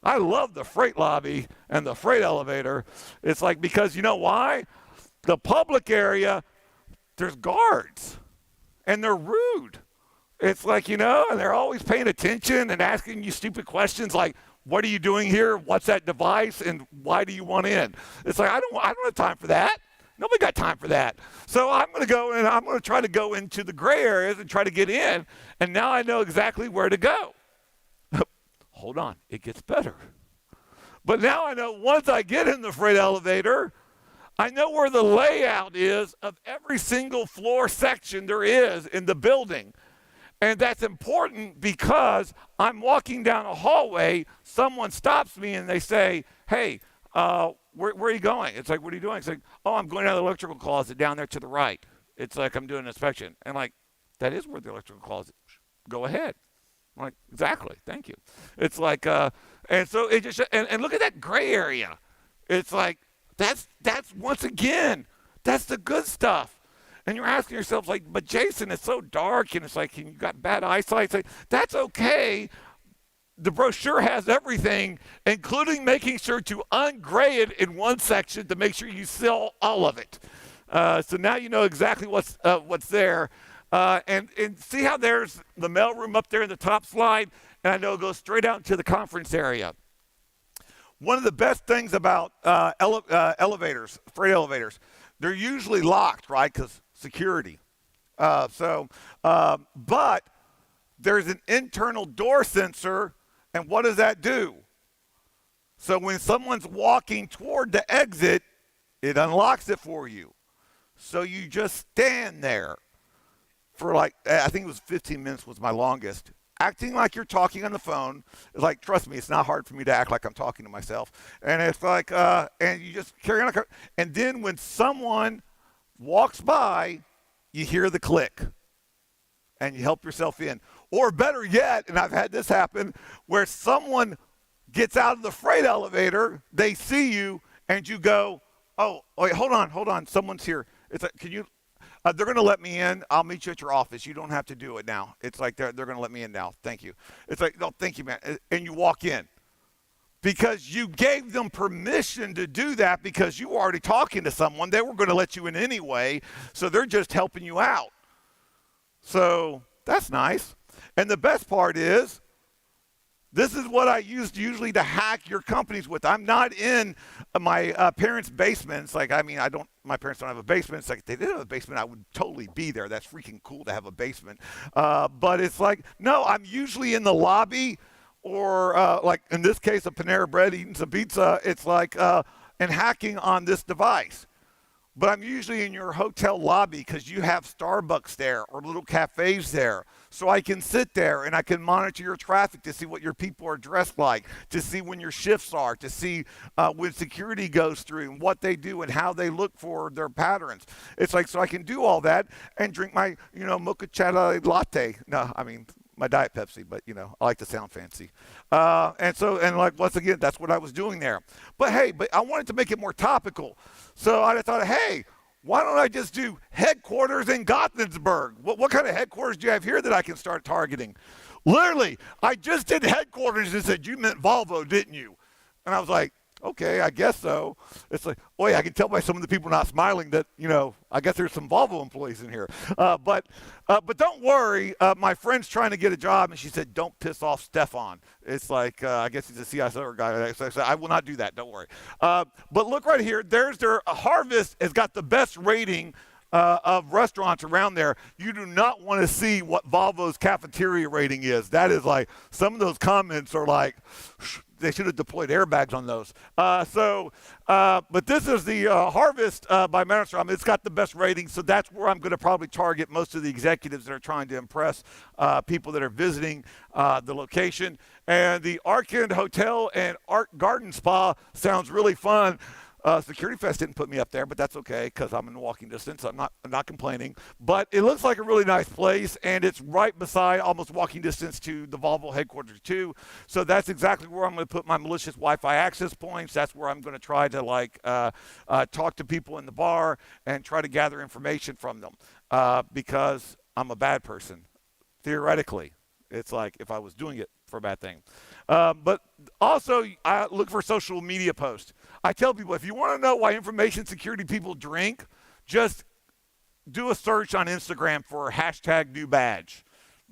I love the freight lobby and the freight elevator. It's like, because you know why? The public area, there's guards, and they're rude. It's like, and they're always paying attention and asking you stupid questions like, what are you doing here? What's that device? And why do you want in? It's like, I don't have time for that. Nobody got time for that. So I'm going to go and I'm going to try to go into the gray areas and try to get in. And now I know exactly where to go. Hold on, it gets better. But now I know once I get in the freight elevator, I know where the layout is of every single floor section there is in the building. And that's important because I'm walking down a hallway, someone stops me and they say, hey, where are you going? It's like, what are you doing? It's like, oh, I'm going down the electrical closet down there to the right. It's like, I'm doing an inspection. And like, that is where the electrical closet is. Go ahead. I'm like, exactly, thank you. It's like, and so it just, and look at that gray area. It's like, that's once again, that's the good stuff. And you're asking yourself, like, but Jayson, it's so dark, and it's like, and you got bad eyesight. It's like, that's okay. The brochure has everything, including making sure to ungray it in one section to make sure you sell all of it. So now you know exactly what's there. And see how there's the mailroom up there in the top slide? And I know it goes straight out into the conference area. One of the best things about elevators, freight elevators, they're usually locked, right? Because security. But there's an internal door sensor, and what does that do? So when someone's walking toward the exit, it unlocks it for you. So you just stand there for like, I think it was 15 minutes was my longest, acting like you're talking on the phone. It's like, trust me, it's not hard for me to act like I'm talking to myself. And it's like, and you just carry on. And then when someone walks by, you hear the click and you help yourself in. Or better yet, and I've had this happen, where someone gets out of the freight elevator, they see you, and you go, oh, wait, hold on, someone's here. It's like, can you, they're going to let me in. I'll meet you at your office. You don't have to do it now. It's like, they're going to let me in now. Thank you. It's like, no, thank you, man. And you walk in. Because you gave them permission to do that because you were already talking to someone. They were going to let you in anyway, so they're just helping you out. So that's nice. And the best part is, this is what I used usually to hack your companies with. I'm not in my parents' basements. Like, I mean, my parents don't have a basement. It's like, if they did have a basement, I would totally be there. That's freaking cool to have a basement. But it's like, no, I'm usually in the lobby or like in this case, a Panera Bread, eating some pizza. It's like, and hacking on this device. But I'm usually in your hotel lobby because you have Starbucks there or little cafes there. So I can sit there and I can monitor your traffic to see what your people are dressed like, to see when your shifts are, to see when security goes through and what they do and how they look for their patterns. It's like, so I can do all that and drink my, mocha chata latte. No, I mean, my Diet Pepsi, but I like to sound fancy. And like, once again, that's what I was doing there. But hey, I wanted to make it more topical. So I thought, hey, why don't I just do headquarters in Gothenburg? What kind of headquarters do you have here that I can start targeting? Literally, I just did headquarters and said, you meant Volvo, didn't you? And I was like, okay, I guess so. It's like, oh yeah, I can tell by some of the people not smiling that, I guess there's some Volvo employees in here. But don't worry, my friend's trying to get a job, and she said, don't piss off Stefan. It's like, I guess he's a CISO guy. So I said, I will not do that, don't worry. But look right here, there's their Harvest has got the best rating of restaurants around there. You do not want to see what Volvo's cafeteria rating is. That is like, some of those comments are like, they should have deployed airbags on those. But this is the Harvest by Mannerstrom. It's got the best rating, so that's where I'm going to probably target most of the executives that are trying to impress people that are visiting the location. And the Arkend Hotel and Art Garden Spa sounds really fun. Security Fest didn't put me up there, but that's okay because I'm in walking distance. I'm not complaining. But it looks like a really nice place, and it's right beside, almost walking distance to the Volvo headquarters too. So that's exactly where I'm going to put my malicious Wi-Fi access points. That's where I'm going to try to talk to people in the bar and try to gather information from them because I'm a bad person. Theoretically, it's like if I was doing it for a bad thing. But also, I look for social media posts. I tell people, if you want to know why information security people drink, just do a search on Instagram for hashtag new badge.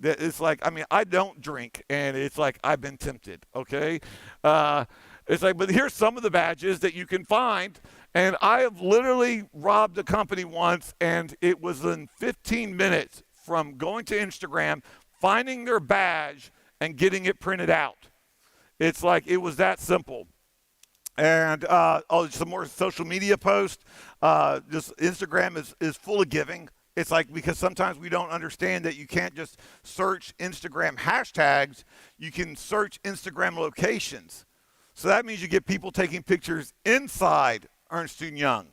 It's like, I mean, I don't drink, and it's like I've been tempted, okay? It's like, but here's some of the badges that you can find, and I have literally robbed a company once, and it was in 15 minutes from going to Instagram, finding their badge, and getting it printed out. It's like it was that simple. And some more social media posts. Just Instagram is full of giving. It's like, because sometimes we don't understand that you can't just search Instagram hashtags. You can search Instagram locations. So that means you get people taking pictures inside Ernst & Young.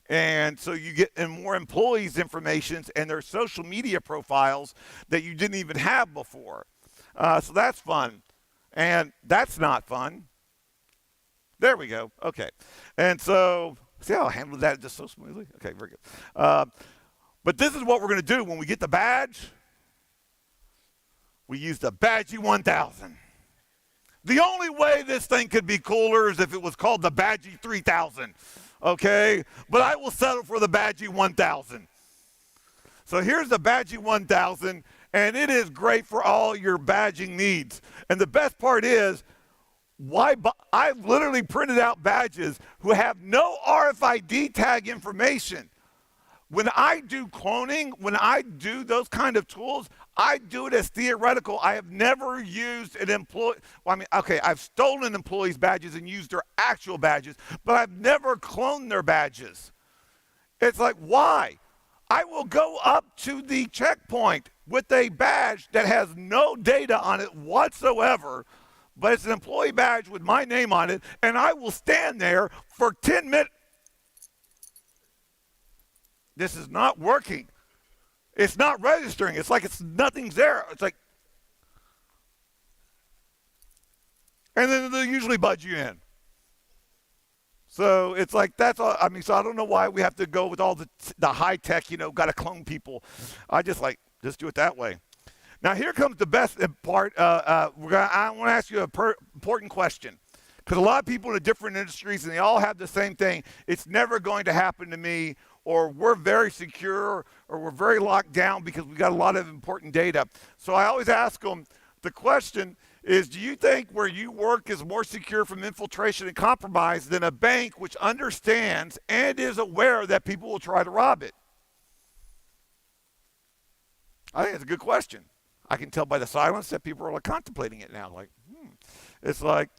And so you get more employees' information and their social media profiles that you didn't even have before. So that's fun. And that's not fun. There we go. Okay. And so, see how I handled that just so smoothly? Okay, very good. But this is what we're going to do when we get the badge. We use the Badgie 1000. The only way this thing could be cooler is if it was called the Badgie 3000. Okay? But I will settle for the Badgie 1000. So here's the Badgie 1000, and it is great for all your badging needs. And the best part is, I've literally printed out badges who have no RFID tag information. When I do cloning, when I do those kind of tools, I do it as theoretical. I have never used an employee. Well, I mean, okay, I've stolen employees' badges and used their actual badges, but I've never cloned their badges. It's like, why? I will go up to the checkpoint with a badge that has no data on it whatsoever, but it's an employee badge with my name on it, and I will stand there for 10 minutes. This is not working. It's not registering. It's like nothing's there. It's like, and then they usually budge you in. So it's like, that's all. I mean, so I don't know why we have to go with all the high tech, got to clone people. I just do it that way. Now here comes the best part. I want to ask you an important question, because a lot of people in different industries, and they all have the same thing. It's never going to happen to me, or we're very secure, or we're very locked down because we got a lot of important data. So I always ask them, the question is, do you think where you work is more secure from infiltration and compromise than a bank which understands and is aware that people will try to rob it? I think it's a good question. I can tell by the silence that people are contemplating it now. It's like,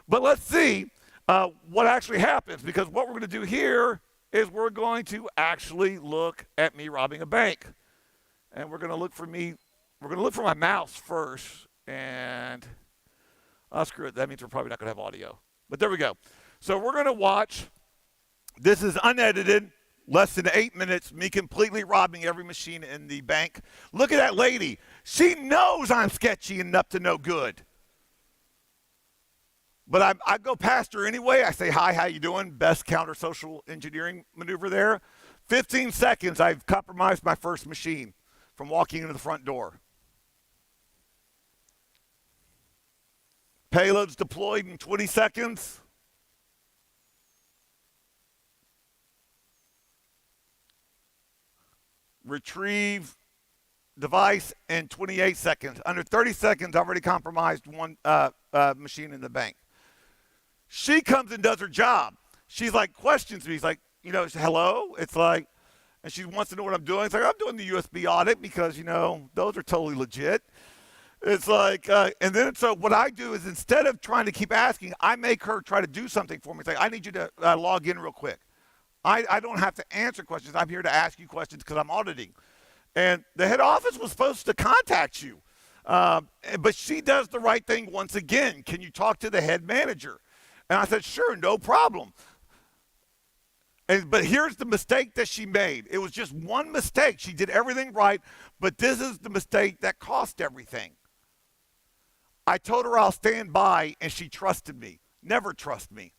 but let's see what actually happens, because what we're going to do here is we're going to actually look at me robbing a bank. And we're going to look for my mouse first, and screw it, that means we're probably not going to have audio. But there we go. So we're going to watch, this is unedited, less than 8 minutes, me completely robbing every machine in the bank. Look at that lady. She knows I'm sketchy and up to no good. But I go past her anyway. I say, hi, how you doing? Best counter social engineering maneuver there. 15 seconds, I've compromised my first machine from walking into the front door. Payloads deployed in 20 seconds. Retrieve device in 28 seconds. Under 30 seconds, I've already compromised one machine in the bank. She comes and does her job. She's like, questions me. She's like, hello? It's like, and she wants to know what I'm doing. It's like, I'm doing the USB audit because, those are totally legit. It's like, and then so what I do is, instead of trying to keep asking, I make her try to do something for me. It's like, I need you to log in real quick. I don't have to answer questions. I'm here to ask you questions because I'm auditing. And the head office was supposed to contact you. But she does the right thing once again. Can you talk to the head manager? And I said, sure, no problem. But here's the mistake that she made. It was just one mistake. She did everything right, but this is the mistake that cost everything. I told her I'll stand by, and she trusted me. Never trust me.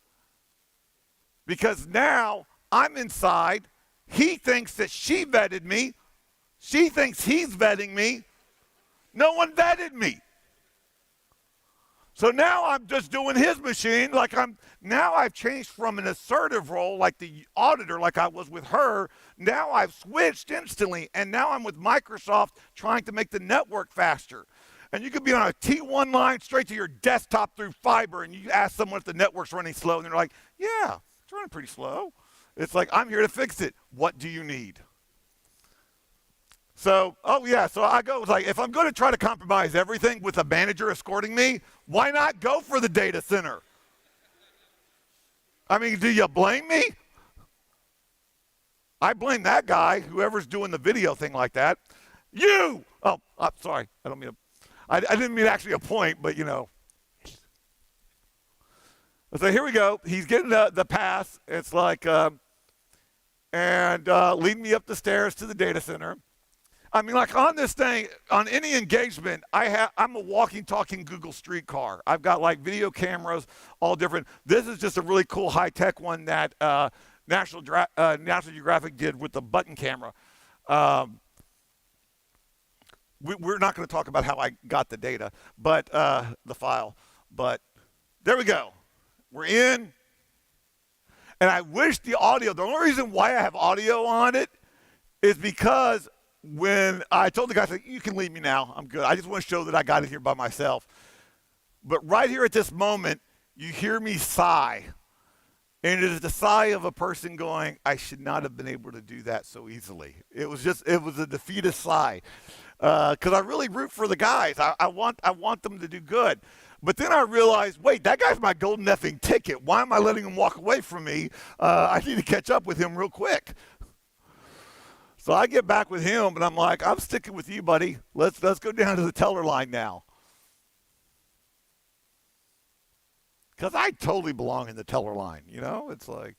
Because now I'm inside. He thinks that she vetted me. She thinks he's vetting me. No one vetted me. So now I'm just doing his machine. Now I've changed from an assertive role, like the auditor, like I was with her. Now I've switched instantly, and now I'm with Microsoft trying to make the network faster. And you could be on a T1 line straight to your desktop through fiber, and you ask someone if the network's running slow, and they're like, yeah, it's running pretty slow. It's like, I'm here to fix it. What do you need? So, so I go, like, if I'm going to try to compromise everything with a manager escorting me, why not go for the data center? I mean, do you blame me? I blame that guy, whoever's doing the video thing like that. You! Oh, I'm sorry. I don't mean to. I didn't mean actually a point, but you know. So here we go. He's getting the pass. It's like, lead me up the stairs to the data center. I mean, like on this thing, on any engagement, I'm a walking, talking Google streetcar. I've got like video cameras, all different. This is just a really cool high-tech one that National Geographic did with the button camera. We're not going to talk about how I got the data, but the file. But there we go. We're in. And I wish the only reason why I have audio on it is because when I told the guy, like, you can leave me now, I'm good. I just want to show that I got it here by myself. But right here at this moment, you hear me sigh. And it is the sigh of a person going, I should not have been able to do that so easily. It was a defeatist sigh. Because I really root for the guys. I want them to do good. But then I realized, wait, that guy's my golden effing ticket. Why am I letting him walk away from me? I need to catch up with him real quick. So I get back with him, and I'm like, I'm sticking with you, buddy. Let's go down to the teller line now. Because I totally belong in the teller line, you know? It's like,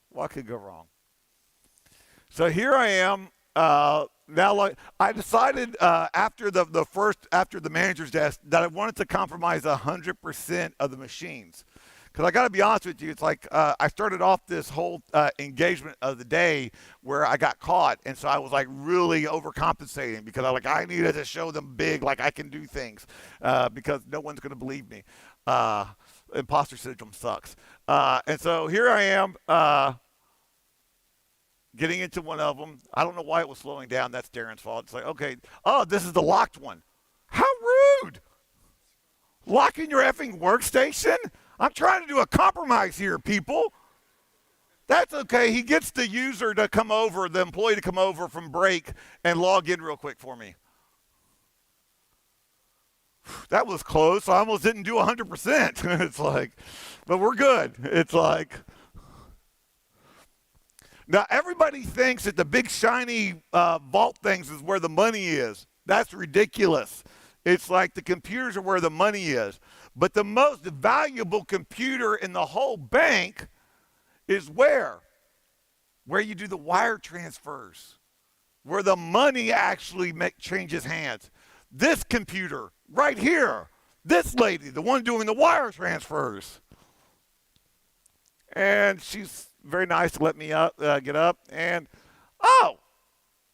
what could go wrong? So here I am. Now, like, I decided after the manager's desk that I wanted to compromise 100% of the machines. Because I got to be honest with you, it's like I started off this whole engagement of the day where I got caught, and so I was like really overcompensating because I needed to show them big, like I can do things, because no one's going to believe me. Imposter syndrome sucks. And so here I am. Getting into one of them. I don't know why it was slowing down. That's Darren's fault. It's like, okay, this is the locked one. How rude. Locking your effing workstation? I'm trying to do a compromise here, people. That's okay. He gets the user to come over, the employee to come over from break and log in real quick for me. That was close. I almost didn't do 100%. It's like, but we're good. It's like, now, everybody thinks that the big, shiny vault things is where the money is. That's ridiculous. It's like the computers are where the money is. But the most valuable computer in the whole bank is where? Where you do the wire transfers, where the money actually changes hands. This computer right here, this lady, the one doing the wire transfers. And she's very nice to let me get up. And,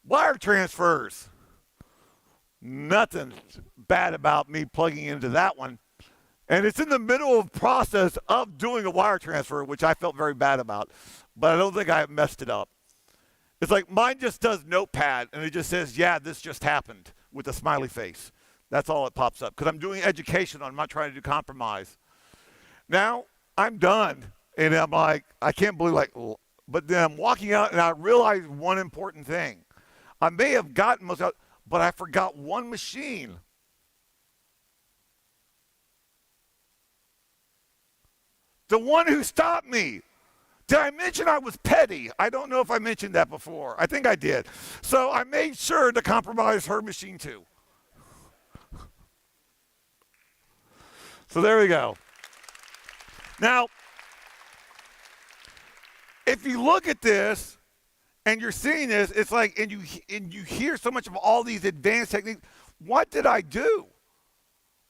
wire transfers. Nothing bad about me plugging into that one. And it's in the middle of the process of doing a wire transfer, which I felt very bad about. But I don't think I messed it up. It's like mine just does Notepad, and it just says, yeah, this just happened with a smiley face. That's all it pops up. Because I'm doing education. I'm not trying to do compromise. Now, I'm done. And I'm like, I can't believe, but then I'm walking out, and I realized one important thing. I may have gotten most out, but I forgot one machine. The one who stopped me. Did I mention I was petty? I don't know if I mentioned that before. I think I did. So I made sure to compromise her machine too. So there we go. Now, if you look at this and you're seeing this, it's like, and you hear so much of all these advanced techniques. What did I do?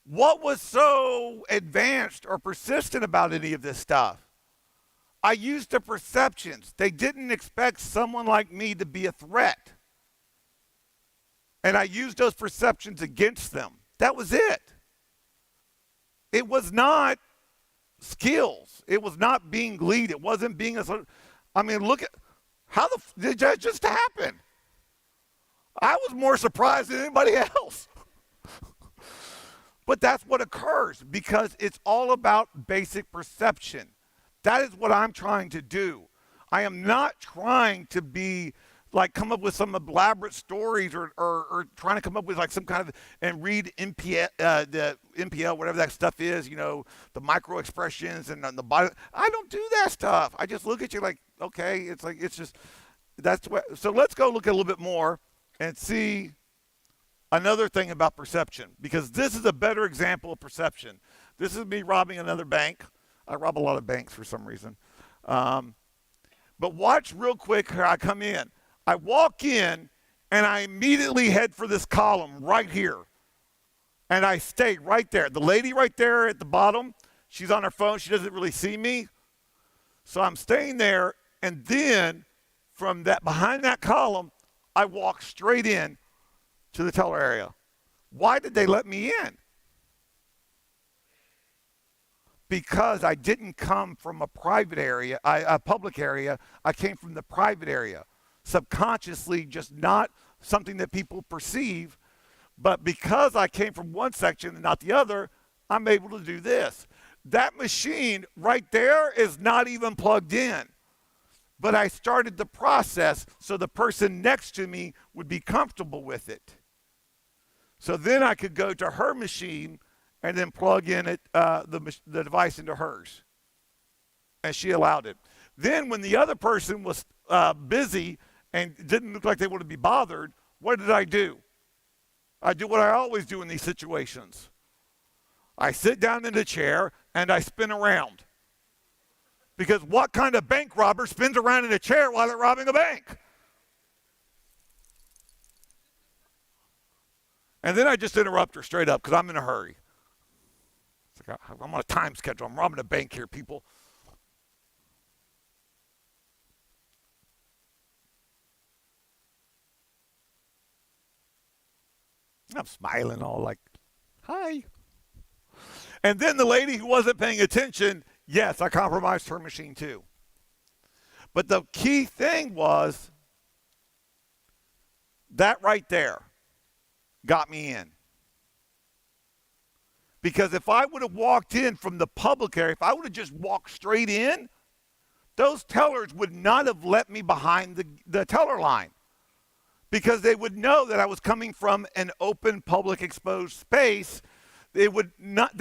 What was so advanced or persistent about any of this stuff? I used the perceptions. They didn't expect someone like me to be a threat. And I used those perceptions against them. That was it. it was not skills. It was not being lead. It wasn't being look at how did that just happen? I was more surprised than anybody else. But that's what occurs because it's all about basic perception. That is what I'm trying to do. I am not trying to be like come up with some elaborate stories or trying to come up with like some kind of and read the MPL, whatever that stuff is, the micro expressions and the body. I don't do that stuff. I just look at you like, okay, that's what. So let's go look at a little bit more and see another thing about perception, because this is a better example of perception. This is me robbing another bank. I rob a lot of banks for some reason. But watch real quick how I come in. I walk in, and I immediately head for this column right here. And I stay right there. The lady right there at the bottom, she's on her phone. She doesn't really see me. So I'm staying there, and then from that behind that column, I walk straight in to the teller area. Why did they let me in? Because I didn't come from a private area, a public area. I came from the private area. Subconsciously, just not something that people perceive. But because I came from one section and not the other, I'm able to do this. That machine right there is not even plugged in. But I started the process so the person next to me would be comfortable with it. So then I could go to her machine and then plug in the device into hers. And she allowed it. Then when the other person was busy and didn't look like they wanted to be bothered, what did I do? I do what I always do in these situations. I sit down in the chair and I spin around. Because what kind of bank robber spins around in a chair while they're robbing a bank? And then I just interrupt her straight up because I'm in a hurry. It's like I'm on a time schedule. I'm robbing a bank here, people. I'm smiling all like, hi. And then the lady who wasn't paying attention, yes, I compromised her machine too. But the key thing was that right there got me in. Because if I would have walked in from the public area, if I would have just walked straight in, those tellers would not have let me behind the teller line. Because they would know that I was coming from an open, public, exposed space. They would not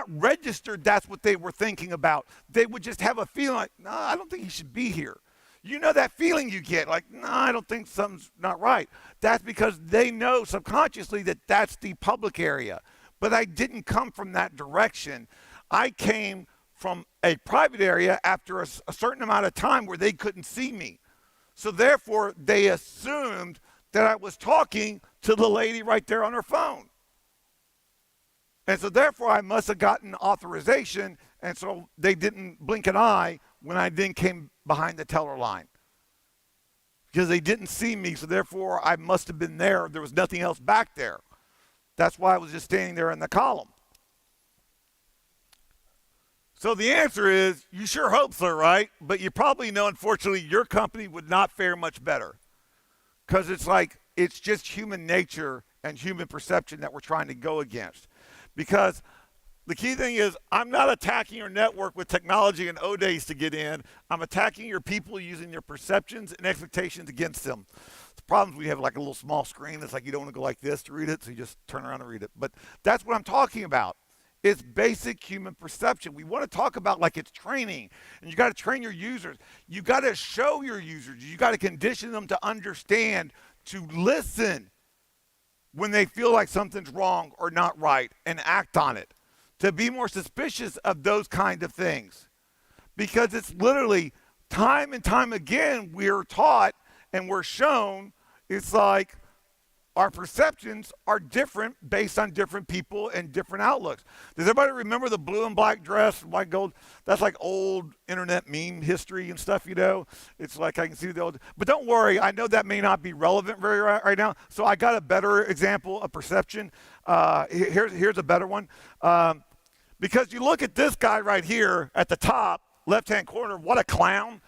register that's what they were thinking about. They would just have a feeling like, no, I don't think he should be here. You know that feeling you get, like, no, I don't think something's not right. That's because they know subconsciously that that's the public area. But I didn't come from that direction. I came from a private area after a certain amount of time where they couldn't see me. So therefore, they assumed that I was talking to the lady right there on her phone. And so therefore, I must have gotten authorization, and so they didn't blink an eye when I then came behind the teller line. Because they didn't see me, so therefore, I must have been there. There was nothing else back there. That's why I was just standing there in the column. So the answer is, you sure hope so, right? But you probably know, unfortunately, your company would not fare much better. Because it's just human nature and human perception that we're trying to go against. Because the key thing is, I'm not attacking your network with technology and O-days to get in. I'm attacking your people using their perceptions and expectations against them. The problem is we have like a little small screen that's like you don't want to go like this to read it, so you just turn around and read it. But that's what I'm talking about. It's basic human perception. We want to talk about like it's training, and you got to train your users. You got to show your users. You got to condition them to understand, to listen when they feel like something's wrong or not right, and act on it. To be more suspicious of those kind of things. Because it's literally time and time again we're taught and we're shown it's like our perceptions are different based on different people and different outlooks. Does everybody remember the blue and black dress, white gold? That's like old internet meme history and stuff, you know? It's like I can see the old, but don't worry, I know that may not be relevant very right now. So I got a better example of perception. Here's a better one. Because you look at this guy right here at the top, left-hand corner, what a clown.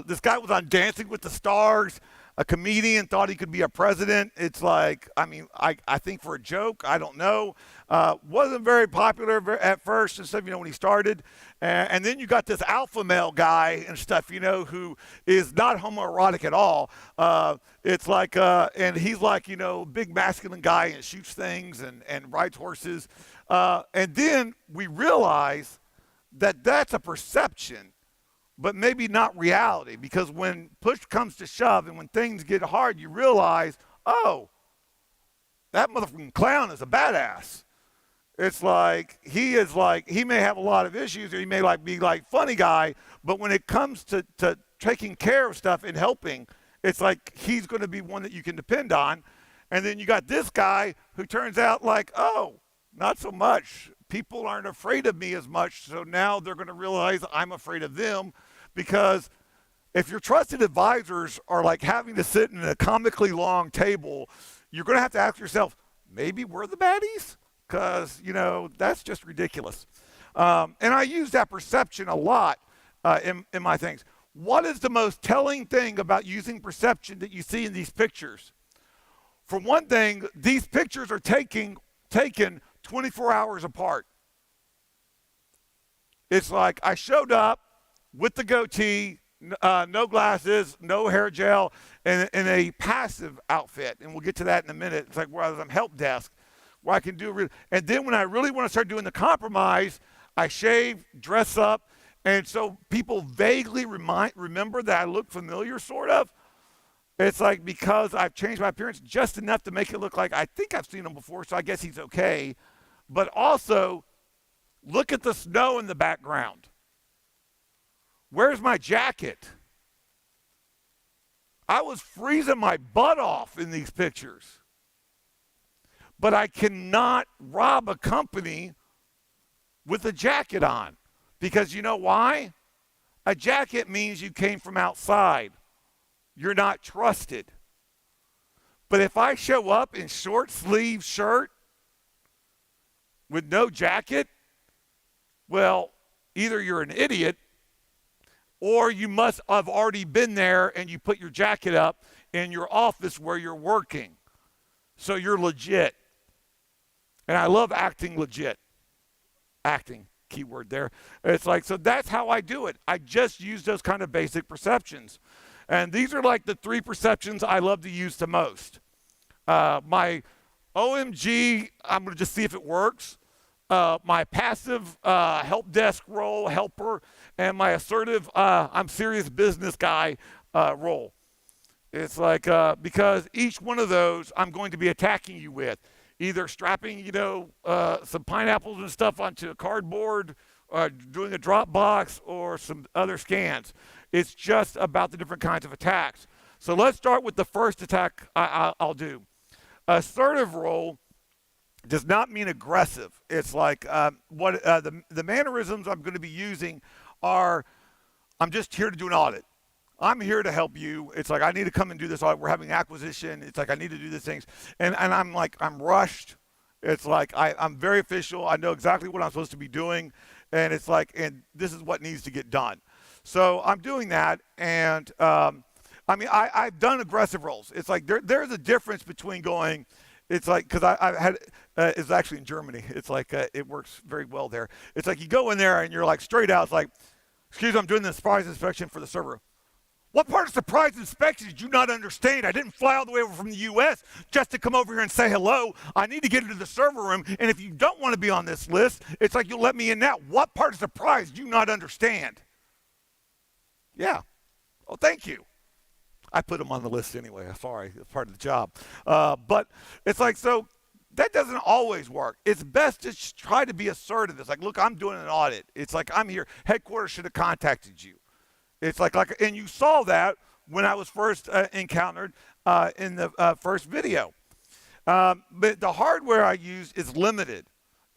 This guy was on Dancing with the Stars. A comedian thought he could be a president. It's like, I mean, I think for a joke, I don't know. Wasn't very popular at first and stuff, when he started. And then you got this alpha male guy and stuff, who is not homoerotic at all. It's like, and he's like, big masculine guy and shoots things and rides horses. And then we realize that that's a perception, but maybe not reality, because when push comes to shove and when things get hard, you realize, oh, that motherfucking clown is a badass. It's like, he may have a lot of issues, or he may be funny guy, but when it comes to taking care of stuff and helping, it's like he's going to be one that you can depend on. And then you got this guy who turns out like, oh, not so much. People aren't afraid of me as much, so now they're going to realize I'm afraid of them, because if your trusted advisors are like having to sit in a comically long table, you're going to have to ask yourself, maybe we're the baddies? Because, that's just ridiculous. And I use that perception a lot in my things. What is the most telling thing about using perception that you see in these pictures? For one thing, these pictures are taken 24 hours apart. It's like I showed up with the goatee, no glasses, no hair gel, and in a passive outfit. And we'll get to that in a minute. It's like where I'm help desk, where I can do and then when I really want to start doing the compromise, I shave, dress up, and so people vaguely remember that I look familiar, sort of. It's like because I've changed my appearance just enough to make it look like I think I've seen him before, so I guess he's okay. But also, look at the snow in the background. Where's my jacket? I was freezing my butt off in these pictures. But I cannot rob a company with a jacket on. Because you know why? A jacket means you came from outside. You're not trusted. But if I show up in short sleeve shirt with no jacket, well, either you're an idiot or you must have already been there and you put your jacket up in your office where you're working. So you're legit. And I love acting legit. Acting, keyword there. It's like, so that's how I do it. I just use those kind of basic perceptions. And these are like the 3 perceptions I love to use the most. My OMG, I'm going to just see if it works. My passive help desk role, helper, and my assertive, I'm serious business guy role. It's like, because each one of those I'm going to be attacking you with. Either strapping, some pineapples and stuff onto a cardboard, doing a Dropbox, or some other scans. It's just about the different kinds of attacks. So let's start with the first attack I'll do. Assertive role does not mean aggressive. It's like the mannerisms I'm going to be using are, I'm just here to do an audit. I'm here to help you. It's like I need to come and do this audit. We're having acquisition. It's like I need to do these things. And I'm like, I'm rushed. It's like I'm very official. I know exactly what I'm supposed to be doing. And it's like, and this is what needs to get done. So I'm doing that. And I've done aggressive roles. It's like there's a difference between going, it's like, because I had, it's actually in Germany. It's like, it works very well there. It's like you go in there and you're like straight out. It's like, excuse me, I'm doing the surprise inspection for the server. What part of surprise inspection did you not understand? I didn't fly all the way over from the U.S. just to come over here and say hello. I need to get into the server room, and if you don't want to be on this list, it's like you'll let me in now. What part of surprise do you not understand? Yeah. Oh, thank you. I put them on the list anyway. Sorry, it's part of the job. But it's like, so that doesn't always work. It's best to try to be assertive. It's like, look, I'm doing an audit. It's like, I'm here. Headquarters should have contacted you. It's like, and you saw that when I was first encountered in the first video. But the hardware I use is limited.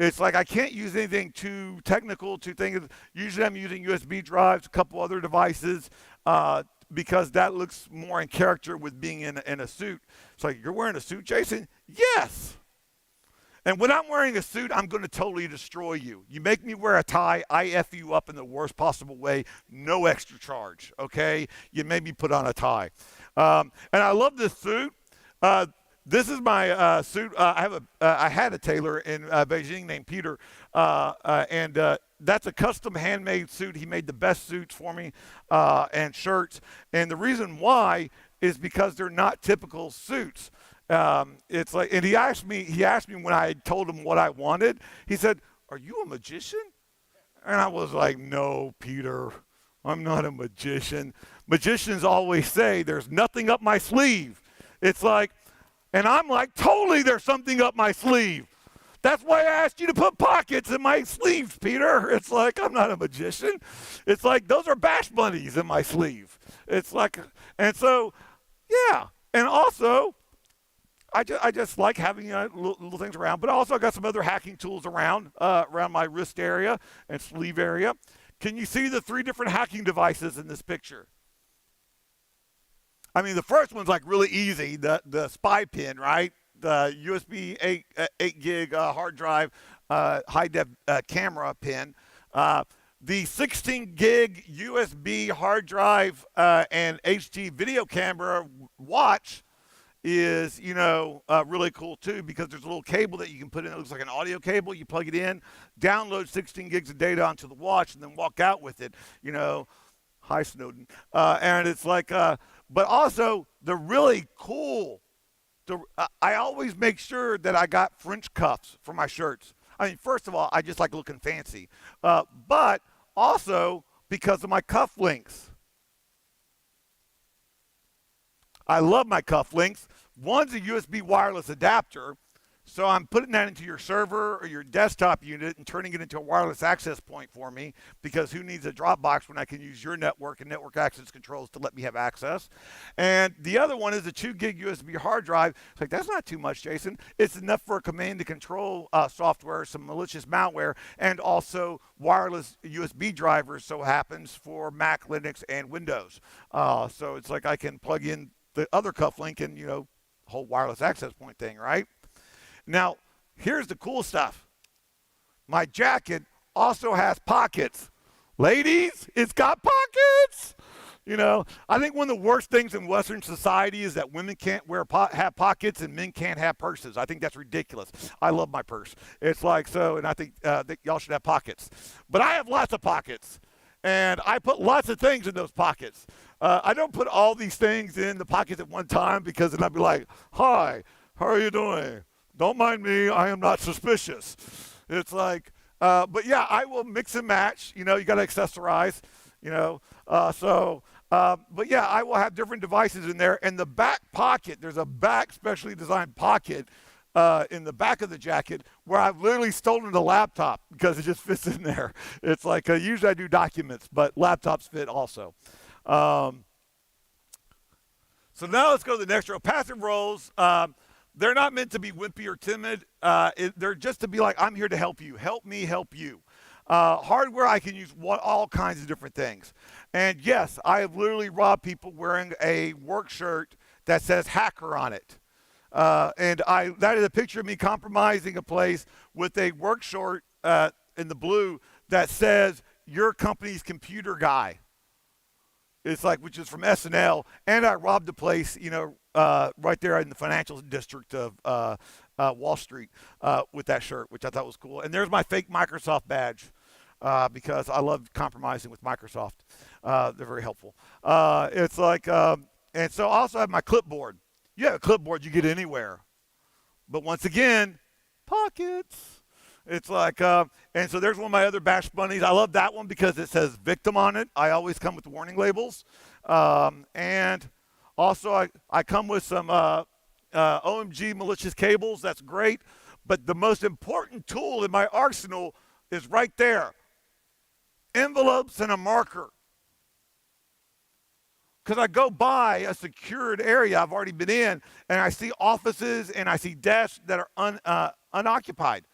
It's like I can't use anything too technical, too things. Usually I'm using USB drives, a couple other devices, because that looks more in character with being in a suit. It's like, you're wearing a suit, Jayson? Yes. And when I'm wearing a suit, I'm going to totally destroy you. You make me wear a tie, I F you up in the worst possible way, no extra charge, okay? You made me put on a tie. And I love this suit. This is my suit. I had a tailor in Beijing named Peter, and that's a custom handmade suit. He made the best suits for me and shirts. And the reason why is because they're not typical suits. It's like, and he asked me when I told him what I wanted. He said, "Are you a magician?" And I was like, "No, Peter, I'm not a magician. Magicians always say there's nothing up my sleeve." It's like, and I'm like, totally, there's something up my sleeve. That's why I asked you to put pockets in my sleeves, Peter. It's like, I'm not a magician. It's like, those are bash bunnies in my sleeve. It's like, and so, yeah, and also, I just like having little things around, but also I got some other hacking tools around my wrist area and sleeve area. Can you see the 3 different hacking devices in this picture? I mean, the first one's like really easy, the spy pin, right? The USB 8 gig hard drive, high def camera pin. The 16 gig USB hard drive and HD video camera watch is, really cool too, because there's a little cable that you can put in. It looks like an audio cable. You plug it in, download 16 gigs of data onto the watch, and then walk out with it. Hi, Snowden. And it's like, but also the really cool. I always make sure that I got French cuffs for my shirts. I mean, first of all, I just like looking fancy, but also because of my cuff links. I love my cuff links. One's a USB wireless adapter, so I'm putting that into your server or your desktop unit and turning it into a wireless access point for me, because who needs a Dropbox when I can use your network and network access controls to let me have access? And the other one is a 2 gig USB hard drive. It's like, that's not too much, Jayson. It's enough for a command and control software, some malicious malware, and also wireless USB drivers, so happens, for Mac, Linux, and Windows. So it's like I can plug in the other cuff link and, whole wireless access point thing, right? Now, here's the cool stuff. My jacket also has pockets. Ladies, it's got pockets. I think one of the worst things in Western society is that women can't have pockets and men can't have purses. I think that's ridiculous. I love my purse. It's like, so, and I think that y'all should have pockets. But I have lots of pockets, and I put lots of things in those pockets. I don't put all these things in the pockets at one time, because then I'd be like, "Hi, how are you doing? Don't mind me, I am not suspicious." It's like, but yeah, I will mix and match. You got to accessorize, but yeah, I will have different devices in there. And the back pocket, there's a back specially designed pocket in the back of the jacket where I've literally stolen the laptop because it just fits in there. It's like, usually I do documents, but laptops fit also. So now let's go to the next row. Passive roles. They're not meant to be wimpy or timid. They're just to be like, I'm here to help you. Help me help you. Hardware, I can use all kinds of different things. And yes, I have literally robbed people wearing a work shirt that says hacker on it. And that is a picture of me compromising a place with a work shirt in the blue that says, "Your company's computer guy." It's like, which is from SNL, and I robbed a place, right there in the financial district of Wall Street with that shirt, which I thought was cool. And there's my fake Microsoft badge, because I love compromising with Microsoft. They're very helpful. It's like, and so I also have my clipboard. You have a clipboard, you get anywhere. But once again, pockets. It's like, and so there's one of my other bash bunnies. I love that one because it says victim on it. I always come with warning labels. And also I come with some OMG malicious cables. That's great. But the most important tool in my arsenal is right there. Envelopes and a marker. Because I go by a secured area I've already been in, and I see offices and I see desks that are unoccupied.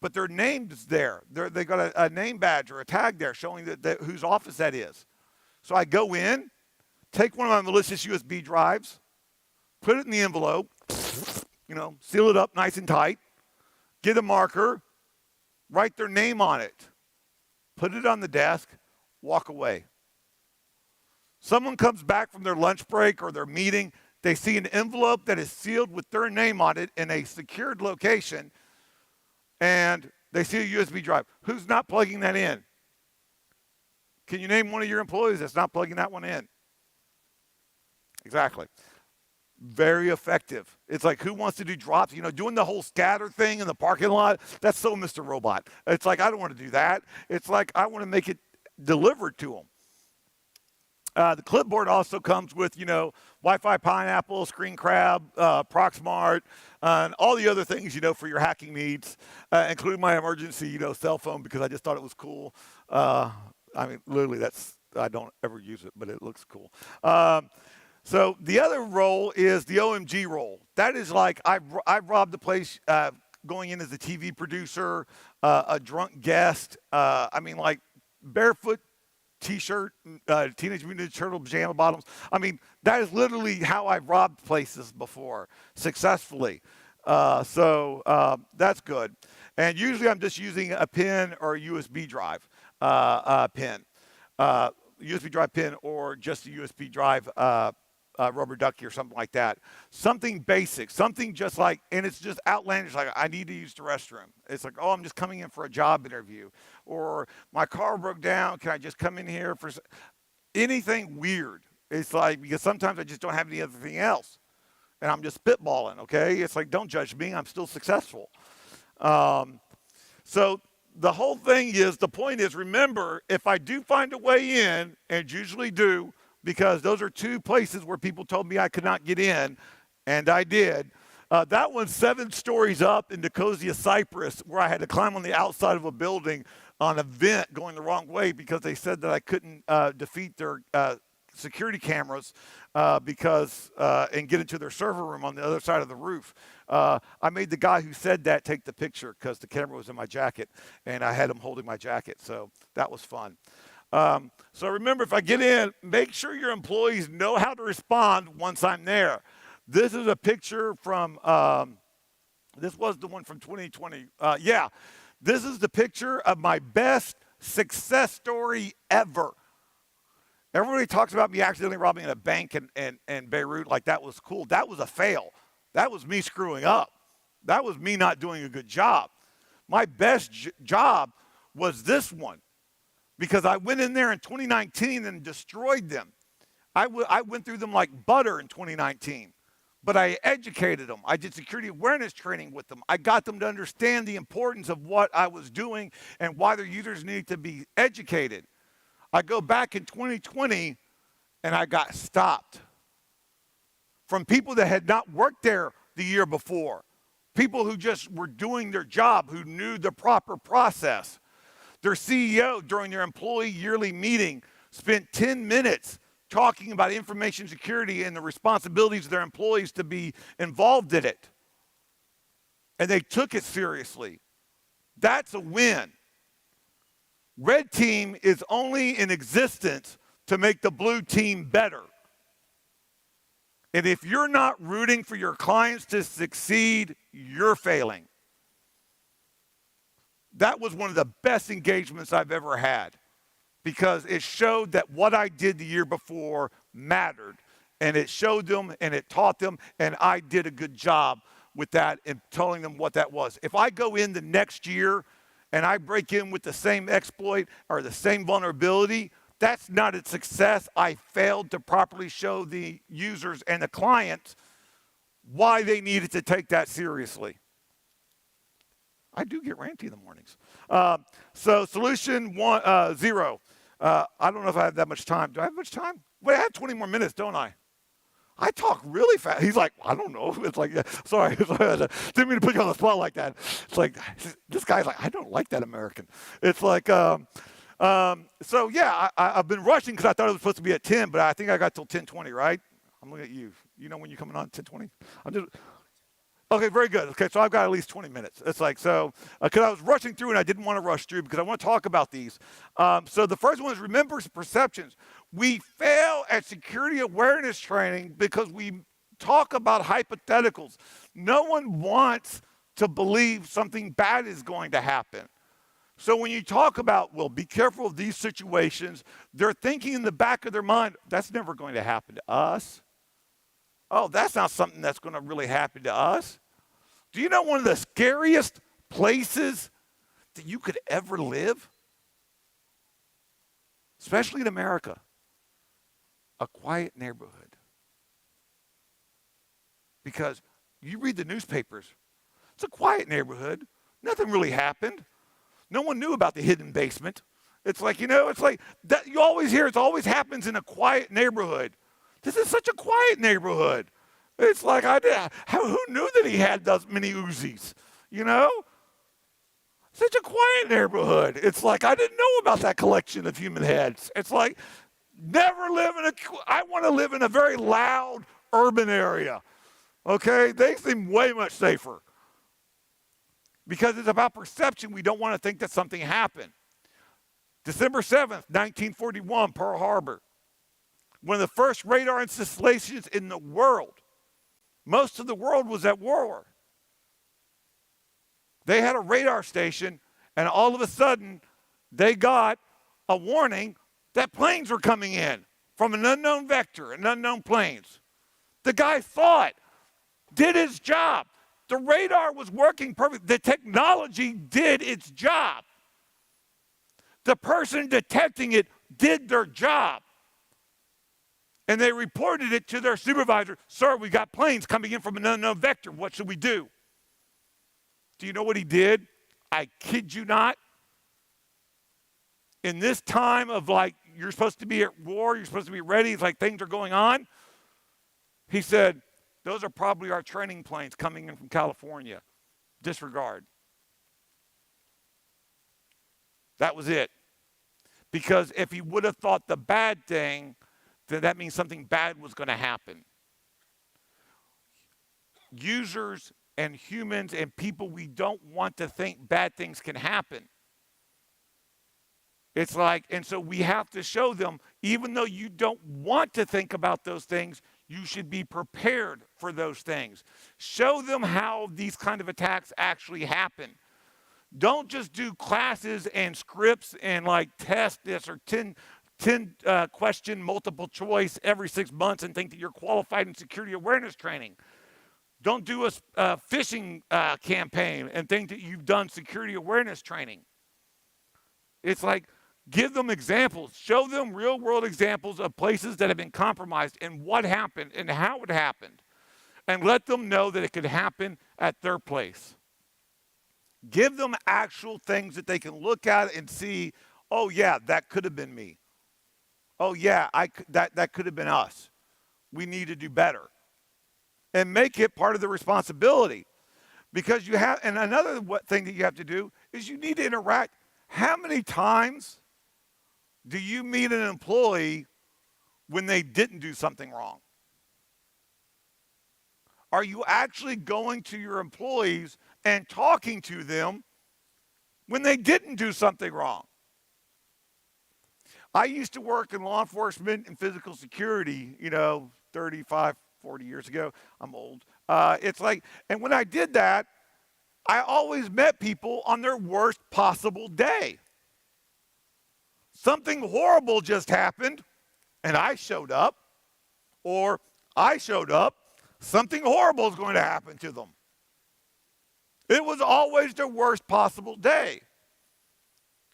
But their name's there. They got a name badge or a tag there showing that whose office that is. So I go in, take one of my malicious USB drives, put it in the envelope, seal it up nice and tight, get a marker, write their name on it, put it on the desk, walk away. Someone comes back from their lunch break or their meeting, they see an envelope that is sealed with their name on it in a secured location, and they see a USB drive. Who's not plugging that in? Can you name one of your employees that's not plugging that one in? Exactly. Very effective. It's like, who wants to do drops? You know, doing the whole scatter thing in the parking lot, that's so Mr. Robot. It's like, I don't want to do that. It's like, I want to make it delivered to them. The clipboard also comes with, you know, Wi-Fi Pineapple, Screen Crab, Proxmart, and all the other things, you know, for your hacking needs, including my emergency, you know, cell phone, because I just thought it was cool. I mean, literally, I don't ever use it, but it looks cool. So the other role is the OMG role. That is like, I've robbed the place going in as a TV producer, a drunk guest. I mean, like, barefoot T-shirt, Teenage Mutant Ninja Turtle pajama bottoms. I mean, that is literally how I've robbed places before, successfully. So that's good. And usually I'm just using a pin or a USB drive pin. USB drive pin or just a USB drive rubber ducky or something like that. Something basic, something just like, and it's just outlandish, like I need to use the restroom. It's like, oh, I'm just coming in for a job interview. Or my car broke down, can I just come in here for anything weird? It's like, because sometimes I just don't have anything else. And I'm just spitballing, okay? It's like, don't judge me, I'm still successful. So the whole thing is, the point is, remember, if I do find a way in, and usually do, because those are two places where people told me I could not get in, and I did. That one's 7 stories up in Nicosia, Cyprus, where I had to climb on the outside of a building on a vent going the wrong way because they said that I couldn't defeat their security cameras and get into their server room on the other side of the roof. I made the guy who said that take the picture because the camera was in my jacket, and I had him holding my jacket, so that was fun. So remember, if I get in, make sure your employees know how to respond once I'm there. This is a picture from, this was the one from 2020. Yeah, this is the picture of my best success story ever. Everybody talks about me accidentally robbing a bank in Beirut like that was cool. That was a fail. That was me screwing up. That was me not doing a good job. My best job was this one, because I went in there in 2019 and destroyed them. I went through them like butter in 2019, but I educated them. I did security awareness training with them. I got them to understand the importance of what I was doing and why their users needed to be educated. I go back in 2020 and I got stopped from people that had not worked there the year before, people who just were doing their job, who knew the proper process. Their CEO, during their employee yearly meeting, spent 10 minutes talking about information security and the responsibilities of their employees to be involved in it. And they took it seriously. That's a win. Red team is only in existence to make the blue team better. And if you're not rooting for your clients to succeed, you're failing. That was one of the best engagements I've ever had, because it showed that what I did the year before mattered, and it showed them and it taught them, and I did a good job with that and telling them what that was. If I go in the next year and I break in with the same exploit or the same vulnerability, that's not a success. I failed to properly show the users and the clients why they needed to take that seriously. I do get ranty in the mornings. So solution 0. I don't know if I have that much time. Do I have much time? Wait, I have 20 more minutes, don't I? I talk really fast. He's like, I don't know. It's like, yeah, sorry. Didn't mean to put you on the spot like that. It's like, this guy's like, I don't like that American. It's like, so yeah, I've been rushing because I thought it was supposed to be at 10, but I think I got till 10:20, right? I'm looking at you. You know when you're coming on 10:20? Okay, very good. Okay, so I've got at least 20 minutes. It's like, so, because I was rushing through and I didn't want to rush through because I want to talk about these. So the first one is remember perceptions. We fail at security awareness training because we talk about hypotheticals. No one wants to believe something bad is going to happen. So when you talk about, well, be careful of these situations, they're thinking in the back of their mind, that's never going to happen to us. Oh, that's not something that's going to really happen to us. Do you know one of the scariest places that you could ever live? Especially in America. A quiet neighborhood. Because you read the newspapers, it's a quiet neighborhood. Nothing really happened. No one knew about the hidden basement. It's like, it's like that you always hear it always happens in a quiet neighborhood. This is such a quiet neighborhood. It's like, who knew that he had those many Uzis? Such a quiet neighborhood. It's like, I didn't know about that collection of human heads. It's like, I want to live in a very loud urban area. Okay? They seem way much safer. Because it's about perception. We don't want to think that something happened. December 7th, 1941, Pearl Harbor. One of the first radar installations in the world. Most of the world was at war. They had a radar station, and all of a sudden, they got a warning that planes were coming in from an unknown vector, and unknown planes. The guy saw it, did his job. The radar was working perfect. The technology did its job. The person detecting it did their job. And they reported it to their supervisor. Sir, we got planes coming in from an unknown vector. What should we do? Do you know what he did? I kid you not. In this time of like, you're supposed to be at war, you're supposed to be ready, it's like things are going on. He said, those are probably our training planes coming in from California. Disregard. That was it. Because if he would have thought the bad thing, then that means something bad was going to happen. Users and humans and people, we don't want to think bad things can happen. It's like, and so we have to show them, even though you don't want to think about those things, you should be prepared for those things. Show them how these kind of attacks actually happen. Don't just do classes and scripts and like test this or 10 question multiple choice every 6 months and think that you're qualified in security awareness training. Don't do a phishing campaign and think that you've done security awareness training. It's like, give them examples. Show them real-world examples of places that have been compromised and what happened and how it happened. And let them know that it could happen at their place. Give them actual things that they can look at and see, oh, yeah, that could have been me. Oh, yeah, that could have been us. We need to do better. And make it part of the responsibility. Because you have, and another thing that you have to do is you need to interact. How many times do you meet an employee when they didn't do something wrong? Are you actually going to your employees and talking to them when they didn't do something wrong? I used to work in law enforcement and physical security, 35, 40 years ago. I'm old. It's like, and when I did that, I always met people on their worst possible day. Something horrible just happened, and I showed up, or I showed up, something horrible is going to happen to them. It was always their worst possible day.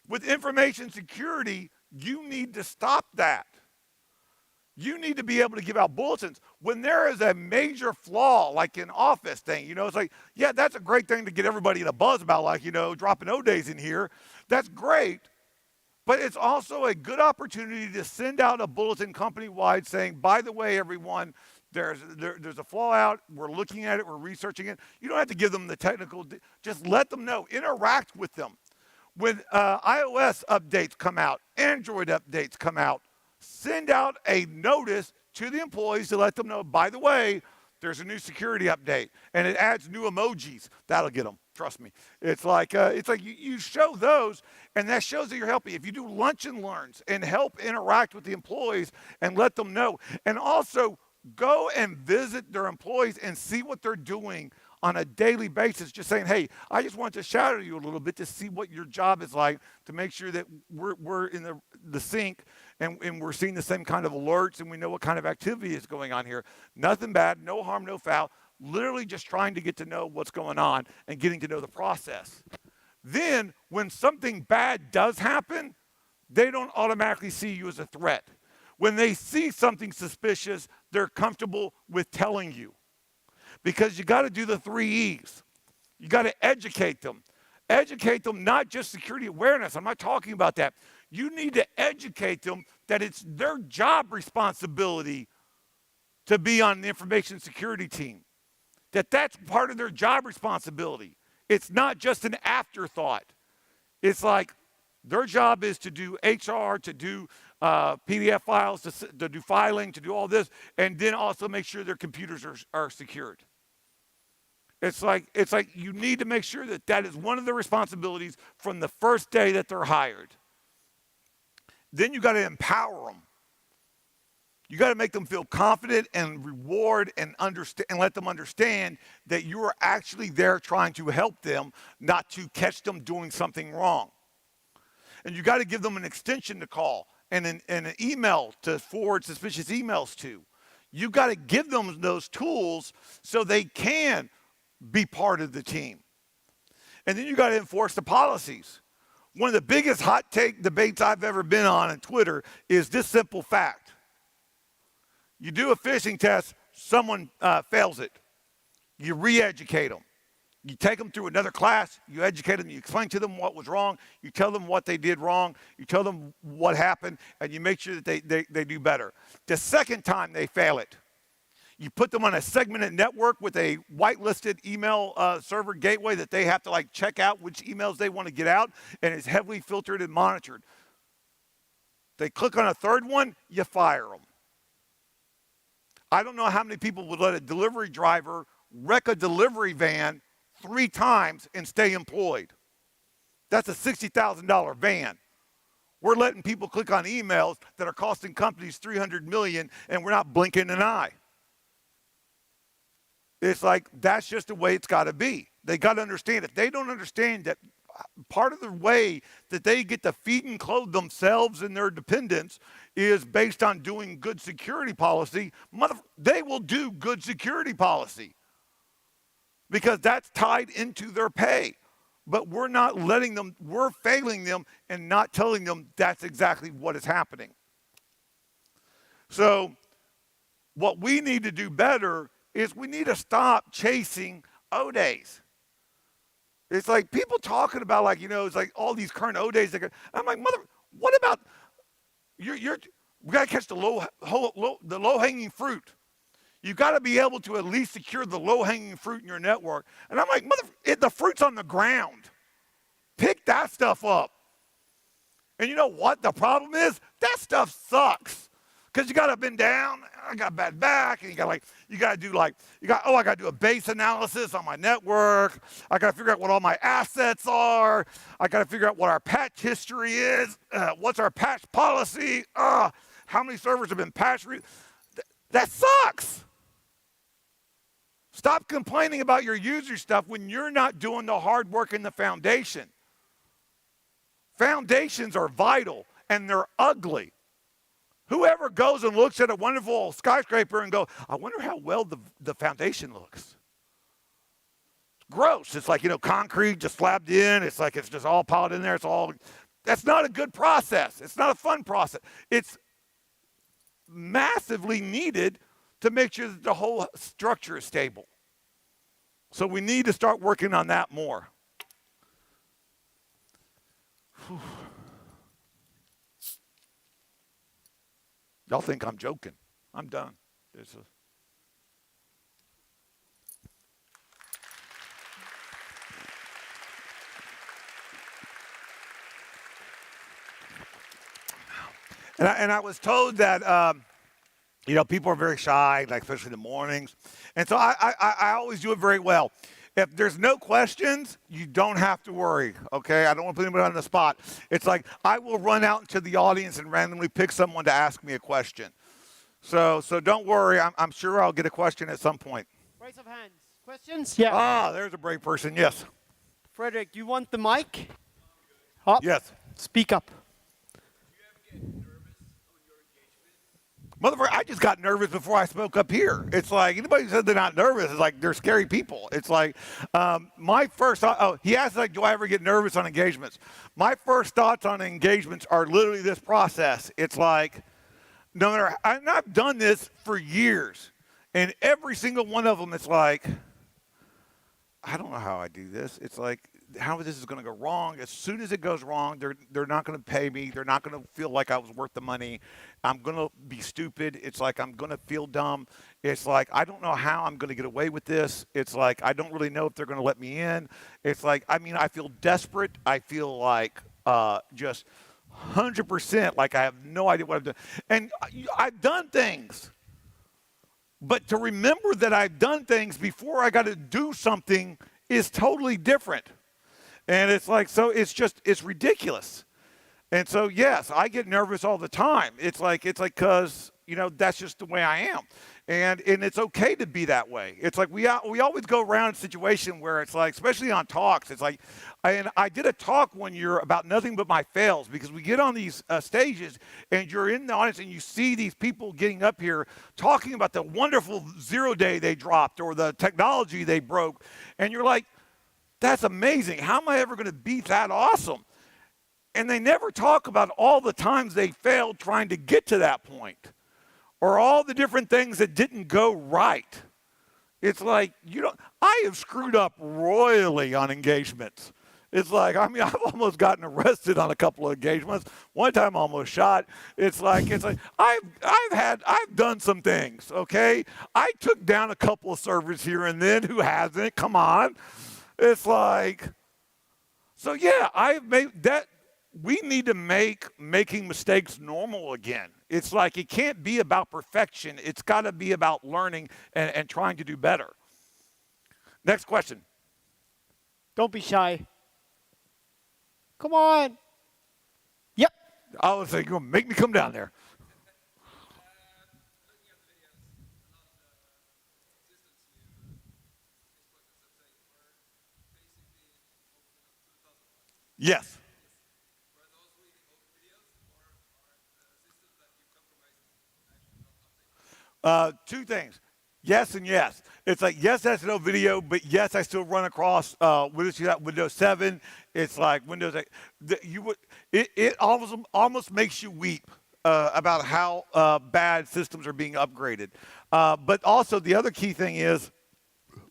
With information security, you need to stop that. You need to be able to give out bulletins. When there is a major flaw, like an office thing, it's like, yeah, that's a great thing to get everybody in a buzz about, like, dropping O-days in here. That's great. But it's also a good opportunity to send out a bulletin company-wide saying, by the way, everyone, there's a flaw out. We're looking at it. We're researching it. You don't have to give them the technical. Just let them know. Interact with them. When iOS updates come out, Android updates come out, send out a notice to the employees to let them know, by the way, there's a new security update, and it adds new emojis. That'll get them. Trust me. It's like you show those, and that shows that you're helping. If you do lunch and learns and help interact with the employees and let them know, and also go and visit their employees and see what they're doing on a daily basis, just saying, hey, I just want to shadow you a little bit to see what your job is like, to make sure that we're in the sync and we're seeing the same kind of alerts and we know what kind of activity is going on here. Nothing bad, no harm, no foul. Literally just trying to get to know what's going on and getting to know the process. Then, when something bad does happen, they don't automatically see you as a threat. When they see something suspicious, they're comfortable with telling you. Because you got to do the 3 E's. You got to educate them. Educate them, not just security awareness. I'm not talking about that. You need to educate them that it's their job responsibility to be on the information security team. That's part of their job responsibility. It's not just an afterthought. It's like their job is to do HR, to do PDF files, to do filing, to do all this, and then also make sure their computers are secured. It's like you need to make sure that is one of the responsibilities from the first day that they're hired. Then you got to empower them. You got to make them feel confident and reward and understand and let them understand that you are actually there trying to help them, not to catch them doing something wrong. And you got to give them an extension to call and an email to forward suspicious emails to. You got to give them those tools so they can be part of the team. And then you got to enforce the policies. One of the biggest hot take debates I've ever been on Twitter is this simple fact. You do a phishing test, someone fails it. You re-educate them. You take them through another class, you educate them, you explain to them what was wrong, you tell them what they did wrong, you tell them what happened, and you make sure that they do better. The second time they fail it, you put them on a segmented network with a whitelisted email server gateway that they have to check out which emails they want to get out, and it's heavily filtered and monitored. They click on a third one, you fire them. I don't know how many people would let a delivery driver wreck a delivery van 3 times and stay employed. That's a $60,000 van. We're letting people click on emails that are costing companies $300 million, and we're not blinking an eye. It's like, that's just the way it's got to be. They got to understand. If they don't understand that part of the way that they get to feed and clothe themselves and their dependents is based on doing good security policy, they will do good security policy because that's tied into their pay. But we're not letting them, we're failing them and not telling them that's exactly what is happening. So what we need to do better is we need to stop chasing O-days. It's like people talking about it's like all these current O-days. I'm like, what about, we got to catch the low-hanging fruit. You got to be able to at least secure the low-hanging fruit in your network. And I'm like, the fruit's on the ground. Pick that stuff up. And you know what the problem is? That stuff sucks. Because you got to bend down, I got a bad back, and I got to do a base analysis on my network. I got to figure out what all my assets are. I got to figure out what our patch history is. What's our patch policy? How many servers have been patched? That sucks. Stop complaining about your user stuff when you're not doing the hard work in the foundation. Foundations are vital, and they're ugly. Whoever goes and looks at a wonderful skyscraper and goes, I wonder how well the foundation looks. It's gross. It's like, concrete just slabbed in. It's like it's just all piled in there. That's not a good process. It's not a fun process. It's massively needed to make sure that the whole structure is stable. So we need to start working on that more. Whew. Y'all think I'm joking. I'm done. And I was told that, people are very shy, especially in the mornings. And so I always do it very well. If there's no questions, you don't have to worry, okay? I don't want to put anybody on the spot. It's like I will run out into the audience and randomly pick someone to ask me a question. So don't worry. I'm sure I'll get a question at some point. Raise of hands. Questions? Yeah. Ah, there's a brave person. Yes. Fredrik, you want the mic? Oh, Yes. speak up. Motherfucker, I just got nervous before I spoke up here. It's like, anybody who said they're not nervous is like, they're scary people. It's like, my first thought, oh, he asked, like, do I ever get nervous on engagements? My first thoughts on engagements are literally this process. It's like, no matter, and I've done this for years, and every single one of them, it's like, I don't know how I do this. It's like, how this is going to go wrong. As soon as it goes wrong, they're not going to pay me. They're not going to feel like I was worth the money. I'm going to be stupid. It's like I'm going to feel dumb. It's like I don't know how I'm going to get away with this. It's like I don't really know if they're going to let me in. It's like, I mean, I feel desperate. I feel like just 100% like I have no idea what I've done. And I've done things. But to remember that I've done things before I got to do something is totally different. And it's like, so it's ridiculous. And so, yes, I get nervous all the time. It's like, cause, you know, that's just the way I am. And it's okay to be that way. It's like, we always go around a situation where it's like, especially on talks, it's like, I did a talk one year about nothing but my fails, because we get on these stages and you're in the audience and you see these people getting up here talking about the wonderful 0 day they dropped or the technology they broke. And you're like, that's amazing. How am I ever going to be that awesome? And they never talk about all the times they failed trying to get to that point, or all the different things that didn't go right. It's like, I have screwed up royally on engagements. It's like, I mean, I've almost gotten arrested on a couple of engagements. One time almost shot. It's like I've done some things, okay? I took down a couple of servers here and then. Who hasn't? Come on. It's like, so yeah, I've made that. We need to make making mistakes normal again. It's like, it can't be about perfection. It's got to be about learning and trying to do better. Next question. Don't be shy. Come on. Yep. I was like, you're going to make me come down there. Yes. Two things. Yes and yes. It's like, yes, that's no video, but yes, I still run across Windows 7. It's like Windows 8. It almost makes you weep about how bad systems are being upgraded. But also the other key thing is,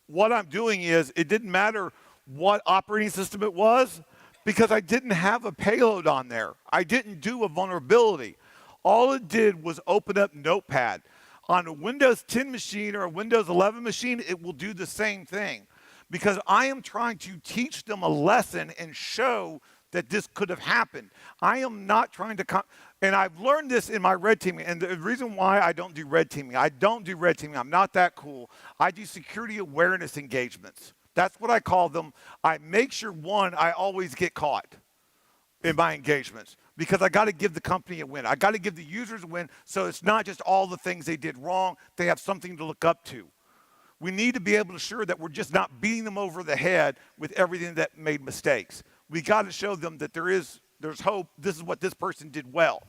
what I'm doing is, it didn't matter what operating system it was, because I didn't have a payload on there. I didn't do a vulnerability. All it did was open up Notepad. On a Windows 10 machine or a Windows 11 machine, it will do the same thing, because I am trying to teach them a lesson and show that this could have happened. I am not trying to, and I've learned this in my red teaming, and the reason why I don't do red teaming, I'm not that cool. I do security awareness engagements. That's what I call them. I make sure, one, I always get caught in my engagements, because I got to give the company a win. I got to give the users a win, so it's not just all the things they did wrong. They have something to look up to. We need to be able to ensure that we're just not beating them over the head with everything that made mistakes. We got to show them that there's hope. This is what this person did well.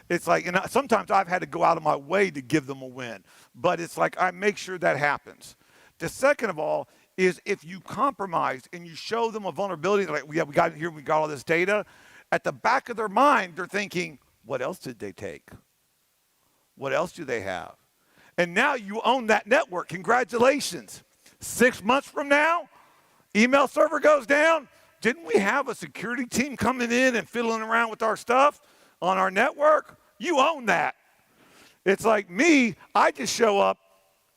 It's like, and sometimes I've had to go out of my way to give them a win, but it's like, I make sure that happens. The second of all is, if you compromise and you show them a vulnerability, like, yeah, we got it here, we got all this data, at the back of their mind, they're thinking, what else did they take? What else do they have? And now you own that network. Congratulations. 6 months from now, email server goes down. Didn't we have a security team coming in and fiddling around with our stuff on our network? You own that. It's like me, I just show up.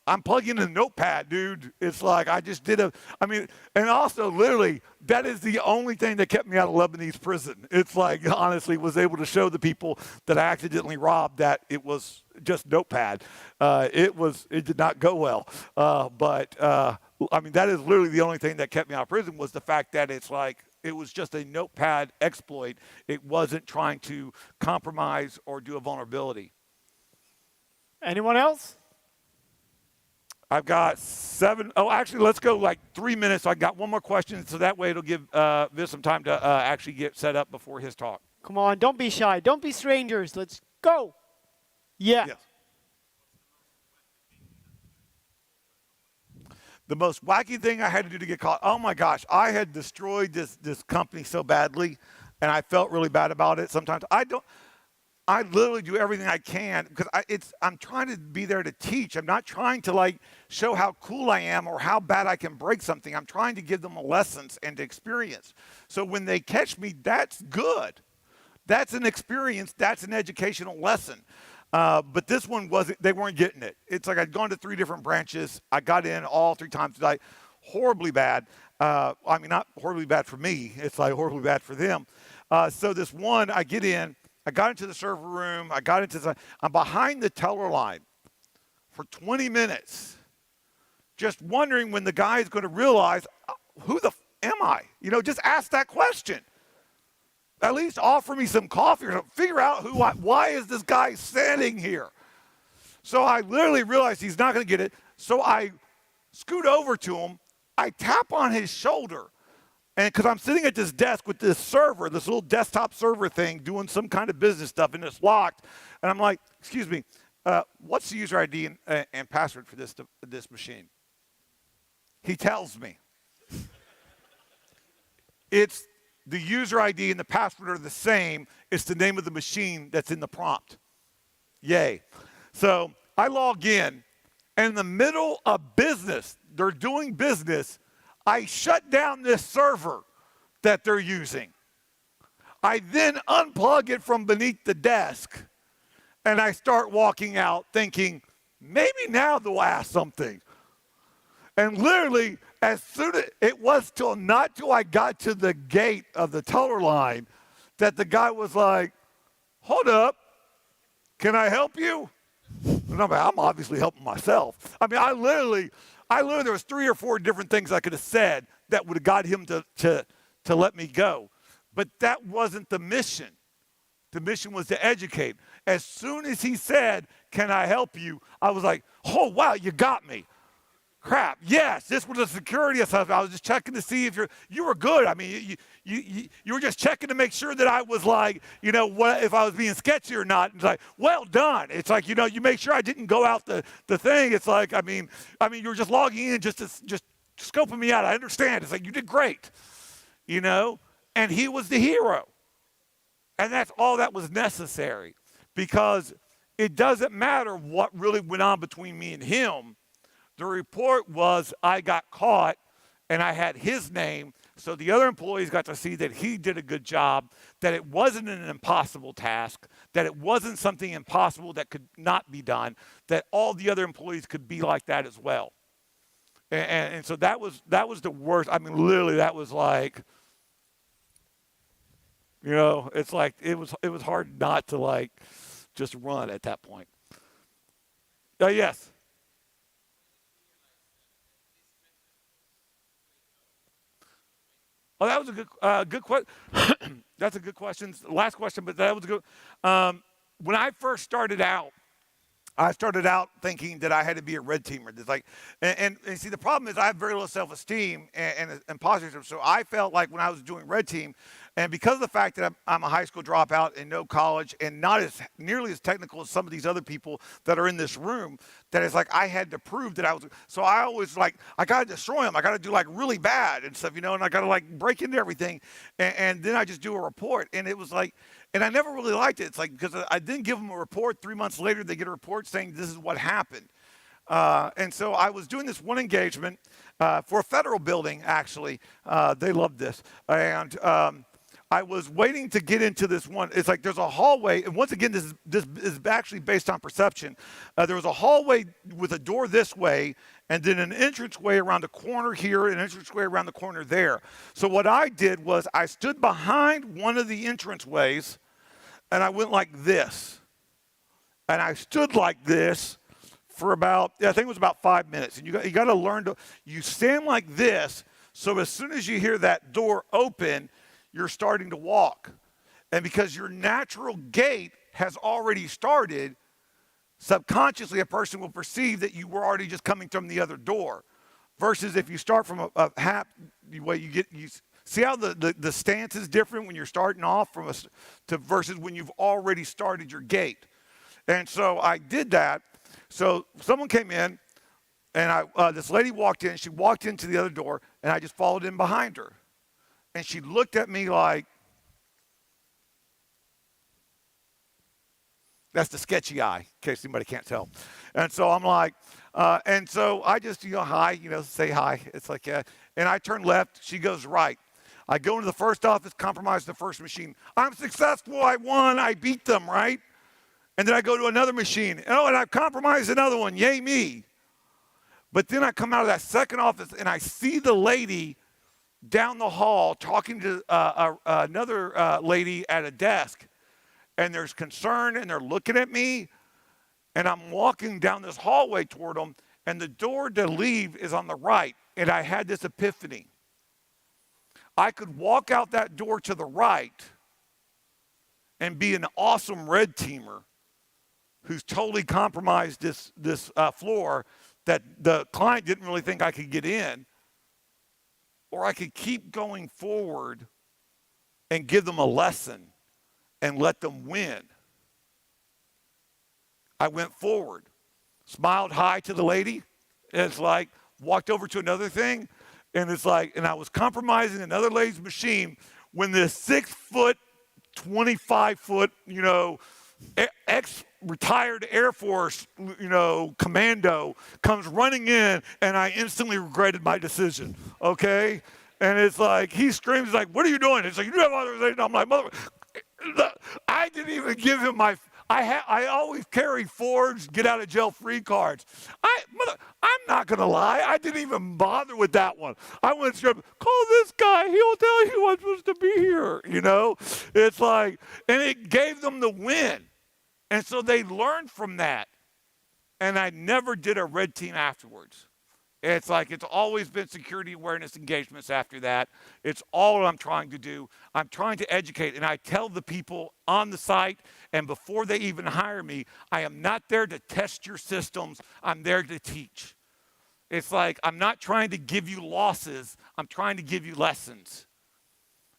I'm plugging in a Notepad, dude. It's like, I just did and also literally, that is the only thing that kept me out of Lebanese prison. It's like, honestly, was able to show the people that I accidentally robbed that it was just Notepad. It did not go well. But that is literally the only thing that kept me out of prison, was the fact that it's like, it was just a Notepad exploit. It wasn't trying to compromise or do a vulnerability. Anyone else? I've got 7. Oh, actually, let's go like 3 minutes. I got one more question, so that way it'll give Viz some time to actually get set up before his talk. Come on, don't be shy. Don't be strangers. Let's go. Yeah. Yes. The most wacky thing I had to do to get caught, oh my gosh, I had destroyed this company so badly, and I felt really bad about it. Sometimes I literally do everything I can because I'm trying to be there to teach. I'm not trying to like show how cool I am or how bad I can break something. I'm trying to give them lessons and experience. So when they catch me, that's good. That's an experience. That's an educational lesson. But this one they weren't getting it. It's like I'd gone to 3 different branches. I got in all 3 times. Like horribly bad. I mean, not horribly bad for me. It's like horribly bad for them. So this one, I get in. I got into the server room. I'm behind the teller line for 20 minutes, just wondering when the guy is going to realize, who the am I? You know, just ask that question. At least offer me some coffee or something. Figure out why is this guy standing here? So I literally realized he's not going to get it. So I scoot over to him. I tap on his shoulder. And because I'm sitting at this desk with this server, this little desktop server thing, doing some kind of business stuff, and it's locked. And I'm like, excuse me, what's the user ID and password for this machine? He tells me. It's the user ID and the password are the same. It's the name of the machine that's in the prompt. Yay. So I log in, and in the middle of business, they're doing business, I shut down this server that they're using. I then unplug it from beneath the desk, and I start walking out thinking, maybe now they'll ask something. And literally, as soon as it was not till I got to the gate of the teller line that the guy was like, hold up, can I help you? And I'm obviously helping myself. I mean, I literally, there was 3 or 4 different things I could have said that would have got him to let me go. But that wasn't the mission. The mission was to educate. As soon as he said, can I help you? I was like, oh, wow, you got me. Crap, yes, this was a security assessment. I was just checking to see if you were good. I mean, you were just checking to make sure that I was like, you know, what if I was being sketchy or not. It's like, well done. It's like, you know, you make sure I didn't go out the thing. It's like, I mean, you were just logging in just scoping me out. I understand. It's like, you did great, you know, and he was the hero. And that's all that was necessary because it doesn't matter what really went on between me and him. The report was I got caught and I had his name, so the other employees got to see that he did a good job, that it wasn't an impossible task, that it wasn't something impossible that could not be done, that all the other employees could be like that as well. And so that was the worst. I mean, literally, that was like, you know, it's like it was hard not to like just run at that point. Yes. Oh, that was a good question. That's a good question. Last question, but that was good. When I first started out, thinking that I had to be a red teamer. It's like, and see, the problem is I have very low self-esteem and imposter syndrome. So I felt like when I was doing red team, and because of the fact that I'm a high school dropout and no college and not as nearly as technical as some of these other people that are in this room, that it's like I had to prove that I was. So I always like, I got to destroy them. I got to do like really bad and stuff, you know, and I got to like break into everything. And then I just do a report. And it was like, and I never really liked it. It's like, because I didn't give them a report. 3 months later, they get a report saying this is what happened. And so I was doing this one engagement for a federal building, actually. They loved this. And I was waiting to get into this one. It's like there's a hallway. And once again, this is actually based on perception. There was a hallway with a door this way, and then an entranceway around the corner here, and an entranceway around the corner there. So what I did was I stood behind one of the entranceways, and I went like this. And I stood like this for about, I think it was about 5 minutes. And you got to learn you stand like this, so as soon as you hear that door open, you're starting to walk. And because your natural gait has already started, subconsciously a person will perceive that you were already just coming from the other door. Versus if you start from a half, the way you see how the stance is different when you're starting off to versus when you've already started your gate. And so I did that. So someone came in, and this lady walked in. She walked into the other door, and I just followed in behind her. And she looked at me like, that's the sketchy eye, in case anybody can't tell. And so I'm like, and so I just, hi, say hi. It's like, and I turn left, she goes right. I go into the first office, compromise the first machine. I'm successful, I won, I beat them, right? And then I go to another machine. And I've compromised another one, yay me. But then I come out of that second office and I see the lady down the hall talking to another lady at a desk. And there's concern and they're looking at me. And I'm walking down this hallway toward them. And the door to leave is on the right. And I had this epiphany. I could walk out that door to the right and be an awesome red teamer who's totally compromised this floor that the client didn't really think I could get in. Or I could keep going forward and give them a lesson and let them win. I went forward, smiled hi to the lady, and it's like, walked over to another thing, and it's like, and I was compromising another lady's machine when this 6 foot, 25 foot, ex-retired Air Force, commando comes running in, and I instantly regretted my decision, okay? And it's like, he screams, he's like, what are you doing? It's like, you have authorization. I'm like, mother, I didn't even give him I always carry forged get out of jail free cards. I'm not going to lie. I didn't even bother with that one. I went straight, call this guy. He'll tell you I'm supposed to be here. It's like, and it gave them the win. And so they learned from that. And I never did a red team afterwards. It's like it's always been security awareness engagements after that. It's all I'm trying to do. I'm trying to educate, and I tell the people on the site and before they even hire me, I am not there to test your systems. I'm there to teach. It's like I'm not trying to give you losses. I'm trying to give you lessons.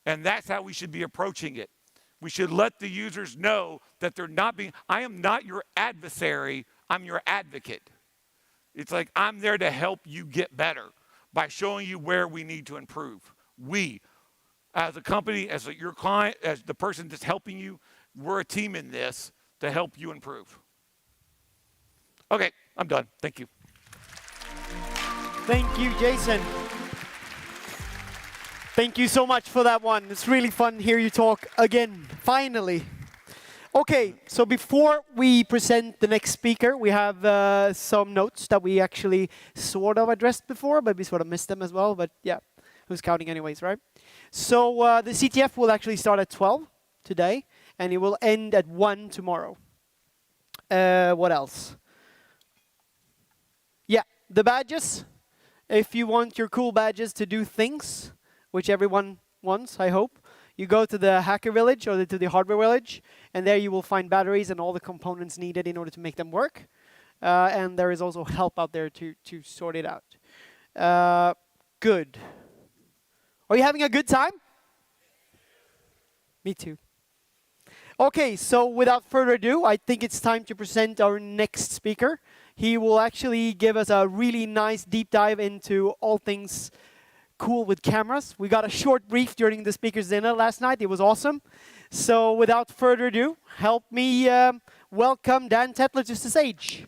And that's how we should be approaching it. We should let the users know that I am not your adversary. I'm your advocate. It's like I'm there to help you get better by showing you where we need to improve. We, as a company, as your client, as the person that's helping you, we're a team in this to help you improve. Okay, I'm done. Thank you. Thank you, Jayson. Thank you so much for that one. It's really fun to hear you talk again, finally. Okay, so before we present the next speaker, we have some notes that we actually sort of addressed before, but we sort of missed them as well. But yeah, who's counting anyways, right? So the CTF will actually start at 12 today, and it will end at 1 tomorrow. What else? Yeah, the badges. If you want your cool badges to do things, which everyone wants, I hope, you go to the Hacker Village or to the Hardware Village, and there you will find batteries and all the components needed in order to make them work. And there is also help out there to sort it out. Good. Are you having a good time? Me too. Okay, so without further ado, I think it's time to present our next speaker. He will actually give us a really nice deep dive into all things cool with cameras. We got a short brief during the speaker's dinner last night. It was awesome. So without further ado, help me welcome Dan Tentler to the stage.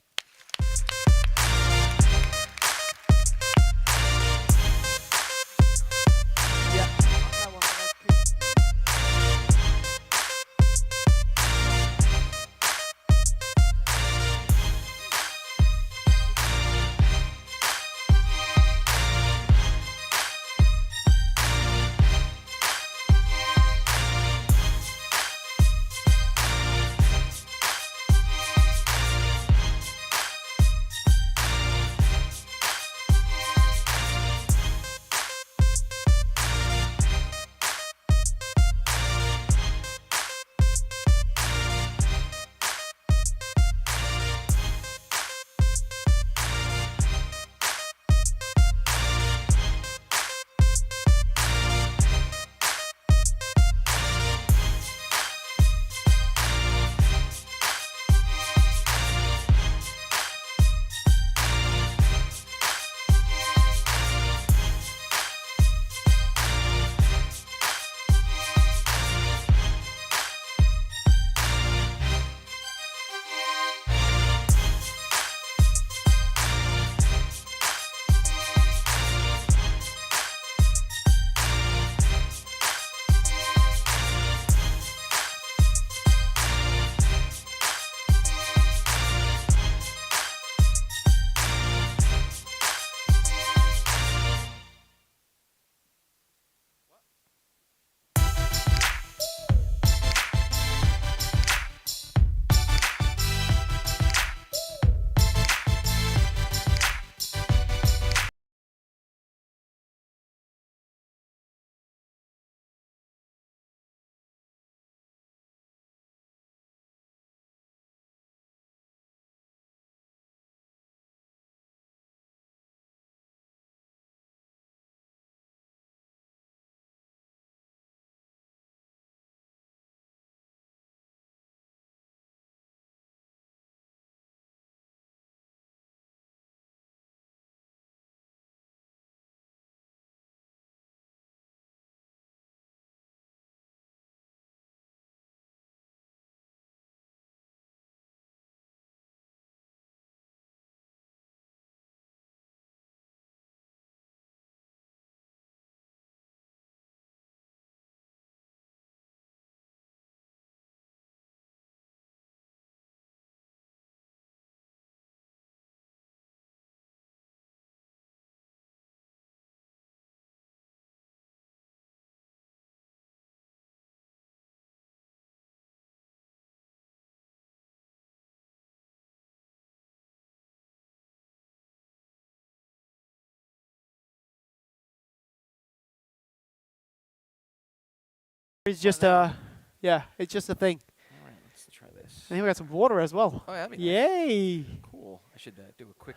It's just yeah, it's just a thing. All right, let's try this. And here we got some water as well. Oh, yeah, that'd be Yay! nice. Cool. I should do a quick.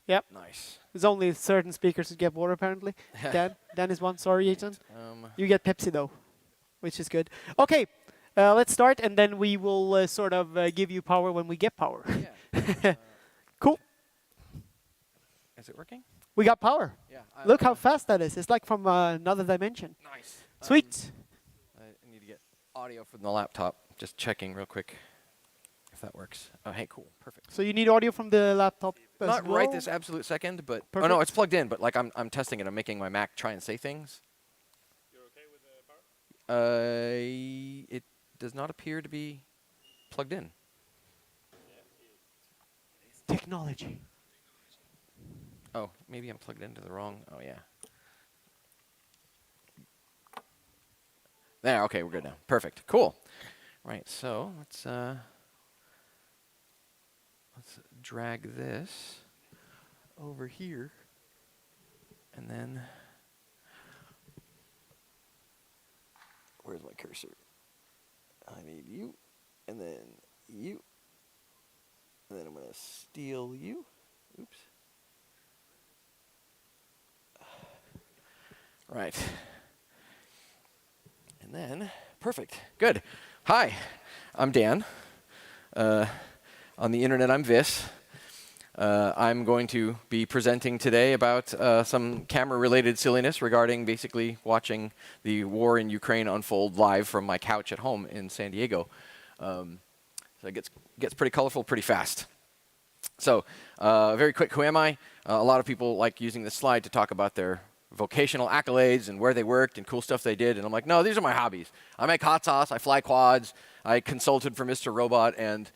Yep. Nice. There's only certain speakers that get water apparently. Dan is one. Sorry, Jayson. You get Pepsi though, which is good. Okay, let's start, and then we will sort of give you power when we get power. Yeah. Cool. Is it working? We got power. Yeah. Look how fast that is. It's like from another dimension. Nice. Sweet. I need to get audio from the laptop. Just checking real quick if that works. Oh, hey, cool. Perfect. So you need audio from the laptop as Not well? right this absolute second, but oh no, Perfect. it's plugged in. But like I'm testing it. I'm making my Mac try and say things. You're okay with the power? It does not appear to be plugged in. Technology. Oh, maybe I'm plugged into the wrong. Oh yeah. There. Okay, we're good now. Perfect. Cool. Right. So let's drag this over here, and then where's my cursor? I need you, and then you, and then I'm gonna steal you. Oops. Right. And then, perfect. Good. Hi, I'm Dan. On the internet, I'm Vis. I'm going to be presenting today about some camera-related silliness regarding basically watching the war in Ukraine unfold live from my couch at home in San Diego. So it gets pretty colorful pretty fast. So very quick, who am I? A lot of people like using this slide to talk about their vocational accolades and where they worked and cool stuff they did. And I'm like, no, these are my hobbies. I make hot sauce. I fly quads. I consulted for Mr. Robot and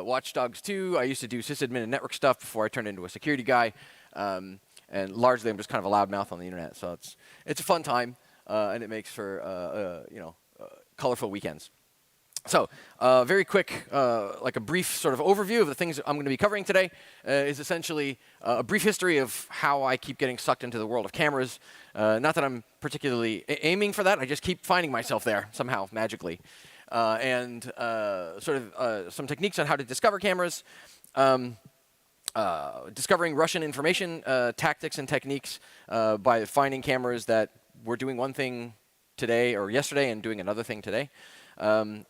Watch Dogs 2. I used to do sysadmin and network stuff before I turned into a security guy. And largely, I'm just kind of a loudmouth on the internet. So it's a fun time, and it makes for colorful weekends. So very quick, like a brief sort of overview of the things I'm going to be covering today is essentially a brief history of how I keep getting sucked into the world of cameras. Not that I'm particularly aiming for that. I just keep finding myself there somehow, magically. And sort of some techniques on how to discover cameras. Discovering Russian information tactics and techniques by finding cameras that were doing one thing today or yesterday and doing another thing today.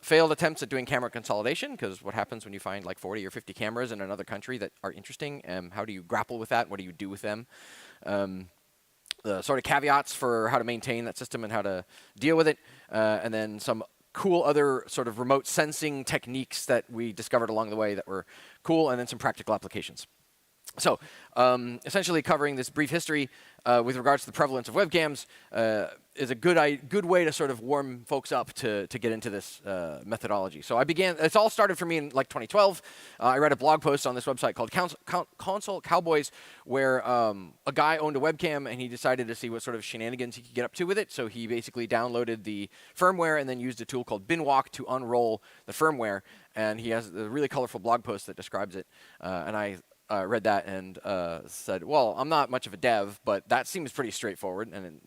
Failed attempts at doing camera consolidation, because what happens when you find like 40 or 50 cameras in another country that are interesting? How do you grapple with that? What do you do with them? The sort of caveats for how to maintain that system and how to deal with it. And then some cool other sort of remote sensing techniques that we discovered along the way that were cool, and then some practical applications. So essentially covering this brief history with regards to the prevalence of webcams is a good way to sort of warm folks up to get into this methodology. So it's all started for me in like 2012. I read a blog post on this website called Console Cowboys, where a guy owned a webcam and he decided to see what sort of shenanigans he could get up to with it. So he basically downloaded the firmware and then used a tool called Binwalk to unroll the firmware. And he has a really colorful blog post that describes it. And I read that and said, well, I'm not much of a dev, but that seems pretty straightforward. And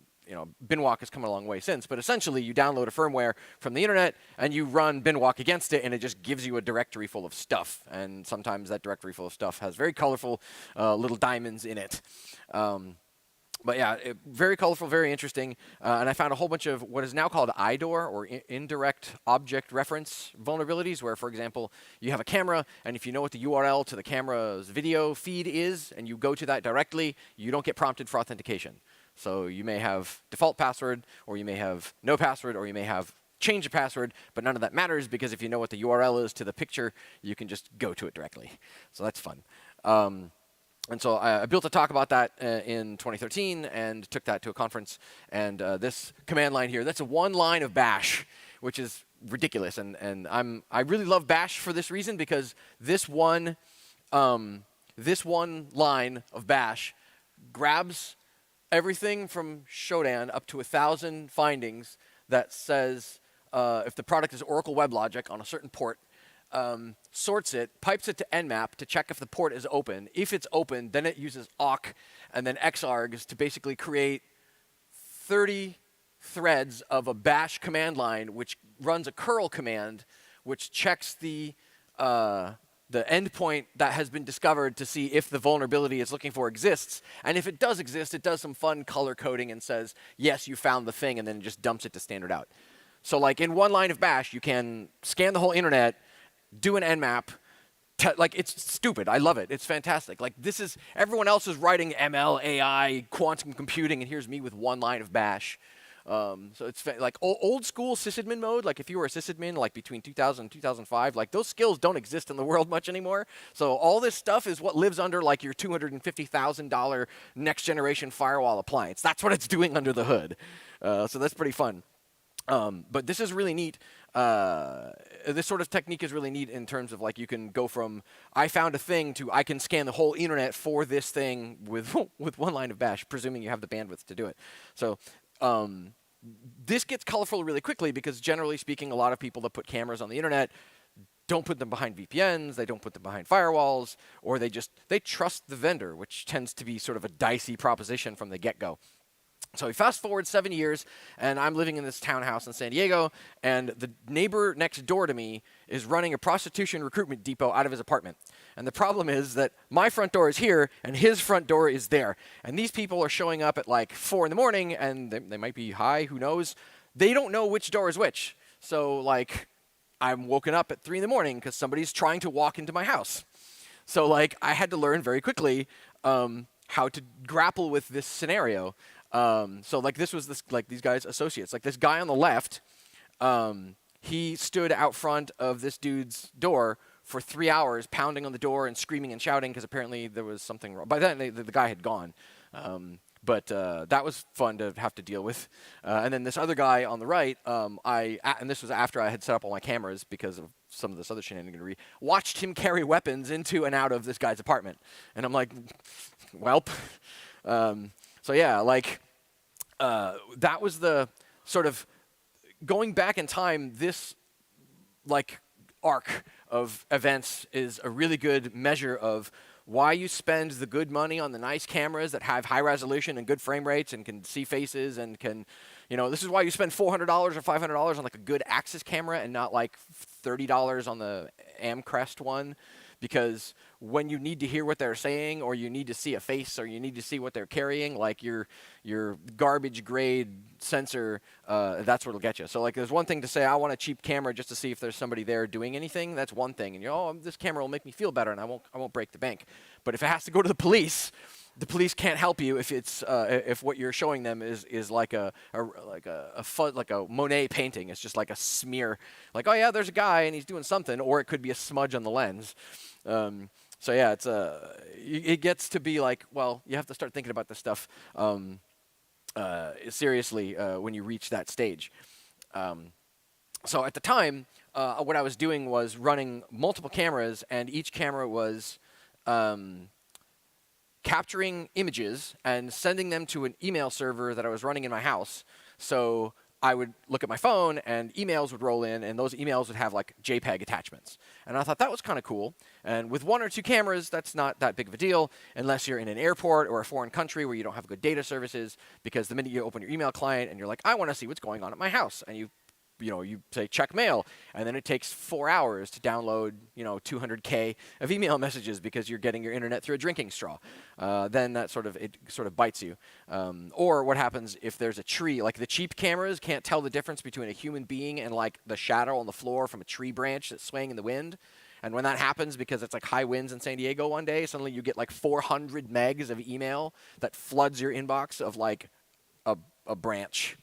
Binwalk has come a long way since. But essentially, you download a firmware from the internet and you run Binwalk against it, and it just gives you a directory full of stuff. And sometimes that directory full of stuff has very colorful little diamonds in it. But yeah, very colorful, very interesting. And I found a whole bunch of what is now called IDOR, or indirect object reference vulnerabilities, where, for example, you have a camera, and if you know what the URL to the camera's video feed is, and you go to that directly, you don't get prompted for authentication. So you may have default password, or you may have no password, or you may have change the password, but none of that matters, because if you know what the URL is to the picture, you can just go to it directly. So that's fun. And so I built a talk about that in 2013 and took that to a conference. And this command line here, that's one line of bash, which is ridiculous. And I really love bash for this reason, because this one line of bash grabs everything from Shodan up to 1,000 findings that says if the product is Oracle WebLogic on a certain port, sorts it, pipes it to Nmap to check if the port is open. If it's open, then it uses awk and then xargs to basically create 30 threads of a bash command line, which runs a curl command, which checks the endpoint that has been discovered to see if the vulnerability it's looking for exists. And if it does exist, it does some fun color coding and says, yes, you found the thing, and then just dumps it to standard out. So like in one line of bash, you can scan the whole internet, do an nmap. Like, it's stupid. I love it. It's fantastic. Like, this is, everyone else is writing ML, AI, quantum computing, and here's me with one line of bash. So it's like old school sysadmin mode. Like if you were a sysadmin like between 2000 and 2005, like those skills don't exist in the world much anymore. So all this stuff is what lives under like your $250,000 next generation firewall appliance. That's what it's doing under the hood. So that's pretty fun. But this is really neat. This sort of technique is really neat in terms of like you can go from I found a thing to I can scan the whole internet for this thing with one line of bash, presuming you have the bandwidth to do it. So this gets colorful really quickly because generally speaking, a lot of people that put cameras on the internet don't put them behind VPNs, they don't put them behind firewalls, or they trust the vendor, which tends to be sort of a dicey proposition from the get-go. So we fast forward 7 years, and I'm living in this townhouse in San Diego, and the neighbor next door to me is running a prostitution recruitment depot out of his apartment. And the problem is that my front door is here, and his front door is there. And these people are showing up at like 4 in the morning, and they might be high, who knows. They don't know which door is which. So like, I'm woken up at 3 in the morning because somebody's trying to walk into my house. So like, I had to learn very quickly how to grapple with this scenario. So like this was these guys' associates. Like this guy on the left, he stood out front of this dude's door for 3 hours, pounding on the door and screaming and shouting because apparently there was something wrong. By then, the guy had gone. But that was fun to have to deal with. And then this other guy on the right, and this was after I had set up all my cameras because of some of this other shenaniganry, watched him carry weapons into and out of this guy's apartment. And I'm like, welp. So yeah, like that was the sort of going back in time. This like arc of events is a really good measure of why you spend the good money on the nice cameras that have high resolution and good frame rates and can see faces and can, this is why you spend $400 or $500 on like a good Axis camera and not like $30 on the Amcrest one. Because when you need to hear what they're saying, or you need to see a face, or you need to see what they're carrying, like your garbage grade sensor, that's what'll get you. So like, there's one thing to say, I want a cheap camera just to see if there's somebody there doing anything. That's one thing, and this camera will make me feel better, and I won't break the bank. But if it has to go to the police can't help you if it's if what you're showing them is like a Monet painting. It's just like a smear, like, oh yeah, there's a guy and he's doing something, or it could be a smudge on the lens. So yeah, it gets to be like, well, you have to start thinking about this stuff seriously when you reach that stage. So at the time, what I was doing was running multiple cameras, and each camera was capturing images and sending them to an email server that I was running in my house. So I would look at my phone and emails would roll in, and those emails would have like JPEG attachments. And I thought that was kind of cool. And with 1 or 2 cameras, that's not that big of a deal unless you're in an airport or a foreign country where you don't have good data services, because the minute you open your email client and you're like, I want to see what's going on at my house, and you say check mail, and then it takes 4 hours to download 200K of email messages because you're getting your internet through a drinking straw. Then it sort of bites you. Or what happens if there's a tree? Like the cheap cameras can't tell the difference between a human being and like the shadow on the floor from a tree branch that's swaying in the wind. And when that happens, because it's like high winds in San Diego one day, suddenly you get like 400 megs of email that floods your inbox of like a branch.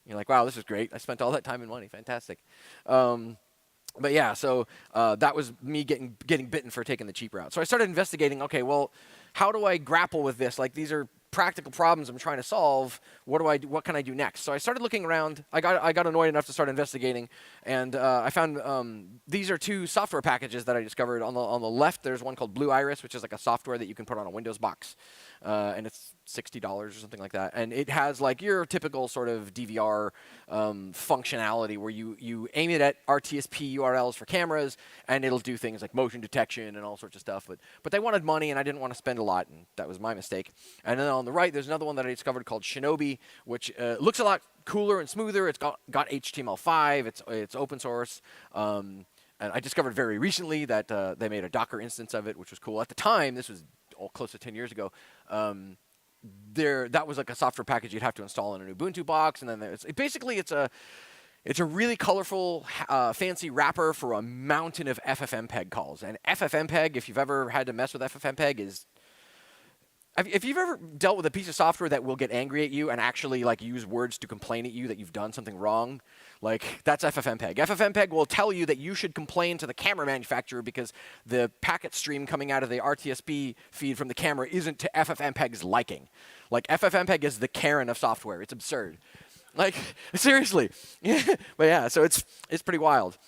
You're like, wow, this is great. I spent all that time and money. Fantastic. But yeah, so that was me getting bitten for taking the cheap route. So I started investigating, okay, well, how do I grapple with this? Like, these are practical problems I'm trying to solve. What do I do? What can I do next? So I started looking around. I got annoyed enough to start investigating, and I found these are 2 software packages that I discovered. On the left, there's one called Blue Iris, which is like a software that you can put on a Windows box, and it's $60 or something like that, and it has like your typical sort of DVR functionality where you aim it at RTSP URLs for cameras, and it'll do things like motion detection and all sorts of stuff. But they wanted money, and I didn't want to spend a lot, and that was my mistake. And then on the right, there's another one that I discovered called Shinobi, which looks a lot cooler and smoother. It's got HTML5. It's open source. And I discovered very recently that they made a Docker instance of it, which was cool. At the time, this was close to 10 years ago. That was like a software package you'd have to install in an Ubuntu box, and then it's a really colorful, fancy wrapper for a mountain of FFmpeg calls. And FFmpeg, if you've ever had to mess with FFmpeg, is if you've ever dealt with a piece of software that will get angry at you and actually like use words to complain at you that you've done something wrong, like that's FFmpeg. FFmpeg will tell you that you should complain to the camera manufacturer because the packet stream coming out of the RTSP feed from the camera isn't to FFmpeg's liking. Like FFmpeg is the Karen of software. It's absurd. Like seriously. But yeah, so it's pretty wild.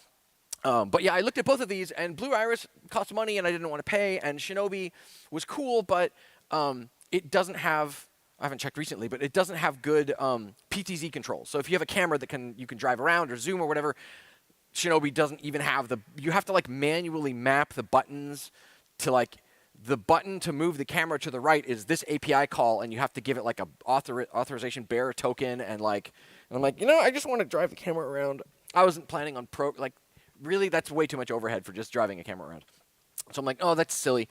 But yeah, I looked at both of these, and Blue Iris cost money, and I didn't want to pay, and Shinobi was cool, but it doesn't have, I haven't checked recently, but it doesn't have good PTZ controls. So if you have a camera that you can drive around or zoom or whatever, Shinobi doesn't even have you have to like manually map the buttons to like, the button to move the camera to the right is this API call, and you have to give it like a authorization bearer token, and I'm like, I just want to drive the camera around. I wasn't planning on really, that's way too much overhead for just driving a camera around. So I'm like, oh, that's silly.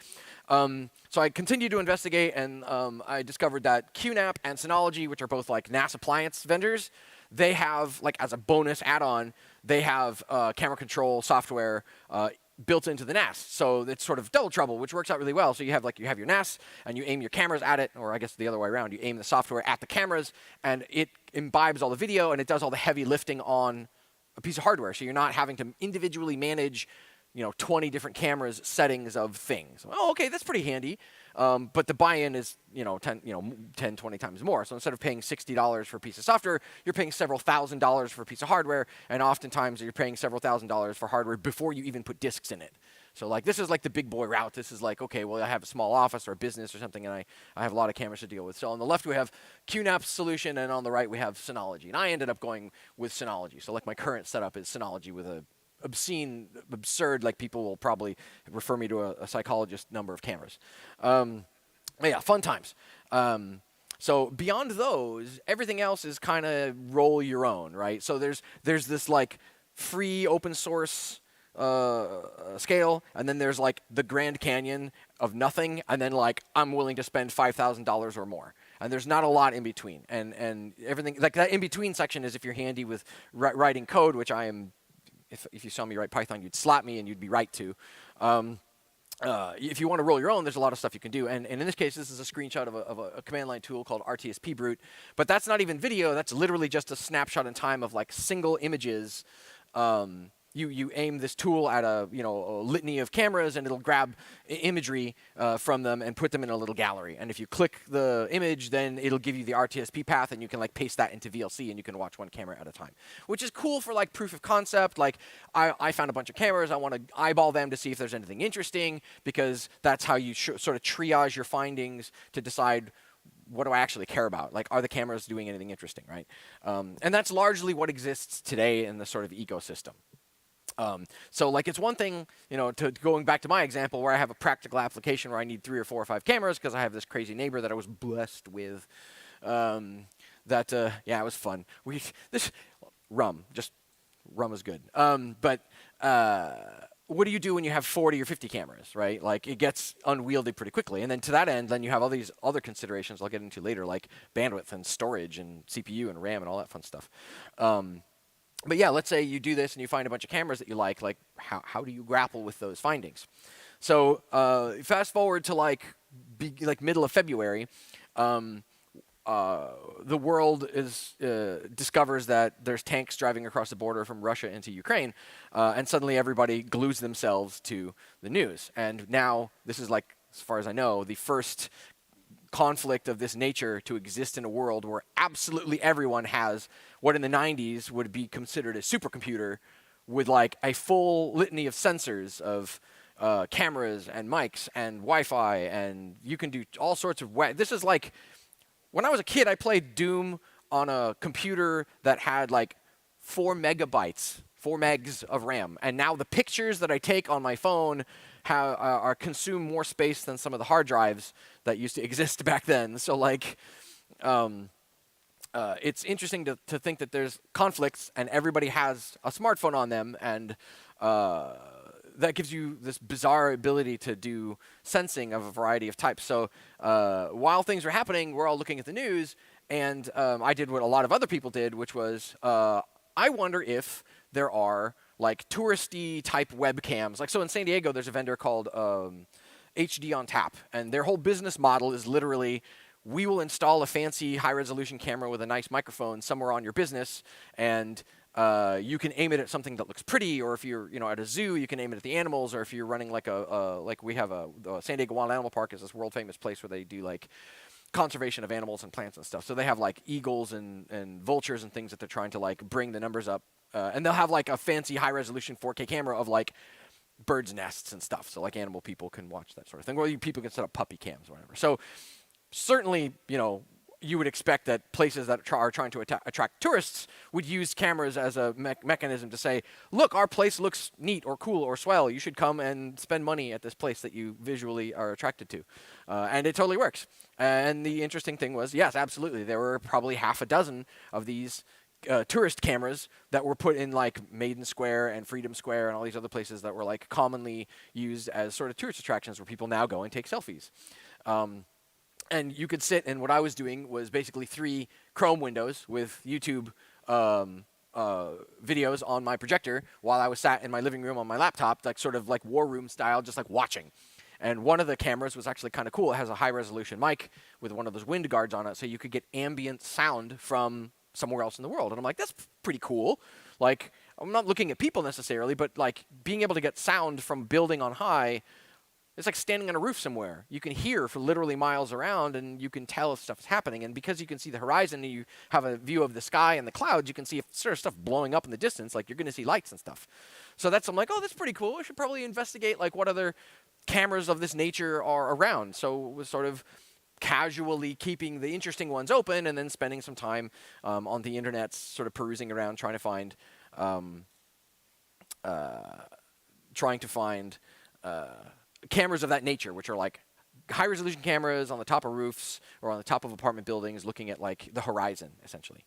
So I continued to investigate, and I discovered that QNAP and Synology, which are both like NAS appliance vendors, they have, like as a bonus add-on, they have camera control software built into the NAS. So it's sort of double trouble, which works out really well. So you have your NAS, and you aim your cameras at it, or I guess the other way around. You aim the software at the cameras, and it imbibes all the video, and it does all the heavy lifting on a piece of hardware. So you're not having to individually manage 20 different cameras settings of things. Oh, okay, that's pretty handy. But the buy-in is 10, 20 times more. So instead of paying $60 for a piece of software, you're paying several $1,000s for a piece of hardware, and oftentimes you're paying several $1,000s for hardware before you even put disks in it. So like this is like the big boy route. This is like, okay, well I have a small office or a business or something, and I have a lot of cameras to deal with. So on the left we have QNAP's solution, and on the right we have Synology. And I ended up going with Synology. So like my current setup is Synology with a absurd, like people will probably refer me to a psychologist number of cameras. But yeah, fun times. So beyond those, everything else is kind of roll your own, right? So there's this like free open source scale, and then there's like the Grand Canyon of nothing, and then like I'm willing to spend $5,000 or more. And there's not a lot in between. And everything, like that in between section is if you're handy with writing code, which I am. If you saw me write Python, you'd slap me, and you'd be right to. If you want to roll your own, there's a lot of stuff you can do. And in this case, this is a screenshot of a command line tool called RTSP brute. But that's not even video. That's literally just a snapshot in time of like single images. You aim this tool at a litany of cameras, and it'll grab imagery from them and put them in a little gallery. And if you click the image, then it'll give you the RTSP path, and you can like paste that into VLC, and you can watch one camera at a time, which is cool for like proof of concept. Like I found a bunch of cameras. I want to eyeball them to see if there's anything interesting, because that's how you sort of triage your findings to decide, what do I actually care about? Like, are the cameras doing anything interesting, right? And that's largely what exists today in the sort of ecosystem. So like it's one thing, to going back to my example where I have a practical application where I need 3 or 4 or 5 cameras because I have this crazy neighbor that I was blessed with. Yeah, it was fun. Rum is good. But what do you do when you have 40 or 50 cameras, right? Like it gets unwieldy pretty quickly. And then to that end, then you have all these other considerations I'll get into later, like bandwidth and storage and CPU and RAM and all that fun stuff. But yeah, let's say you do this and you find a bunch of cameras that you like how do you grapple with those findings? So fast forward to like middle of February, the world discovers that there's tanks driving across the border from Russia into Ukraine, and suddenly everybody glues themselves to the news. And now this is like, as far as I know, the first conflict of this nature to exist in a world where absolutely everyone has what in the 90s would be considered a supercomputer with like a full litany of sensors of cameras and mics and Wi-Fi, and you can do all sorts of this is like when I was a kid, I played Doom on a computer that had like 4 megabytes, 4 megs of RAM. And now the pictures that I take on my phone consume more space than some of the hard drives that used to exist back then. So like, it's interesting to think that there's conflicts and everybody has a smartphone on them, and that gives you this bizarre ability to do sensing of a variety of types. So while things are happening, we're all looking at the news, and I did what a lot of other people did, which was I wonder if there are like touristy type webcams. Like, so in San Diego, there's a vendor called HD on Tap, and their whole business model is literally, we will install a fancy high-resolution camera with a nice microphone somewhere on your business, and you can aim it at something that looks pretty, or if you're at a zoo, you can aim it at the animals, or if you're running like like we have the San Diego Wild Animal Park is this world-famous place where they do like conservation of animals and plants and stuff. So they have like eagles and vultures and things that they're trying to like bring the numbers up, and they'll have like a fancy high-resolution 4K camera of like birds' nests and stuff, so like animal people can watch that sort of thing, or people can set up puppy cams or whatever. So certainly, you would expect that places that are trying to attract tourists would use cameras as a mechanism to say, look, our place looks neat or cool or swell. You should come and spend money at this place that you visually are attracted to. And it totally works. And the interesting thing was, yes, absolutely, there were probably half a dozen of these tourist cameras that were put in like Maiden Square and Freedom Square and all these other places that were like commonly used as sort of tourist attractions where people now go and take selfies. And you could sit, and what I was doing was basically 3 Chrome windows with YouTube videos on my projector while I was sat in my living room on my laptop, like sort of like war room style, just like watching. And one of the cameras was actually kind of cool. It has a high-resolution mic with one of those wind guards on it, so you could get ambient sound from somewhere else in the world. And I'm like, that's pretty cool. Like, I'm not looking at people necessarily, but like being able to get sound from building on high, it's like standing on a roof somewhere. You can hear for literally miles around, and you can tell if stuff's happening. And because you can see the horizon and you have a view of the sky and the clouds, you can see if sort of stuff blowing up in the distance, like you're going to see lights and stuff. So I'm like, oh, that's pretty cool. I should probably investigate like what other cameras of this nature are around. So it was sort of casually keeping the interesting ones open and then spending some time on the internet sort of perusing around trying to find cameras of that nature, which are like high-resolution cameras on the top of roofs or on the top of apartment buildings looking at like the horizon, essentially.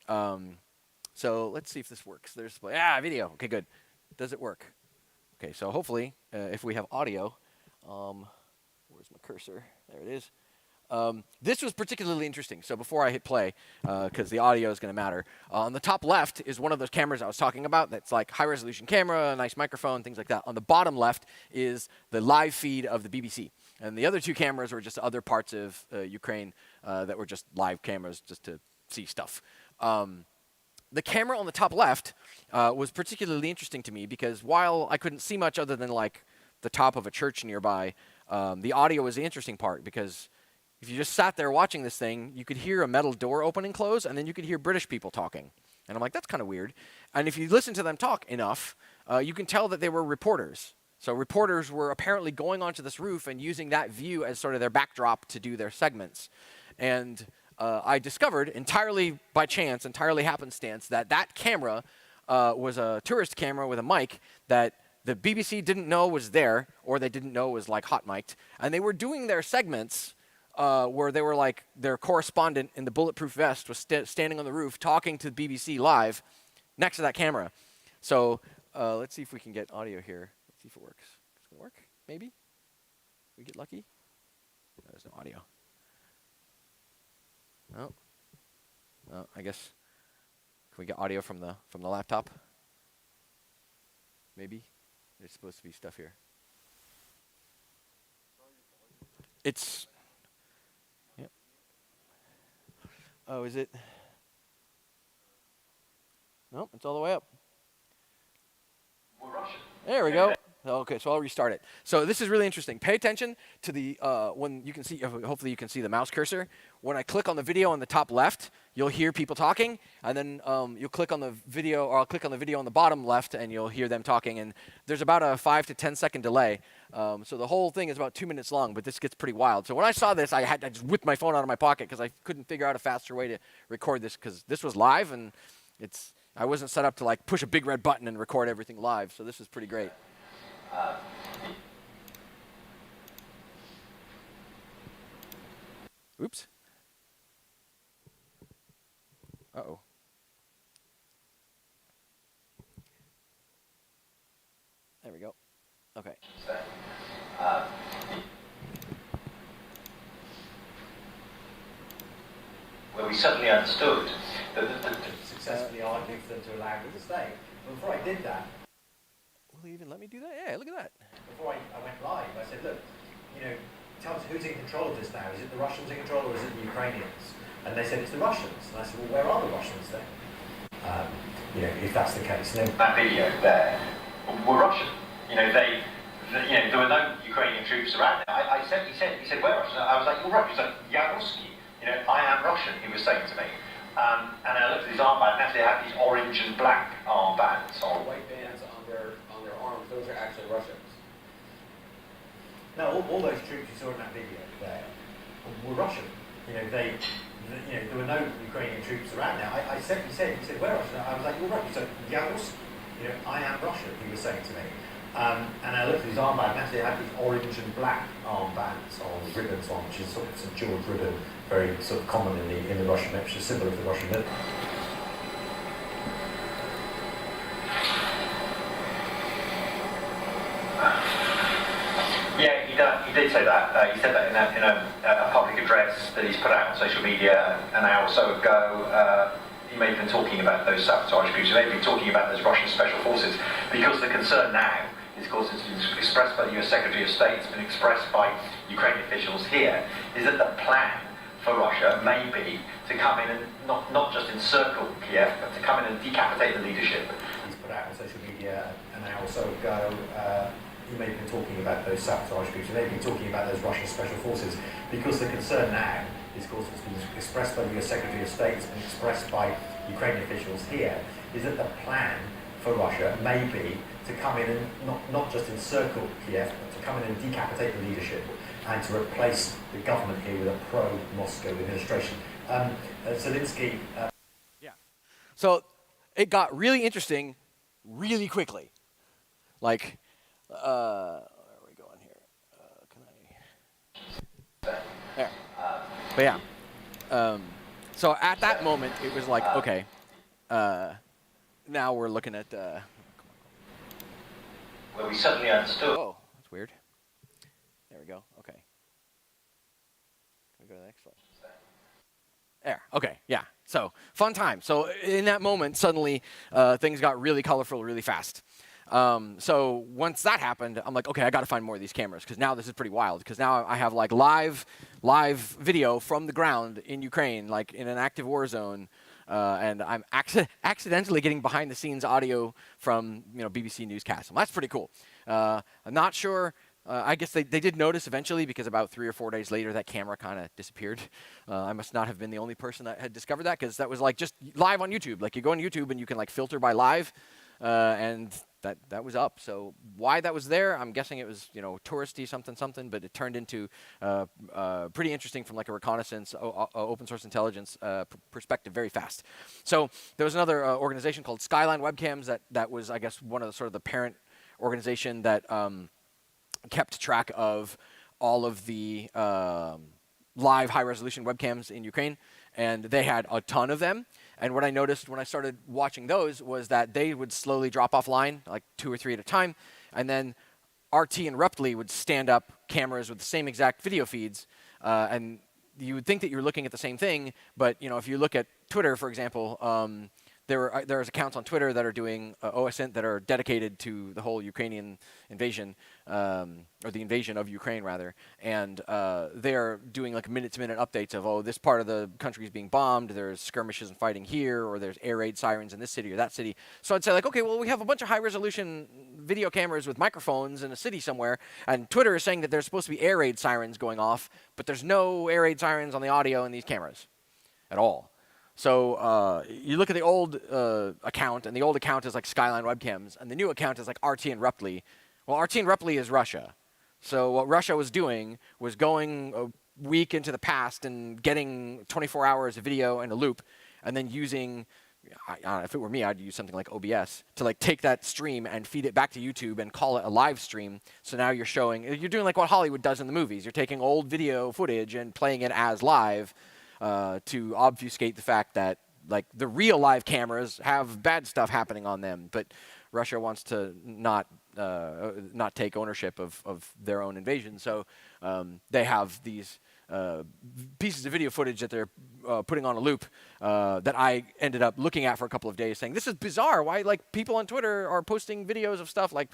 So let's see if this works. There's video. Okay, good. Does it work? Okay, so hopefully, if we have audio, where's my cursor? There it is. This was particularly interesting. So before I hit play, because the audio is going to matter, on the top left is one of those cameras I was talking about that's like high-resolution camera, a nice microphone, things like that. On the bottom left is the live feed of the BBC. And the other 2 cameras were just other parts of Ukraine that were just live cameras just to see stuff. The camera on the top left was particularly interesting to me because while I couldn't see much other than like the top of a church nearby, the audio was the interesting part because if you just sat there watching this thing, you could hear a metal door open and close, and then you could hear British people talking. And I'm like, that's kind of weird. And if you listen to them talk enough, you can tell that they were reporters. So reporters were apparently going onto this roof and using that view as sort of their backdrop to do their segments. And I discovered, entirely by chance, entirely happenstance, that camera was a tourist camera with a mic that the BBC didn't know was there, or they didn't know was like hot mic'd. And they were doing their segments where they were like, their correspondent in the bulletproof vest was standing on the roof talking to the BBC live next to that camera. So let's see if we can get audio here. Let's see if it works. It's going to work, maybe? We get lucky? No, there's no audio. Oh. Oh, I guess. Can we get audio from the laptop? Maybe? There's supposed to be stuff here. It's... Yep. Oh, is it? Nope, it's all the way up. There we go. Okay, so I'll restart it. So this is really interesting. Pay attention to the when you can see. Hopefully, you can see the mouse cursor. When I click on the video on the top left, you'll hear people talking, and then you'll click on the video, or I'll click on the video on the bottom left, and you'll hear them talking. And there's about a 5 to 10 second delay. So the whole thing is about 2 minutes long, but this gets pretty wild. So when I saw this, I just whipped my phone out of my pocket because I couldn't figure out a faster way to record this because this was live, and I wasn't set up to like push a big red button and record everything live. So this was pretty great. Oops. Uh-oh. There we go. Okay. Where we suddenly understood that successfully argued for them to allow me to stay. But before I did that, Will he even let me do that? Yeah, look at that. before I went live, I said, look, tell us who's in control of this now. Is it the Russians in control or is it the Ukrainians? And they said it's the Russians. And I said, well, where are the Russians then? If that's the case. And then that video there were Russian. There were no Ukrainian troops around there. He said, where Russian? I was like, you're Russian. He's like, yeah, Ruski. I am Russian, he was saying to me. And I looked at his armband, and actually they have these orange and black armbands on. White bands on their arms, those are actually Russians. No, all those troops you saw in that video there were Russian. There were no Ukrainian troops around there. He said, where Russian? I was like, you're Russian. He said, yeah, Ruski. I am Russian, he was saying to me. And I looked at his armband, and actually they had these orange and black armbands on, ribbons on, which is sort of St. George ribbon, very sort of common in the Russian military, a symbol of the Russian military. Yeah, he did say that. He said that in a public address that he's put out on social media an hour or so ago. He may have been talking about those sabotage groups. He may have been talking about those Russian special forces, because the concern now is, of course, it's been expressed by the US Secretary of State, it's been expressed by Ukrainian officials here, is that the plan for Russia may be to come in and not just encircle Kiev, but to come in and decapitate the leadership. He's put out on social media an hour or so ago. He may have been talking about those sabotage groups. He may have been talking about those Russian special forces, because the concern now is, of course, it's been expressed by the US Secretary of State, it's been expressed by Ukrainian officials here, is that the plan for Russia may be to come in and not just encircle Kiev, but to come in and decapitate the leadership and to replace the government here with a pro-Moscow administration. Zelensky... Yeah. So it got really interesting really quickly. Like, where are we going here? Can I... There. But yeah. So at that moment, it was like, okay, now we're looking at... where we suddenly understood... Oh, that's weird. There we go. Okay. Can we go to the next one? There. Okay. Yeah. So fun time. So in that moment, suddenly things got really colorful really fast. So once that happened, I'm like, okay, I got to find more of these cameras, because now this is pretty wild. Because now I have like live video from the ground in Ukraine, like in an active war zone. And I'm accidentally getting behind-the-scenes audio from BBC newscasts. And that's pretty cool. I'm not sure. I guess they did notice eventually, because about 3 or 4 days later, that camera kind of disappeared. I must not have been the only person that had discovered that, because that was like just live on YouTube. Like you go on YouTube and you can like filter by live, and that was up. So why that was there, I'm guessing it was touristy something, but it turned into pretty interesting from like a reconnaissance, open source intelligence perspective very fast. So there was another organization called Skyline Webcams that was, I guess, one of the sort of the parent organization that kept track of all of the live high-resolution webcams in Ukraine, and they had a ton of them. And what I noticed when I started watching those was that they would slowly drop offline, like 2 or 3 at a time, and then RT and Ruptly would stand up cameras with the same exact video feeds, and you would think that you were looking at the same thing, but if you look at Twitter, for example, there's accounts on Twitter that are doing OSINT that are dedicated to the whole Ukrainian invasion, or the invasion of Ukraine rather, and they're doing like minute-to-minute updates of, oh, this part of the country is being bombed, there's skirmishes and fighting here, or there's air raid sirens in this city or that city. So I'd say like, okay, well, we have a bunch of high-resolution video cameras with microphones in a city somewhere, and Twitter is saying that there's supposed to be air raid sirens going off, but there's no air raid sirens on the audio in these cameras at all. So you look at the old account, and the old account is like Skyline Webcams, and the new account is like RT and Reply. Well, RT and Reply is Russia. So what Russia was doing was going a week into the past and getting 24 hours of video in a loop, and then using, I don't know, if it were me, I'd use something like OBS to like take that stream and feed it back to YouTube and call it a live stream. So now you're doing like what Hollywood does in the movies. You're taking old video footage and playing it as live. To obfuscate the fact that like the real live cameras have bad stuff happening on them, but Russia wants to not take ownership of their own invasion. So they have these pieces of video footage that they're putting on a loop that I ended up looking at for a couple of days, saying this is bizarre. Why like people on Twitter are posting videos of stuff like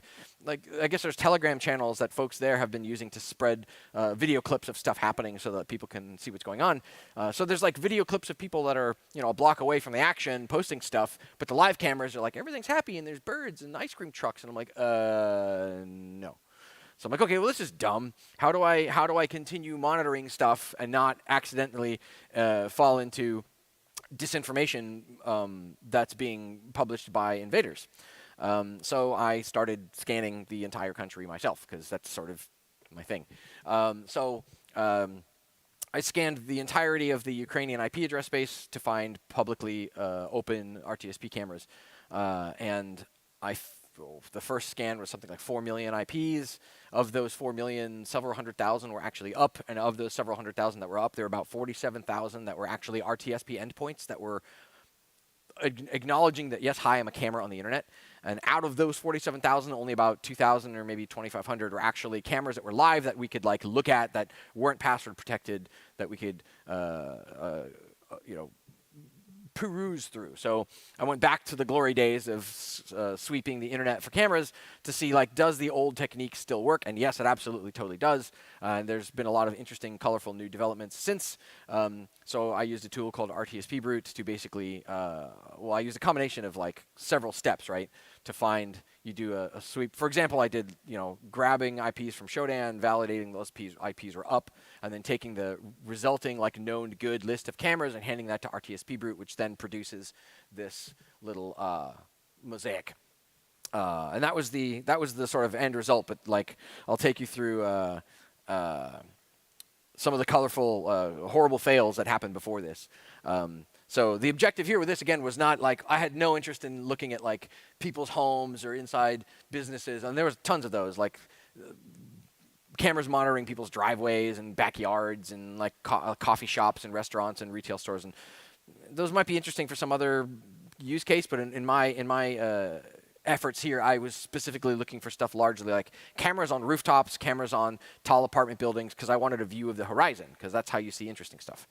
I guess there's Telegram channels that folks there have been using to spread video clips of stuff happening so that people can see what's going on. So there's like video clips of people that are a block away from the action posting stuff, but the live cameras are like everything's happy and there's birds and ice cream trucks, and I'm like no. So I'm like, okay, well, this is dumb. How do I continue monitoring stuff and not accidentally fall into disinformation that's being published by invaders? So I started scanning the entire country myself, because that's sort of my thing. I scanned the entirety of the Ukrainian IP address space to find publicly open RTSP cameras, and the first scan was something like 4 million IPs. Of those 4 million, several hundred thousand were actually up, and of those several hundred thousand that were up, there were about 47,000 that were actually RTSP endpoints that were acknowledging that, yes, hi, I'm a camera on the internet. And out of those 47,000, only about 2,000 or maybe 2,500 were actually cameras that were live that we could like look at, that weren't password protected, that we could peruse through. So I went back to the glory days of sweeping the internet for cameras to see, like, does the old technique still work? And yes, it absolutely totally does. And there's been a lot of interesting, colorful new developments since. So I used a tool called RTSP Brute to basically, I used a combination of like several steps, right, to find. You do a sweep. For example, I did, grabbing IPs from Shodan, validating those IPs were up, and then taking the resulting like known good list of cameras and handing that to RTSP Brute, which then produces this little mosaic. And that was the sort of end result. But like, I'll take you through some of the colorful, horrible fails that happened before this. So the objective here with this, again, was not like, I had no interest in looking at like people's homes or inside businesses. And there was tons of those, like cameras monitoring people's driveways and backyards and like coffee shops and restaurants and retail stores. And those might be interesting for some other use case, but in my efforts here, I was specifically looking for stuff largely like cameras on rooftops, cameras on tall apartment buildings, because I wanted a view of the horizon, because that's how you see interesting stuff.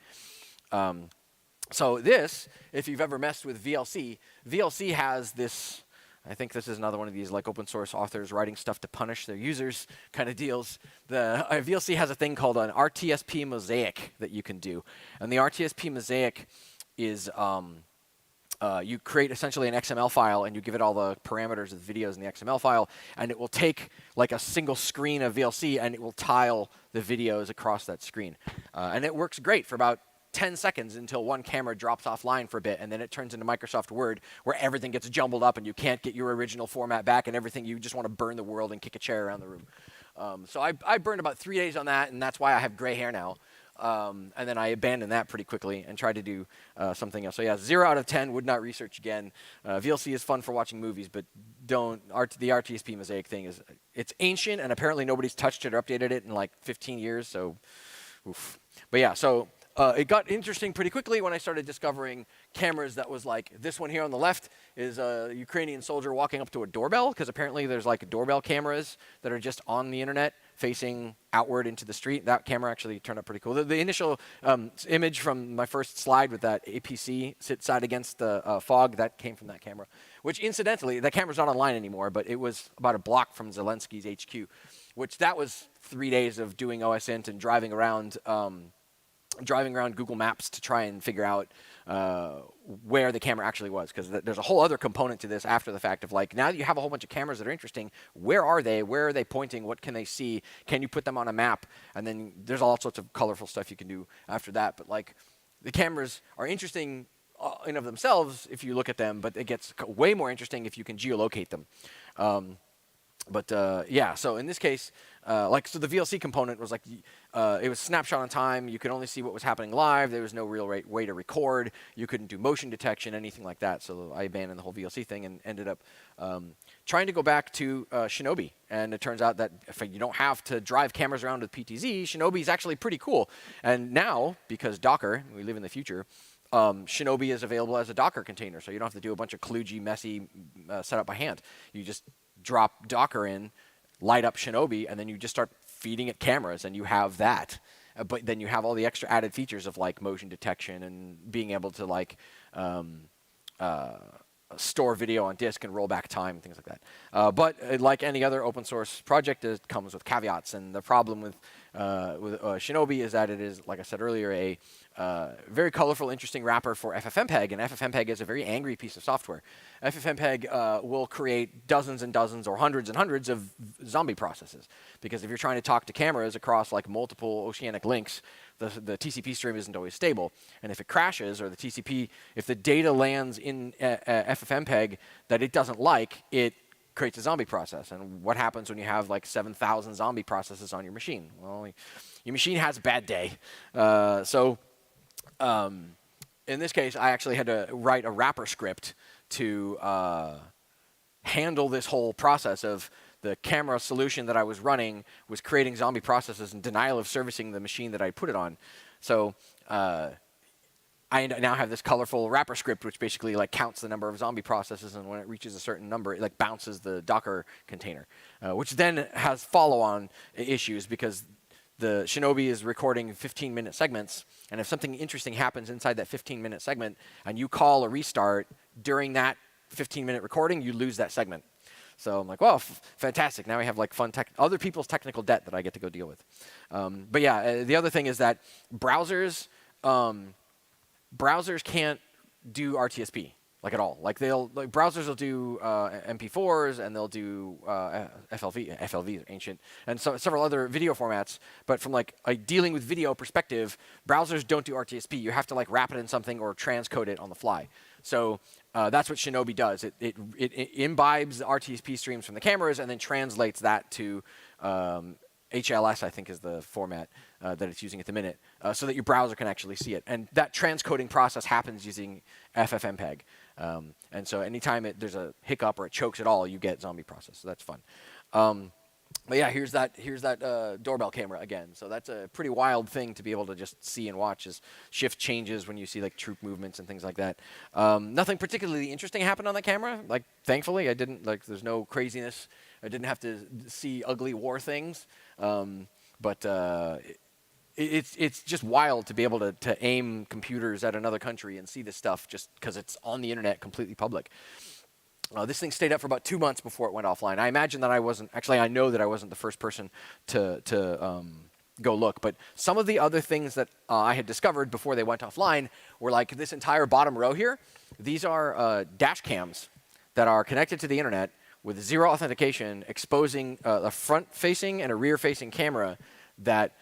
So this, if you've ever messed with VLC, VLC has this, I think this is another one of these like open source authors writing stuff to punish their users kind of deals. The VLC has a thing called an RTSP mosaic that you can do. And the RTSP mosaic is, you create essentially an XML file and you give it all the parameters of the videos in the XML file, and it will take like a single screen of VLC and it will tile the videos across that screen. And it works great for about 10 seconds until one camera drops offline for a bit, and then it turns into Microsoft Word where everything gets jumbled up and you can't get your original format back and everything. You just want to burn the world and kick a chair around the room. So I burned about 3 days on that, and that's why I have gray hair now. And then I abandoned that pretty quickly and tried to do something else. So yeah, 0 out of 10, would not research again. VLC is fun for watching movies, but the RTSP mosaic thing it's ancient, and apparently nobody's touched it or updated it in like 15 years, so oof. But yeah, so it got interesting pretty quickly when I started discovering cameras that was like, this one here on the left is a Ukrainian soldier walking up to a doorbell, because apparently there's like doorbell cameras that are just on the internet facing outward into the street. That camera actually turned out pretty cool. The initial image from my first slide with that APC side against the fog, that came from that camera. Which incidentally, that camera's not online anymore, but it was about a block from Zelensky's HQ, which that was 3 days of doing OSINT and driving around Google Maps to try and figure out where the camera actually was, because there's a whole other component to this after the fact of like, now that you have a whole bunch of cameras that are interesting, where are they? Where are they pointing? What can they see? Can you put them on a map? And then there's all sorts of colorful stuff you can do after that. But like, the cameras are interesting in and of themselves if you look at them, but it gets way more interesting if you can geolocate them. Yeah, so in this case, so the VLC component was like, it was snapshot in time. You could only see what was happening live. There was no real way to record. You couldn't do motion detection, anything like that. So I abandoned the whole VLC thing and ended up trying to go back to Shinobi. And it turns out that if you don't have to drive cameras around with PTZ, Shinobi is actually pretty cool. And now, because Docker, we live in the future, Shinobi is available as a Docker container. So you don't have to do a bunch of kludgy, messy setup by hand. You just drop Docker in, light up Shinobi, and then you just start feeding it cameras, and you have that. But then you have all the extra added features of like motion detection and being able to like store video on disk and roll back time and things like that. But like any other open source project, it comes with caveats. And the problem with Shinobi is that it is, like I said earlier, a very colorful, interesting wrapper for FFmpeg, and FFmpeg is a very angry piece of software. FFmpeg will create dozens and dozens or hundreds and hundreds of zombie processes, because if you're trying to talk to cameras across like multiple oceanic links, the TCP stream isn't always stable, and if it crashes, or the TCP, if the data lands in FFmpeg that it doesn't like, it creates a zombie process. And what happens when you have like 7,000 zombie processes on your machine? Well, your machine has a bad day. In this case, I actually had to write a wrapper script to handle this whole process of the camera solution that I was running was creating zombie processes and denial of servicing the machine that I put it on. So I now have this colorful wrapper script which basically like counts the number of zombie processes, and when it reaches a certain number, it like bounces the Docker container, which then has follow-on issues because the Shinobi is recording 15-minute segments, and if something interesting happens inside that 15-minute segment and you call a restart during that 15-minute recording, you lose that segment. So I'm like, well, fantastic. Now we have like fun other people's technical debt that I get to go deal with. But yeah, the other thing is that browsers can't do RTSP like at all. Like browsers will do MP4s, and they'll do FLV is ancient, and so several other video formats. But from like a dealing with video perspective, browsers don't do RTSP. You have to like wrap it in something or transcode it on the fly. So that's what Shinobi does. It imbibes the RTSP streams from the cameras and then translates that to HLS, I think, is the format that it's using at the minute, so that your browser can actually see it. And that transcoding process happens using FFmpeg. And so anytime there's a hiccup or it chokes at all, you get zombie process. So that's fun. But yeah, here's that doorbell camera again. So that's a pretty wild thing to be able to just see and watch as shift changes when you see like troop movements and things like that. Nothing particularly interesting happened on that camera. Like, thankfully, I didn't there's no craziness. I didn't have to see ugly war things. It's just wild to be able to aim computers at another country and see this stuff just because it's on the internet, completely public. This thing stayed up for about 2 months before it went offline. I imagine that I wasn't, actually I know that I wasn't the first person to go look, but some of the other things that I had discovered before they went offline were like this entire bottom row here. These are dash cams that are connected to the internet with zero authentication, exposing a front-facing and a rear-facing camera that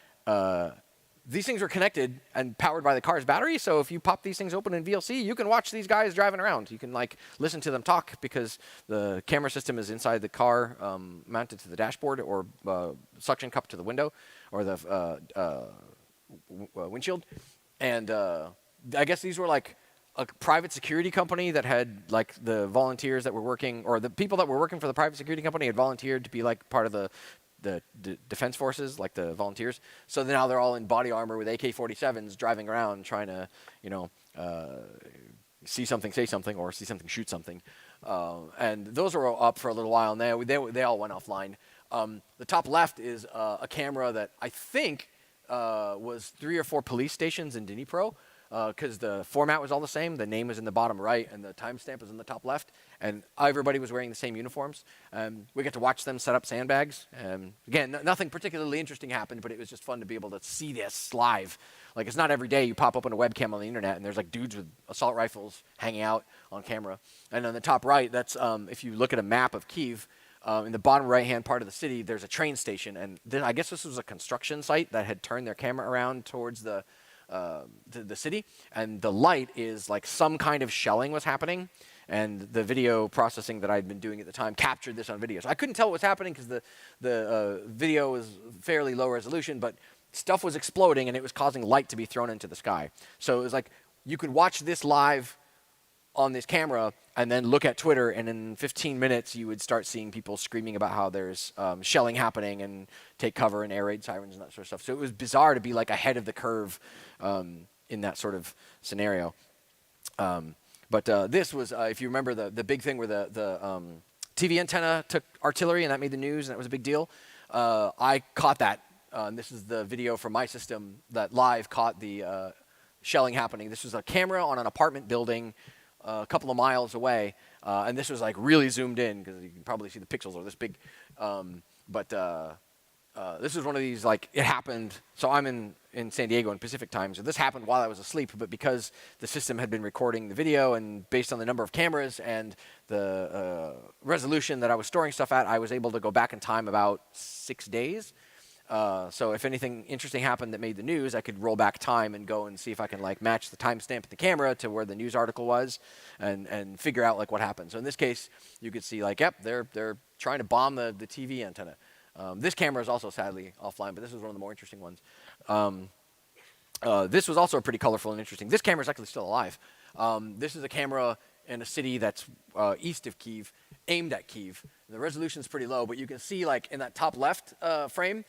these things are connected and powered by the car's battery. So if you pop these things open in VLC, you can watch these guys driving around. You can like listen to them talk because the camera system is inside the car, mounted to the dashboard or suction cup to the window or the windshield. And I guess these were like a private security company that had like the volunteers that were working, or the people that were working for the private security company had volunteered to be like part of the defense forces, like the volunteers. So now they're all in body armor with AK-47s driving around trying to, see something, say something, or see something, shoot something. And those were up for a little while, and they all went offline. The top left is a camera that I think was 3 or 4 police stations in Dnipro, because the format was all the same. The name was in the bottom right, and the timestamp was in the top left. And everybody was wearing the same uniforms. We got to watch them set up sandbags. Again, nothing particularly interesting happened, but it was just fun to be able to see this live. Like, it's not every day you pop open a webcam on the internet and there's like dudes with assault rifles hanging out on camera. And on the top right, that's if you look at a map of Kyiv, in the bottom right-hand part of the city, there's a train station. And I guess this was a construction site that had turned their camera around towards the city. And the light is like some kind of shelling was happening. And the video processing that I'd been doing at the time captured this on video. So I couldn't tell what was happening because the video was fairly low resolution, but stuff was exploding and it was causing light to be thrown into the sky. So it was like you could watch this live on this camera and then look at Twitter, and in 15 minutes you would start seeing people screaming about how there's shelling happening and take cover and air raid sirens and that sort of stuff. So it was bizarre to be like ahead of the curve in that sort of scenario. But this was, if you remember, the big thing where the TV antenna took artillery and that made the news and that was a big deal. I caught that. This is the video from my system that live caught the shelling happening. This was a camera on an apartment building a couple of miles away. And this was like really zoomed in because you can probably see the pixels are this big. This was one of these, like, it happened. So I'm in San Diego in Pacific time. So this happened while I was asleep. But because the system had been recording the video and based on the number of cameras and the resolution that I was storing stuff at, I was able to go back in time about 6 days. So if anything interesting happened that made the news, I could roll back time and go and see if I can like match the timestamp of the camera to where the news article was and figure out like what happened. So in this case, you could see like, yep, they're trying to bomb the TV antenna. This camera is also sadly offline, but this was one of the more interesting ones. This was also pretty colorful and interesting. This camera is actually still alive. This is a camera in a city that's east of Kyiv, aimed at Kyiv. The resolution is pretty low, but you can see like in that top left frame,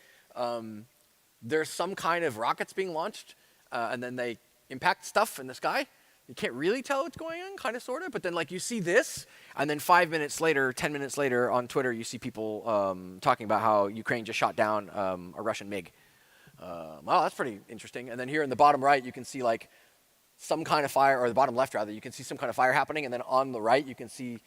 there's some kind of rockets being launched, and then they impact stuff in the sky. You can't really tell what's going on, kind of, sort of, but then like you see this, and then 5 minutes later, 10 minutes later on Twitter, you see people talking about how Ukraine just shot down a Russian MiG. Well, that's pretty interesting. And then here in the bottom right, you can see like some kind of fire, or the bottom left rather, you can see some kind of fire happening, and then on the right, you can see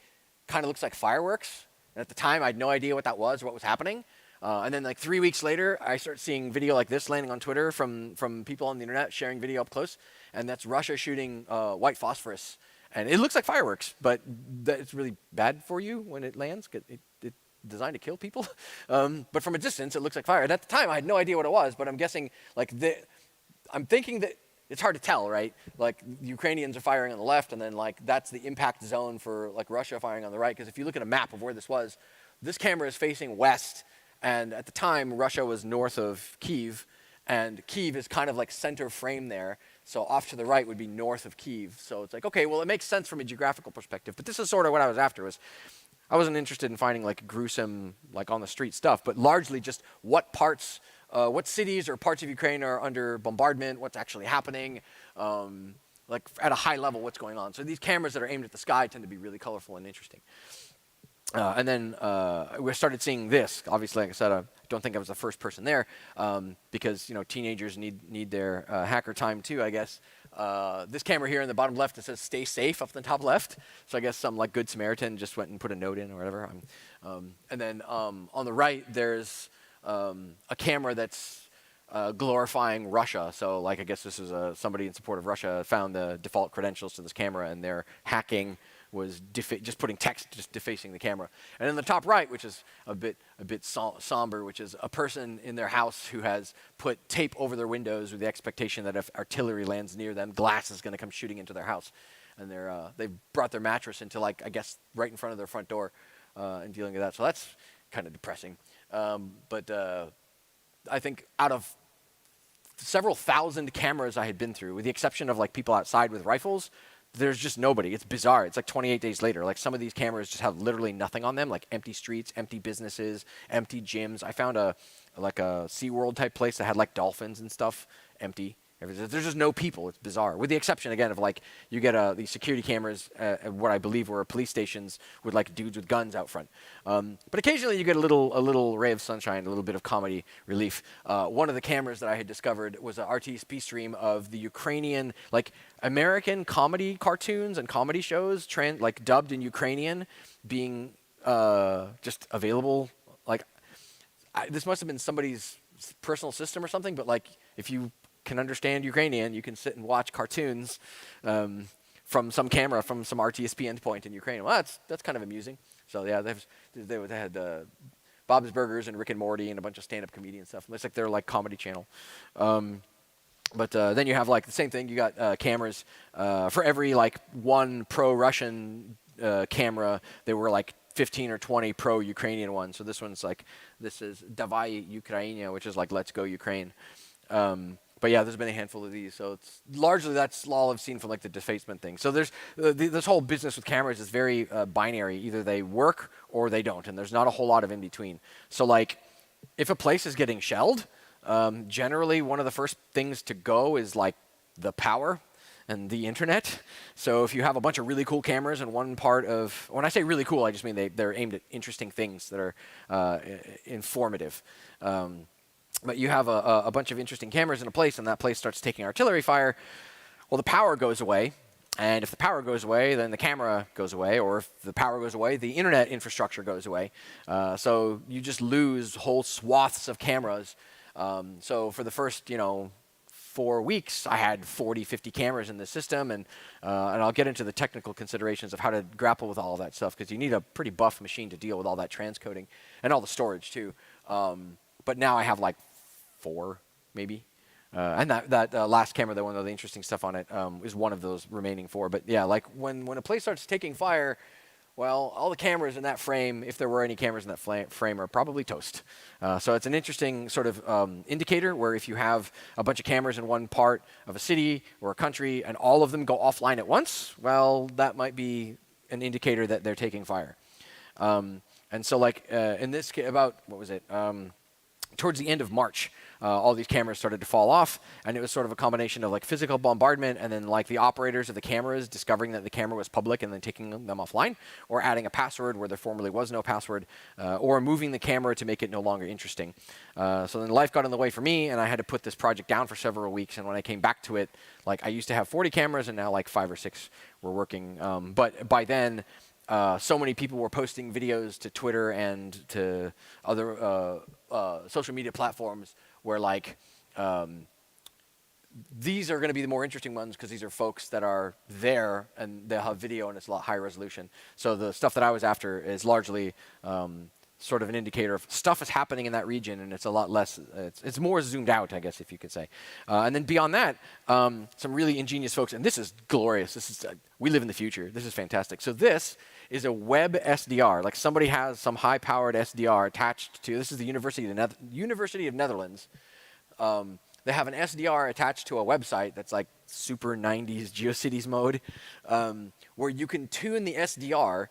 kind of looks like fireworks. And at the time, I had no idea what that was or what was happening. And then like 3 weeks later, I start seeing video like this landing on Twitter from people on the internet sharing video up close. And that's Russia shooting white phosphorus. And it looks like fireworks, but it's really bad for you when it lands. It's designed to kill people. But from a distance, it looks like fire. And at the time, I had no idea what it was, but I'm guessing like I'm thinking that it's hard to tell, right? Like the Ukrainians are firing on the left, and then like that's the impact zone for like Russia firing on the right. Because if you look at a map of where this was, this camera is facing west. And at the time, Russia was north of Kyiv, and Kyiv is kind of like center frame there. So off to the right would be north of Kyiv. So it's like, okay, well, it makes sense from a geographical perspective. But this is sort of what I was after. I wasn't interested in finding like gruesome, like on the street stuff, but largely just what parts, what cities or parts of Ukraine are under bombardment, what's actually happening, like at a high level, what's going on. So these cameras that are aimed at the sky tend to be really colorful and interesting. And then we started seeing this. Obviously, like I said, I don't think I was the first person there because teenagers need their hacker time too, I guess. This camera here in the bottom left, it says "Stay safe" up in the top left. So I guess some like Good Samaritan just went and put a note in or whatever. And then on the right, there's a camera that's glorifying Russia. So like I guess this is somebody in support of Russia found the default credentials to this camera, and they're hacking. Was just putting text, just defacing the camera. And in the top right, which is a bit somber, which is a person in their house who has put tape over their windows with the expectation that if artillery lands near them, glass is going to come shooting into their house. And they've brought their mattress into, like, I guess, right in front of their front door and dealing with that. So that's kind of depressing. But I think out of several thousand cameras I had been through, with the exception of like people outside with rifles, there's just nobody. It's bizarre. It's like 28 days later. Like some of these cameras just have literally nothing on them, like empty streets, empty businesses, empty gyms. I found a SeaWorld type place that had like dolphins and stuff, empty. There's just no people. It's bizarre. With the exception, again, of like you get these security cameras at what I believe were police stations with like dudes with guns out front. But occasionally you get a little ray of sunshine, a little bit of comedy relief. One of the cameras that I had discovered was an RTSP stream of the Ukrainian, like American comedy cartoons and comedy shows, like dubbed in Ukrainian, being just available. Like this must have been somebody's personal system or something, but like if you can understand Ukrainian, you can sit and watch cartoons from some camera, from some RTSP endpoint in Ukraine. Well, that's kind of amusing. So yeah, they had Bob's Burgers and Rick and Morty and a bunch of stand-up comedian stuff. It's like their like comedy channel. But then you have like the same thing. You got cameras for every like one pro-Russian camera. There were like 15 or 20 pro-Ukrainian ones. So this is Davai Ukraina, which is like Let's Go Ukraine. But yeah, there's been a handful of these, so it's largely that's all I've seen from like the defacement thing. So there's this whole business with cameras is very binary. Either they work or they don't, and there's not a whole lot of in between. So like, if a place is getting shelled, generally one of the first things to go is like the power and the internet. So if you have a bunch of really cool cameras in one part of, when I say really cool, I just mean they're aimed at interesting things that are informative. But you have a bunch of interesting cameras in a place, and that place starts taking artillery fire. Well, the power goes away, and if the power goes away, then the camera goes away, or if the power goes away, the internet infrastructure goes away. So you just lose whole swaths of cameras. So for the first, 4 weeks, I had 40, 50 cameras in the system, and I'll get into the technical considerations of how to grapple with all of that stuff, because you need a pretty buff machine to deal with all that transcoding and all the storage too. But now I have like 4, maybe. And that last camera, the one with the interesting stuff on it, is one of those remaining 4. But yeah, like when a place starts taking fire, well, all the cameras in that frame, if there were any cameras in that frame, are probably toast. So it's an interesting sort of indicator where if you have a bunch of cameras in one part of a city or a country and all of them go offline at once, well, that might be an indicator that they're taking fire. And so like in this case, about, what was it? Towards the end of March, all these cameras started to fall off, and it was sort of a combination of like physical bombardment and then like the operators of the cameras discovering that the camera was public and then taking them offline, or adding a password where there formerly was no password, or moving the camera to make it no longer interesting. So then life got in the way for me, and I had to put this project down for several weeks, and when I came back to it, like I used to have 40 cameras, and now like 5 or 6 were working. But by then, so many people were posting videos to Twitter and to other social media platforms where like these are going to be the more interesting ones because these are folks that are there and they'll have video and it's a lot higher resolution. So the stuff that I was after is largely sort of an indicator of stuff is happening in that region, and it's a lot less, it's more zoomed out, I guess, if you could say. And then beyond that, some really ingenious folks, and this is glorious. This is we live in the future. This is fantastic. So this is a web SDR. Like somebody has some high-powered SDR attached to, this is the University of Netherlands. They have an SDR attached to a website that's like super 90s GeoCities mode, where you can tune the SDR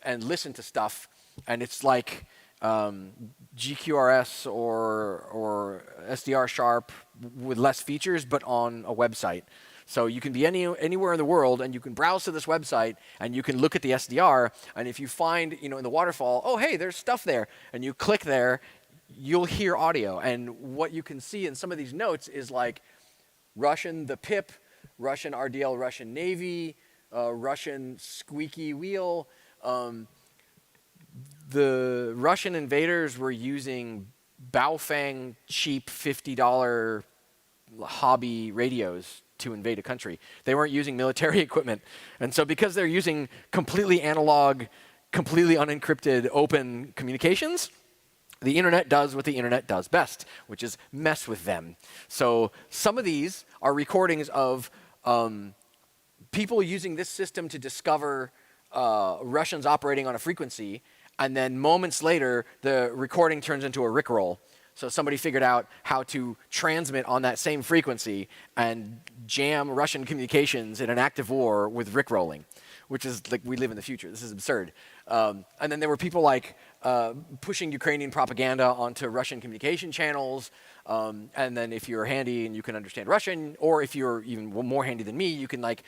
and listen to stuff, and it's like GQRS or SDR sharp with less features, but on a website. So you can be anywhere in the world, and you can browse to this website, and you can look at the SDR, and if you find, in the waterfall, oh, hey, there's stuff there, and you click there, you'll hear audio. And what you can see in some of these notes is like Russian the pip, Russian RDL, Russian Navy, Russian squeaky wheel. The Russian invaders were using Baofeng cheap $50 hobby radios to invade a country. They weren't using military equipment. And so because they're using completely analog, completely unencrypted, open communications, the internet does what the internet does best, which is mess with them. So some of these are recordings of people using this system to discover Russians operating on a frequency, and then moments later, the recording turns into a Rickroll. So somebody figured out how to transmit on that same frequency and jam Russian communications in an active war with Rickrolling, which is like we live in the future. This is absurd. And then there were people like pushing Ukrainian propaganda onto Russian communication channels. And then if you're handy and you can understand Russian, or if you're even more handy than me, you can like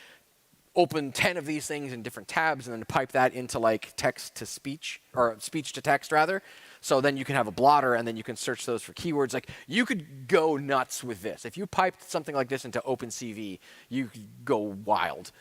open 10 of these things in different tabs and then pipe that into like text to speech, or speech to text rather. So then you can have a blotter and then you can search those for keywords. Like you could go nuts with this. If you piped something like this into OpenCV, you could go wild.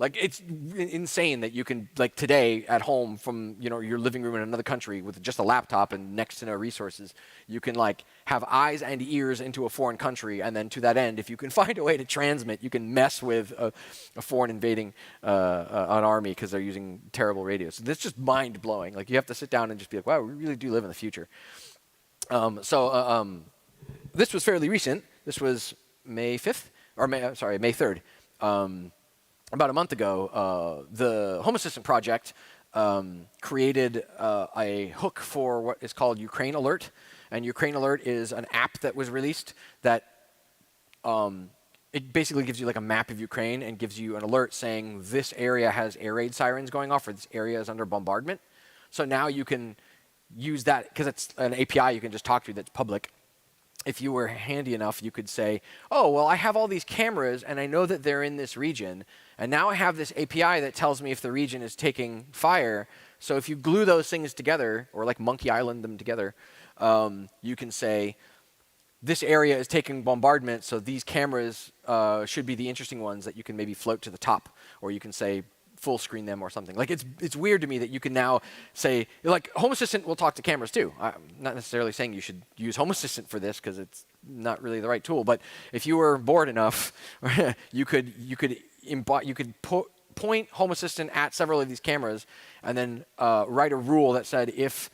Like it's insane that you can, like today at home from your living room in another country with just a laptop and next to no resources, you can like have eyes and ears into a foreign country, and then to that end, if you can find a way to transmit, you can mess with a foreign invading an army because they're using terrible radios. So this is just mind blowing. Like you have to sit down and just be like, wow, we really do live in the future. This was fairly recent. This was May 5th, or May 3rd. About a month ago, the Home Assistant project created a hook for what is called Ukraine Alert. And Ukraine Alert is an app that was released that it basically gives you like a map of Ukraine and gives you an alert saying this area has air raid sirens going off, or this area is under bombardment. So now you can use that, because it's an API you can just talk to that's public. If you were handy enough, you could say, oh, well, I have all these cameras, and I know that they're in this region. And now I have this API that tells me if the region is taking fire. So if you glue those things together, or like Monkey Island them together, you can say, this area is taking bombardment, so these cameras should be the interesting ones that you can maybe float to the top. Or you can say, full screen them or something. Like it's weird to me that you can now say, like Home Assistant will talk to cameras too. I'm not necessarily saying you should use Home Assistant for this because it's not really the right tool. But if you were bored enough, you could point Home Assistant at several of these cameras and then write a rule that said if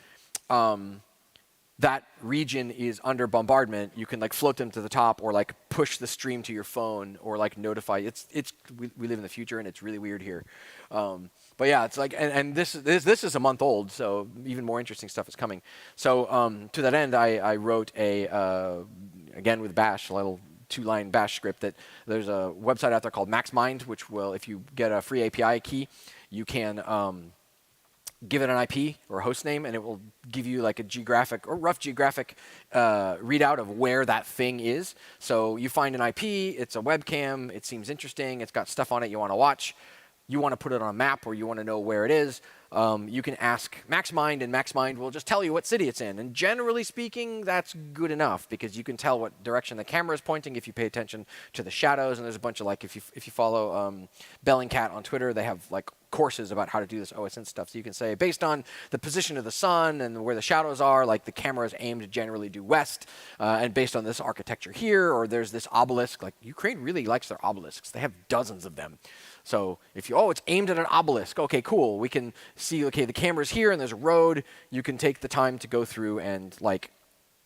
that region is under bombardment, you can like float them to the top, or like push the stream to your phone, or like notify. We live in the future, and it's really weird here. But yeah, it's like, and this is a month old, so even more interesting stuff is coming. So to that end, I wrote again with Bash, a little 2-line Bash script. That there's a website out there called MaxMind, which will, if you get a free API key, you can give it an IP or a host name, and it will give you like a geographic or rough geographic readout of where that thing is. So you find an IP, it's a webcam, it seems interesting, it's got stuff on it you want to watch, you want to put it on a map, or you want to know where it is, you can ask MaxMind, and MaxMind will just tell you what city it's in. And generally speaking, that's good enough, because you can tell what direction the camera is pointing if you pay attention to the shadows. And there's a bunch of, like, if you follow Bellingcat on Twitter, they have like courses about how to do this OSN stuff. So you can say, based on the position of the sun and where the shadows are, like the camera is aimed to generally due west, and based on this architecture here, or there's this obelisk. Like Ukraine really likes their obelisks. They have dozens of them. So if it's aimed at an obelisk, okay, cool. We can see, okay, the camera's here and there's a road. You can take the time to go through and like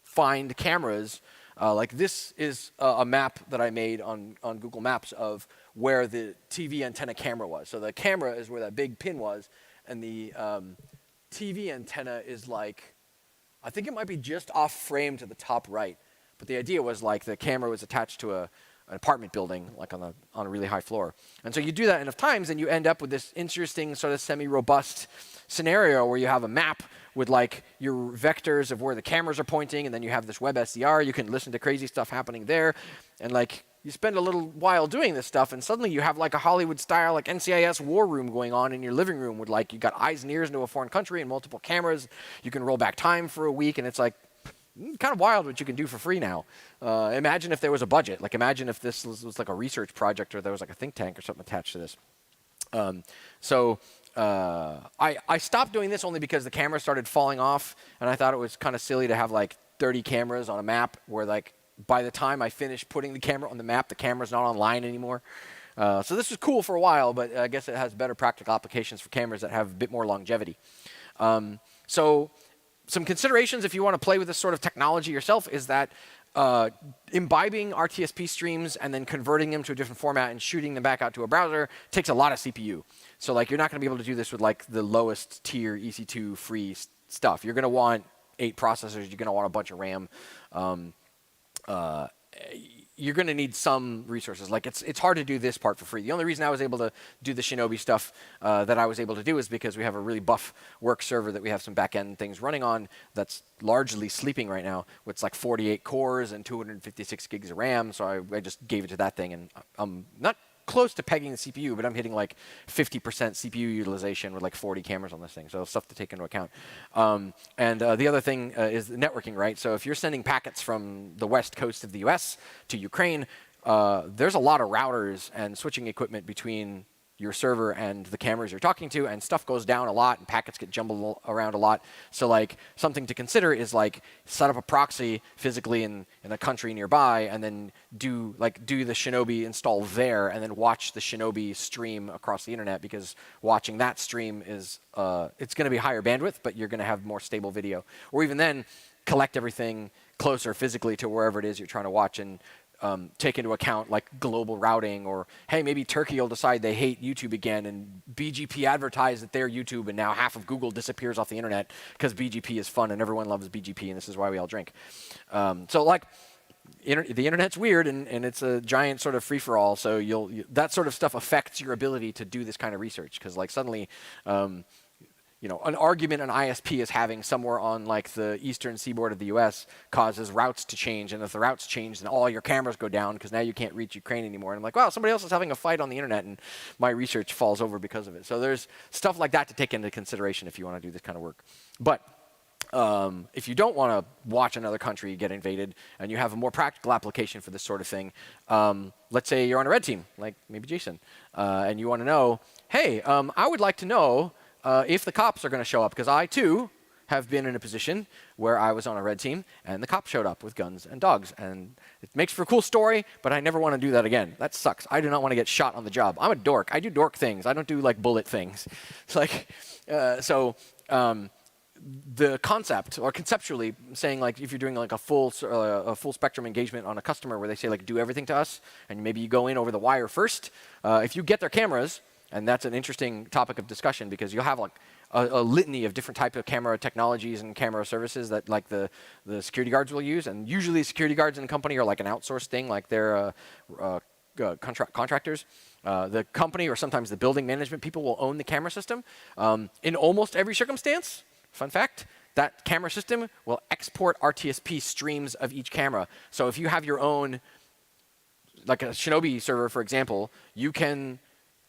find cameras. Like this is a map that I made on Google Maps of where the TV antenna camera was. So the camera is where that big pin was, and the TV antenna is like, I think it might be just off frame to the top right. But the idea was like the camera was attached to an apartment building, like on a really high floor. And so you do that enough times, and you end up with this interesting sort of semi-robust scenario where you have a map with like your vectors of where the cameras are pointing, and then you have this web SDR. You can listen to crazy stuff happening there, and like you spend a little while doing this stuff, and suddenly you have like a Hollywood-style like NCIS war room going on in your living room with like you got eyes and ears into a foreign country and multiple cameras. You can roll back time for a week, and it's like kind of wild what you can do for free now. Imagine if there was a budget. Like imagine if this was like a research project, or there was like a think tank or something attached to this. I stopped doing this only because the camera started falling off, and I thought it was kind of silly to have like 30 cameras on a map where like by the time I finished putting the camera on the map, the camera's not online anymore. So this was cool for a while, but I guess it has better practical applications for cameras that have a bit more longevity. So some considerations if you want to play with this sort of technology yourself is that imbibing RTSP streams and then converting them to a different format and shooting them back out to a browser takes a lot of CPU. So like you're not going to be able to do this with like the lowest tier EC2 free stuff. You're going to want 8 processors. You're going to want a bunch of RAM. you're going to need some resources. Like it's hard to do this part for free. The only reason I was able to do the Shinobi stuff that I was able to do is because we have a really buff work server that we have some back-end things running on that's largely sleeping right now with like 48 cores and 256 gigs of RAM. So I just gave it to that thing, and I'm not close to pegging the CPU, but I'm hitting like 50% CPU utilization with like 40 cameras on this thing. So stuff to take into account. The other thing is the networking, right? So if you're sending packets from the west coast of the US to Ukraine, there's a lot of routers and switching equipment between your server and the cameras you're talking to, and stuff goes down a lot, and packets get jumbled around a lot. So like something to consider is like set up a proxy physically in a country nearby, and then do the Shinobi install there, and then watch the Shinobi stream across the internet, because watching that stream is it's going to be higher bandwidth, but you're going to have more stable video. Or even then, collect everything closer physically to wherever it is you're trying to watch, and take into account like global routing, or hey, maybe Turkey will decide they hate YouTube again, and BGP advertise that they're YouTube, and now half of Google disappears off the internet because BGP is fun and everyone loves BGP, and this is why we all drink. So like the internet's weird, and it's a giant sort of free-for-all. So that sort of stuff affects your ability to do this kind of research, because like suddenly an argument an ISP is having somewhere on like the eastern seaboard of the US causes routes to change, and if the routes change, then all your cameras go down because now you can't reach Ukraine anymore. And I'm like, wow, somebody else is having a fight on the internet, and my research falls over because of it. So there's stuff like that to take into consideration if you want to do this kind of work. But if you don't want to watch another country get invaded, and you have a more practical application for this sort of thing, let's say you're on a red team, like maybe Jayson, and you want to know, hey, I would like to know if the cops are going to show up, because I, too, have been in a position where I was on a red team, and the cops showed up with guns and dogs. And it makes for a cool story, but I never want to do that again. That sucks. I do not want to get shot on the job. I'm a dork. I do dork things. I don't do, like, bullet things. It's like, the concept, or conceptually saying, like, if you're doing like a full spectrum engagement on a customer where they say, like, do everything to us, and maybe you go in over the wire first, if you get their cameras. And that's an interesting topic of discussion, because you'll have like a litany of different types of camera technologies and camera services that like the security guards will use. And usually security guards in a company are like an outsourced thing, like they're contractors. The company, or sometimes the building management people, will own the camera system. In almost every circumstance, fun fact, that camera system will export RTSP streams of each camera. So if you have your own, like a Shinobi server, for example, you can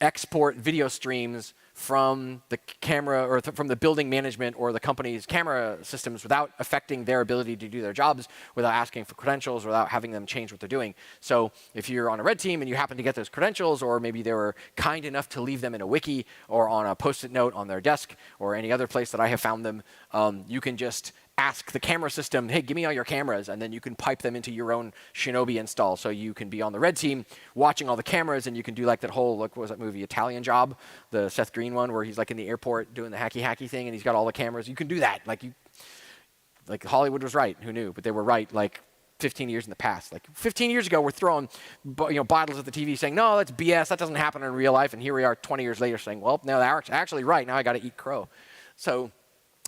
export video streams from the camera, or from the building management or the company's camera systems, without affecting their ability to do their jobs, without asking for credentials, without having them change what they're doing. So if you're on a red team and you happen to get those credentials, or maybe they were kind enough to leave them in a wiki or on a post-it note on their desk or any other place that I have found them, you can just ask the camera system, hey, give me all your cameras, and then you can pipe them into your own Shinobi install. So you can be on the red team watching all the cameras, and you can do like that whole, what was that movie, Italian Job, the Seth Green one, where he's like in the airport doing the hacky thing, and he's got all the cameras. You can do that. Like Hollywood was right. Who knew? But they were right like 15 years in the past. Like 15 years ago, we're throwing bottles at the TV saying, no, that's BS. That doesn't happen in real life. And here we are 20 years later saying, well, no, they're actually right. Now I got to eat crow. So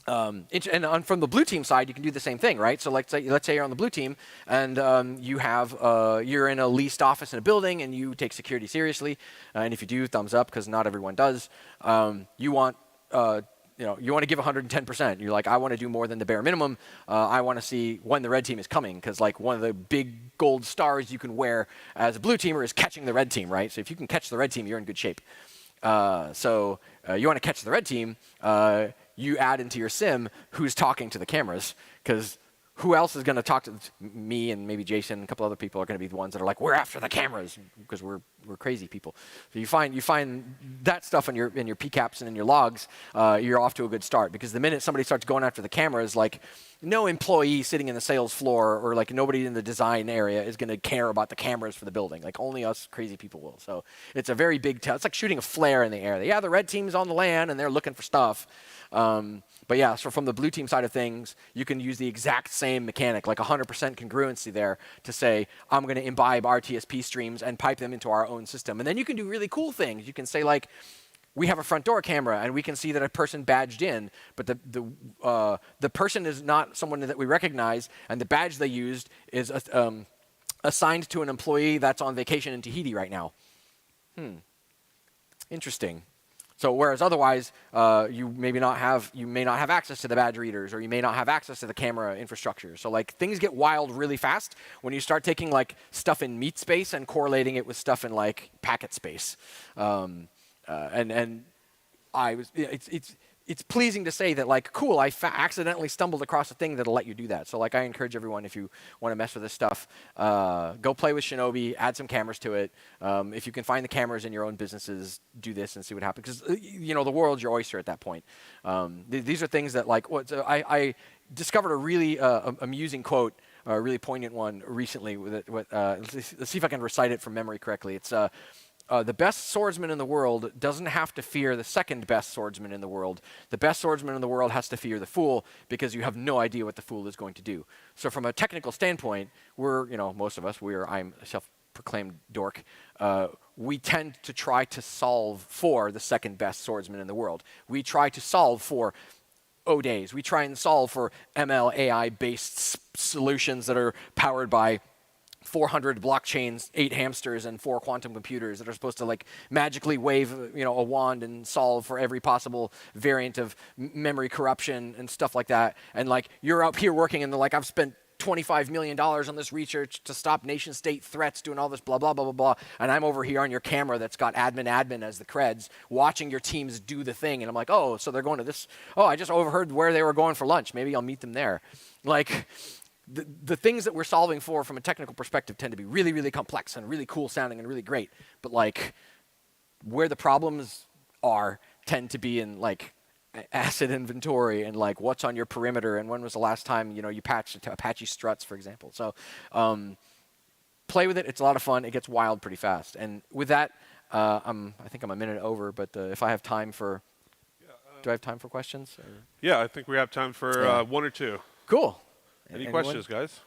from the blue team side, you can do the same thing, right? So let's say you're on the blue team, and you're in a leased office in a building, and you take security seriously. And if you do, thumbs up, because not everyone does. You want to give 110%. You're like, I want to do more than the bare minimum. I want to see when the red team is coming, because like one of the big gold stars you can wear as a blue teamer is catching the red team, right? So if you can catch the red team, you're in good shape. So you want to catch the red team. You add into your sim who's talking to the cameras, because who else is going to talk to me, and maybe Jayson and a couple other people are going to be the ones that are like, we're after the cameras, because we're crazy people. So you find that stuff in your PCAPs and in your logs, you're off to a good start, because the minute somebody starts going after the cameras, like no employee sitting in the sales floor, or like nobody in the design area is going to care about the cameras for the building. Like only us crazy people will. So it's a very big it's like shooting a flare in the air. Yeah, the red team's on the land and they're looking for stuff. But yeah, so from the blue team side of things, you can use the exact same mechanic, like 100% congruency there, to say, I'm going to imbibe RTSP streams and pipe them into our own system. And then you can do really cool things. You can say, like, we have a front door camera, and we can see that a person badged in, but the person is not someone that we recognize, and the badge they used is assigned to an employee that's on vacation in Tahiti right now. Interesting. So whereas otherwise, you may not have access to the badge readers, or you may not have access to the camera infrastructure. So like things get wild really fast when you start taking like stuff in meat space and correlating it with stuff in like packet space. It's pleasing to say that like, cool, I accidentally stumbled across a thing that'll let you do that. So like I encourage everyone, if you want to mess with this stuff, go play with Shinobi, add some cameras to it. If you can find the cameras in your own businesses, do this and see what happens. Because the world's your oyster at that point. These are things that like, I discovered a really amusing quote, a really poignant one recently. Let's see if I can recite it from memory correctly. It's the best swordsman in the world doesn't have to fear the second best swordsman in the world. The best swordsman in the world has to fear the fool, because you have no idea what the fool is going to do. So from a technical standpoint, most of us, I'm a self-proclaimed dork, we tend to try to solve for the second best swordsman in the world. We try to solve for O-days. We try and solve for ML AI-based solutions that are powered by 400 blockchains, 8 hamsters, and 4 quantum computers that are supposed to like magically wave a wand and solve for every possible variant of memory corruption and stuff like that. And like you're up here working and they're like, I've spent $25 million on this research to stop nation state threats, doing all this blah, blah, blah, blah, blah. And I'm over here on your camera that's got admin as the creds, watching your teams do the thing. And I'm like, oh, so they're going to this. Oh, I just overheard where they were going for lunch. Maybe I'll meet them there. Like, the things that we're solving for from a technical perspective tend to be really, really complex and really cool sounding and really great. But like where the problems are tend to be in like asset inventory and like what's on your perimeter and when was the last time you patched Apache struts, for example. So play with it. It's a lot of fun. It gets wild pretty fast. And with that, I think I'm a minute over, but if I have time for, do I have time for questions? Or? Yeah, I think we have time for one or two. Cool. Any questions, guys?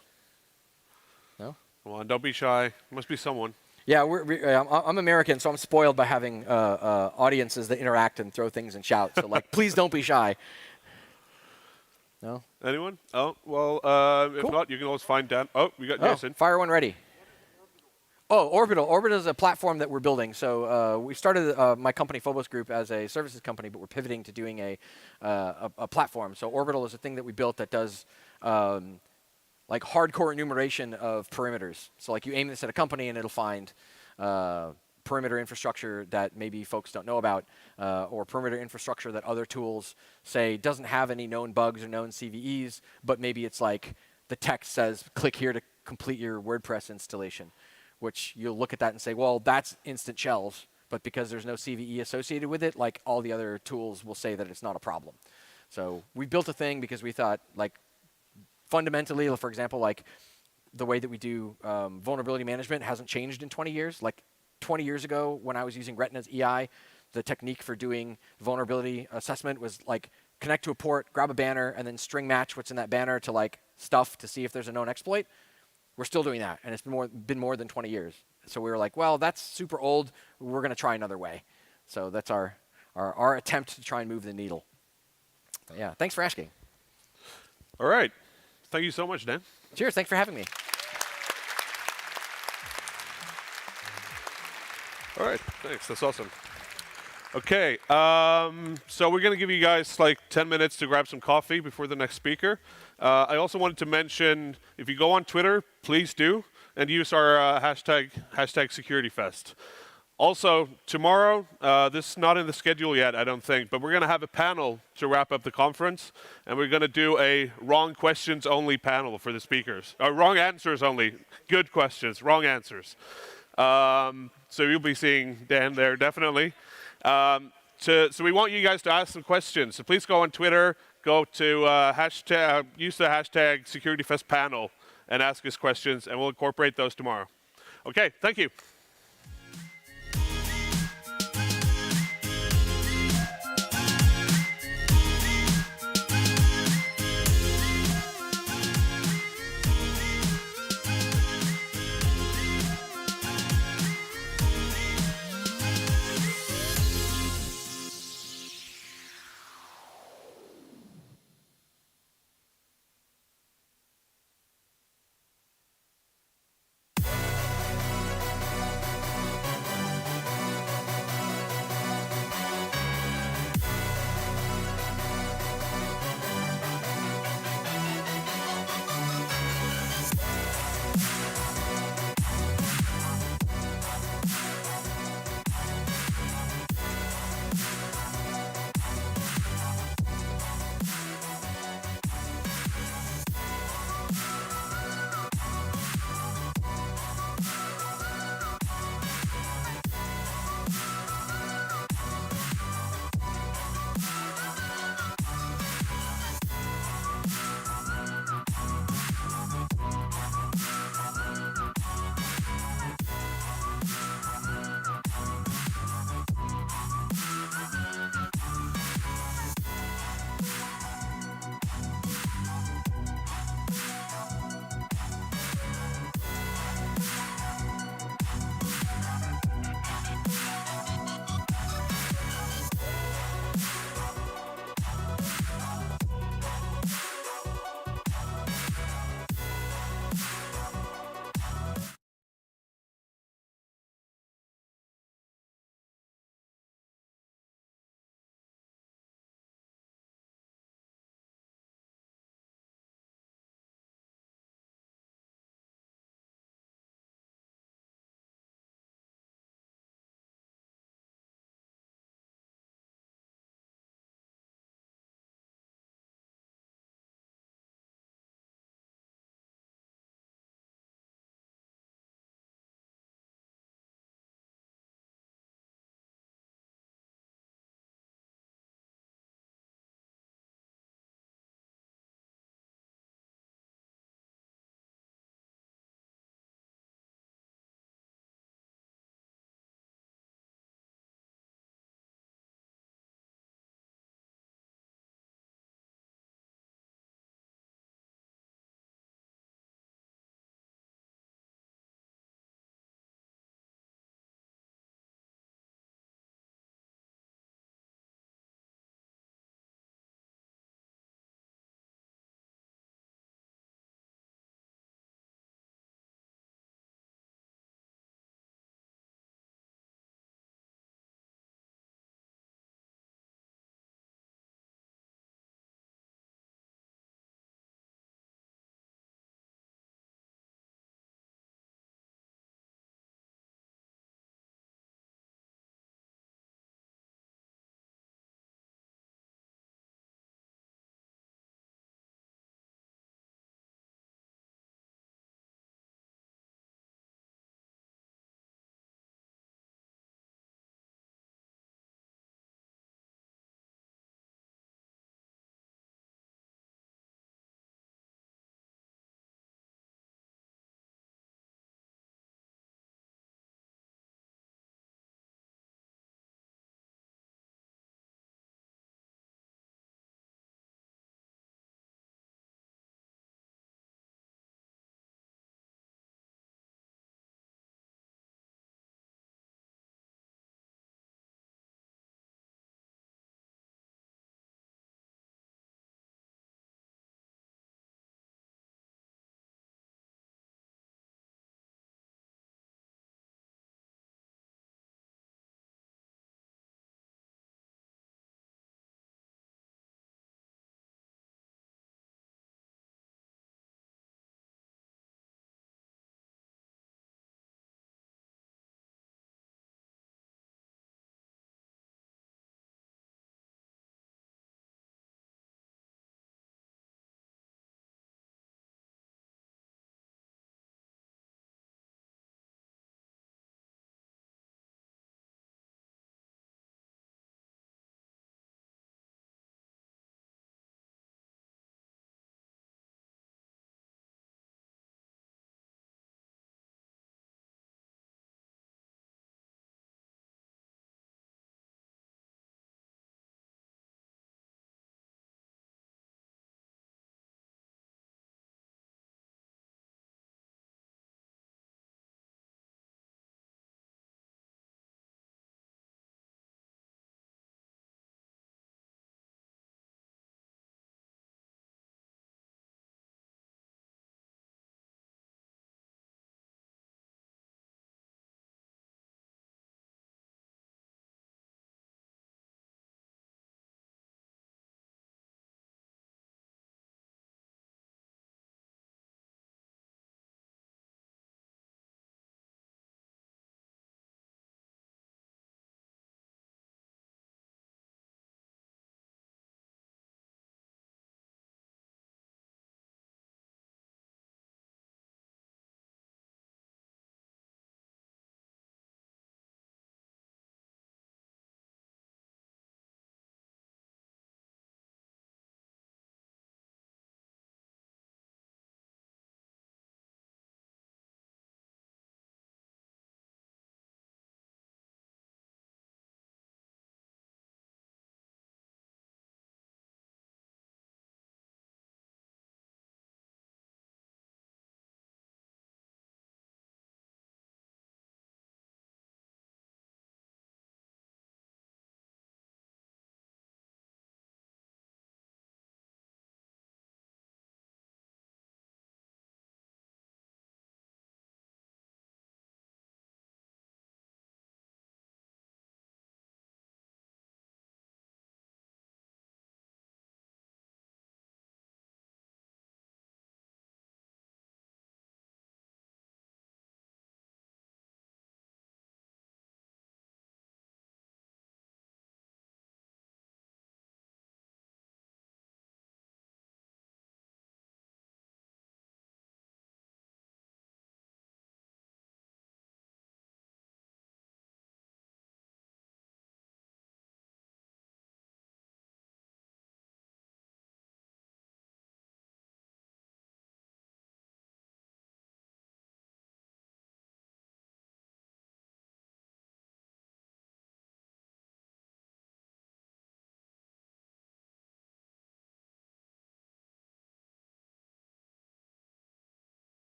No? Come on, don't be shy. Must be someone. Yeah, I'm American, so I'm spoiled by having audiences that interact and throw things and shout. So, like, please don't be shy. No? Anyone? Oh, well, cool. If not, you can always find Dan. Oh, we got Jayson. Fire one ready. Oh, Orbital. Orbital is a platform that we're building. So we started my company, Phobos Group, as a services company, but we're pivoting to doing a platform. So Orbital is a thing that we built that does like hardcore enumeration of perimeters. So like you aim this at a company and it'll find perimeter infrastructure that maybe folks don't know about, or perimeter infrastructure that other tools say doesn't have any known bugs or known CVEs, but maybe it's like the text says, click here to complete your WordPress installation, which you'll look at that and say, well, that's instant shells, but because there's no CVE associated with it, like all the other tools will say that it's not a problem. So we built a thing because we thought, like, fundamentally, for example, like the way that we do vulnerability management hasn't changed in 20 years. Like 20 years ago, when I was using Retina's EI, the technique for doing vulnerability assessment was like connect to a port, grab a banner, and then string match what's in that banner to like stuff to see if there's a known exploit. We're still doing that, and it's been more than 20 years. So we were like, well, that's super old. We're going to try another way. So that's our attempt to try and move the needle. But yeah, thanks for asking. All right. Thank you so much, Dan. Cheers. Thanks for having me. All right. Thanks. That's awesome. Okay. So we're going to give you guys like 10 minutes to grab some coffee before the next speaker. I also wanted to mention, if you go on Twitter, please do, and use our hashtag SecurityFest. Also, tomorrow, this is not in the schedule yet, I don't think, but we're going to have a panel to wrap up the conference, and we're going to do a wrong questions only panel for the speakers. Wrong answers only. Good questions, wrong answers. So you'll be seeing Dan there, definitely. So we want you guys to ask some questions. So please go on Twitter, go to use the hashtag SecurityFestPanel and ask us questions, and we'll incorporate those tomorrow. Okay, thank you.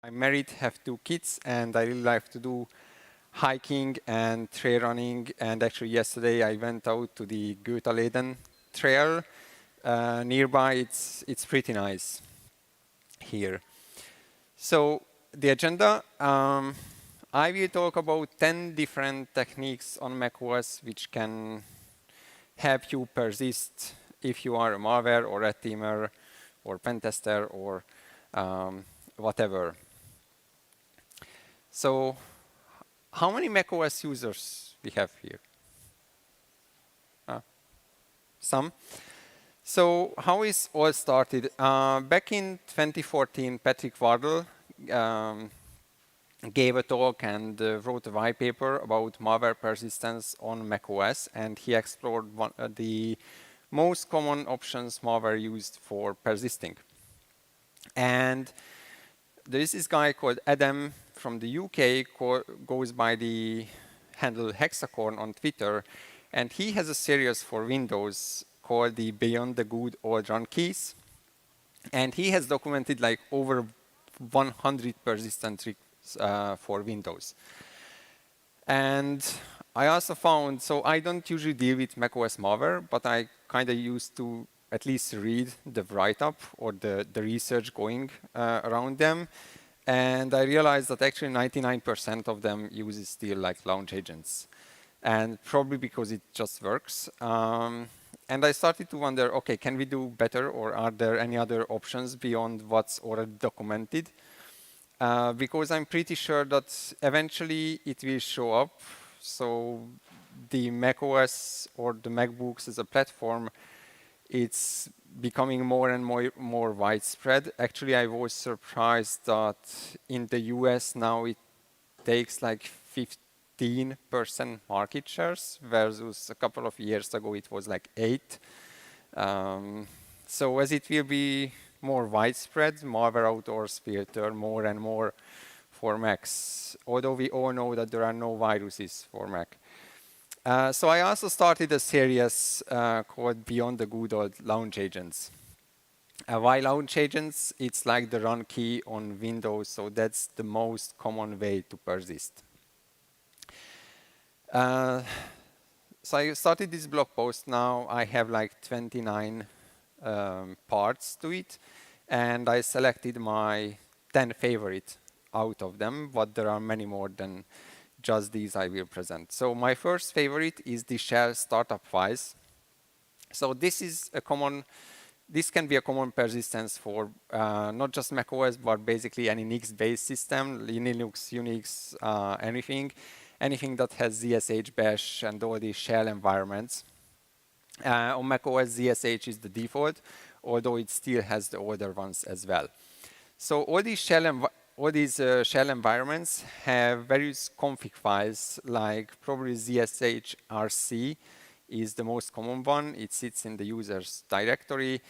I'm married, have 2 kids, and I really like to do hiking and trail running. And actually yesterday I went out to the Götaleden trail. Nearby, it's pretty nice here. So the agenda, I will talk about 10 different techniques on macOS which can help you persist if you are a malware or red teamer or pen tester or whatever. So how many macOS users we have here? Some. So how is all started? Back in 2014, Patrick Wardle gave a talk and wrote a white paper about malware persistence on macOS, and he explored the most common options malware used for persisting. And there is this guy called Adam from the UK, goes by the handle Hexacorn on Twitter, and he has a series for Windows called the Beyond the Good Old Run Keys. And he has documented like over 100 persistent tricks for Windows. And I also found, so I don't usually deal with macOS malware, but I kind of used to at least read the write-up or the research going around them. And I realized that actually 99% of them uses still like launch agents. And probably because it just works. And I started to wonder, okay, can we do better, or are there any other options beyond what's already documented? Because I'm pretty sure that eventually it will show up. So the macOS or the MacBooks as a platform, it's becoming more and more widespread. Actually, I was surprised that in the US now it takes like 15% market shares, versus a couple of years ago it was like 8. So as it will be more widespread, malware outdoors will turn more and more for Macs, although we all know that there are no viruses for Mac. So I also started a series called Beyond the Good Old Launch Agents. Why launch agents? It's like the run key on Windows, so that's the most common way to persist. So I started this blog post. Now I have like 29 parts to it, and I selected my 10 favorite out of them, but there are many more than just these I will present. So my first favorite is the shell startup files. So this is a common, this can be a common persistence for not just macOS, but basically any Linux-based system, Linux, Unix, anything that has ZSH, Bash, and all these shell environments. On macOS, ZSH is the default, although it still has the older ones as well. So all these shell environments have various config files, like probably ZSH RCE is the most common one. It sits in the user's directory,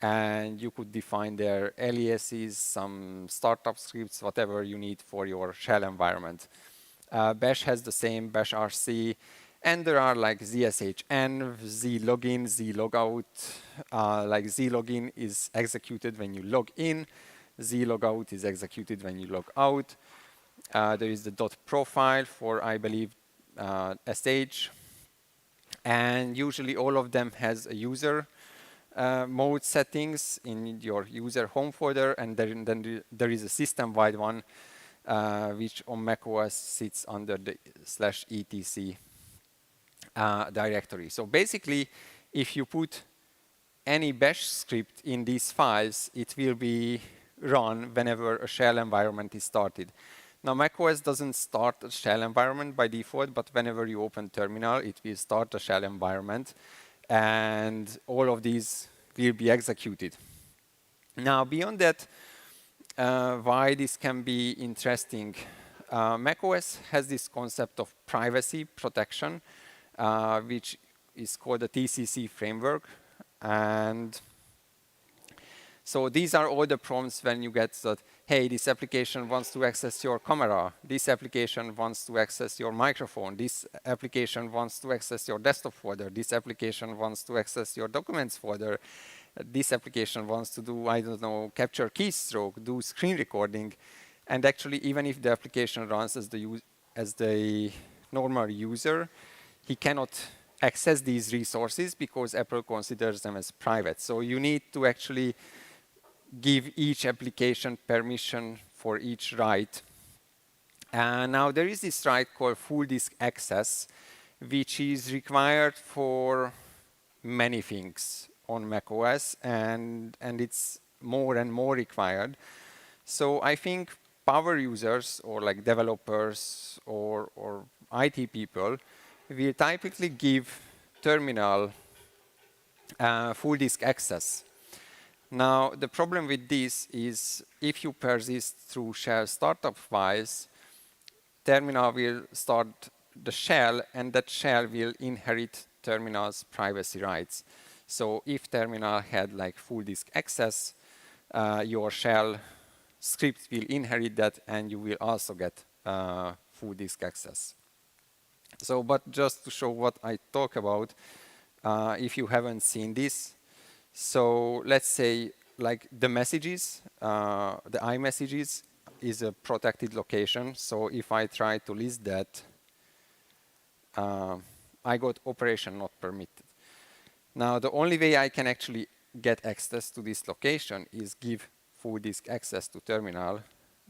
and you could define their aliases, some startup scripts, whatever you need for your shell environment. Bash has the same, Bash RC, and there are like ZSHN, zlogin, zlogout. Like zlogin is executed when you log in, zlogout is executed when you log out. There is the .profile for, I believe, SH. And usually all of them has a user mode settings in your user home folder, and then there is a system-wide one, which on macOS sits under the /etc directory. So basically, if you put any bash script in these files, it will be run whenever a shell environment is started. Now, macOS doesn't start a shell environment by default, but whenever you open terminal, it will start a shell environment, and all of these will be executed. Now, beyond that, why this can be interesting, macOS has this concept of privacy protection, which is called the TCC framework. And so these are all the prompts when you get that, hey, this application wants to access your camera, this application wants to access your microphone, this application wants to access your desktop folder, this application wants to access your documents folder, this application wants to do, I don't know, capture keystroke, do screen recording. And actually, even if the application runs as the normal user, he cannot access these resources because Apple considers them as private. So you need to actually give each application permission for each write. And now there is this write called full disk access, which is required for many things on macOS, and it's more and more required. So I think power users or like developers or IT people will typically give terminal full disk access. Now, the problem with this is if you persist through shell startup files, terminal will start the shell, and that shell will inherit terminal's privacy rights. So if terminal had like full disk access, your shell script will inherit that, and you will also get full disk access. So, but just to show what I talk about, if you haven't seen this, so let's say like the messages, the iMessages is a protected location. So if I try to list that, I got operation not permitted. Now, the only way I can actually get access to this location is give full disk access to terminal.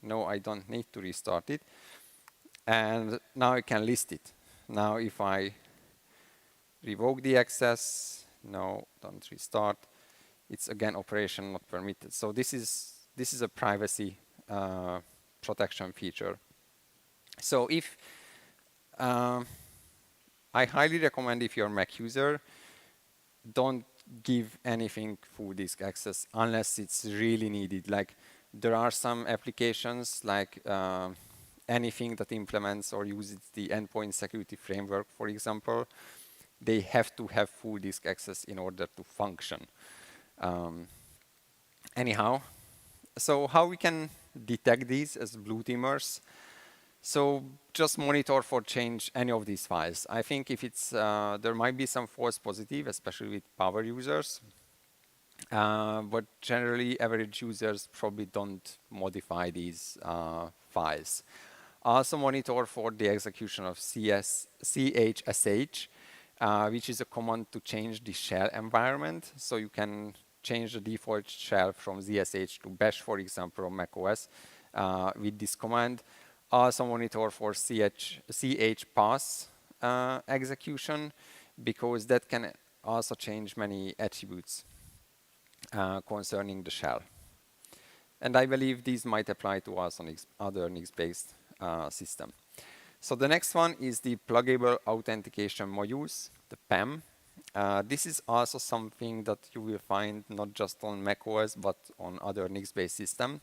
No, I don't need to restart it. And now I can list it. Now, if I revoke the access, no, don't restart, it's again operation not permitted. So this is a privacy protection feature. So if I highly recommend, if you're a Mac user, don't give anything full disk access unless it's really needed. Like there are some applications like anything that implements or uses the endpoint security framework, for example, they have to have full disk access in order to function. Anyhow, so how we can detect these as blue teamers? So just monitor for change any of these files. I think if it's, there might be some false positive, especially with power users. But generally, average users probably don't modify these files. Also monitor for the execution of chsh, which is a command to change the shell environment. So you can change the default shell from ZSH to Bash, for example, on macOS with this command. Also monitor for chpass execution, because that can also change many attributes concerning the shell. And I believe these might apply to us on other Nix-based system. So the next one is the pluggable authentication modules, the PAM. This is also something that you will find not just on macOS, but on other Nix-based systems.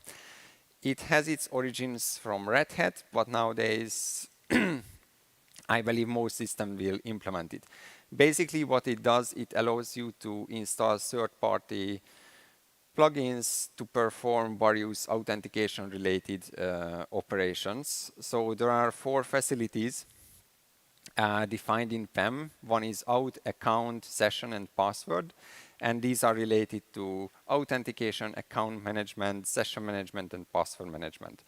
It has its origins from Red Hat, but nowadays I believe most systems will implement it. Basically what it does, it allows you to install third-party plugins to perform various authentication-related operations. So there are 4 facilities defined in PAM. One is auth, account, session, and password. And these are related to authentication, account management, session management, and password management.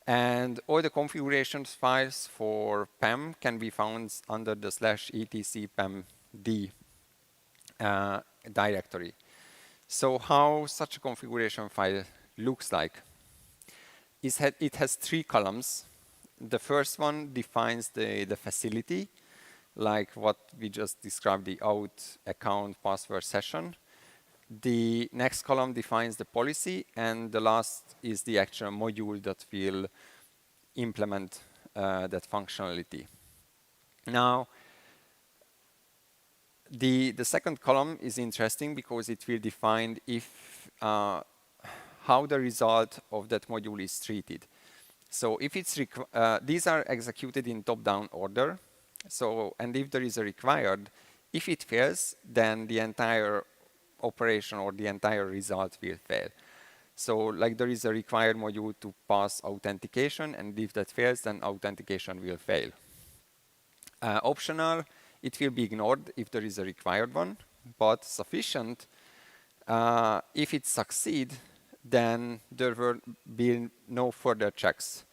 And all the configurations files for PAM can be found under the /etc pamd directory. So how such a configuration file looks like? It has 3 columns. The first one defines the facility, like what we just described, the auth, account, password, session. The next column defines the policy, and the last is the actual module that will implement that functionality. Now, the second column is interesting because it will define if how the result of that module is treated. So if it's these are executed in top-down order. So, and if there is a required, if it fails, then the entire operation or the entire result will fail. So like there is a required module to pass authentication, and if that fails, then authentication will fail. Optional, it will be ignored if there is a required one, but sufficient, if it succeeds, then there will be no further checks.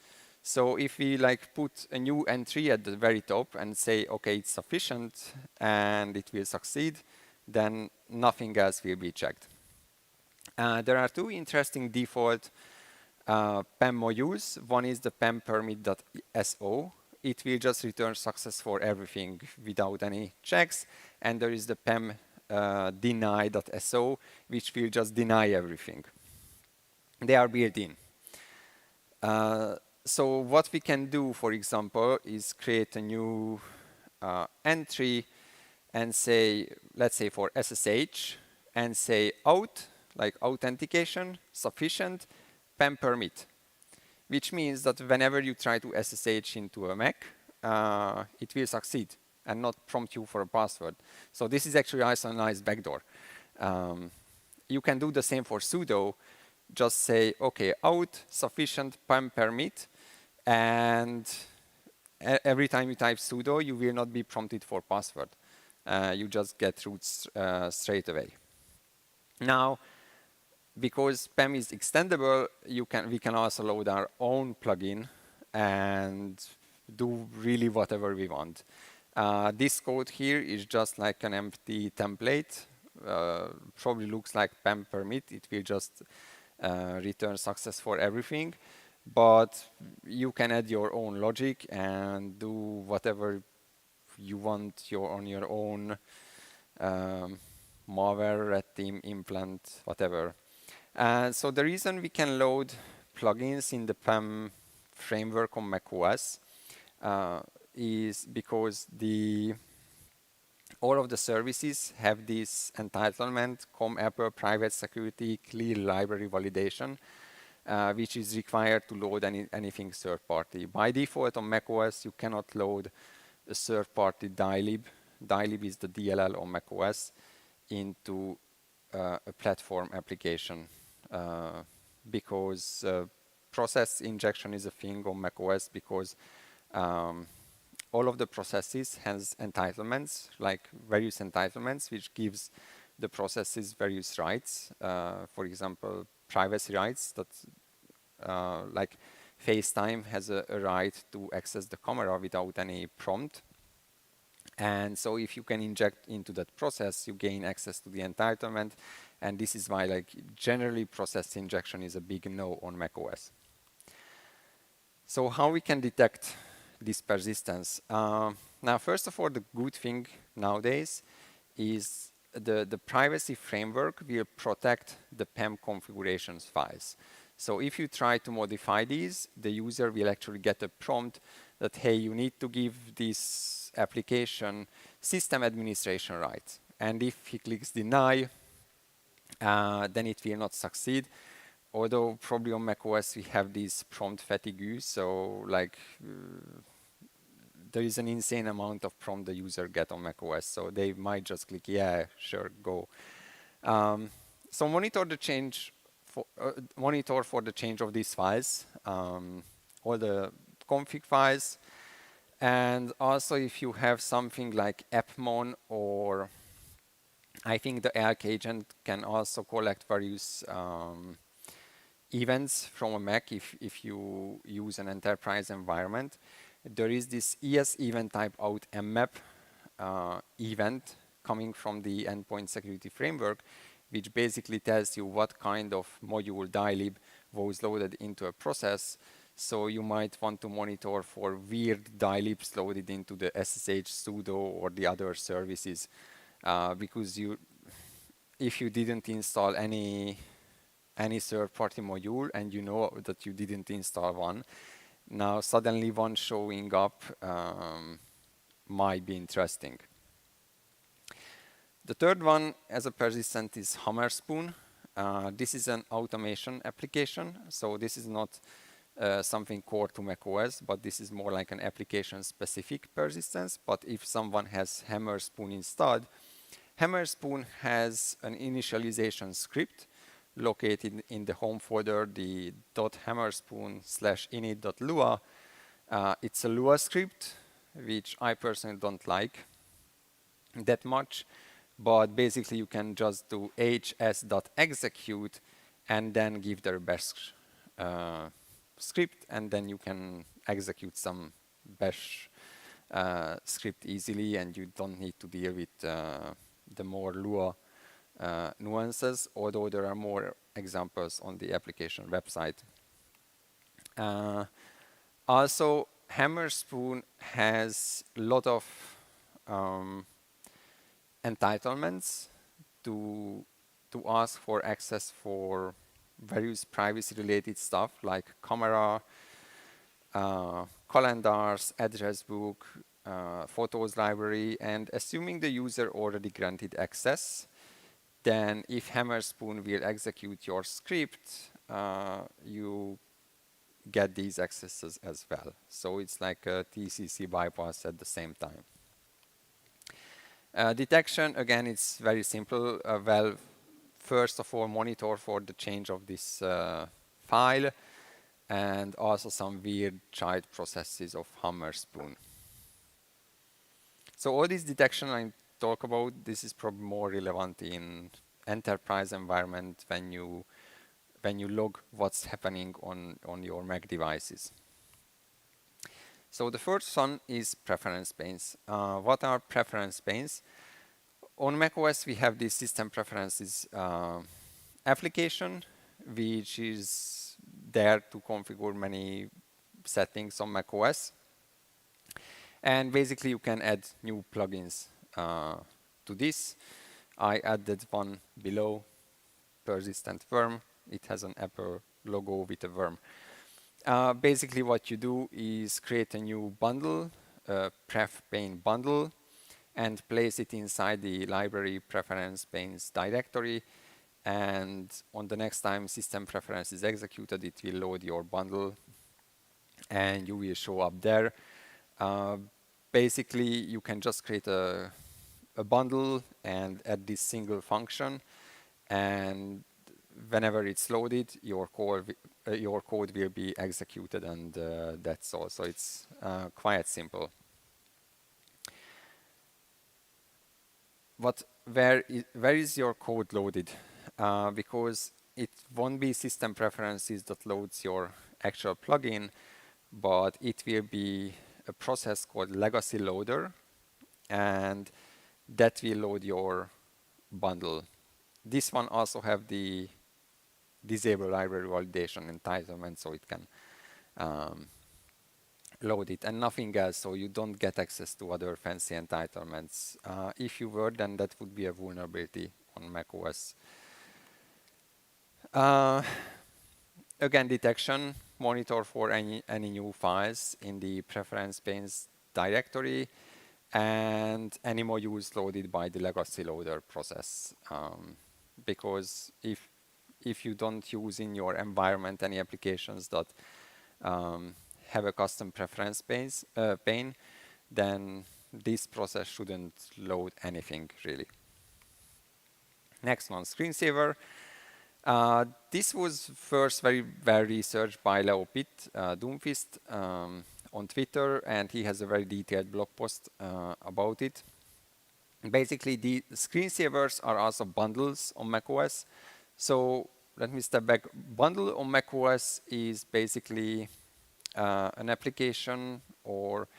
So if we like put a new entry at the very top and say, okay, it's sufficient and it will succeed, then nothing else will be checked. There are two interesting default PEM modules. One is the PEM permit.so. It will just return success for everything without any checks. And there is the PEM deny.so, which will just deny everything. They are built in. So what we can do, for example, is create a new entry and say, let's say for SSH, and say out, like authentication, sufficient, PEM permit, which means that whenever you try to SSH into a Mac, it will succeed and not prompt you for a password. So this is actually also a nice backdoor. You can do the same for sudo. Just say, okay, out, sufficient, PEM permit, and every time you type sudo, you will not be prompted for password. You just get roots straight away. Now, because PEM is extendable, we can also load our own plugin and do really whatever we want. This code here is just like an empty template. Probably looks like PEM permit. It will just return success for everything. But you can add your own logic and do whatever you want on your own malware, red team, implant, whatever. So the reason we can load plugins in the PEM framework on macOS is because all of the services have this entitlement, COM Apple private security clear library validation, which is required to load anything third party. By default on macOS, you cannot load a third party dylib. Dylib is the DLL on macOS into a platform application because process injection is a thing on macOS because all of the processes has entitlements, like various entitlements, which gives the processes various rights. For example, privacy rights that like FaceTime has a right to access the camera without any prompt. And so if you can inject into that process, you gain access to the entitlement. And this is why like generally process injection is a big no on macOS. So how we can detect this persistence? Now, first of all, the good thing nowadays is the privacy framework will protect the PEM configurations files. So if you try to modify these, the user will actually get a prompt that, hey, you need to give this application system administration rights. And if he clicks deny, then it will not succeed. Although probably on macOS we have this prompt fatigue, so like there is an insane amount of prompt the user get on macOS, so they might just click, yeah, sure, go. So monitor for the change of these files, all the config files, and also if you have something like appmon, or I think the Elk agent can also collect various events from a Mac if you use an enterprise environment. There is this ES event type out mmap event coming from the endpoint security framework, which basically tells you what kind of module dylib was loaded into a process. So you might want to monitor for weird dylibs loaded into the SSH sudo or the other services, because if you didn't install any third-party module and you know that you didn't install one, now suddenly one showing up might be interesting. The third one as a persistent is Hammerspoon. This is an automation application, so this is not something core to macOS, but this is more like an application-specific persistence. But if someone has Hammerspoon installed, Hammerspoon has an initialization script located in the home folder, the .hammerspoon/init.lua. It's a Lua script, which I personally don't like that much, but basically you can just do hs.execute and then give their bash script, and then you can execute some bash script easily, and you don't need to deal with the more Lua nuances, although there are more examples on the application website. Also, Hammerspoon has a lot of entitlements to ask for access for various privacy-related stuff like camera, calendars, address book, photos library, and assuming the user already granted access, then if Hammerspoon will execute your script, you get these accesses as well. So it's like a TCC bypass at the same time. Detection, again, it's very simple. Well, first of all, monitor for the change of this file, and also some weird child processes of Hammerspoon. So all this detection I talk about, this is probably more relevant in enterprise environment when you log what's happening on your Mac devices. So the first one is preference panes. What are preference panes? On macOS, we have this system preferences application, which is there to configure many settings on macOS. And basically, you can add new plugins to this. I added one below, persistent worm. It has an Apple logo with a worm. Basically, what you do is create a new bundle, a pref pane bundle, and place it inside the library preference panes directory. And on the next time system preference is executed, it will load your bundle, and you will show up there. Basically, you can just create a bundle and add this single function, and whenever it's loaded, your code will be executed, and that's all. So it's quite simple. But where is your code loaded? Because it won't be system preferences that loads your actual plugin, but it will be a process called legacy loader, and that will load your bundle. This one also have the disable library validation entitlement, so it can load it, and nothing else, so you don't get access to other fancy entitlements. If you were, then that would be a vulnerability on macOS. Again, detection, monitor for any new files in the preference panes directory, and any modules loaded by the legacy loader process. Because if you don't use in your environment any applications that have a custom preference pane, then this process shouldn't load anything really. Next one, screensaver. This was first very well researched by Leo Pitt Doomfist on Twitter, and he has a very detailed blog post about it. Basically, the screensavers are also bundles on macOS. So let me step back. Bundle on macOS is basically an application, or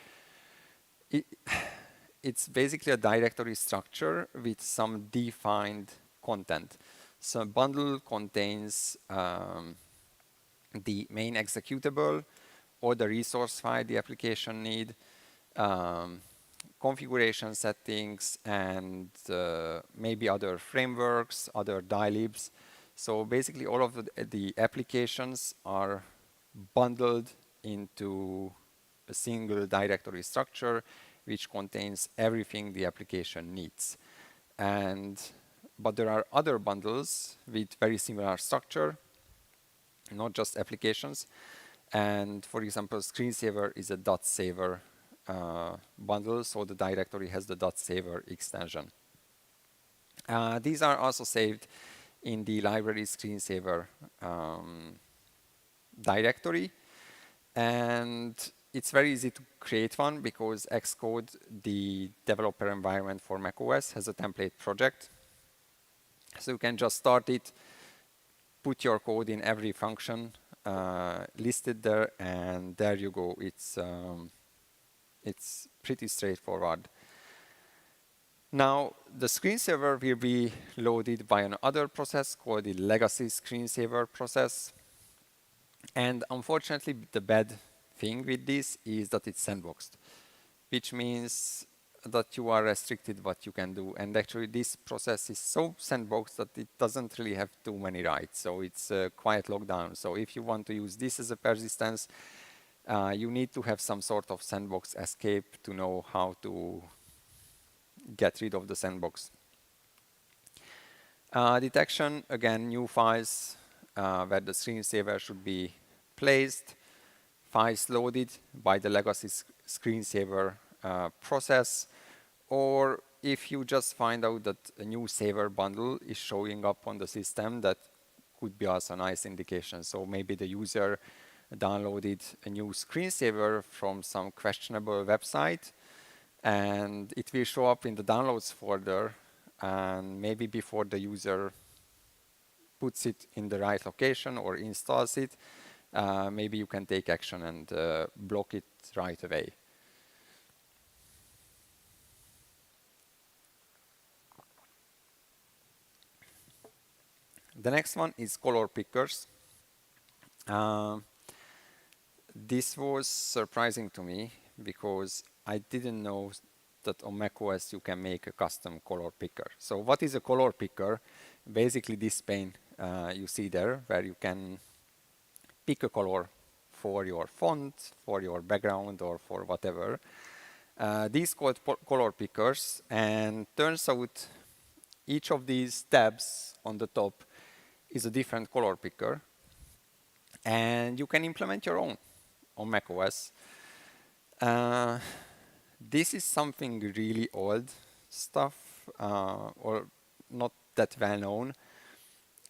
it's basically a directory structure with some defined content. So a bundle contains the main executable or the resource file the application need, configuration settings, and maybe other frameworks, other dylibs. So basically all of the applications are bundled into a single directory structure which contains everything the application needs. But there are other bundles with very similar structure, not just applications. And for example, screensaver is a .saver bundle, so the directory has the .saver extension. These are also saved in the library screensaver directory. And it's very easy to create one because Xcode, the developer environment for macOS, has a template project. So you can just start it, put your code in every function listed there, and there you go. It's pretty straightforward. Now, the screensaver will be loaded by another process called the legacy screensaver process. And unfortunately, the bad thing with this is that it's sandboxed, which means that you are restricted what you can do. And actually, this process is so sandboxed that it doesn't really have too many rights. So it's quite locked down. So if you want to use this as a persistence, you need to have some sort of sandbox escape to know how to get rid of the sandbox. Detection, again, new files where the screensaver should be placed, files loaded by the legacy screensaver process, or if you just find out that a new saver bundle is showing up on the system, that could be also a nice indication. So maybe the user downloaded a new screensaver from some questionable website, and it will show up in the downloads folder, and maybe before the user puts it in the right location or installs it, maybe you can take action and block it right away. The next one is color pickers. This was surprising to me because I didn't know that on macOS you can make a custom color picker. So what is a color picker? Basically this pane you see there, where you can pick a color for your font, for your background, or for whatever. These called color pickers, and turns out each of these tabs on the top is a different color picker, and you can implement your own on macOS. This is something really old stuff, or not that well known,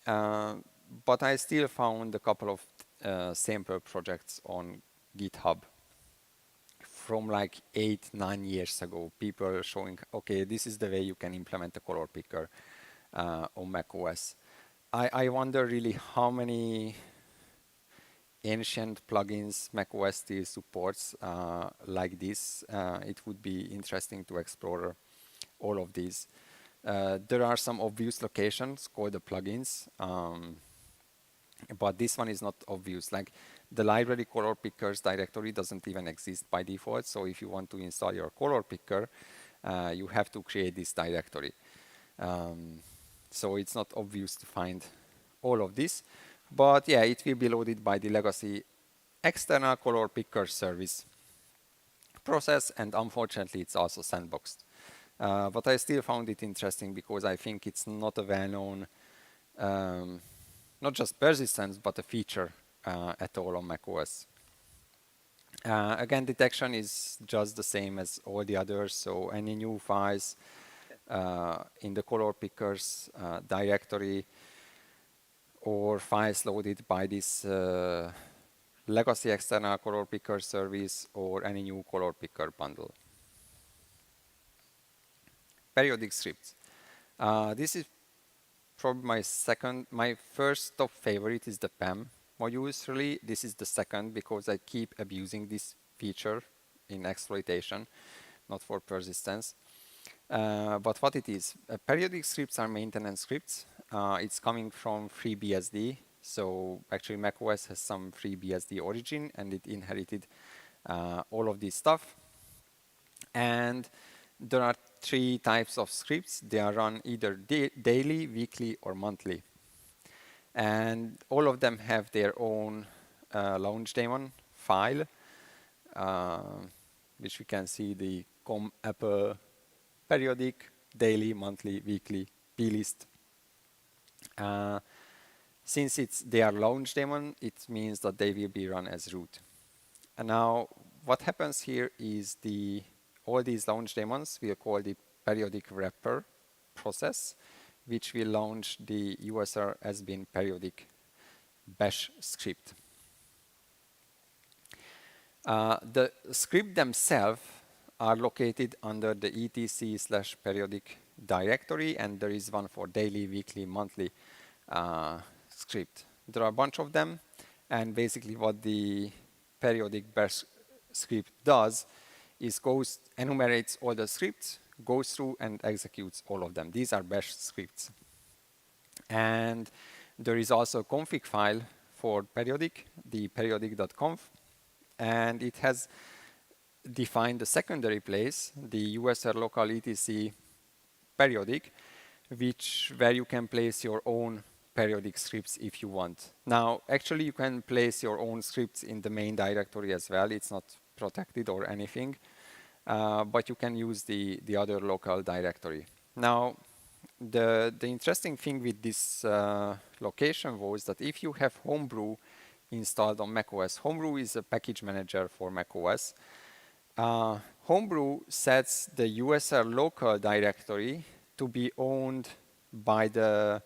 but I still found a couple of sample projects on GitHub from like 8-9 years ago. People showing, okay, this is the way you can implement a color picker on macOS. I wonder really how many ancient plugins macOS still supports like this. It would be interesting to explore all of these. There are some obvious locations called the plugins, but this one is not obvious. Like the library color pickers directory doesn't even exist by default. So if you want to install your color picker, you have to create this directory. So it's not obvious to find all of this. But yeah, it will be loaded by the legacy external color picker service process, and unfortunately it's also sandboxed. But I still found it interesting because I think it's not a well-known, not just persistence, but a feature at all on macOS. Again, detection is just the same as all the others, so any new files in the color pickers directory, or files loaded by this legacy external color picker service, or any new color picker bundle. Periodic scripts. This is probably my first top favorite is the PEM modules really. This is the second because I keep abusing this feature in exploitation, not for persistence. But what it is, periodic scripts are maintenance scripts. It's coming from FreeBSD. So actually macOS has some FreeBSD origin, and it inherited all of this stuff. And there are 3 types of scripts. They are run either daily, weekly, or monthly. And all of them have their own launch daemon file, which we can see the com apple periodic, daily, monthly, weekly, plist. Since they are launch daemon, it means that they will be run as root. And now what happens here is all these launch daemons will call the periodic wrapper process, which will launch the USR has been periodic bash script. The script themselves are located under the etc/periodic directory, and there is one for daily, weekly, monthly script. There are a bunch of them, and basically what the periodic bash script does is enumerates all the scripts, goes through and executes all of them. These are bash scripts. And there is also a config file for periodic, the periodic.conf, and it has defined the secondary place, the USR local etc periodic, where you can place your own periodic scripts if you want. Now, actually, you can place your own scripts in the main directory as well. It's not protected or anything, but you can use the other local directory. Now, the interesting thing with this location was that if you have Homebrew installed on macOS, Homebrew is a package manager for macOS. Homebrew sets the USR local directory to be owned by the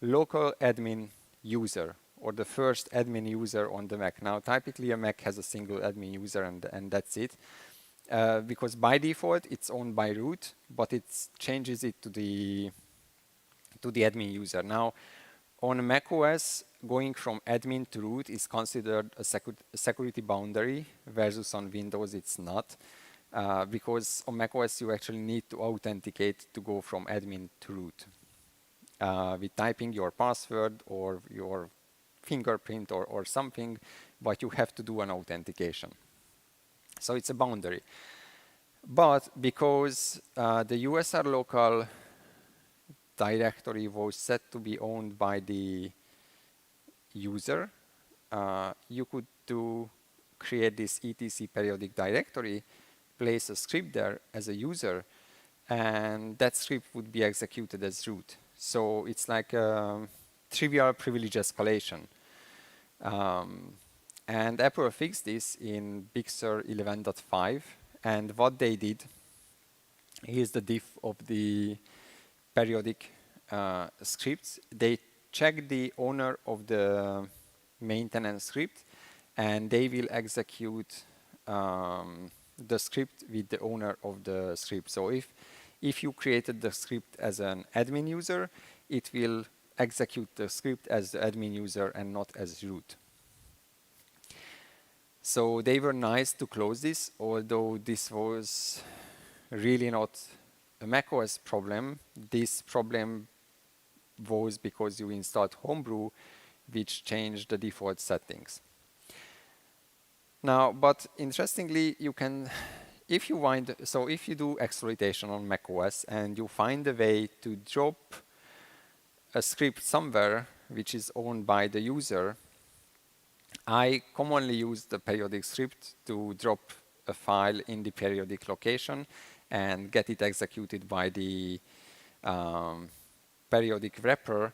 local admin user or the first admin user on the Mac. Now, typically a Mac has a single admin user and that's it. Because by default it's owned by root, but it changes it to the admin user. Now, on macOS, going from admin to root is considered a security boundary, versus on Windows it's not. Because on macOS you actually need to authenticate to go from admin to root with typing your password or your fingerprint or something, but you have to do an authentication. So it's a boundary. But because the USR local directory was set to be owned by the user, you could create this etc periodic directory, place a script there as a user, and that script would be executed as root. So it's like a trivial privilege escalation. And Apple fixed this in Big Sur 11.5, and what they did, here's the diff of the periodic scripts. They check the owner of the maintenance script, and they will execute the script with the owner of the script. So if you created the script as an admin user, it will execute the script as the admin user and not as root. So they were nice to close this, although this was really not a macOS problem. This problem was because you installed Homebrew, which changed the default settings. Now, but interestingly, you can, if you do exploitation on macOS and you find a way to drop a script somewhere which is owned by the user, I commonly use the periodic script to drop a file in the periodic location and get it executed by the periodic wrapper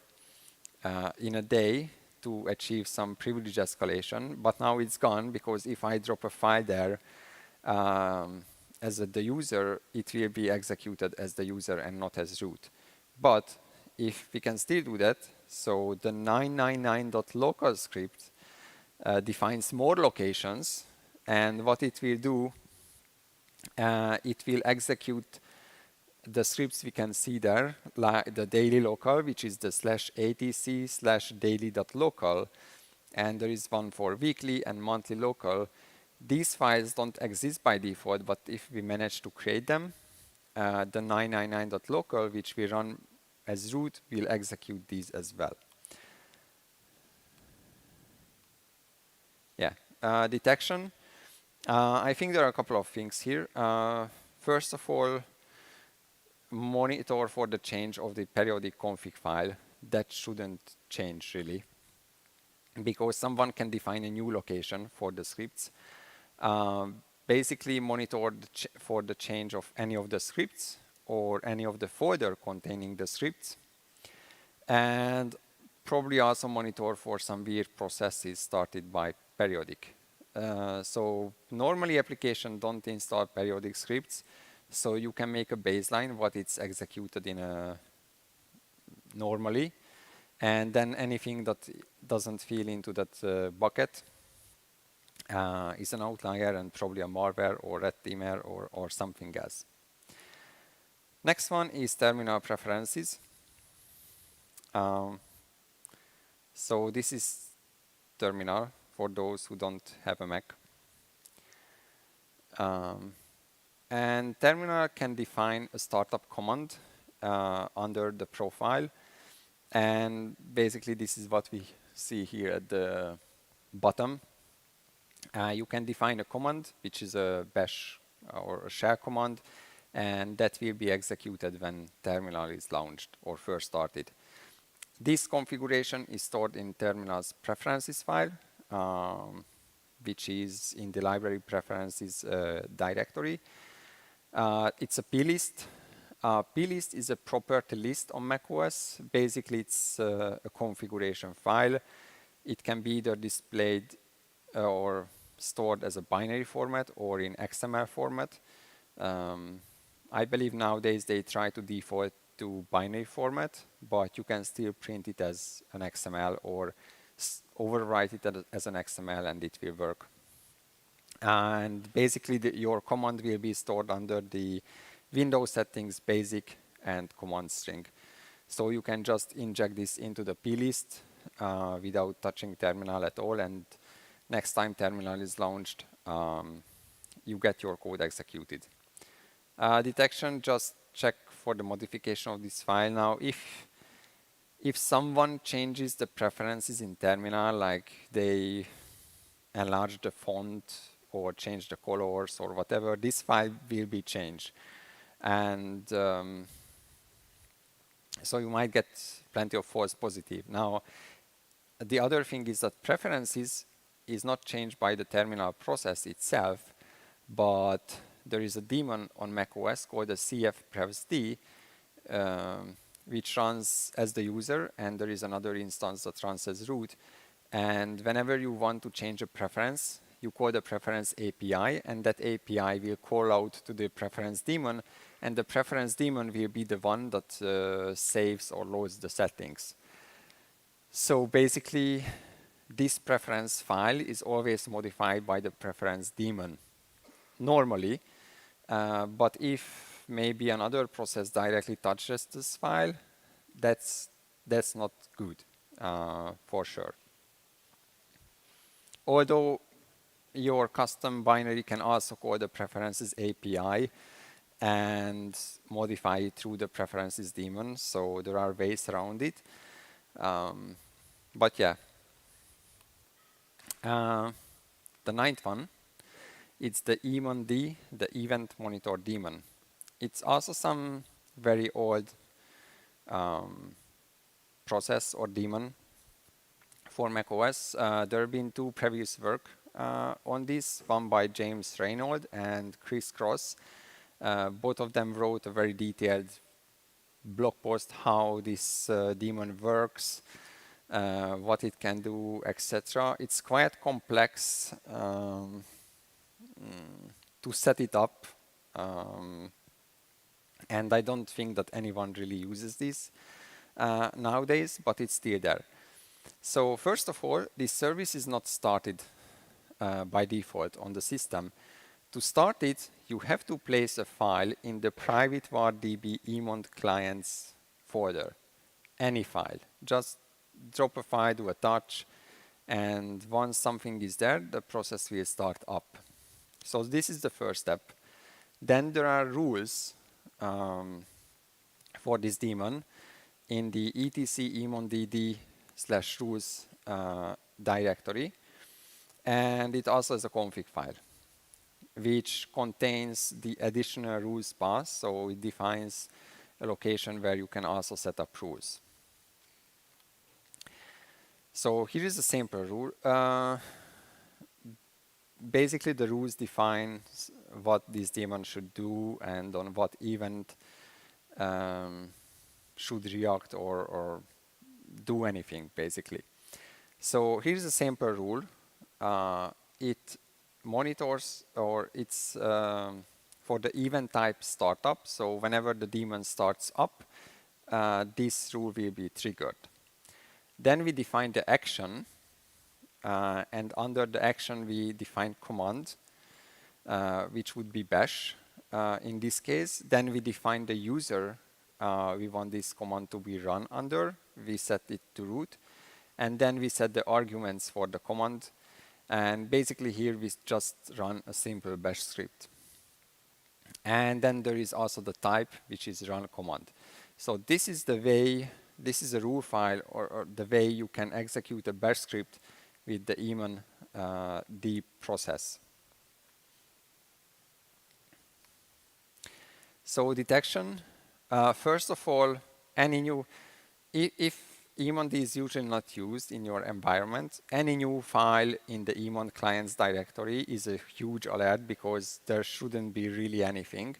in a day to achieve some privilege escalation. But now it's gone, because if I drop a file there as the user, it will be executed as the user and not as root. But if we can still do that, so the 999.local script defines more locations, and what it will do, it will execute the scripts we can see there, like the daily local, which is the /etc/daily.local, and there is one for weekly and monthly local. These files don't exist by default, but if we manage to create them, the 999.local, which we run as root, will execute these as well. Yeah, detection. I think there are a couple of things here. First of all, monitor for the change of the periodic config file. That shouldn't change really, because someone can define a new location for the scripts. Basically monitor for the change of any of the scripts or any of the folder containing the scripts, and probably also monitor for some weird processes started by periodic. So normally applications don't install periodic scripts, so you can make a baseline what it's executed in normally, and then anything that doesn't fall into that bucket is an outlier and probably a malware or red teamer or something else. Next one is terminal preferences. So this is terminal for those who don't have a Mac. And terminal can define a startup command under the profile. And basically, this is what we see here at the bottom. You can define a command, which is a bash or a shell command, and that will be executed when terminal is launched or first started. This configuration is stored in terminal's preferences file, which is in the library preferences directory. It's a plist. Plist is a property list on macOS. Basically, it's a configuration file. It can be either displayed or stored as a binary format or in XML format. I believe nowadays they try to default to binary format, but you can still print it as an XML or overwrite it as an XML and it will work. And basically your command will be stored under the Windows settings basic and command string. So you can just inject this into the plist without touching terminal at all, and next time terminal is launched, you get your code executed. Detection, just check for the modification of this file. Now, if someone changes the preferences in terminal, like they enlarge the font or change the colors or whatever, this file will be changed. And so you might get plenty of false positive. Now, the other thing is that preferences is not changed by the terminal process itself, but there is a daemon on macOS called the cfprevsd, which runs as the user, and there is another instance that runs as root. And whenever you want to change a preference, you call the preference API, and that API will call out to the preference daemon, and the preference daemon will be the one that saves or loads the settings. So basically, this preference file is always modified by the preference daemon, normally. But if maybe another process directly touches this file, that's not good, for sure. Although your custom binary can also call the preferences API and modify it through the preferences daemon, so there are ways around it. But yeah. The ninth one, it's the emond, the event monitor daemon. It's also some very old process or daemon for macOS. There have been two previous work on this, one by James Reynolds and Chris Cross. Both of them wrote a very detailed blog post how this daemon works, what it can do, etc. It's quite complex to set it up, and I don't think that anyone really uses this nowadays, but it's still there. So first of all, this service is not started by default on the system. To start it, you have to place a file in the private vardb emond clients folder, any file. Just drop a file, do a touch, and once something is there, the process will start up. So this is the first step. Then there are rules for this daemon in the etc emonddd/rules directory, and it also has a config file which contains the additional rules path, so it defines a location where you can also set up rules. So here is a simple rule. Basically, the rules define what this daemon should do and on what event should react or do anything, basically. So here's a simple rule. It monitors, or it's for the event type startup. So whenever the daemon starts up, this rule will be triggered. Then we define the action, and under the action we define command, which would be bash in this case. Then we define the user we want this command to be run under. We set it to root. And then we set the arguments for the command. And basically here we just run a simple bash script. And then there is also the type, which is run command. So this is the way, this is a rule file, or the way you can execute a bash script with the daemon d process. So detection, first of all, any new, if daemon d is usually not used in your environment, any new file in the daemon clients directory is a huge alert because there shouldn't be really anything.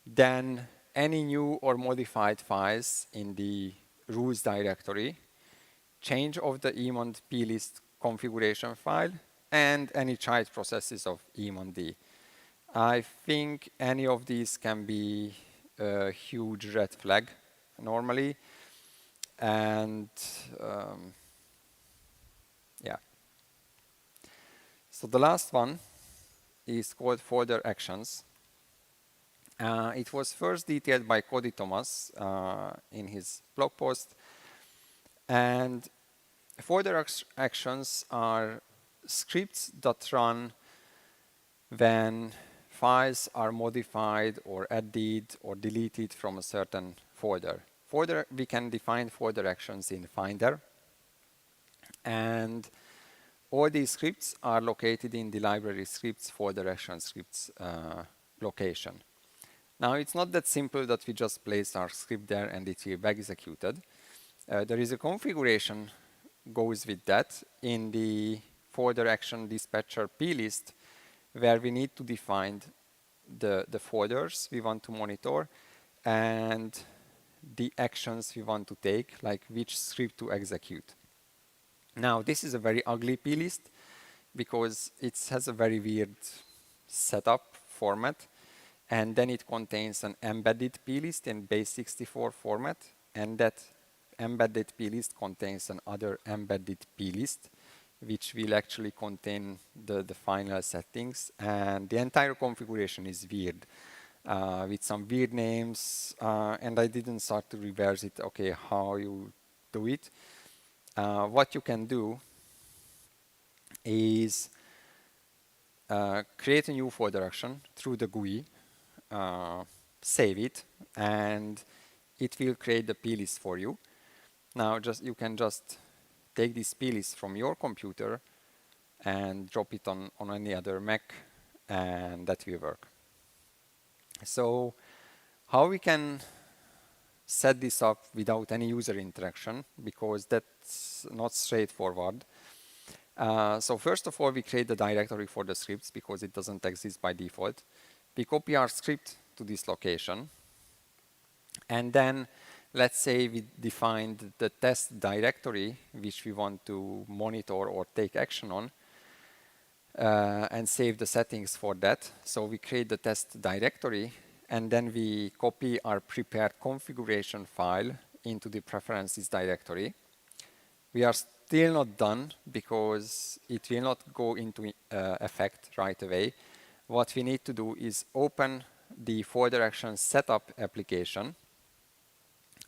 Then any new or modified files in the rules directory, change of the daemon plist configuration file, and any child processes of daemon d. I think any of these can be a huge red flag normally. And yeah. So the last one is called folder actions. It was first detailed by Cody Thomas in his blog post. And folder actions are scripts that run when files are modified or added or deleted from a certain folder. We can define folder actions in Finder. And all these scripts are located in the library scripts folder action scripts location. Now, it's not that simple that we just place our script there and it will be executed. There is a configuration goes with that in the folder action dispatcher plist, where we need to define the folders we want to monitor and the actions we want to take, like which script to execute. Now, this is a very ugly plist because it has a very weird setup format, and then it contains an embedded plist in base64 format, and that embedded plist contains another embedded plist, which will actually contain the final settings, and the entire configuration is weird. With some weird names, and I didn't start to reverse it, okay, how you do it. What you can do is create a new folder action through the GUI, save it, and it will create the plist for you. Now, you can just take this plist from your computer and drop it on any other Mac, and that will work. So how we can set this up without any user interaction, because that's not straightforward. So first of all, we create the directory for the scripts because it doesn't exist by default. We copy our script to this location. And then let's say we defined the test directory, which we want to monitor or take action on, and save the settings for that. So we create the test directory, and then we copy our prepared configuration file into the preferences directory. We are still not done because it will not go into effect right away. What we need to do is open the folder action setup application,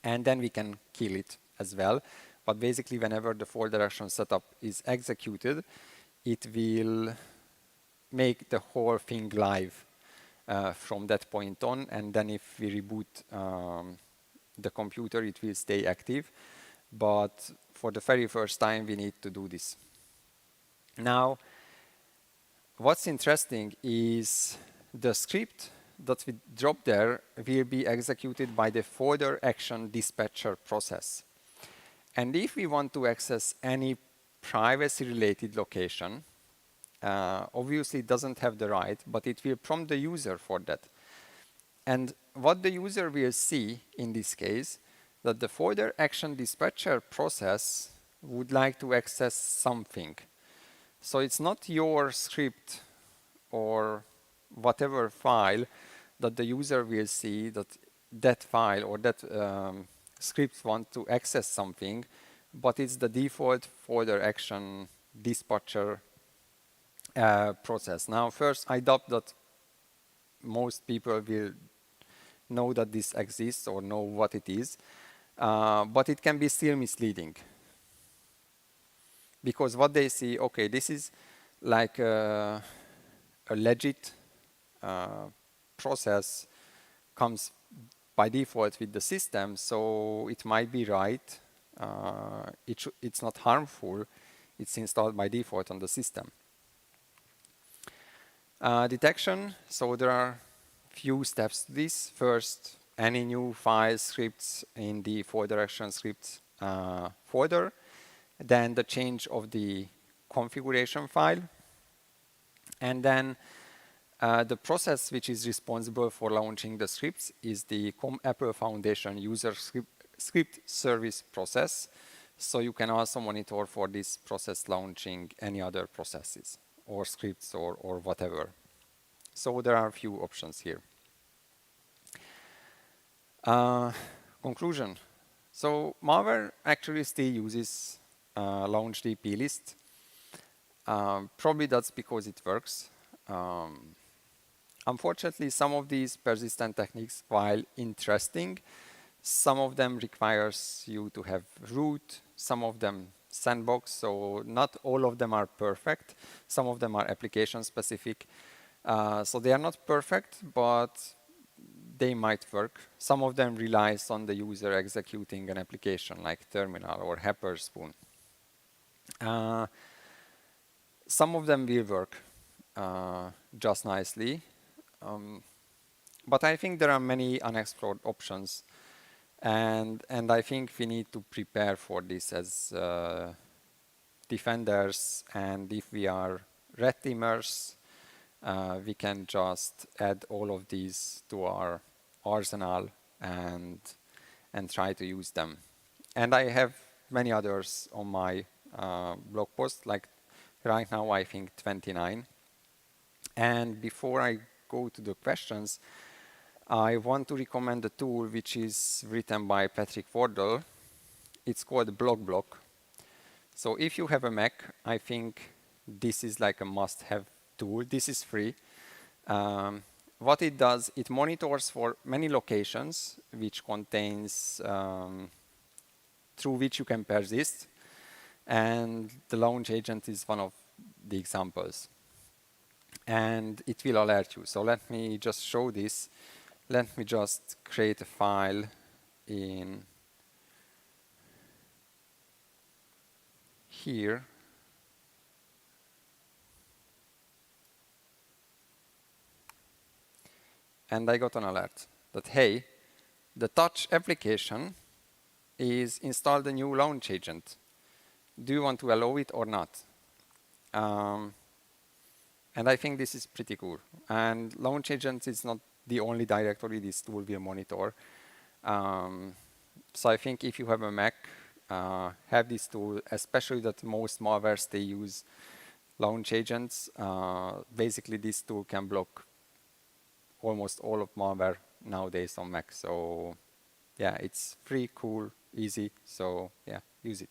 and then we can kill it as well. But basically, whenever the folder action setup is executed, it will make the whole thing live from that point on. And then if we reboot the computer, it will stay active. But for the very first time, we need to do this. Now, what's interesting is the script that we drop there will be executed by the folder action dispatcher process. And if we want to access any privacy-related location, obviously it doesn't have the right, but it will prompt the user for that. And what the user will see in this case, that the folder action dispatcher process would like to access something. So it's not your script or whatever file that the user will see that file or that script want to access something, but it's the default folder action dispatcher process. Now, first, I doubt that most people will know that this exists or know what it is, but it can be still misleading. Because what they see, okay, this is like a legit process comes by default with the system, so it might be right. It's not harmful. It's installed by default on the system. Detection, so there are few steps to this. First, any new file scripts in the folder action scripts folder, then the change of the configuration file, and then the process which is responsible for launching the scripts is the Apple Foundation user script service process. So you can also monitor for this process launching any other processes or scripts or whatever. So there are a few options here. Conclusion. So malware actually still uses launch DP list. Probably that's because it works. Unfortunately, some of these persistent techniques, while interesting, some of them requires you to have root, some of them sandbox, so not all of them are perfect. Some of them are application specific. So they are not perfect, but they might work. Some of them relies on the user executing an application like terminal or Happerspoon. Some of them will work just nicely. But I think there are many unexplored options, and I think we need to prepare for this as defenders, and if we are red teamers, we can just add all of these to our arsenal and try to use them. And I have many others on my blog post, like right now I think 29. And before I go to the questions, I want to recommend a tool which is written by Patrick Wardle. It's called BlogBlock. So if you have a Mac, I think this is like a must-have tool. This is free. What it does, it monitors for many locations which contains through which you can persist, and the launch agent is one of the examples. And it will alert you. So let me just show this. Let me just create a file in here. And I got an alert that, hey, the touch application is installed a new launch agent. Do you want to allow it or not? And I think this is pretty cool. And launch agent is not the only directory this tool will monitor. So I think if you have a Mac, have this tool, especially that most malwares, they use launch agents. Basically, this tool can block almost all of malware nowadays on Mac. So yeah, it's free, cool, easy. So yeah, use it.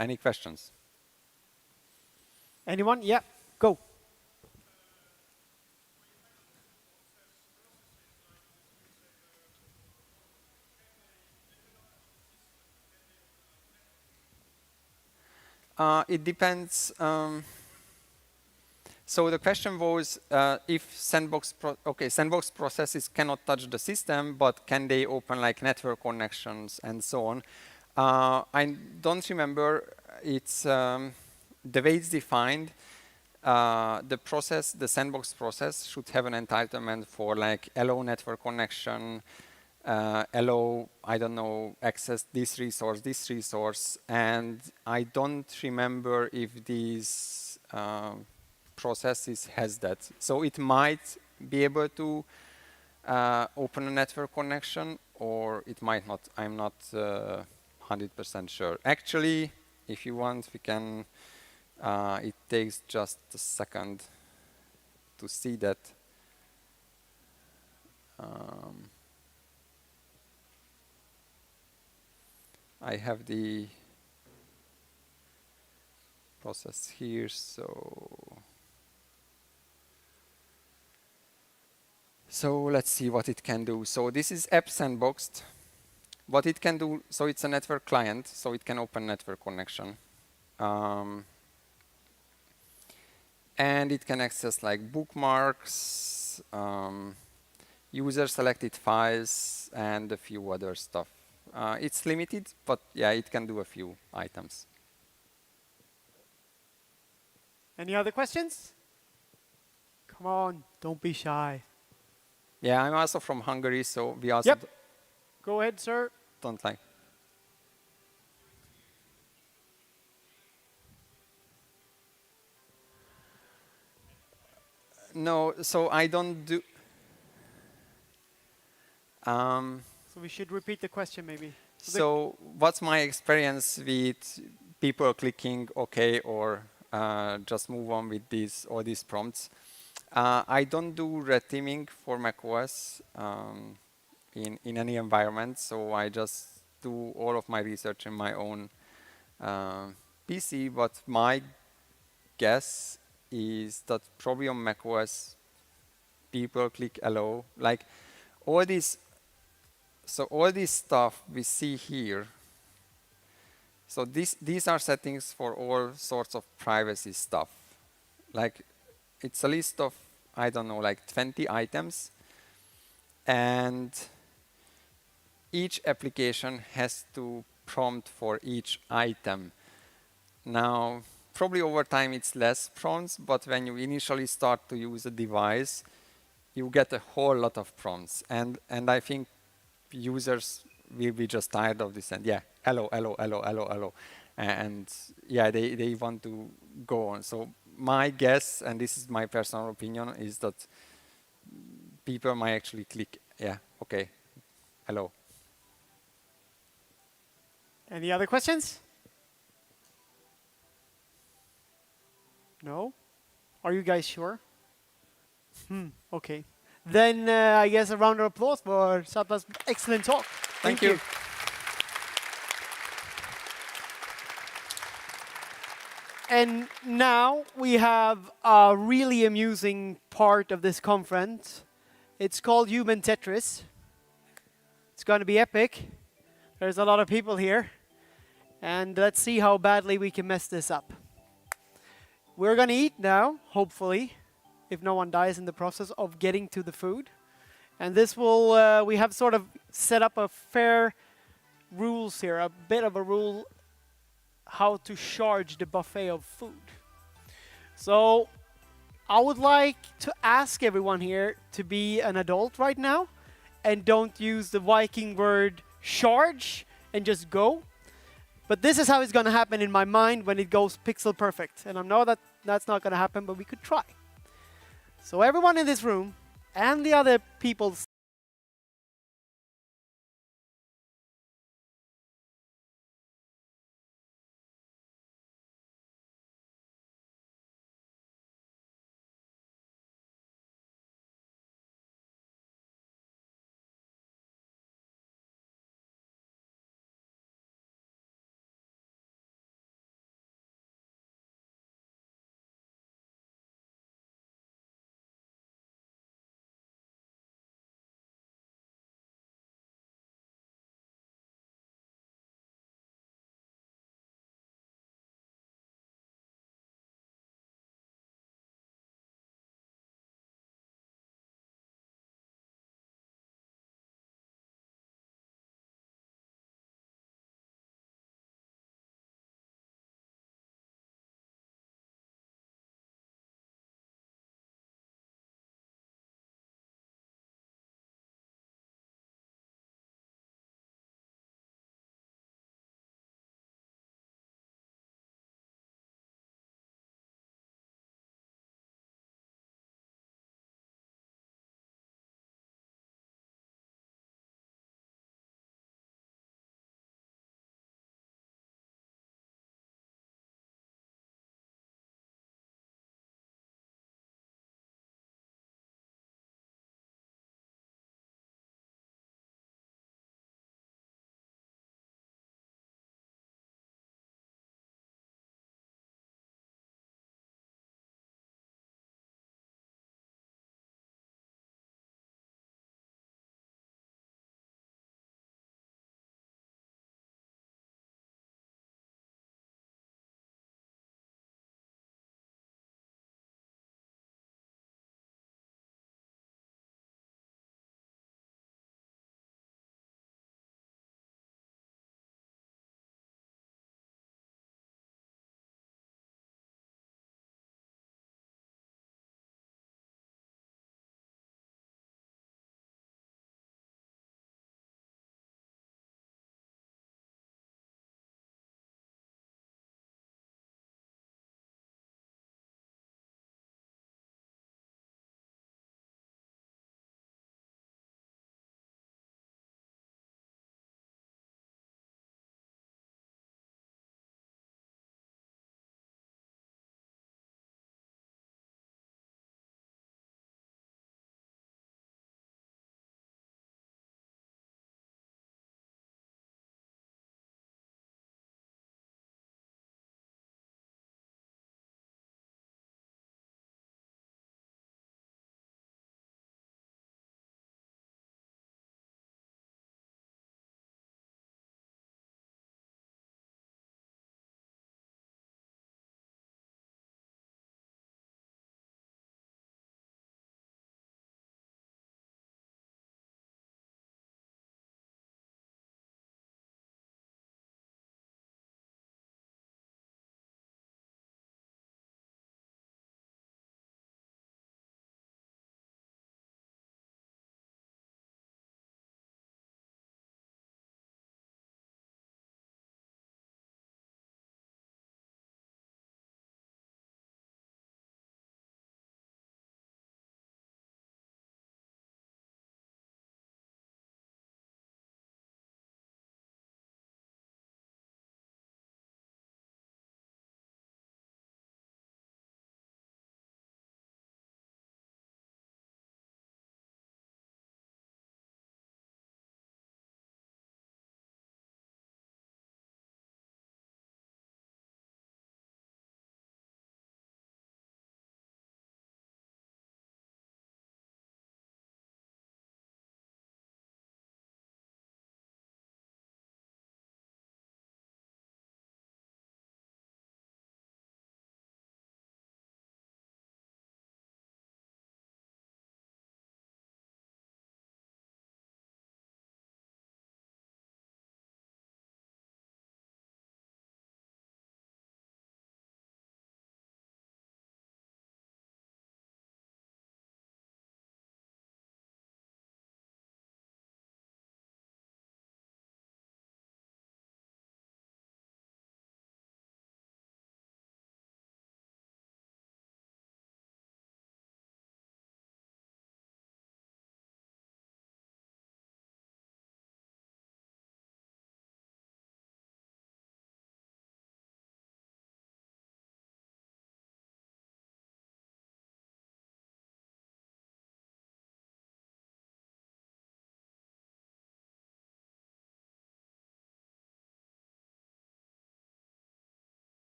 Any questions? Anyone? Yeah, go. It depends. So the question was if sandbox processes cannot touch the system, but can they open like network connections and so on? I don't remember. It's the way it's defined. The sandbox process should have an entitlement for like allow network connection, allow, I don't know, access this resource, and I don't remember if these processes has that. So it might be able to open a network connection, or it might not. I'm not 100% sure. Actually, if you want, we can, it takes just a second to see that. I have the process here, so let's see what it can do. So this is app sandboxed. What it can do, so it's a network client, so it can open network connection. And it can access like bookmarks, user-selected files, and a few other stuff. It's limited, but yeah, it can do a few items. Any other questions? Come on, don't be shy. Yeah, I'm also from Hungary, so we also Yep. Go ahead, sir. don't like. No, so I don't do. So we should repeat the question maybe. So what's my experience with people clicking OK or just move on with all these prompts? I don't do red teaming for macOS in any environment, so I just do all of my research in my own PC. But my guess is that probably on macOS people click allow, like all these. So all this stuff we see here, so these are settings for all sorts of privacy stuff. Like it's a list of, I don't know, like 20 items. And each application has to prompt for each item. Now, probably over time it's less prompts, but when you initially start to use a device, you get a whole lot of prompts. And I think users will be just tired of this and yeah, hello, hello, hello, hello, hello. And yeah, they want to go on. So my guess, and this is my personal opinion, is that people might actually click, yeah, okay, hello. Any other questions? No? Are you guys sure? Okay. Then I guess a round of applause for Czaba's excellent talk. Thank you. And now we have a really amusing part of this conference. It's called Human Tetris. It's going to be epic. There's a lot of people here. And let's see how badly we can mess this up. We're going to eat now, hopefully, if no one dies in the process of getting to the food. And this will, we have sort of set up a fair rules here, a bit of a rule how to charge the buffet of food. So I would like to ask everyone here to be an adult right now and don't use the Viking word charge and just go. But this is how it's going to happen in my mind when it goes pixel perfect. And I know that that's not going to happen, but we could try. So everyone in this room and the other people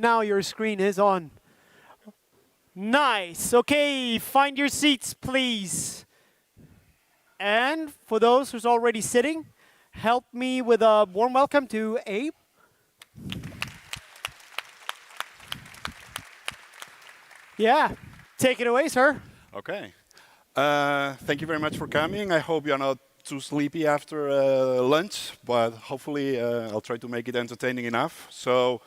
Now your screen is on. Nice. Okay, find your seats, please. And for those who's already sitting, help me with a warm welcome to Abe. Yeah, take it away, sir. Okay. Thank you very much for coming. I hope you're not too sleepy after lunch, but hopefully I'll try to make it entertaining enough. So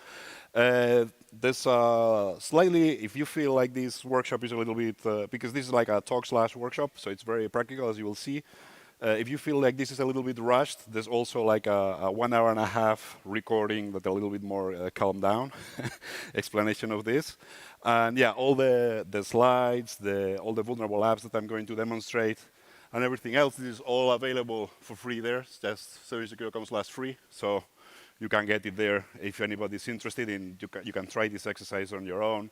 this slightly, if you feel like this workshop is a little bit, because this is like a talk/workshop, so it's very practical, as you will see. If you feel like this is a little bit rushed, there's also like a 1 hour and a half recording that a little bit more calm down explanation of this. And yeah, all the slides, all the vulnerable apps that I'm going to demonstrate, and everything else, this is all available for free there. It's just servicesecure.com/free. So you can get it there if anybody's interested in. You can try this exercise on your own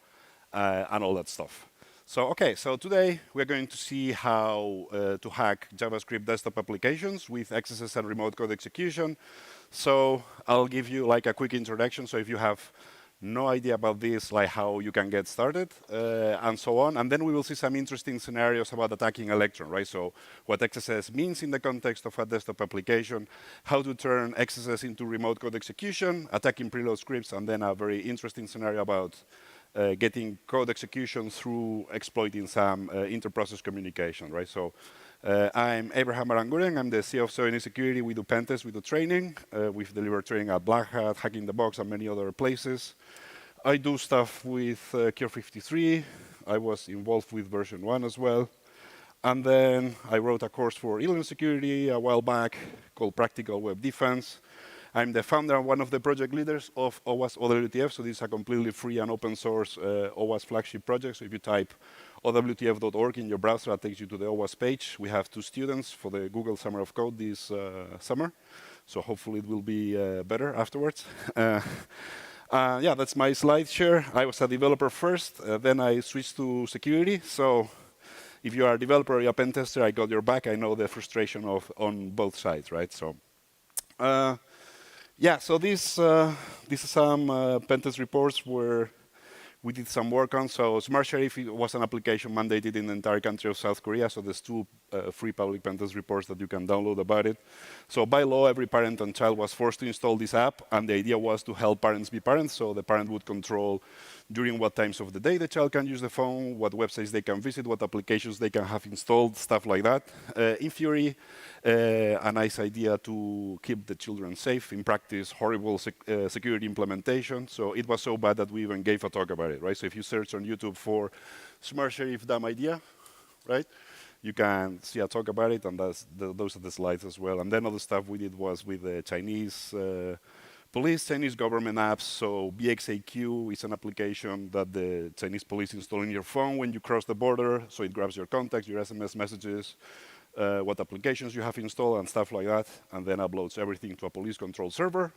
and all that stuff. So okay, so today we're going to see how to hack JavaScript desktop applications with XSS and remote code execution. So I'll give you like a quick introduction. So if you have no idea about this, like how you can get started and so on. And then we will see some interesting scenarios about attacking Electron, right? So what XSS means in the context of a desktop application, how to turn XSS into remote code execution, attacking preload scripts, and then a very interesting scenario about getting code execution through exploiting some inter-process communication, right? So I'm Abraham Aranguren. I'm the CEO of STÖK Security. We do pen tests, we do training. We've delivered training at Black Hat, Hacking the Box, and many other places. I do stuff with Cure 53. I was involved with version 1 as well. And then I wrote a course for Helium security a while back called Practical Web Defense. I'm the founder and one of the project leaders of OWASP OWTF, so this is a completely free and open source OWASP flagship project. So if you type owtf.org in your browser, that takes you to the OWASP page. We have 2 students for the Google Summer of Code this summer, so hopefully it will be better afterwards. Yeah, that's my slide share. I was a developer first, then I switched to security. So if you are a developer or a pen tester, I got your back. I know the frustration on both sides, right? So. Yeah, so these are some pentest reports where we did some work on. So Smart Sheriff was an application mandated in the entire country of South Korea. So there's 2 free public pentest reports that you can download about it. So by law, every parent and child was forced to install this app. And the idea was to help parents be parents. So the parent would control during what times of the day the child can use the phone, what websites they can visit, what applications they can have installed, stuff like that. In theory, a nice idea to keep the children safe. In practice, horrible security implementation. So it was so bad that we even gave a talk about it, right? So if you search on YouTube for Smart Sheriff dumb idea, right? You can see a talk about it, and those are the slides as well. And then other stuff we did was with the Chinese police, Chinese government apps. So BXAQ is an application that the Chinese police install in your phone when you cross the border. So it grabs your contacts, your SMS messages, what applications you have installed and stuff like that, and then uploads everything to a police control server.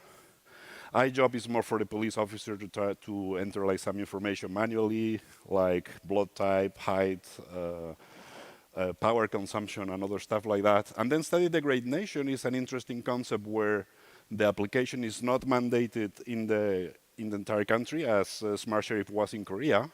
iJob is more for the police officer to try to enter like some information manually, like blood type, height, power consumption, and other stuff like that. And then study degradation is an interesting concept where the application is not mandated in the entire country, as Smart Sheriff was in Korea,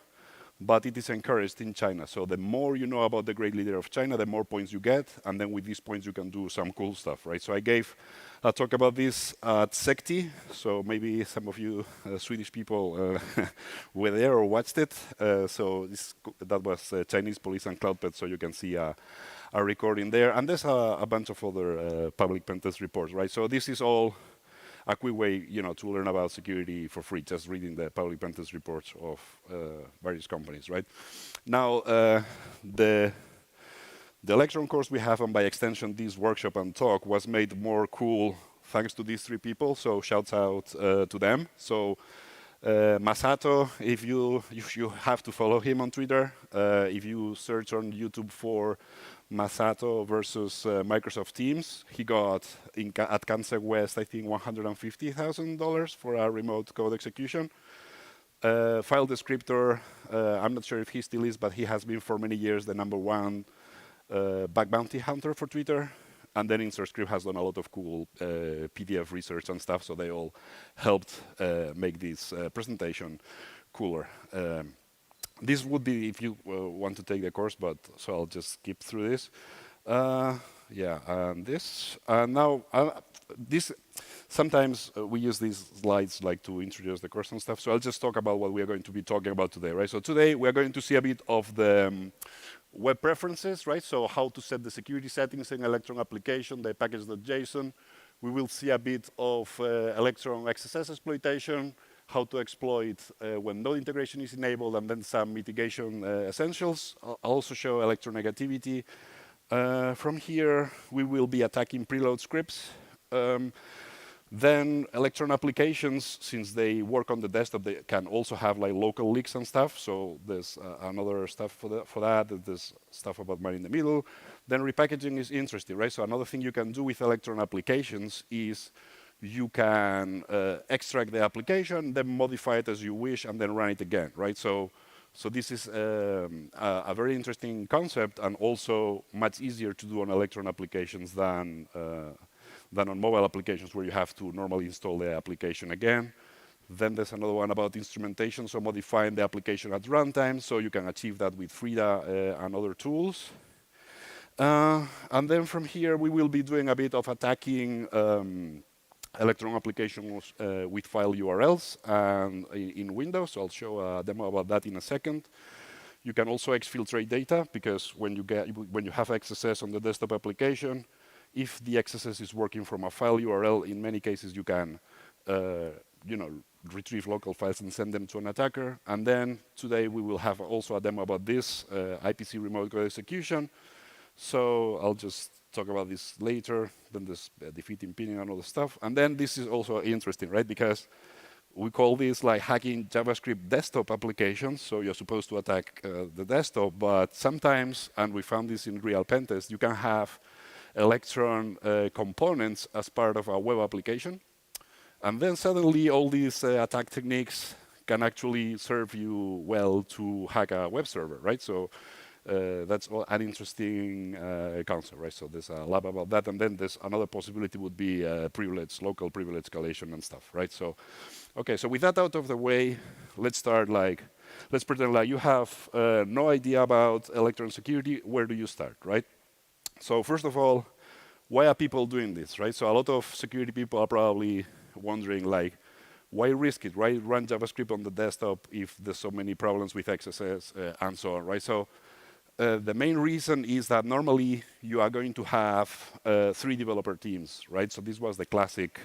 but it is encouraged in China. So the more you know about the great leader of China, the more points you get, and then with these points you can do some cool stuff, right? So I gave a talk about this at SECTI, so maybe some of you Swedish people were there or watched it. So that was Chinese police and CloudPet, so you can see a recording there. And there's a bunch of other public pen test reports, right? So this is all a quick way, to learn about security for free, just reading the public pen test reports of various companies, right? Now, the Electron course we have, and by extension this workshop and talk, was made more cool thanks to these 3 people, so shouts out to them. So Masato, if you have to follow him on Twitter, if you search on YouTube for Masato versus Microsoft Teams, he got at Kansas West, I think, $150,000 for a remote code execution. File descriptor, I'm not sure if he still is, but he has been for many years the #1 bug bounty hunter for Twitter. And then InsertScript has done a lot of cool PDF research and stuff, so they all helped make this presentation cooler. This would be if you want to take the course, but so I'll just skip through this. Yeah, and this. Now, this. Sometimes we use these slides like to introduce the course and stuff. So I'll just talk about what we are going to be talking about today, right? So today we are going to see a bit of the web preferences, right? So how to set the security settings in Electron application, the package.json. We will see a bit of Electron XSS exploitation, how to exploit when node integration is enabled, and then some mitigation essentials. I'll also show electronegativity. From here, we will be attacking preload scripts. Then Electron applications, since they work on the desktop, they can also have like local leaks and stuff. So there's another stuff for that. There's stuff about man in the middle. Then repackaging is interesting, right? So another thing you can do with Electron applications is you can extract the application, then modify it as you wish, and then run it again, right? So this is a very interesting concept, and also much easier to do on Electron applications than on mobile applications where you have to normally install the application again. Then there's another one about instrumentation, so modifying the application at runtime, so you can achieve that with Frida and other tools. And then from here, we will be doing a bit of attacking Electron applications with file URLs and in Windows. So I'll show a demo about that in a second. You can also exfiltrate data, because when you have XSS on the desktop application, if the XSS is working from a file URL, in many cases you can retrieve local files and send them to an attacker. And then today we will have also a demo about this, IPC remote code execution. So I'll just talk about this later. Then there's defeating pinning and all the stuff. And then this is also interesting, right? Because we call this like hacking JavaScript desktop applications. So you're supposed to attack the desktop, but sometimes, and we found this in real pentest, you can have Electron components as part of a web application. And then suddenly all these attack techniques can actually serve you well to hack a web server, right? So that's an interesting concept, right? So there's a lab about that. And then there's another possibility would be local privilege escalation and stuff, right? So, okay, so with that out of the way, let's pretend like you have no idea about Electron security. Where do you start, right? So first of all, why are people doing this, right? So a lot of security people are probably wondering, like, why risk it, right? Run JavaScript on the desktop if there's so many problems with XSS and so on, right? So the main reason is that normally you are going to have 3 developer teams, right? So this was the classic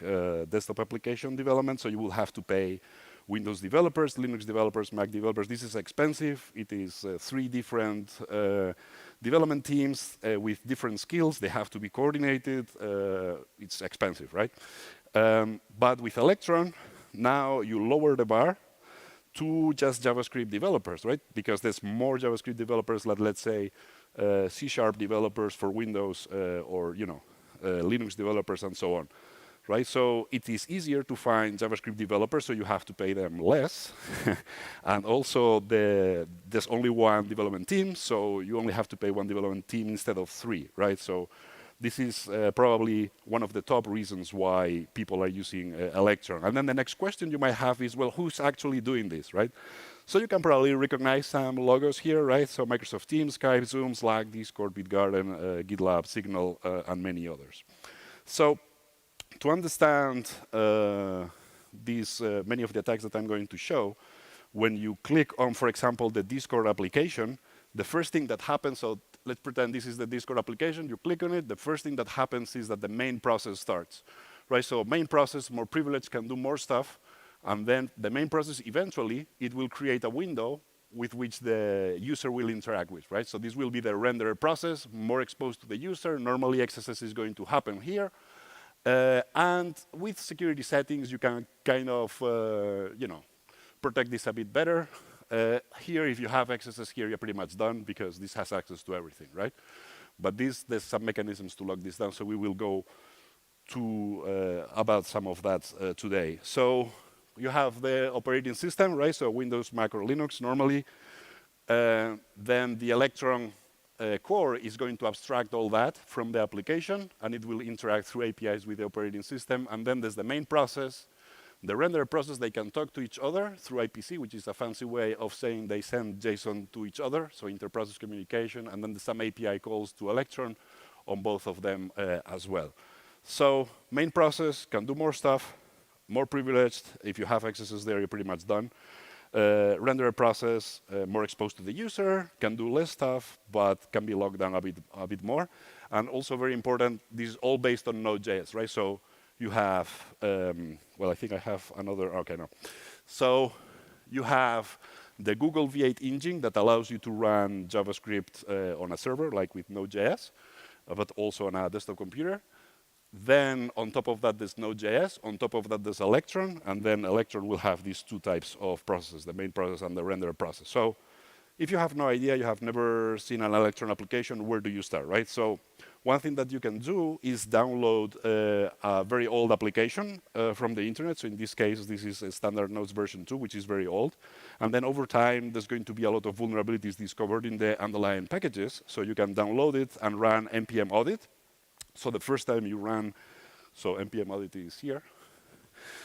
desktop application development. So you will have to pay Windows developers, Linux developers, Mac developers. This is expensive. It is 3 different development teams with different skills. They have to be coordinated. It's expensive, right? But with Electron, now you lower the bar to just JavaScript developers, right? Because there's more JavaScript developers than, let's say, C# developers for Windows or Linux developers and so on. Right, so it is easier to find JavaScript developers, so you have to pay them less. And also, there's only 1 development team, so you only have to pay 1 development team instead of 3, right? So this is probably one of the top reasons why people are using Electron. And then the next question you might have is, well, who's actually doing this, right? So you can probably recognize some logos here, right? So Microsoft Teams, Skype, Zoom, Slack, Discord, Bitgarden, GitLab, Signal, and many others. So to understand many of the attacks that I'm going to show, when you click on, for example, the Discord application, the first thing that happens, so let's pretend this is the Discord application, you click on it, the first thing that happens is that the main process starts, right? So main process, more privileged, can do more stuff, and then the main process, eventually, it will create a window with which the user will interact with, right? So this will be the renderer process, more exposed to the user. Normally, XSS is going to happen here. And with security settings, you can kind of, protect this a bit better. Here, if you have XSS here, you're pretty much done because this has access to everything, right? But there's some mechanisms to lock this down, so we will go to about some of that today. So you have the operating system, right? So Windows, Mac, or Linux normally. Then the Electron core is going to abstract all that from the application, and it will interact through APIs with the operating system. And then there's the main process. The renderer process, they can talk to each other through IPC, which is a fancy way of saying they send JSON to each other, so inter-process communication, and then there's some API calls to Electron on both of them as well. So main process can do more stuff, more privileged. If you have XSS there, you're pretty much done. Renderer process, more exposed to the user, can do less stuff, but can be locked down a bit more. And also very important, this is all based on Node.js, right? So you have, well, I think I have another, okay, no. So you have the Google V8 engine that allows you to run JavaScript on a server, like with Node.js, but also on a desktop computer. Then on top of that, there's Node.js. On top of that, there's Electron. And then Electron will have these two types of processes, the main process and the renderer process. So if you have no idea, you have never seen an Electron application, where do you start, right? So one thing that you can do is download a very old application from the internet. So in this case, this is a standard Nodes version 2, which is very old. And then over time, there's going to be a lot of vulnerabilities discovered in the underlying packages. So you can download it and run npm audit. So the first time you run, so npm audit is here.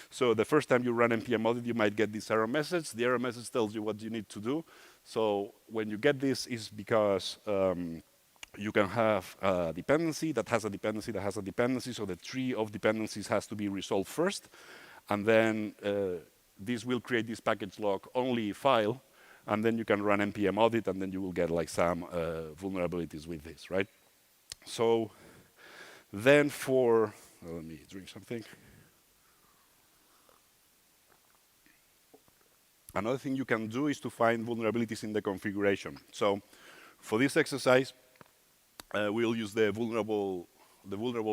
So the first time you run npm audit, you might get this error message. The error message tells you what you need to do. So when you get this, is because you can have a dependency that has a dependency that has a dependency. So the tree of dependencies has to be resolved first. And then this will create this package log only file. And then you can run npm audit, and then you will get like some vulnerabilities with this, right? So then for, let me drink something. Another thing you can do is to find vulnerabilities in the configuration. So for this exercise, we'll use the vulnerable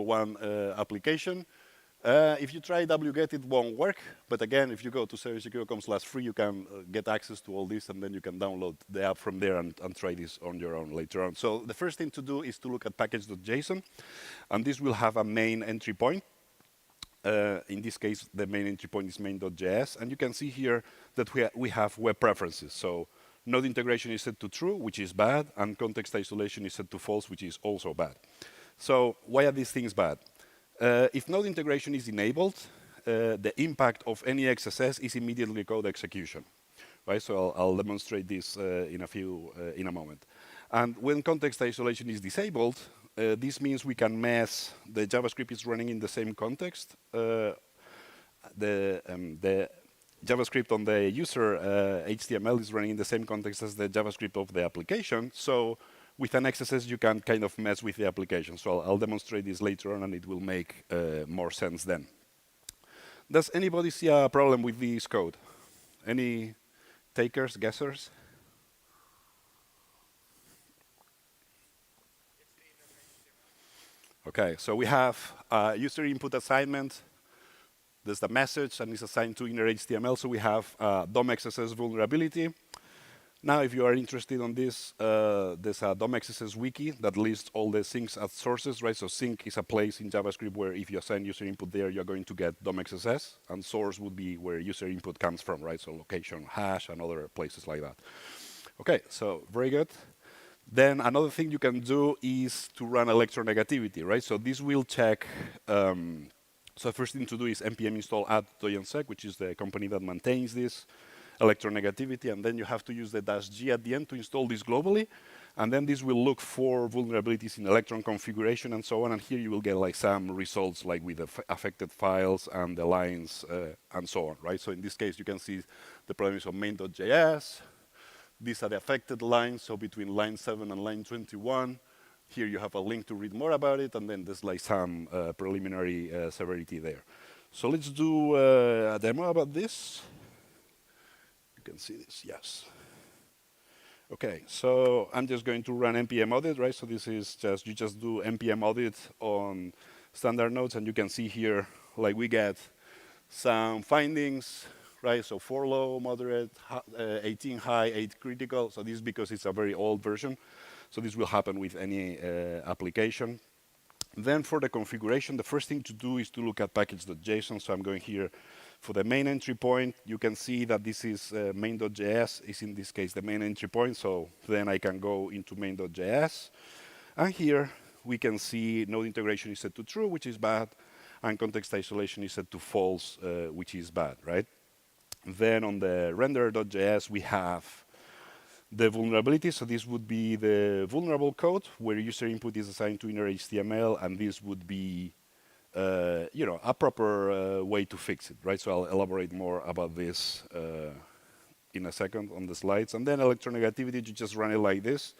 one application. If you try wget, it won't work. But again, if you go to cybersecure.com/free, you can get access to all this, and then you can download the app from there and try this on your own later on. So the first thing to do is to look at package.json, and this will have a main entry point. In this case, the main entry point is main.js, and you can see here that we have web preferences. So node integration is set to true, which is bad, and context isolation is set to false, which is also bad. So why are these things bad? If node integration is enabled, the impact of any XSS is immediately code execution, right? So I'll demonstrate this in a moment. And when context isolation is disabled, this means we can mess, the JavaScript is running in the same context. The JavaScript on the user HTML is running in the same context as the JavaScript of the application. So with an XSS, you can kind of mess with the application. So I'll demonstrate this later on, and it will make more sense then. Does anybody see a problem with this code? Any takers, guessers? Okay, so we have a user input assignment. There's the message, and it's assigned to inner HTML. So we have DOM XSS vulnerability. Now, if you are interested on this, there's a DOM XSS wiki that lists all the sinks as sources, right? So sink is a place in JavaScript where if you assign user input there, you're going to get DOM XSS, and source would be where user input comes from, right? So location, hash, and other places like that. Okay, so very good. Then another thing you can do is to run electronegativity, right? So this will check. So first thing to do is npm install add.onsec, which is the company that maintains this electronegativity, and then you have to use the -g at the end to install this globally, and then this will look for vulnerabilities in Electron configuration and so on, and here you will get like some results like with the affected files and the lines and so on, right? So in this case, you can see the problem is on main.js. These are the affected lines, so between line 7 and line 21. Here you have a link to read more about it, and then there's like some preliminary severity there. So let's do a demo about this. You can see this, yes. Okay, so I'm just going to run npm audit, right? So this is just, you just do npm audit on standard nodes, and you can see here, like we get some findings, right? So 4 low, moderate, 18 high, 8 critical. So this is because it's a very old version. So this will happen with any application. Then for the configuration, the first thing to do is to look at package.json. So I'm going here for the main entry point. You can see that this is main.js is in this case the main entry point. So then I can go into main.js. And here we can see node integration is set to true, which is bad, and context isolation is set to false, which is bad, right? Then on the render.js, we have the vulnerability. So this would be the vulnerable code where user input is assigned to inner HTML, and this would be a proper way to fix it, right? So I'll elaborate more about this in a second on the slides. And then electronegativity, you just run it like this.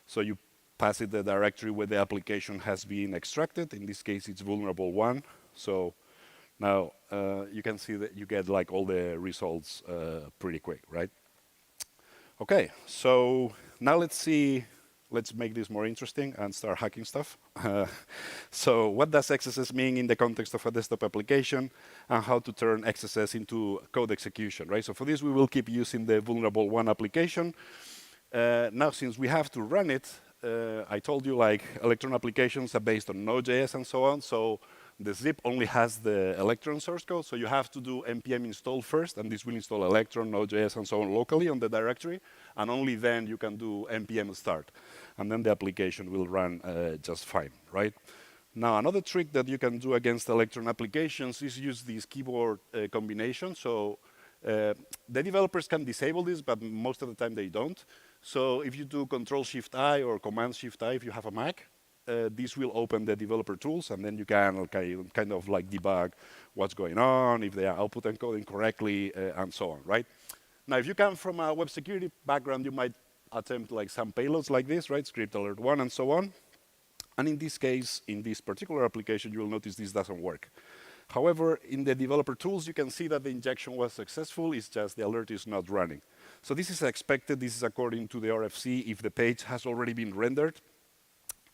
So you pass it the directory where the application has been extracted. In this case, it's vulnerable1. So now you can see that you get like all the results pretty quick, right? Okay, so now let's make this more interesting and start hacking stuff. So what does XSS mean in the context of a desktop application, and how to turn XSS into code execution, right? So for this, we will keep using the vulnerable1 application. Now, since we have to run it, I told you like Electron applications are based on Node.js and so on. So the zip only has the Electron source code. So you have to do npm install first, and this will install Electron, Node.js, and so on locally on the directory. And only then you can do npm start. And then the application will run just fine, right? Now, another trick that you can do against Electron applications is use this keyboard combination. So the developers can disable this, but most of the time they don't. So if you do Control-Shift-I or Command-Shift-I if you have a Mac, this will open the developer tools, and then you can kind of like debug what's going on, if they are output encoding correctly, and so on, right? Now, if you come from a web security background, you might attempt like some payloads like this, right? Script alert 1 and so on. And in this case, in this particular application, you will notice this doesn't work. However, in the developer tools, you can see that the injection was successful. It's just the alert is not running. So this is expected. This is according to the RFC. If the page has already been rendered,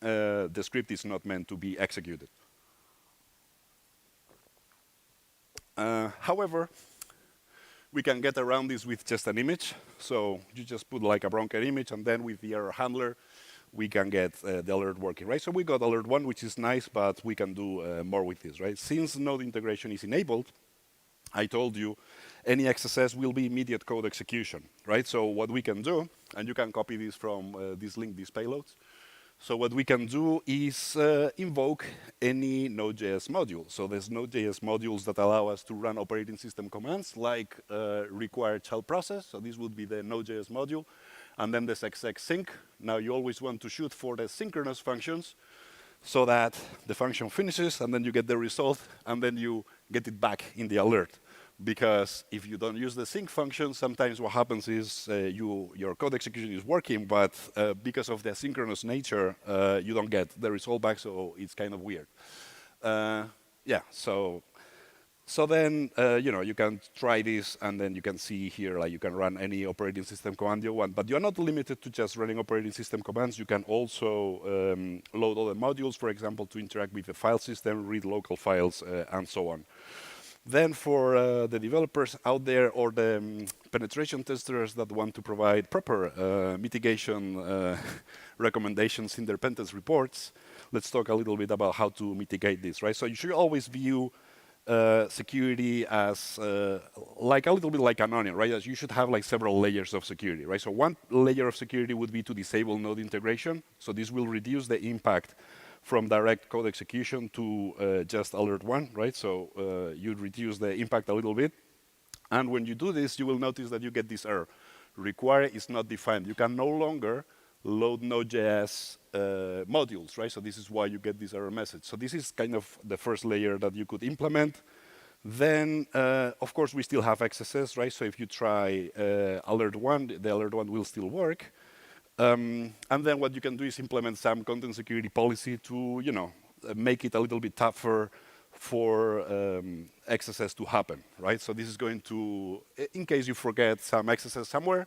the script is not meant to be executed. However, we can get around this with just an image. So you just put like a Bronker image, and then with the error handler, we can get the alert working, right? So we got alert 1, which is nice, but we can do more with this, right? Since node integration is enabled, I told you any XSS will be immediate code execution, right? So what we can do, and you can copy this from this link, these payloads. So what we can do is invoke any Node.js module. So there's Node.js modules that allow us to run operating system commands like require child process. So this would be the Node.js module. And then there's exec-sync. Now you always want to shoot for the synchronous functions so that the function finishes and then you get the result and then you get it back in the alert. Because if you don't use the sync function, sometimes what happens is your code execution is working, but because of the asynchronous nature, you don't get the result back, so it's kind of weird. So then, you can try this, and then you can see here, like you can run any operating system command you want, but you're not limited to just running operating system commands. You can also load other modules, for example, to interact with the file system, read local files, and so on. Then for the developers out there or the penetration testers that want to provide proper mitigation recommendations in their pen test reports, let's talk a little bit about how to mitigate this, right? So you should always view security as like a little bit like an onion, right? As you should have like several layers of security, right? So one layer of security would be to disable node integration. So this will reduce the impact from direct code execution to just alert 1, right? So you reduce the impact a little bit. And when you do this, you will notice that you get this error. Require is not defined. You can no longer load Node.js modules, right? So this is why you get this error message. So this is kind of the first layer that you could implement. Then, of course, we still have XSS, right? So if you try alert 1, the alert 1 will still work. And then what you can do is implement some content security policy to, make it a little bit tougher for XSS to happen, right? So this is going to, in case you forget some XSS somewhere,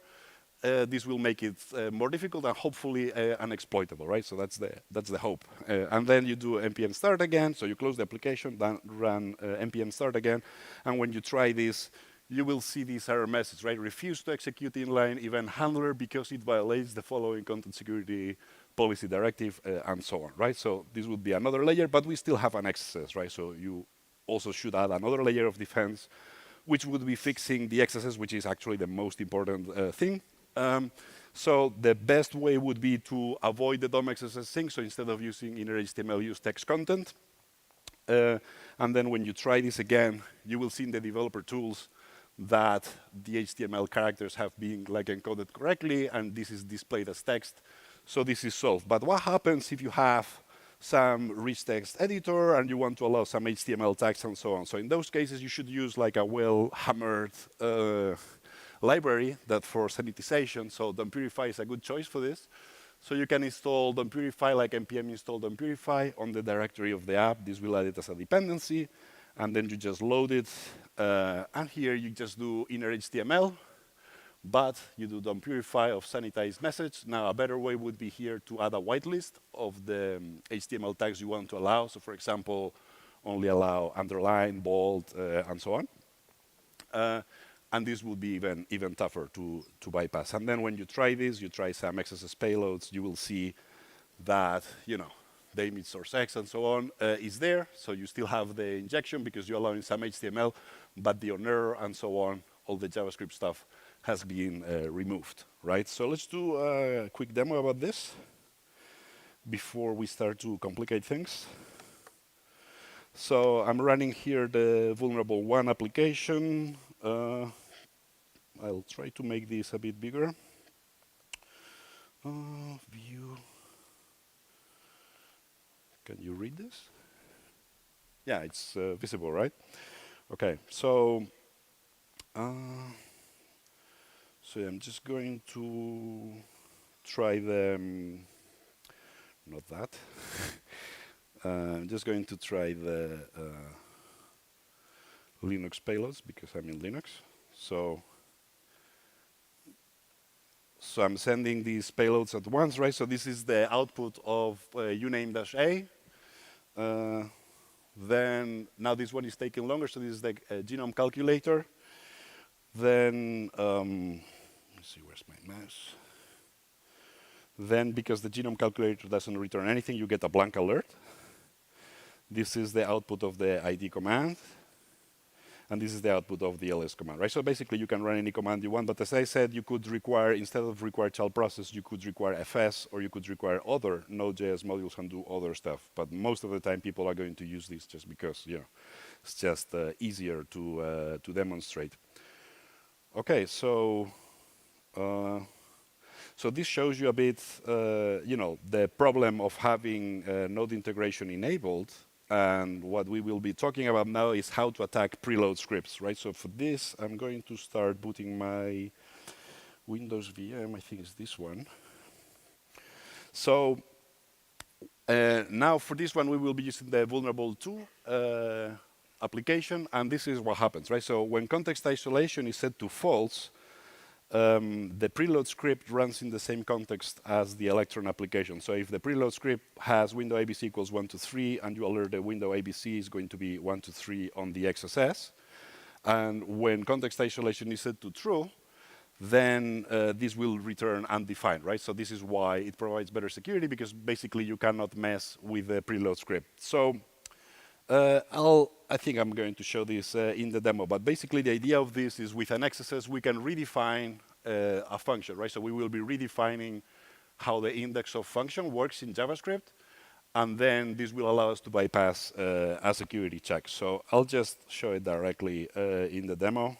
this will make it more difficult and hopefully unexploitable, right? So that's the hope. And then you do npm start again. So you close the application, then run npm start again. And when you try this, you will see this error message, right? Refuse to execute inline event handler because it violates the following content security policy directive, and so on, right? So this would be another layer, but we still have an XSS, right? So you also should add another layer of defense, which would be fixing the XSS, which is actually the most important thing. So the best way would be to avoid the DOM XSS thing. So instead of using inner HTML, use text content. And then when you try this again, you will see in the developer tools that the HTML characters have been like encoded correctly, and this is displayed as text. So this is solved. But what happens if you have some rich text editor and you want to allow some HTML tags and so on? So in those cases, you should use like a well-hammered library that for sanitization. So DOM-Purify is a good choice for this. So you can install DOM-Purify like npm install DOM-Purify on the directory of the app. This will add it as a dependency. And then you just load it. And here you just do inner HTML. But you do DOM-Purify of sanitized message. Now, a better way would be here to add a whitelist of the HTML tags you want to allow. So, for example, only allow underline, bold, and so on. And this will be even tougher to bypass. And then when you try this, you try some XSS payloads, you will see that, you know, the image source X and so on is there. So you still have the injection because you're allowing some HTML, but the on error and so on, all the JavaScript stuff has been removed, right? So let's do a quick demo about this before we start to complicate things. So I'm running here the vulnerable 1 application. I'll try to make this a bit bigger. View. Can you read this? Yeah, it's visible, right? Okay, so I'm just going to try the, not that. I'm just going to try the Linux payloads because I'm in Linux. So I'm sending these payloads at once, right? So this is the output of uname-a. Then now this one is taking longer, so this is the genome calculator. Then, let's see, where's my mouse? Then, because the genome calculator doesn't return anything, you get a blank alert. This is the output of the ID command. And this is the output of the ls command, right? So basically, you can run any command you want. But as I said, you could require, instead of require child process, you could require FS, or you could require other Node.js modules and do other stuff. But most of the time, people are going to use this just because, you know, it's just easier to demonstrate. Okay, so this shows you a bit, you know, the problem of having node integration enabled. And what we will be talking about now is how to attack preload scripts, right? So for this, I'm going to start booting my Windows VM. I think it's this one. So now for this one, we will be using the vulnerable 2 application. And this is what happens, right? So when context isolation is set to false, the preload script runs in the same context as the Electron application. So if the preload script has window ABC equals 1 to 3, and you alert the window ABC is going to be 1 to 3 on the XSS, and when context isolation is set to true, then this will return undefined, right? So this is why it provides better security, because basically you cannot mess with the preload script. So I think I'm going to show this in the demo, but basically the idea of this is with an XSS we can redefine a function, right? So we will be redefining how the index of function works in JavaScript, and then this will allow us to bypass a security check. So I'll just show it directly in the demo.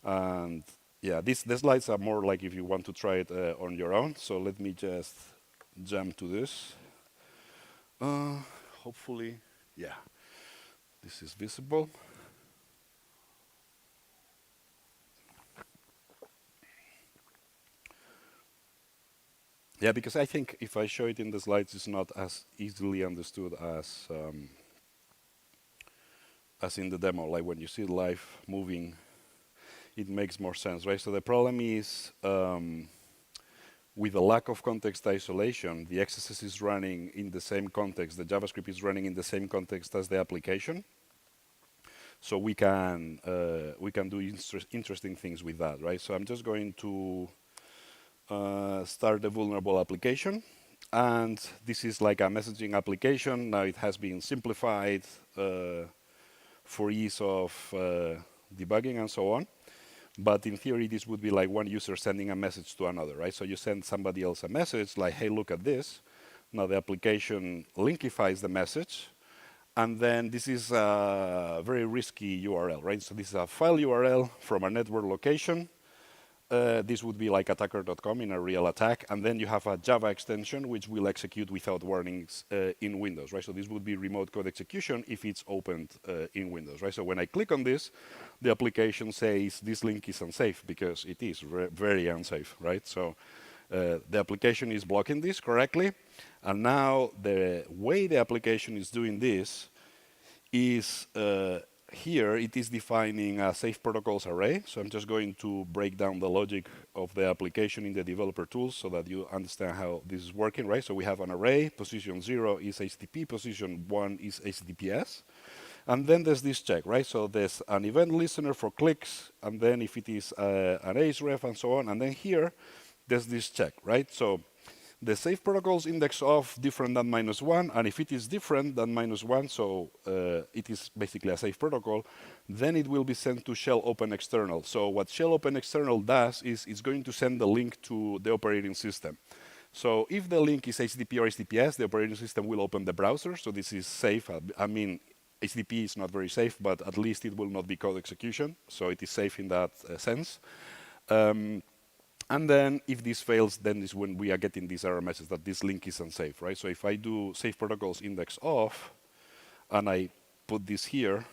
And yeah, the slides are more like if you want to try it on your own. So let me just jump to this. Hopefully, yeah. This is visible. Yeah, because I think if I show it in the slides, it's not as easily understood as in the demo. Like when you see live moving, it makes more sense, right? So the problem is with the lack of context isolation, the XSS is running in the same context. The JavaScript is running in the same context as the application. So we can do interesting things with that, right? So I'm just going to start the vulnerable application. And this is like a messaging application. Now it has been simplified for ease of debugging and so on. But in theory, this would be like one user sending a message to another, right? So you send somebody else a message like, hey, look at this. Now the application linkifies the message. And then this is a very risky URL, right? So this is a file URL from a network location. This would be like attacker.com in a real attack. And then you have a Java extension, which will execute without warnings in Windows, right? So this would be remote code execution if it's opened in Windows, right? So when I click on this, the application says this link is unsafe because it is very unsafe, right? So the application is blocking this correctly. And now the way the application is doing this is here it is defining a safe protocols array. So I'm just going to break down the logic of the application in the developer tools so that you understand how this is working, right? So we have an array, position 0 is HTTP, position 1 is HTTPS. And then there's this check, right? So there's an event listener for clicks, and then if it is an href and so on, and then here there's this check, right? So the safe protocols index of different than -1, and if it is different than -1, so it is basically a safe protocol, then it will be sent to shell open external. So what shell open external does is it's going to send the link to the operating system. So if the link is HTTP or HTTPS, the operating system will open the browser, so this is safe. I mean, HTTP is not very safe, but at least it will not be code execution, so it is safe in that sense. And then if this fails, then is when we are getting this error message that this link is unsafe, right? So if I do safe protocols index off, and I put this here,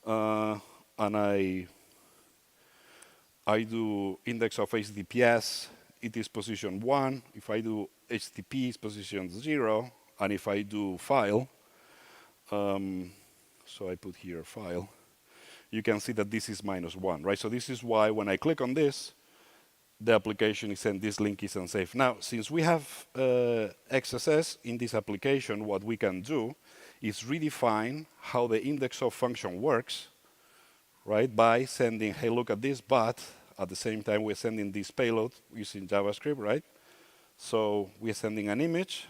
and I do index of HTTPS, it is position 1. If I do HTTP, it's position 0. And if I do file, so I put here file, you can see that this is -1, right? So this is why when I click on this, the application is saying this link is unsafe. Now, since we have XSS in this application, what we can do is redefine how the index of function works, right? By sending, hey, look at this, but at the same time, we're sending this payload using JavaScript, right? So we're sending an image,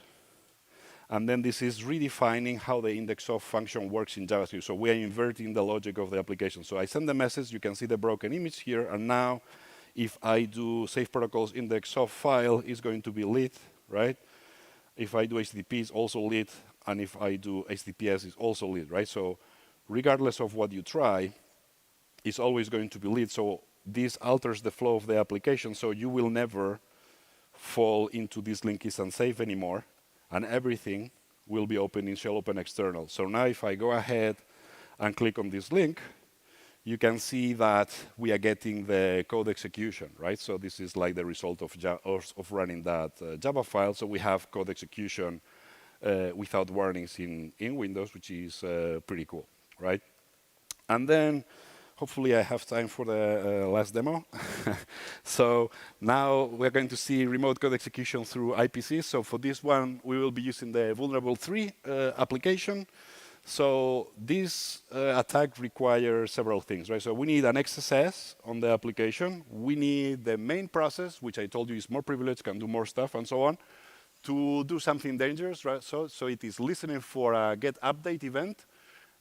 and then this is redefining how the index of function works in JavaScript. So we are inverting the logic of the application. So I send the message, you can see the broken image here, and now if I do safe protocols index of file, it's going to be lit, right? If I do HTTP, it's also lit, and if I do HTTPS, it's also lit, right? So regardless of what you try, it's always going to be lit. So this alters the flow of the application, so you will never fall into this link is unsafe anymore, and everything will be open in shell open external. So now if I go ahead and click on this link, you can see that we are getting the code execution, right? So this is like the result of running that Java file. So we have code execution without warnings in Windows, which is pretty cool, right? And then hopefully I have time for the last demo. So now we're going to see remote code execution through IPC. So for this one, we will be using the vulnerable 3 application. So this attack requires several things, right? So we need an XSS on the application. We need the main process, which I told you is more privileged, can do more stuff, and so on, to do something dangerous, right? So it is listening for a get update event,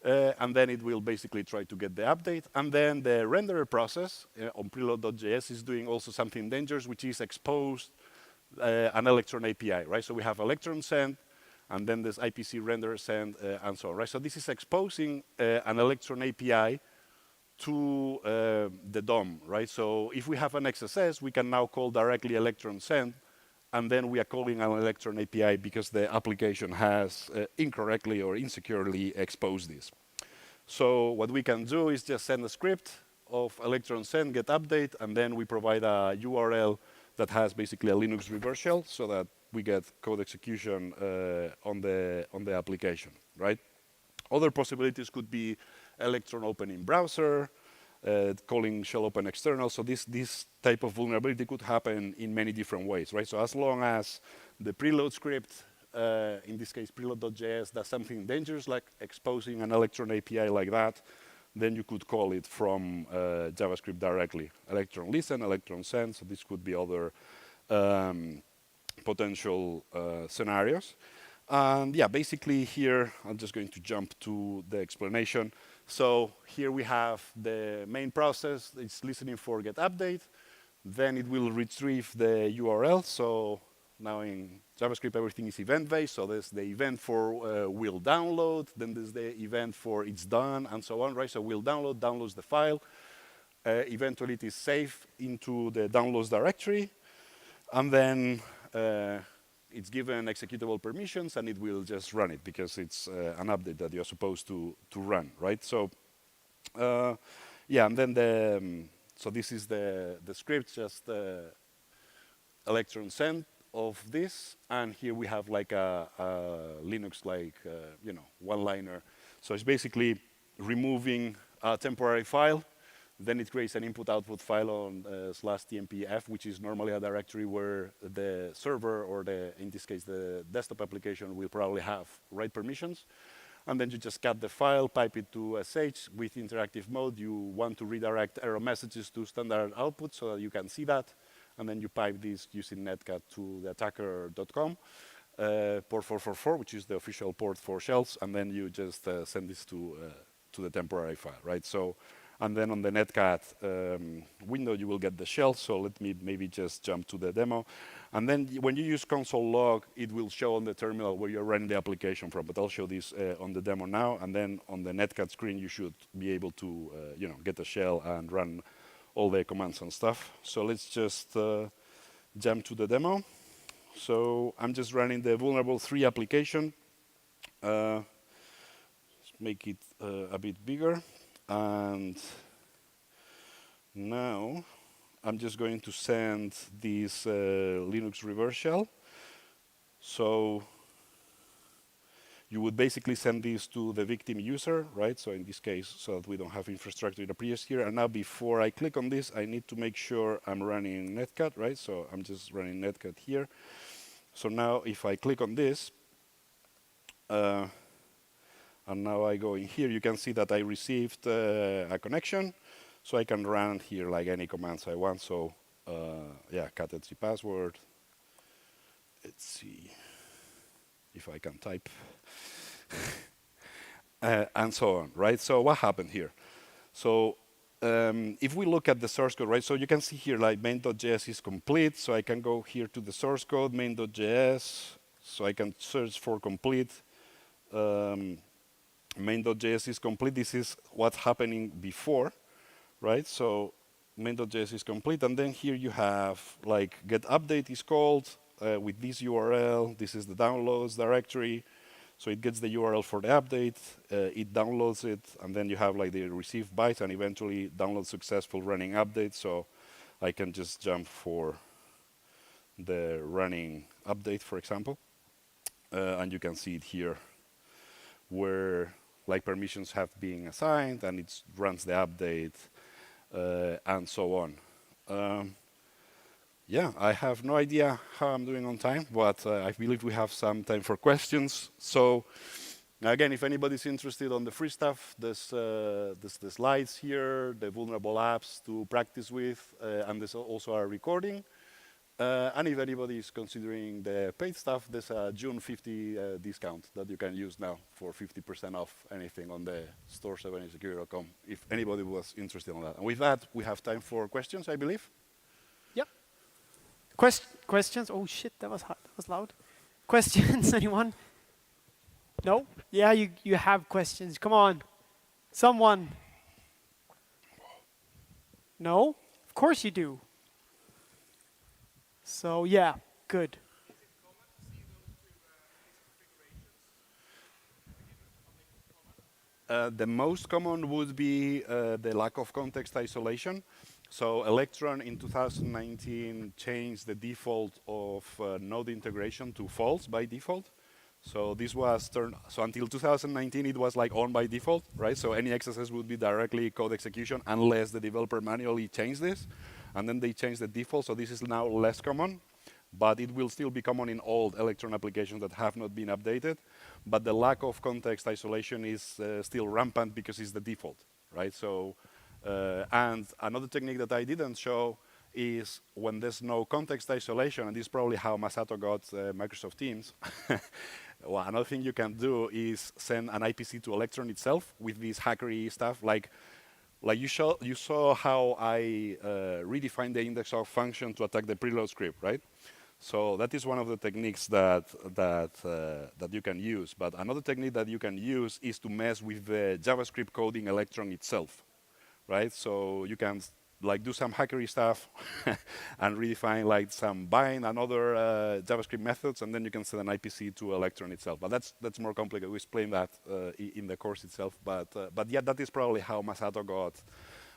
and then it will basically try to get the update. And then the renderer process on preload.js is doing also something dangerous, which is expose an Electron API, right? So we have Electron send, and then there's IPC render send, and so on, right? So this is exposing an Electron API to the DOM, right? So if we have an XSS, we can now call directly Electron send, and then we are calling an Electron API because the application has incorrectly or insecurely exposed this. So what we can do is just send a script of Electron send, get update, and then we provide a URL that has basically a Linux reverse shell so that we get code execution on the application, right? Other possibilities could be Electron open in browser, calling shell open external. So this type of vulnerability could happen in many different ways, right? So as long as the preload script, in this case preload.js, does something dangerous like exposing an Electron API like that, then you could call it from JavaScript directly. Electron listen, Electron send, so this could be other potential scenarios. And yeah, basically here, I'm just going to jump to the explanation. So here we have the main process. It's listening for get update. Then it will retrieve the URL. So now in JavaScript, everything is event-based. So there's the event for will download. Then there's the event for it's done, and so on, right? So will download, downloads the file. Eventually, it is saved into the downloads directory. And then it's given executable permissions, and it will just run it because it's an update that you're supposed to run, right? So yeah, and then so this is the script, just Electron send of this, and here we have like a Linux like one-liner. So it's basically removing a temporary file. Then it creates an input-output file on /tmpf, which is normally a directory where the server, or in this case, the desktop application, will probably have write permissions. And then you just cut the file, pipe it to SH. With interactive mode, you want to redirect error messages to standard output so that you can see that. And then you pipe this using netcat to the attacker.com, port 444, which is the official port for shells. And then you just send this to the temporary file, right? So. And then on the netcat window, you will get the shell. So let me maybe just jump to the demo. And then when you use console log, it will show on the terminal where you're running the application from. But I'll show this on the demo now. And then on the netcat screen, you should be able to get the shell and run all the commands and stuff. So let's just jump to the demo. So I'm just running the vulnerable 3 application. Let's make it a bit bigger. And now I'm just going to send this Linux reverse shell. So you would basically send this to the victim user, right? So in this case, so that we don't have infrastructure that appears here. And now before I click on this, I need to make sure I'm running netcat, right? So I'm just running netcat here. So now if I click on this, and now I go in here, you can see that I received a connection. So I can run here like any commands I want. So yeah, cat etc password. Let's see if I can type. And so on, right? So what happened here? So if we look at the source code, right? So you can see here like main.js is complete. So I can go here to the source code, main.js. So I can search for complete. Main.js is complete. This is what's happening before, right? So main.js is complete. And then here you have like get update is called with this URL. This is the downloads directory. So it gets the URL for the update. It downloads it. And then you have like the receive bytes and eventually download successful running update. So I can just jump for the running update, for example. And you can see it here where like permissions have been assigned and it runs the update and so on. Yeah, I have no idea how I'm doing on time, but I believe we have some time for questions. So again, if anybody's interested on the free stuff, there's the slides here, the vulnerable apps to practice with, and there's also a recording. And if anybody is considering the paid stuff, there's a June 50 discount that you can use now for 50% off anything on the store7security.com, if anybody was interested in that. And with that, we have time for questions, I believe. Yep. Questions? Oh shit, that was hot. That was loud. Questions, anyone? No? Yeah, you have questions. Come on. Someone. No? Of course you do. So yeah, good. The most common would be the lack of context isolation. So Electron in 2019 changed the default of node integration to false by default. So this was turned, so until 2019 it was like on by default, right? So any XSS would be directly code execution unless the developer manually changed this. And then they changed the default, so this is now less common. But it will still be common in old Electron applications that have not been updated. But the lack of context isolation is still rampant because it's the default, right? So, and another technique that I didn't show is when there's no context isolation, and this is probably how Masato got Microsoft Teams. Well, another thing you can do is send an IPC to Electron itself with this hackery stuff. Like you saw how I redefined the index of function to attack the preload script, right? So that is one of the techniques that you can use. But another technique that you can use is to mess with the JavaScript code in Electron itself, right? So you can like do some hackery stuff and redefine like some bind and other JavaScript methods, and then you can send an IPC to Electron itself. But that's more complicated. We explain that in the course itself. But yeah, that is probably how Masato got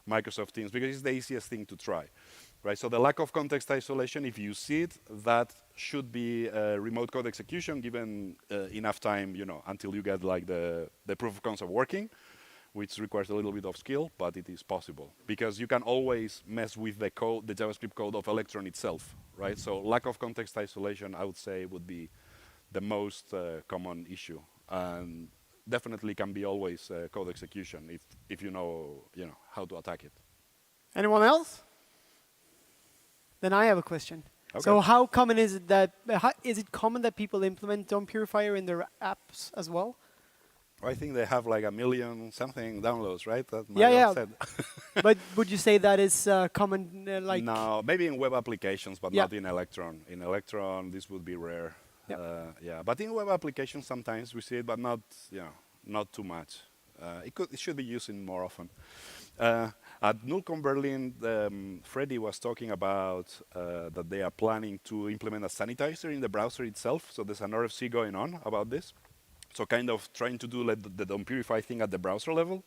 Microsoft Teams, because it's the easiest thing to try, right? So the lack of context isolation, if you see it, that should be remote code execution given enough time, until you get like the proof of concept working, which requires a little bit of skill, but it is possible. Because you can always mess with the code, the JavaScript code of Electron itself, right? So lack of context isolation, I would say, would be the most common issue. And definitely can be always code execution if you know how to attack it. Anyone else? Then I have a question. Okay. So how common is it that, is it common that people implement DOM Purifier in their apps as well? I think they have like 1 million something downloads, right? That Yeah. said. But would you say that is common, like? No, maybe in web applications, but Yeah. not in Electron. In Electron, this would be rare. Yep. Yeah, but in web applications, sometimes we see it, but not too much. It should be used more often. At Nullcom Berlin, Freddy was talking about that they are planning to implement a sanitizer in the browser itself. So there's an RFC going on about this. So kind of trying to do like the DOM Purify thing at the browser level.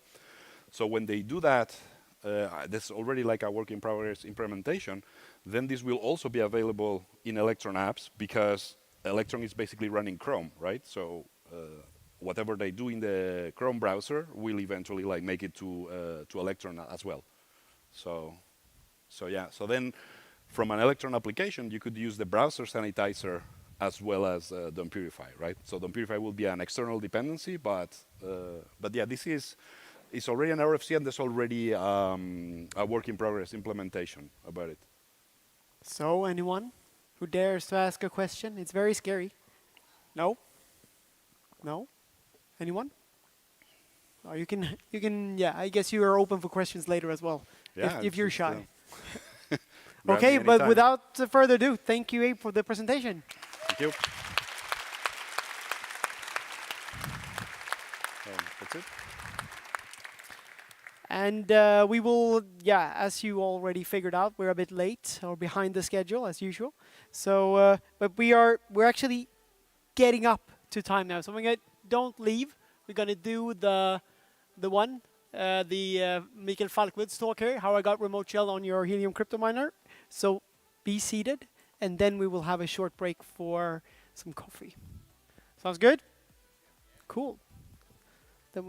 So when they do that, there's already like a work in progress implementation. Then this will also be available in Electron apps, because Electron is basically running Chrome, right? So whatever they do in the Chrome browser will eventually like make it to Electron as well. So yeah. So then from an Electron application, you could use the browser sanitizer as well as DOM Purify, right? So DOM Purify will be an external dependency, but yeah, it's already an RFC, and there's already a work in progress implementation about it. So anyone who dares to ask a question? It's very scary. No? No? Anyone? Oh, you can. Yeah, I guess you are open for questions later as well, Yeah, if you're shy. grab Okay, me but anytime. without further ado, thank you, Abe, for the presentation. Thank you. That's it. And we will, as you already figured out, we're a bit late or behind the schedule as usual. So, but we're actually getting up to time now. So don't leave. We're gonna do the Mikael Falkvidd's talk here, how I got remote shell on your Helium crypto miner. So be seated, and then we will have a short break for some coffee. Sounds good? Cool. Then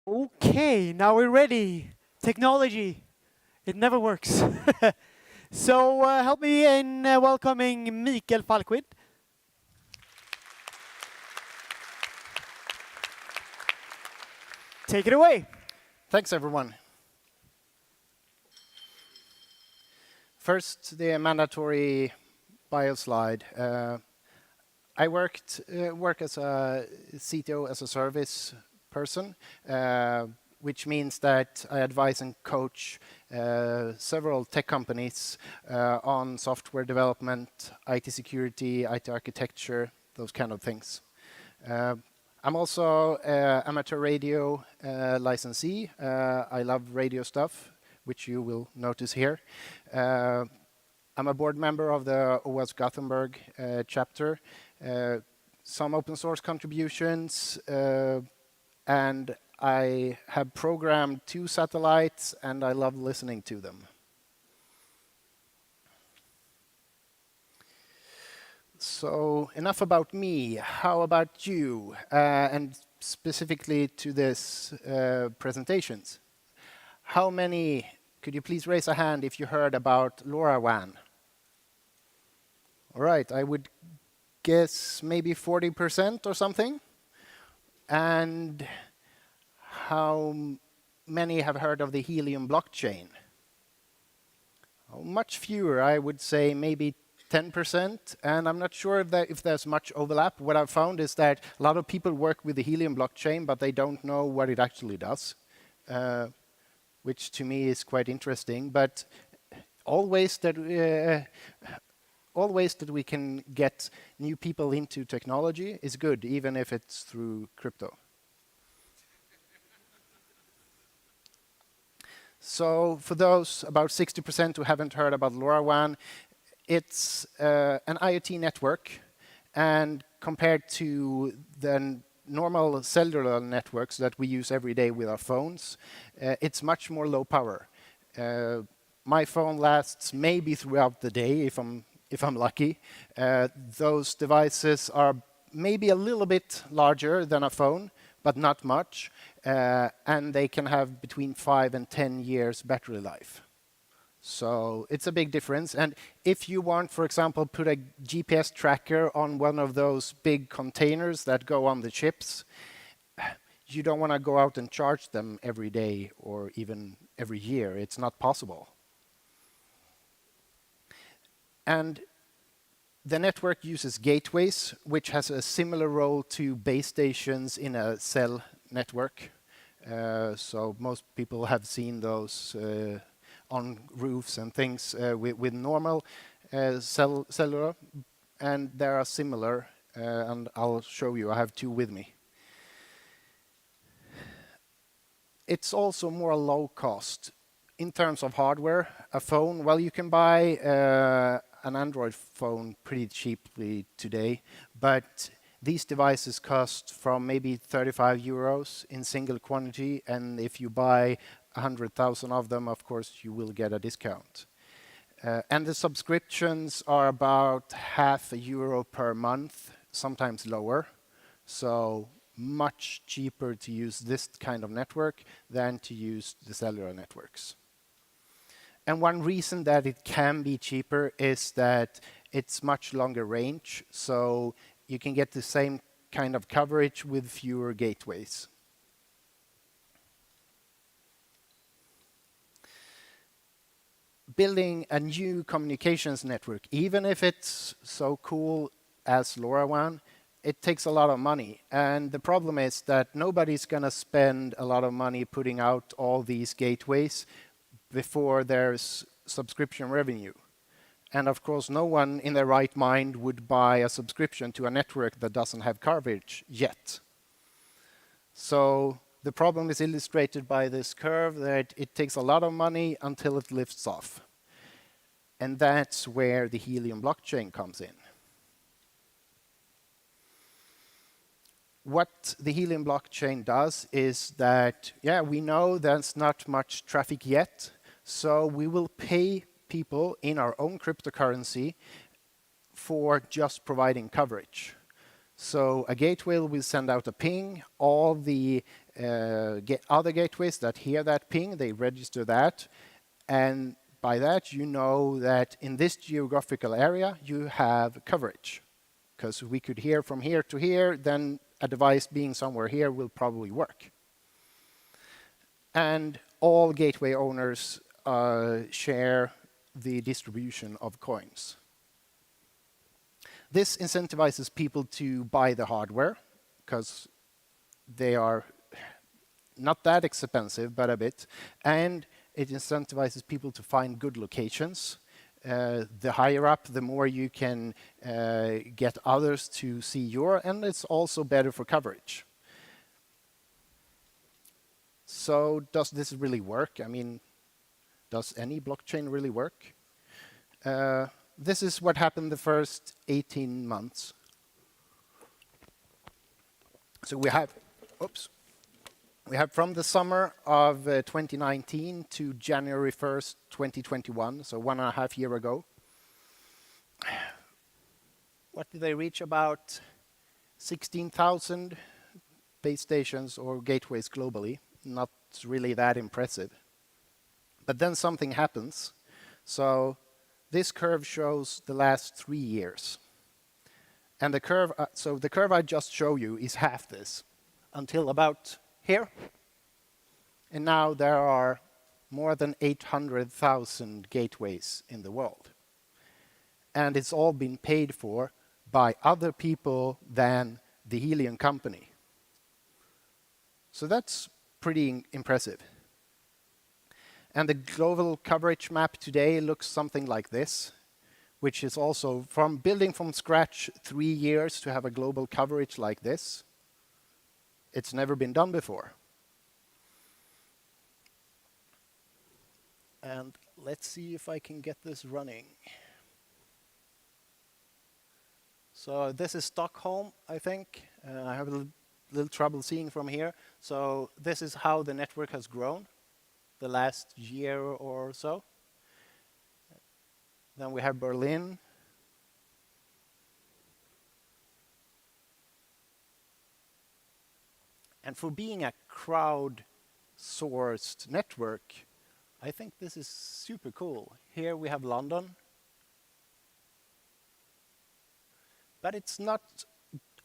Okay, now we're ready. Technology, it never works. So help me in welcoming Mikael Falkvidd. Take it away. Thanks, everyone. First, the mandatory bio slide. I work as a CTO as a service person, which means that I advise and coach several tech companies on software development, IT security, IT architecture, those kind of things. I'm also amateur radio licensee. I love radio stuff, which you will notice here. I'm a board member of the OS Gothenburg chapter. Some open source contributions, and I have programmed 2 satellites, and I love listening to them. So enough about me. How about you? And specifically to this presentations. How many, could you please raise a hand if you heard about LoRaWAN? All right, I would guess maybe 40% or something. And how many have heard of the Helium blockchain? Oh, much fewer, I would say maybe 10%, and I'm not sure if there's much overlap. What I've found is that a lot of people work with the Helium blockchain, but they don't know what it actually does, which to me is quite interesting. But always that we can get new people into technology is good, even if it's through crypto. So for those about 60% who haven't heard about LoRaWAN, it's an IoT network, and compared to the normal cellular networks that we use every day with our phones, it's much more low power. My phone lasts maybe throughout the day if I'm lucky. Those devices are maybe a little bit larger than a phone, but not much, and they can have between 5 and 10 years battery life. So it's a big difference. And if you want, for example, put a GPS tracker on one of those big containers that go on the chips, you don't want to go out and charge them every day or even every year. It's not possible. And the network uses gateways, which has a similar role to base stations in a cell network. So most people have seen those on roofs and things with normal cellular, and they are similar, and I'll show you. I have 2 with me. It's also more low cost. In terms of hardware, a phone, well, you can buy an Android phone pretty cheaply today, but these devices cost from maybe 35 euros in single quantity, and if you buy 100,000 of them, of course, you will get a discount. And the subscriptions are about €0.50 per month, sometimes lower. So much cheaper to use this kind of network than to use the cellular networks. And one reason that it can be cheaper is that it's much longer range, so you can get the same kind of coverage with fewer gateways. Building a new communications network, even if it's so cool as LoRaWAN, it takes a lot of money. And the problem is that nobody's going to spend a lot of money putting out all these gateways before there's subscription revenue. And of course, no one in their right mind would buy a subscription to a network that doesn't have coverage yet. So the problem is illustrated by this curve that it takes a lot of money until it lifts off. And that's where the Helium blockchain comes in. What the Helium blockchain does is that, yeah, we know there's not much traffic yet, so we will pay people in our own cryptocurrency for just providing coverage. So a gateway will send out a ping. All the get other gateways that hear that ping, they register that, and by that you know that in this geographical area you have coverage. Because we could hear from here to here, then a device being somewhere here will probably work. And all gateway owners share the distribution of coins. This incentivizes people to buy the hardware, because they are not that expensive, but a bit. And it incentivizes people to find good locations. The higher up, the more you can get others to see your, and it's also better for coverage. So does this really work? I mean, does any blockchain really work? This is what happened the first 18 months. So we have, we have from the summer of 2019 to January 1st, 2021, so 1.5 years ago. What did they reach? About 16,000 base stations or gateways globally. Not really that impressive. But then something happens. So this curve shows the last 3 years. And the curve, so the curve I just showed you is half this, until about here. And now there are more than 800,000 gateways in the world. And it's all been paid for by other people than the Helium company. So that's pretty impressive. And the global coverage map today looks something like this, which is also from building from scratch 3 years to have a global coverage like this. It's never been done before. And let's see if I can get this running. So this is Stockholm, I think. I have a little trouble seeing from here. So this is how the network has grown the last year or so. Then we have Berlin. And for being a crowd-sourced network, I think this is super cool. Here we have London. But it's not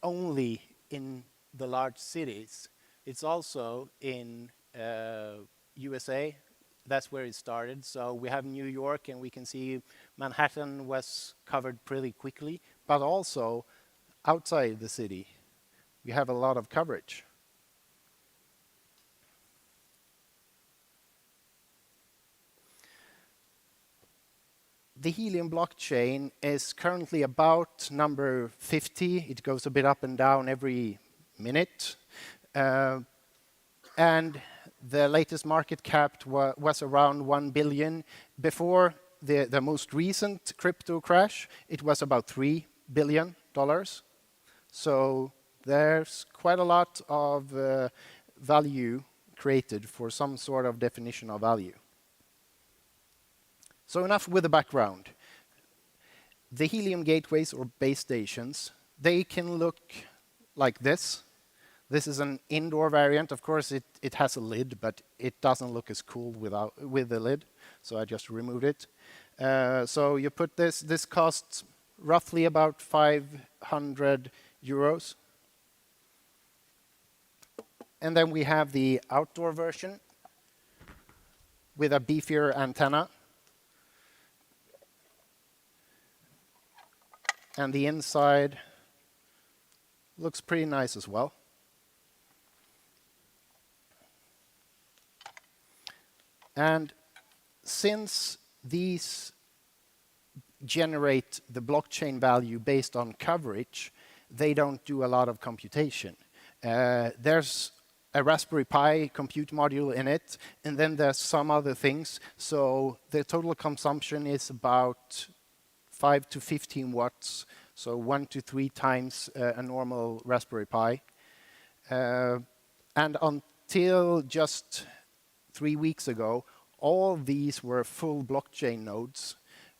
only in the large cities. It's also in USA. That's where it started. So we have New York, and we can see Manhattan was covered pretty quickly. But also outside the city, we have a lot of coverage. The Helium blockchain is currently about number 50. It goes a bit up and down every minute. And the latest market cap was around 1 billion. Before the most recent crypto crash, it was about $3 billion. So there's quite a lot of value created for some sort of definition of value. So enough with the background. The Helium gateways or base stations, they can look like this. This is an indoor variant. Of course, it has a lid, but it doesn't look as cool with the lid. So I just removed it. So you put this. This costs roughly about 500 euros. And then we have the outdoor version with a beefier antenna. And the inside looks pretty nice as well. And since these generate the blockchain value based on coverage, they don't do a lot of computation. There's a Raspberry Pi compute module in it, and then there's some other things. So the total consumption is about 5 to 15 watts, so 1 to 3 times a normal Raspberry Pi. And until just 3 weeks ago, all these were full blockchain nodes,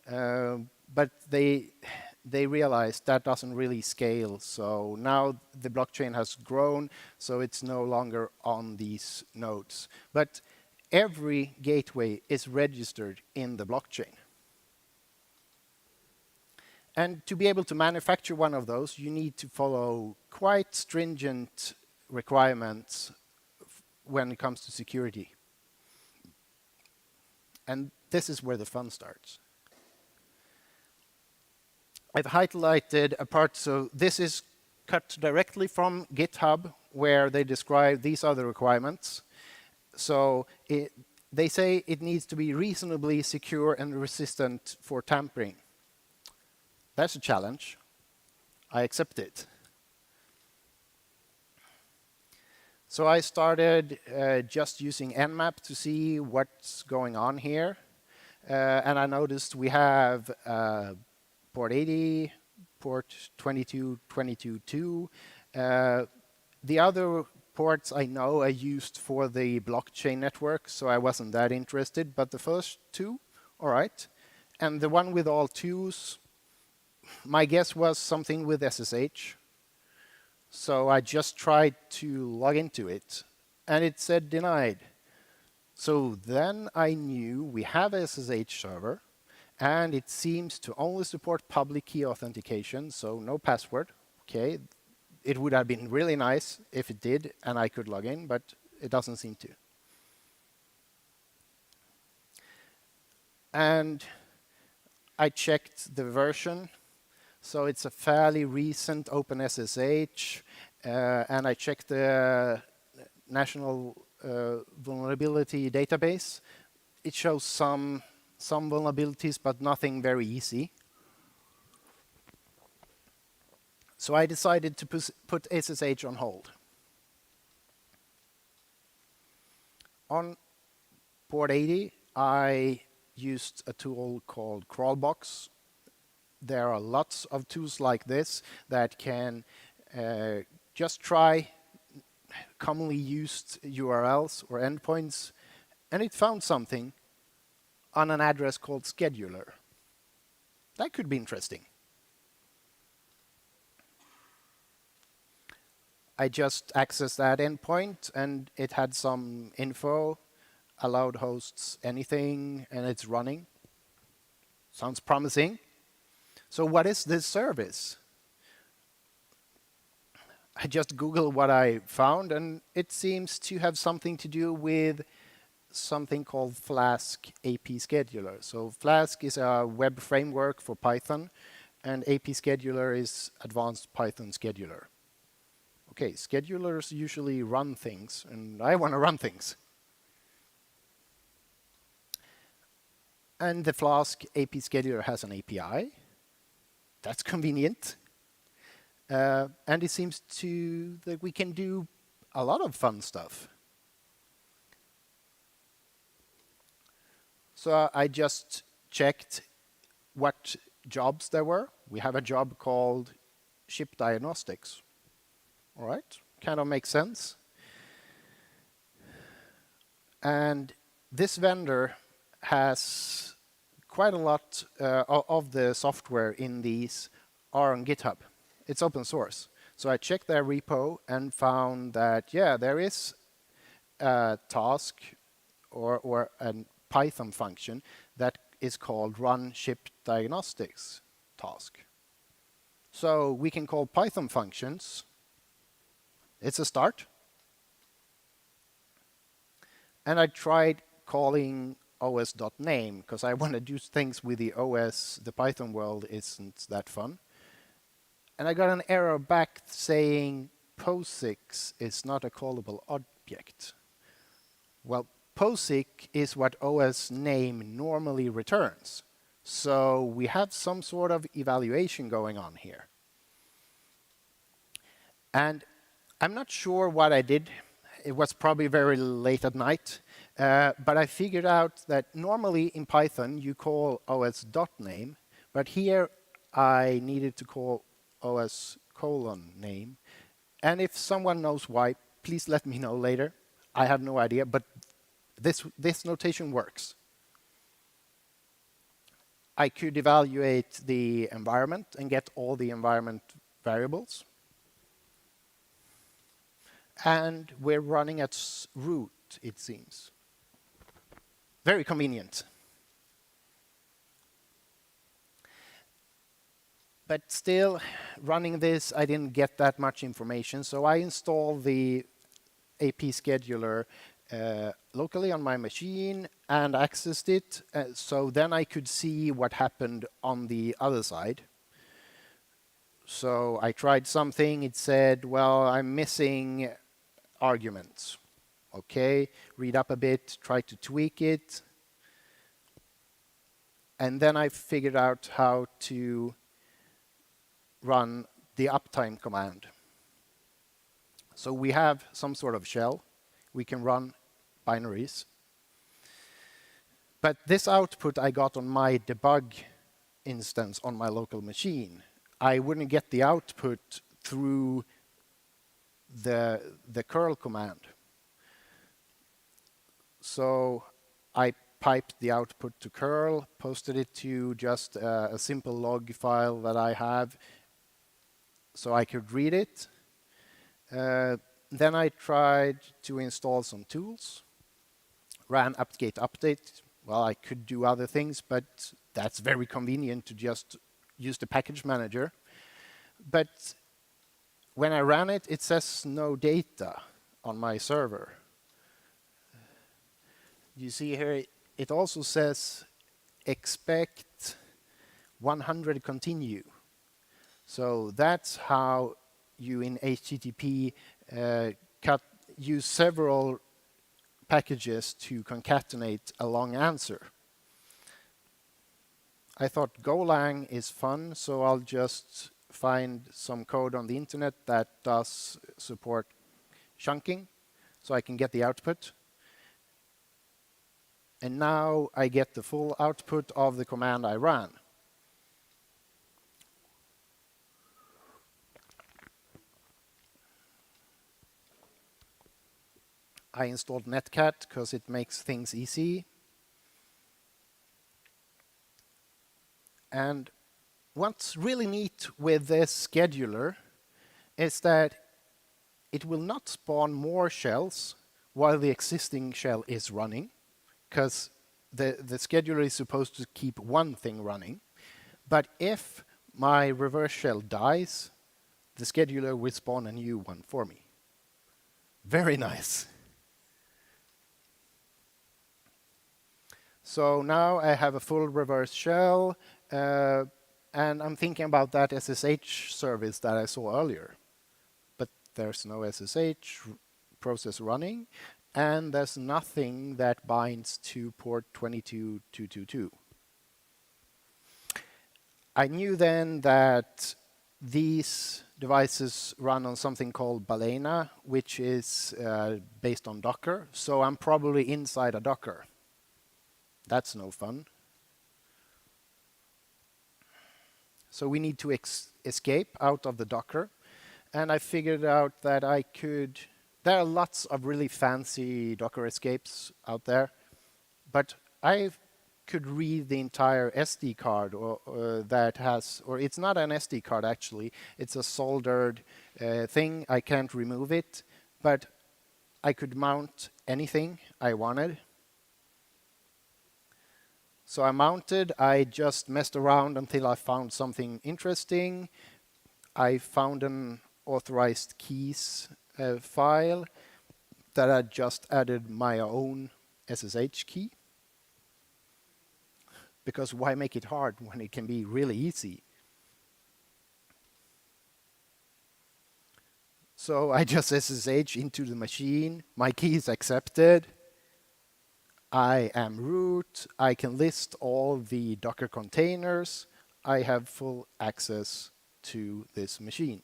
but they they realized that doesn't really scale. So now the blockchain has grown, so it's no longer on these nodes. But every gateway is registered in the blockchain. And to be able to manufacture one of those, you need to follow quite stringent requirements when it comes to security. And this is where the fun starts. I've highlighted a part, so this is cut directly from GitHub, where they describe these are the requirements. So they say it needs to be reasonably secure and resistant for tampering. That's a challenge. I accept it. So I started just using Nmap to see what's going on here. And I noticed we have port 80, port 22.22.2. The other ports I know are used for the blockchain network, so I wasn't that interested. But the first two, all right. And the one with all twos, my guess was something with SSH. So I just tried to log into it, and it said denied. So then I knew we have a SSH server, and it seems to only support public key authentication, so no password. Okay, it would have been really nice if it did, and I could log in, but it doesn't seem to. And I checked the version. So it's a fairly recent OpenSSH, and I checked the National Vulnerability Database. It shows some vulnerabilities, but nothing very easy. So I decided to put SSH on hold. On port 80, I used a tool called Crawlbox. There are lots of tools like this that can just try commonly used URLs or endpoints, and it found something on an address called scheduler. That could be interesting. I just accessed that endpoint, and it had some info, allowed hosts anything, and it's running. Sounds promising. So what is this service? I just Googled what I found, and it seems to have something to do with something called Flask AP Scheduler. So Flask is a web framework for Python, and AP Scheduler is advanced Python scheduler. Okay, schedulers usually run things, and I want to run things. And the Flask AP Scheduler has an API. That's convenient. And it seems that we can do a lot of fun stuff. So I just checked what jobs there were. We have a job called Ship Diagnostics. All right, kind of makes sense. And this vendor has quite a lot of the software in these are on GitHub. It's open source. So I checked their repo and found that, yeah, there is a task or a Python function that is called run ship diagnostics task. So we can call Python functions. It's a start. And I tried calling os.name because I want to do things with the OS. The Python world isn't that fun. And I got an error back saying POSIX is not a callable object. Well, POSIX is what OS name normally returns. So we have some sort of evaluation going on here. And I'm not sure what I did. It was probably very late at night. But I figured out that normally in Python you call os.name, but here I needed to call os:\name. And if someone knows why, please let me know later. I have no idea, but this notation works. I could evaluate the environment and get all the environment variables. And we're running at root, it seems. Very convenient. But still, running this, I didn't get that much information. So I installed the AP scheduler locally on my machine and accessed it. So then I could see what happened on the other side. So I tried something. It said, well, I'm missing arguments. Okay, read up a bit, try to tweak it. And then I figured out how to run the uptime command. So we have some sort of shell. We can run binaries. But this output I got on my debug instance on my local machine. I wouldn't get the output through the curl command. So I piped the output to curl, posted it to just a simple log file that I have so I could read it. Then I tried to install some tools, ran apt-get update. Well, I could do other things, but that's very convenient to just use the package manager. But when I ran it, it says no data on my server. You see here, it also says expect 100 continue. So that's how you in HTTP use several packages to concatenate a long answer. I thought Golang is fun, so I'll just find some code on the internet that does support chunking, so I can get the output. And now I get the full output of the command I ran. I installed Netcat because it makes things easy. And what's really neat with this scheduler is that it will not spawn more shells while the existing shell is running, because the scheduler is supposed to keep one thing running. But if my reverse shell dies, the scheduler will spawn a new one for me. Very nice. So now I have a full reverse shell, and I'm thinking about that SSH service that I saw earlier. But there's no SSH process running, and there's nothing that binds to port 22222. I knew then that these devices run on something called Balena, which is based on Docker, so I'm probably inside a Docker. That's no fun. So we need to escape out of the Docker. And I figured out that I could... There are lots of really fancy Docker escapes out there. But I could read the entire SD card that has... Or it's not an SD card, actually. It's a soldered thing. I can't remove it. But I could mount anything I wanted. So I mounted, I just messed around until I found something interesting. I found an authorized keys file that I just added my own SSH key. Because why make it hard when it can be really easy? So I just SSH into the machine, my key is accepted. I am root, I can list all the Docker containers, I have full access to this machine.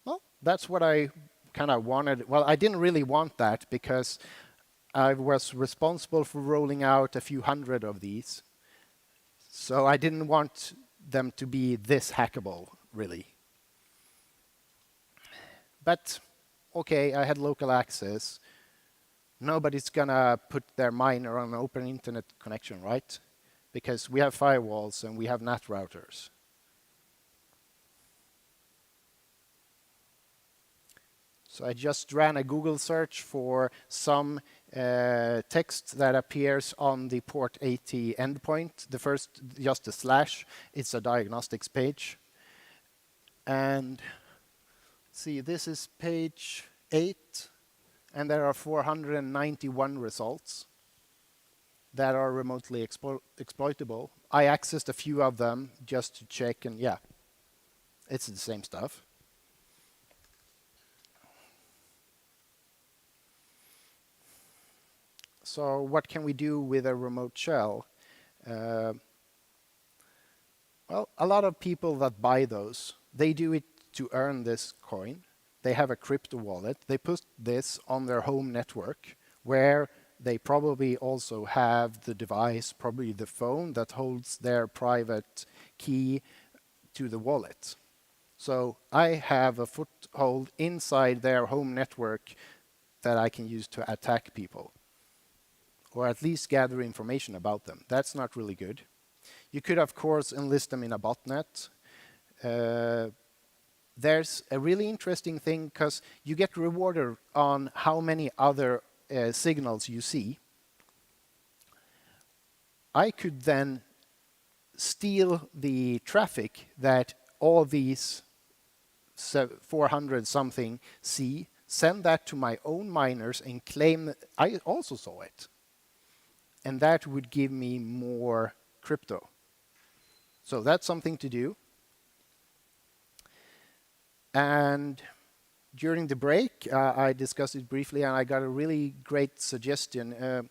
Well, that's what I kind of wanted. Well, I didn't really want that because I was responsible for rolling out a few hundred of these. So I didn't want them to be this hackable, really. But okay, I had local access. nobody's gonna put their miner on an open internet connection, right? Because we have firewalls and we have NAT routers. So I just ran a Google search for some text that appears on the port 80 endpoint. The first, just a slash, it's a diagnostics page. And see, this is page 8, and there are 491 results that are remotely exploitable. I accessed a few of them just to check, and yeah, it's the same stuff. So what can we do with a remote shell? Well, a lot of people that buy those, they do it to earn this coin. They have a crypto wallet. They put this on their home network, where they probably also have the device, probably the phone that holds their private key to the wallet. So I have a foothold inside their home network that I can use to attack people, or at least gather information about them. That's not really good. You could, of course, enlist them in a botnet. There's a really interesting thing, because you get rewarded on how many other signals you see. I could then steal the traffic that all these 400 something see, send that to my own miners, and claim that I also saw it. And that would give me more crypto. So that's something to do. And during the break, I discussed it briefly, and I got a really great suggestion.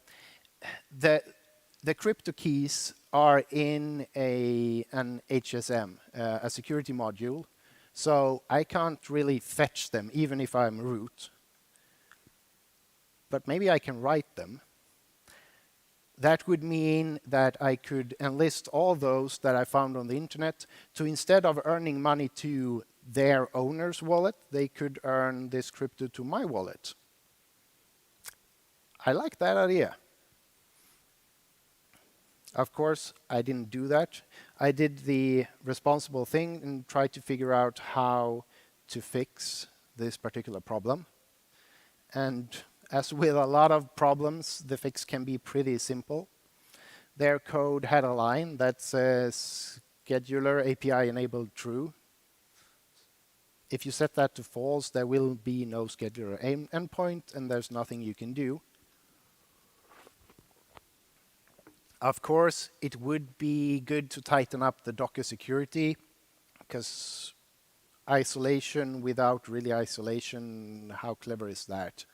The crypto keys are in an HSM, a security module. So I can't really fetch them, even if I'm root. But maybe I can write them. That would mean that I could enlist all those that I found on the internet to, instead of earning money to their owner's wallet, they could earn this crypto to my wallet. I like that idea. Of course, I didn't do that. I did the responsible thing and tried to figure out how to fix this particular problem. And as with a lot of problems, the fix can be pretty simple. Their code had a line that says scheduler API enabled true. If you set that to false, there will be no scheduler endpoint, and there's nothing you can do. Of course, it would be good to tighten up the Docker security, because isolation without really isolation, how clever is that?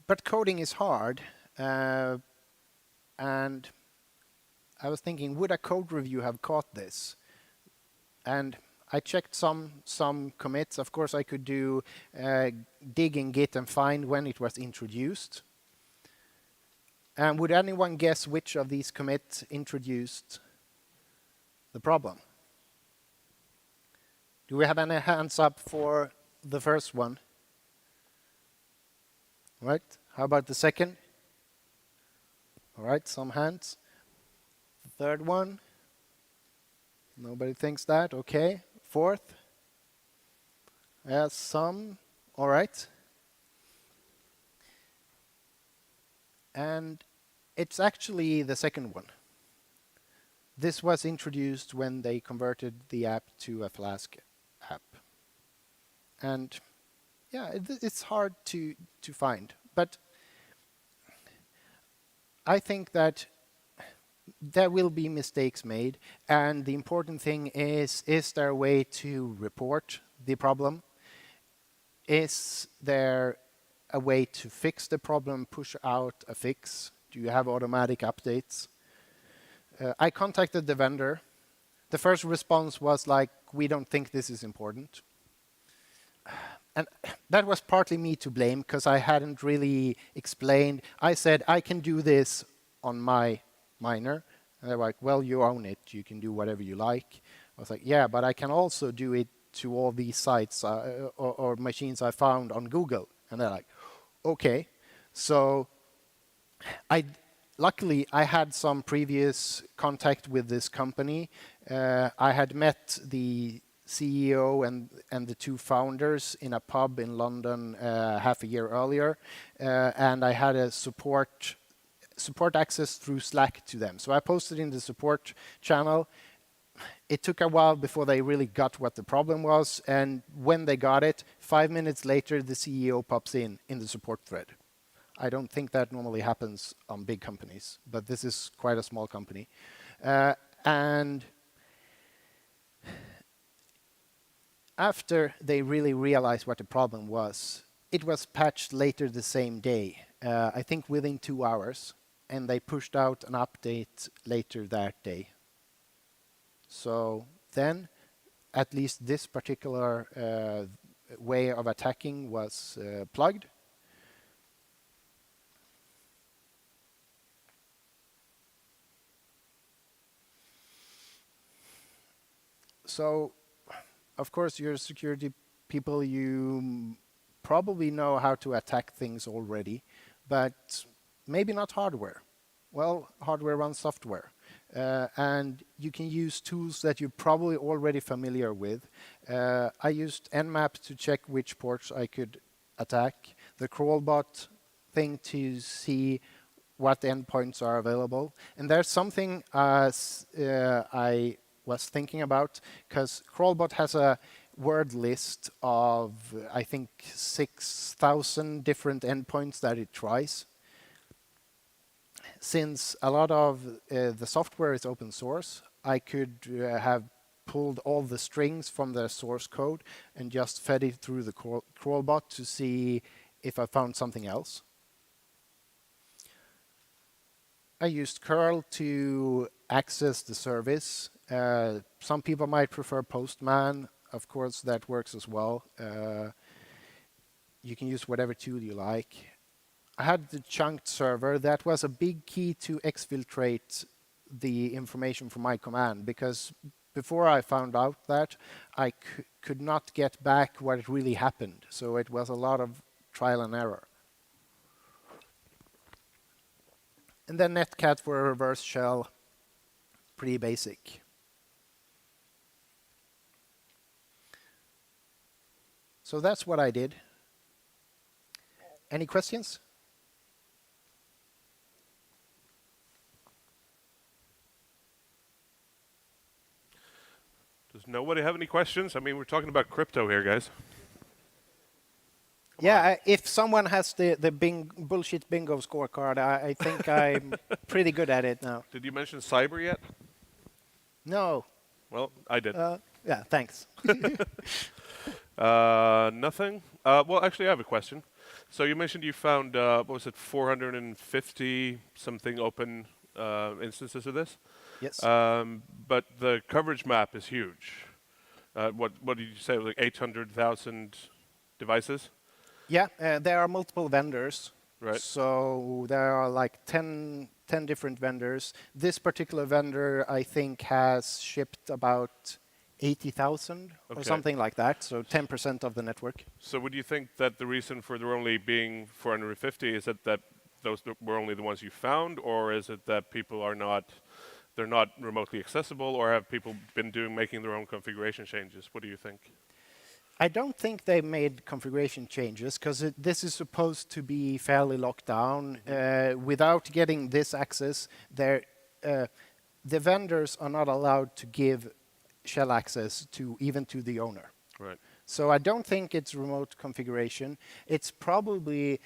But coding is hard, and I was thinking, would a code review have caught this? And I checked some commits. Of course, I could do dig in Git and find when it was introduced. And would anyone guess which of these commits introduced the problem? Do we have any hands up for the first one? Right? How about the second? All right, some hands. The third one? Nobody thinks that. Okay. Fourth? Yes, some. All right. And it's actually the second one. This was introduced when they converted the app to a Flask app. And yeah, it's hard to find. But I think that there will be mistakes made, and the important thing is there a way to report the problem? Is there a way to fix the problem, push out a fix? Do you have automatic updates? I contacted the vendor. The first response was like, we don't think this is important. And that was partly me to blame, because I hadn't really explained. I said, I can do this on my miner. And they're like, well, you own it. You can do whatever you like. I was like, yeah, but I can also do it to all these sites or machines I found on Google. And they're like, okay. So luckily, I had some previous contact with this company. I had met the CEO and the two founders in a pub in London half a year earlier, and I had a support access through Slack to them. So I posted in the support channel. It took a while before they really got what the problem was, and when they got it, 5 minutes later, the CEO pops in the support thread. I don't think that normally happens on big companies, but this is quite a small company. And after they really realized what the problem was, it was patched later the same day, I think within 2 hours, and they pushed out an update later that day. So then, at least this particular way of attacking was plugged. So, of course, you're security people, you probably know how to attack things already, but maybe not hardware. Well, hardware runs software. And you can use tools that you're probably already familiar with. I used Nmap to check which ports I could attack, the crawlbot thing to see what endpoints are available. And there's something I was thinking about, because crawlbot has a word list of, I think, 6,000 different endpoints that it tries. Since a lot of the software is open source, I could have pulled all the strings from the source code and just fed it through the crawlbot to see if I found something else. I used curl to access the service. Some people might prefer Postman. Of course, that works as well. You can use whatever tool you like. I had the chunked server. That was a big key to exfiltrate the information from my command, because before I found out that, I could not get back what really happened. So it was a lot of trial and error. And then netcat for a reverse shell, pretty basic. So that's what I did. Any questions? Does nobody have any questions? I mean, we're talking about crypto here, guys. Yeah, if someone has the bullshit bingo scorecard, I think I'm pretty good at it now. Did you mention cyber yet? No. Well, I did. Yeah, thanks. Nothing? Well, actually, I have a question. So you mentioned you found, what was it, 450 something open instances of this? Yes. But the coverage map is huge. What did you say, like 800,000 devices? Yeah, there are multiple vendors. Right. So there are like 10 different vendors. This particular vendor, I think, has shipped about 80,000 or something like that, so 10% of the network. So would you think that the reason for there only being 450 is that those were only the ones you found, or is it that people are not, they're not remotely accessible, or have people been making their own configuration changes? What do you think? I don't think they made configuration changes, because this is supposed to be fairly locked down. Without getting this access, the vendors are not allowed to give shell access even to the owner. Right. So I don't think it's remote configuration. It's probably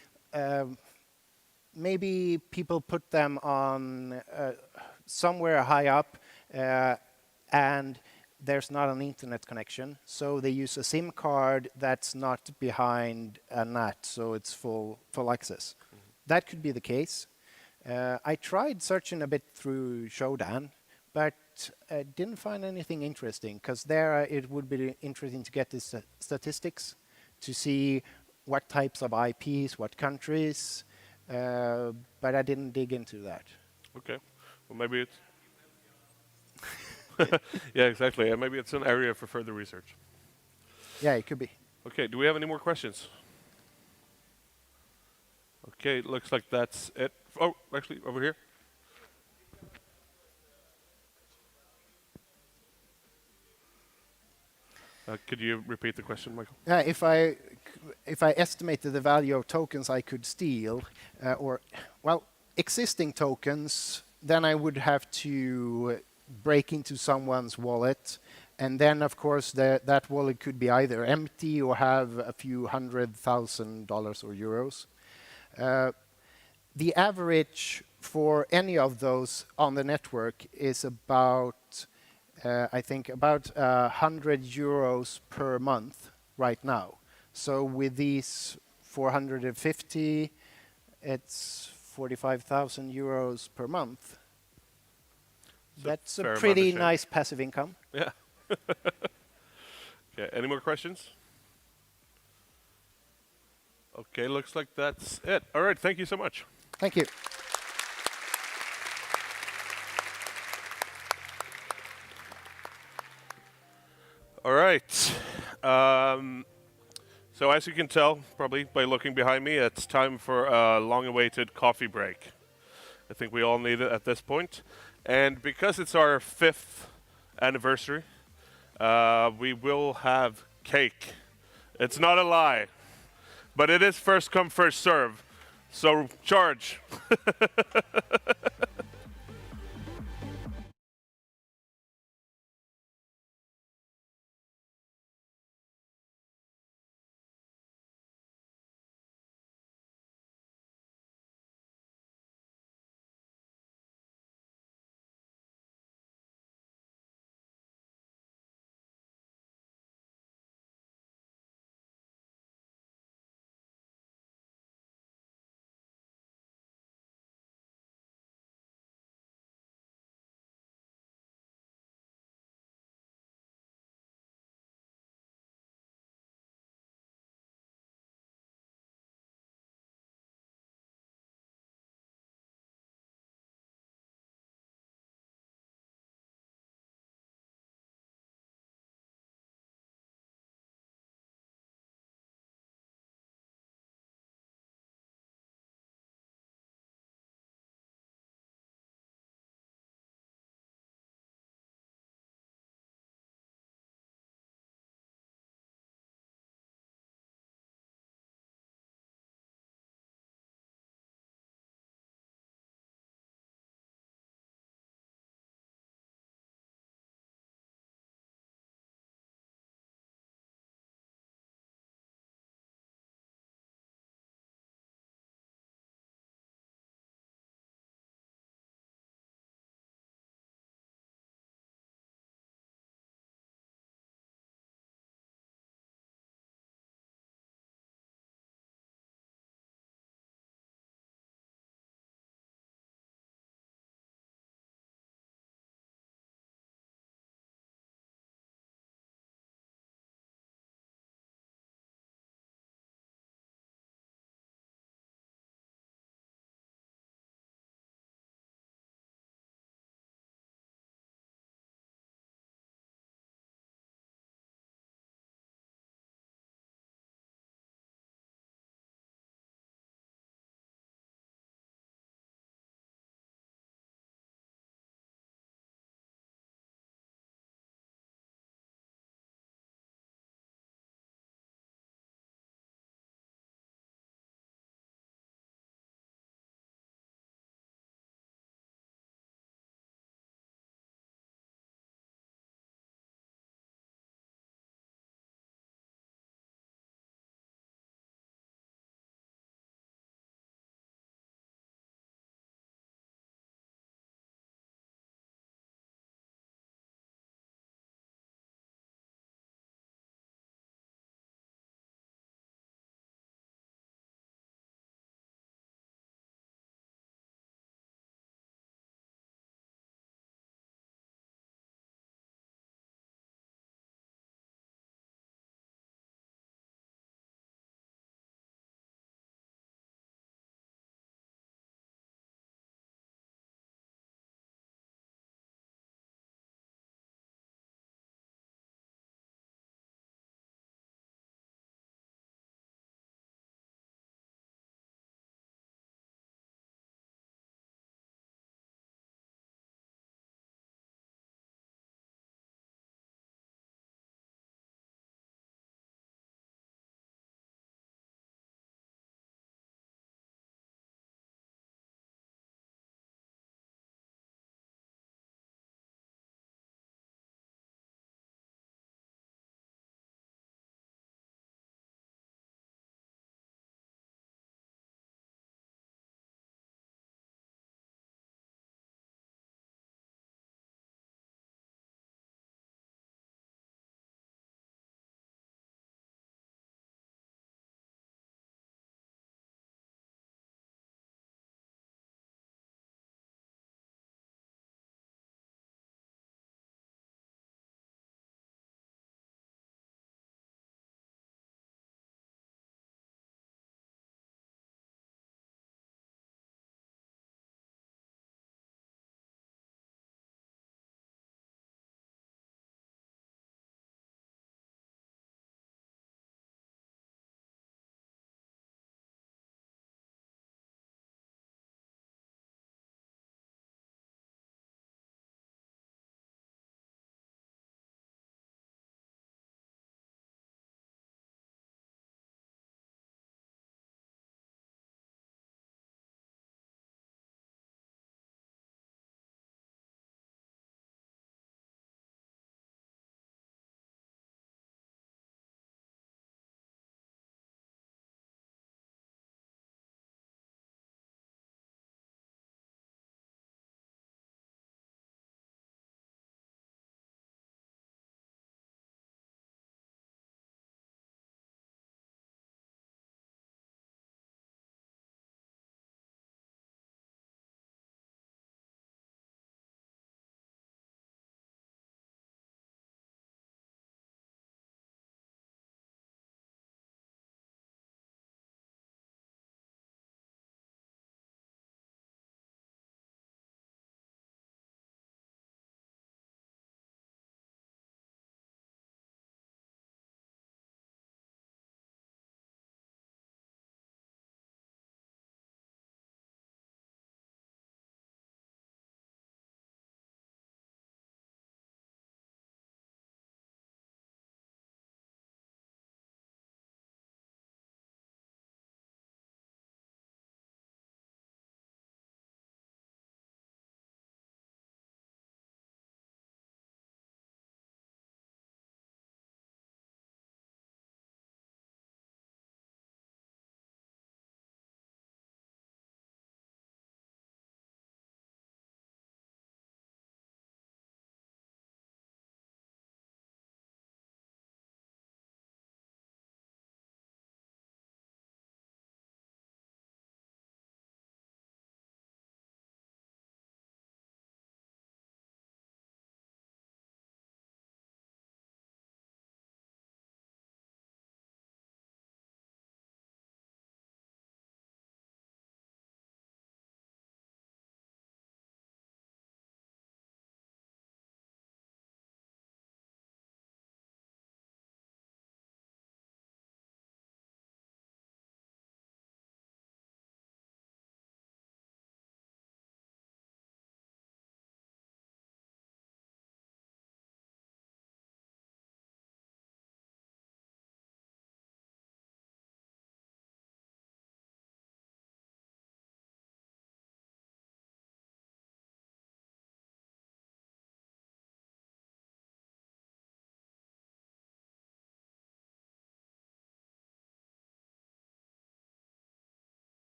maybe people put them on somewhere high up, and there's not an internet connection, so they use a SIM card that's not behind a NAT, so it's full access. Mm-hmm. That could be the case. I tried searching a bit through Shodan, but didn't find anything interesting, because there it would be interesting to get the statistics to see what types of IPs, what countries, but I didn't dig into that. Okay, well maybe it's... Yeah, exactly. Maybe it's an area for further research. Yeah, it could be. Okay, do we have any more questions? Okay, looks like that's it. Oh, actually, over here. Could you repeat the question, Michael? If I estimated the value of tokens I could steal, existing tokens, then I would have to break into someone's wallet, and then of course that wallet could be either empty or have a few $100,000 or euros. The average for any of those on the network is about I think about 100 euros per month right now. So with these 450, it's 45,000 euros per month. That's a pretty nice passive income. Yeah. Okay, any more questions? Okay, looks like that's it. All right, thank you so much. Thank you. All right. So as you can tell, probably by looking behind me, it's time for a long-awaited coffee break. I think we all need it at this point. And because it's our 5th anniversary, we will have cake. It's not a lie, but it is first come, first serve. So charge.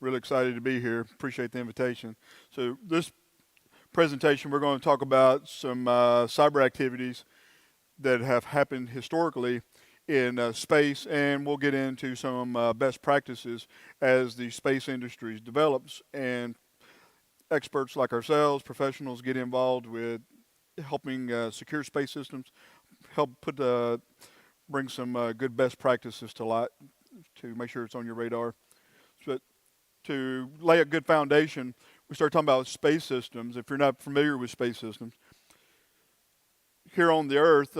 Really excited to be here. Appreciate the invitation. So this presentation, we're going to talk about some cyber activities that have happened historically in space, and we'll get into some best practices as the space industry develops, and experts like ourselves, professionals, get involved with helping secure space systems, help bring some good best practices to light to make sure it's on your radar. So to lay a good foundation, we start talking about space systems. If you're not familiar with space systems, here on the Earth,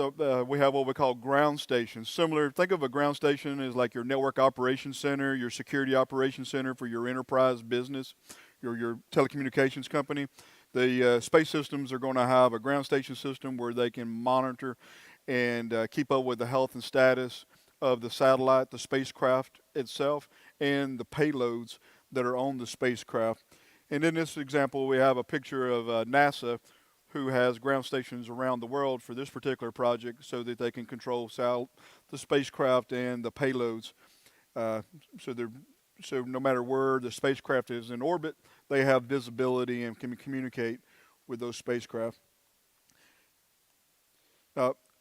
we have what we call ground stations. Similar, think of a ground station as like your network operations center, your security operations center for your enterprise business, your telecommunications company. The space systems are going to have a ground station system where they can monitor and keep up with the health and status of the satellite, the spacecraft itself, and the payloads that are on the spacecraft. And in this example, we have a picture of NASA, who has ground stations around the world for this particular project so that they can control the spacecraft and the payloads. So no matter where the spacecraft is in orbit, they have visibility and can communicate with those spacecraft.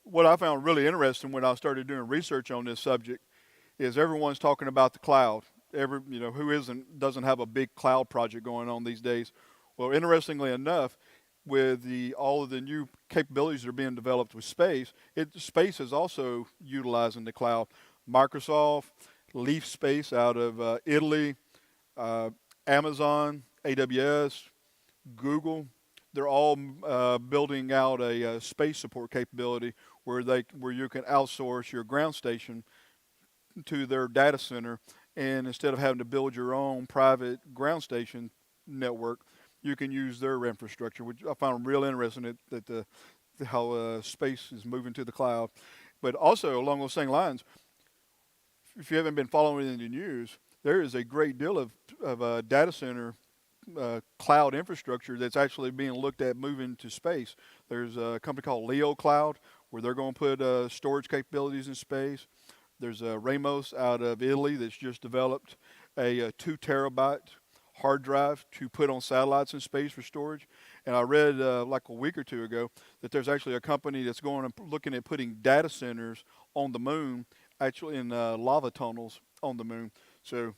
What I found really interesting when I started doing research on this subject is everyone's talking about the cloud. Who doesn't have a big cloud project going on these days? Well, interestingly enough, with all of the new capabilities that are being developed with space, space is also utilizing the cloud. Microsoft, Leaf Space out of Italy, Amazon, AWS, Google, they're all building out a space support capability where you can outsource your ground station to their data center, and instead of having to build your own private ground station network, you can use their infrastructure, which I found real interesting how space is moving to the cloud. But also along those same lines, if you haven't been following in the news, there is a great deal of data center cloud infrastructure that's actually being looked at moving to space. There's a company called Leo Cloud where they're going to put storage capabilities in space. There's Ramos out of Italy that's just developed a 2 terabyte hard drive to put on satellites in space for storage. And I read like a week or two ago that there's actually a company that's going and looking at putting data centers on the moon, actually in lava tunnels on the moon. So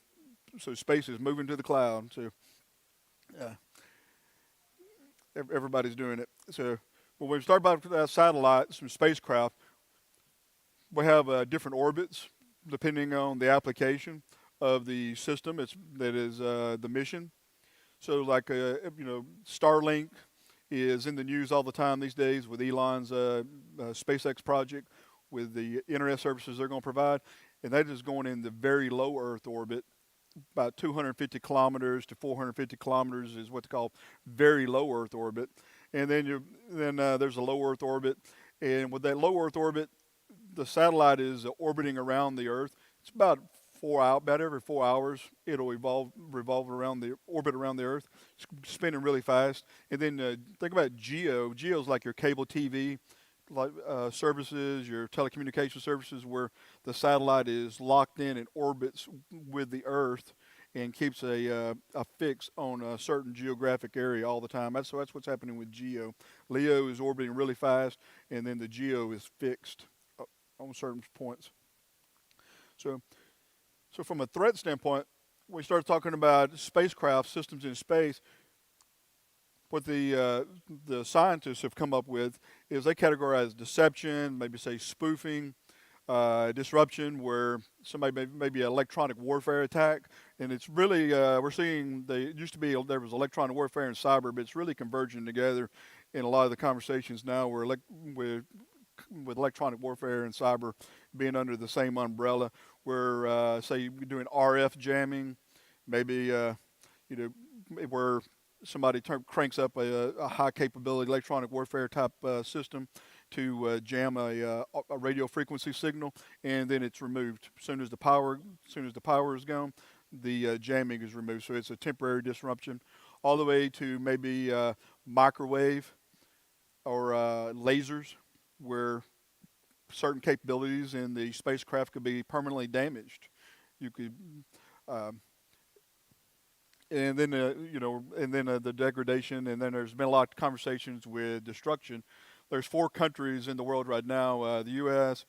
space is moving to the cloud. So everybody's doing it. So when we start about satellites and spacecraft, we have different orbits depending on the application of the system that is the mission. So like Starlink is in the news all the time these days with Elon's SpaceX project, with the internet services they're going to provide, and that is going in the very low Earth orbit. About 250 kilometers to 450 kilometers is what they call very low Earth orbit. And then there's a low Earth orbit, and with that low Earth orbit, the satellite is orbiting around the Earth. It's about every 4 hours, it'll revolve around the orbit around the Earth, spinning really fast. And then think about GEO. GEO is like your cable TV services, your telecommunication services, where the satellite is locked in and orbits with the Earth and keeps a fix on a certain geographic area all the time. So that's what's happening with GEO. LEO is orbiting really fast, and then the GEO is fixed on certain points. So from a threat standpoint, we start talking about spacecraft systems in space. What the scientists have come up with is they categorize deception, maybe say spoofing, disruption, where somebody maybe an electronic warfare attack, and it's really we're seeing there was electronic warfare and cyber, but it's really converging together in a lot of the conversations now where with electronic warfare and cyber being under the same umbrella, where say you're doing RF jamming, maybe where somebody cranks up a high capability electronic warfare type system to jam a radio frequency signal, and then it's removed as soon as the power is gone. The jamming is removed, so it's a temporary disruption, all the way to maybe microwave or lasers, where certain capabilities in the spacecraft could be permanently damaged. You could and then the degradation, and then there's been a lot of conversations with destruction. There's 4 countries in the world right now: the U.S.,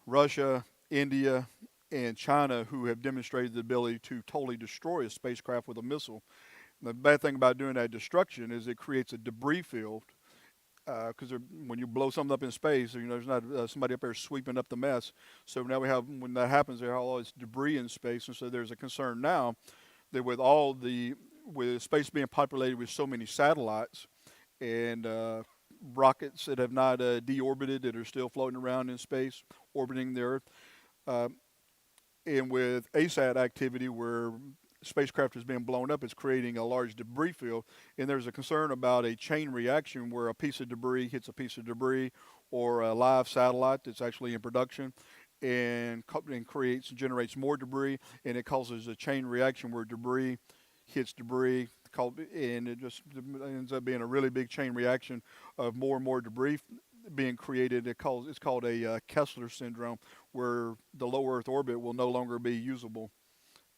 Russia, India, and China, who have demonstrated the ability to totally destroy a spacecraft with a missile. The bad thing about doing that destruction is it creates a debris field, because when you blow something up in space, there's not somebody up there sweeping up the mess. So now when that happens, there are all this debris in space, and so there's a concern now that with space being populated with so many satellites and rockets that have not deorbited, that are still floating around in space, orbiting the Earth, and with ASAT activity where spacecraft is being blown up, it's creating a large debris field, and there's a concern about a chain reaction where a piece of debris hits a piece of debris, or a live satellite that's actually in production, and generates more debris, and it causes a chain reaction where debris hits debris, and it just ends up being a really big chain reaction of more and more debris being created. It's called a Kessler syndrome, where the low Earth orbit will no longer be usable.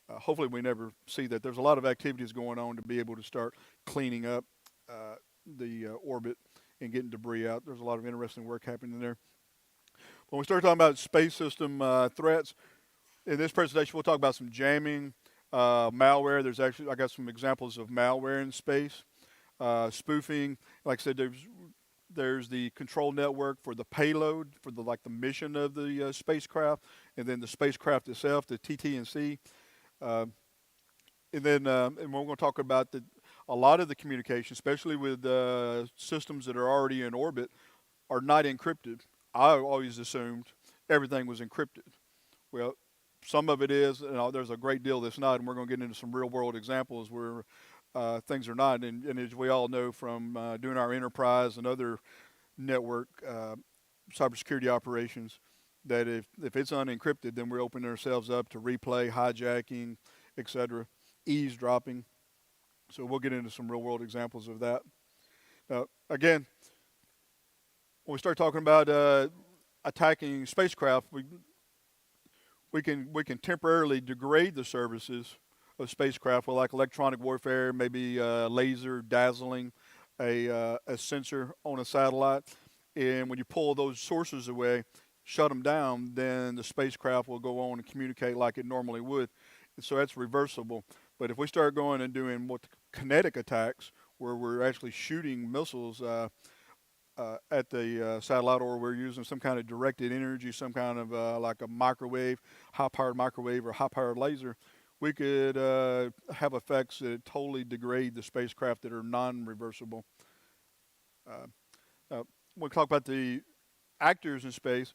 Hopefully we never see that. There's a lot of activities going on to be able to start cleaning up the orbit and getting debris out. There's a lot of interesting work happening there. When we start talking about space system threats, in this presentation we'll talk about some jamming, malware. I got some examples of malware in space, spoofing. Like I said, there's the control network for the payload, for the mission of the spacecraft, and then the spacecraft itself, the TT&C. And we're going to talk about a lot of the communication, especially with systems that are already in orbit, are not encrypted. I always assumed everything was encrypted. Well, some of it is, and there's a great deal that's not, and we're going to get into some real-world examples where things are not. And as we all know from doing our enterprise and other network cybersecurity operations, that if it's unencrypted, then we're opening ourselves up to replay, hijacking, etc., eavesdropping. So we'll get into some real-world examples of that. Now, again, when we start talking about attacking spacecraft, we can temporarily degrade the services of spacecraft with electronic warfare, maybe laser dazzling a sensor on a satellite, and when you pull those sources away, shut them down, then the spacecraft will go on and communicate like it normally would. And so that's reversible. But if we start going and doing kinetic attacks, where we're actually shooting missiles at the satellite, or we're using some kind of directed energy, some kind of like a microwave, high-powered microwave or high-powered laser, we could have effects that totally degrade the spacecraft that are non-reversible. When we talk about the actors in space,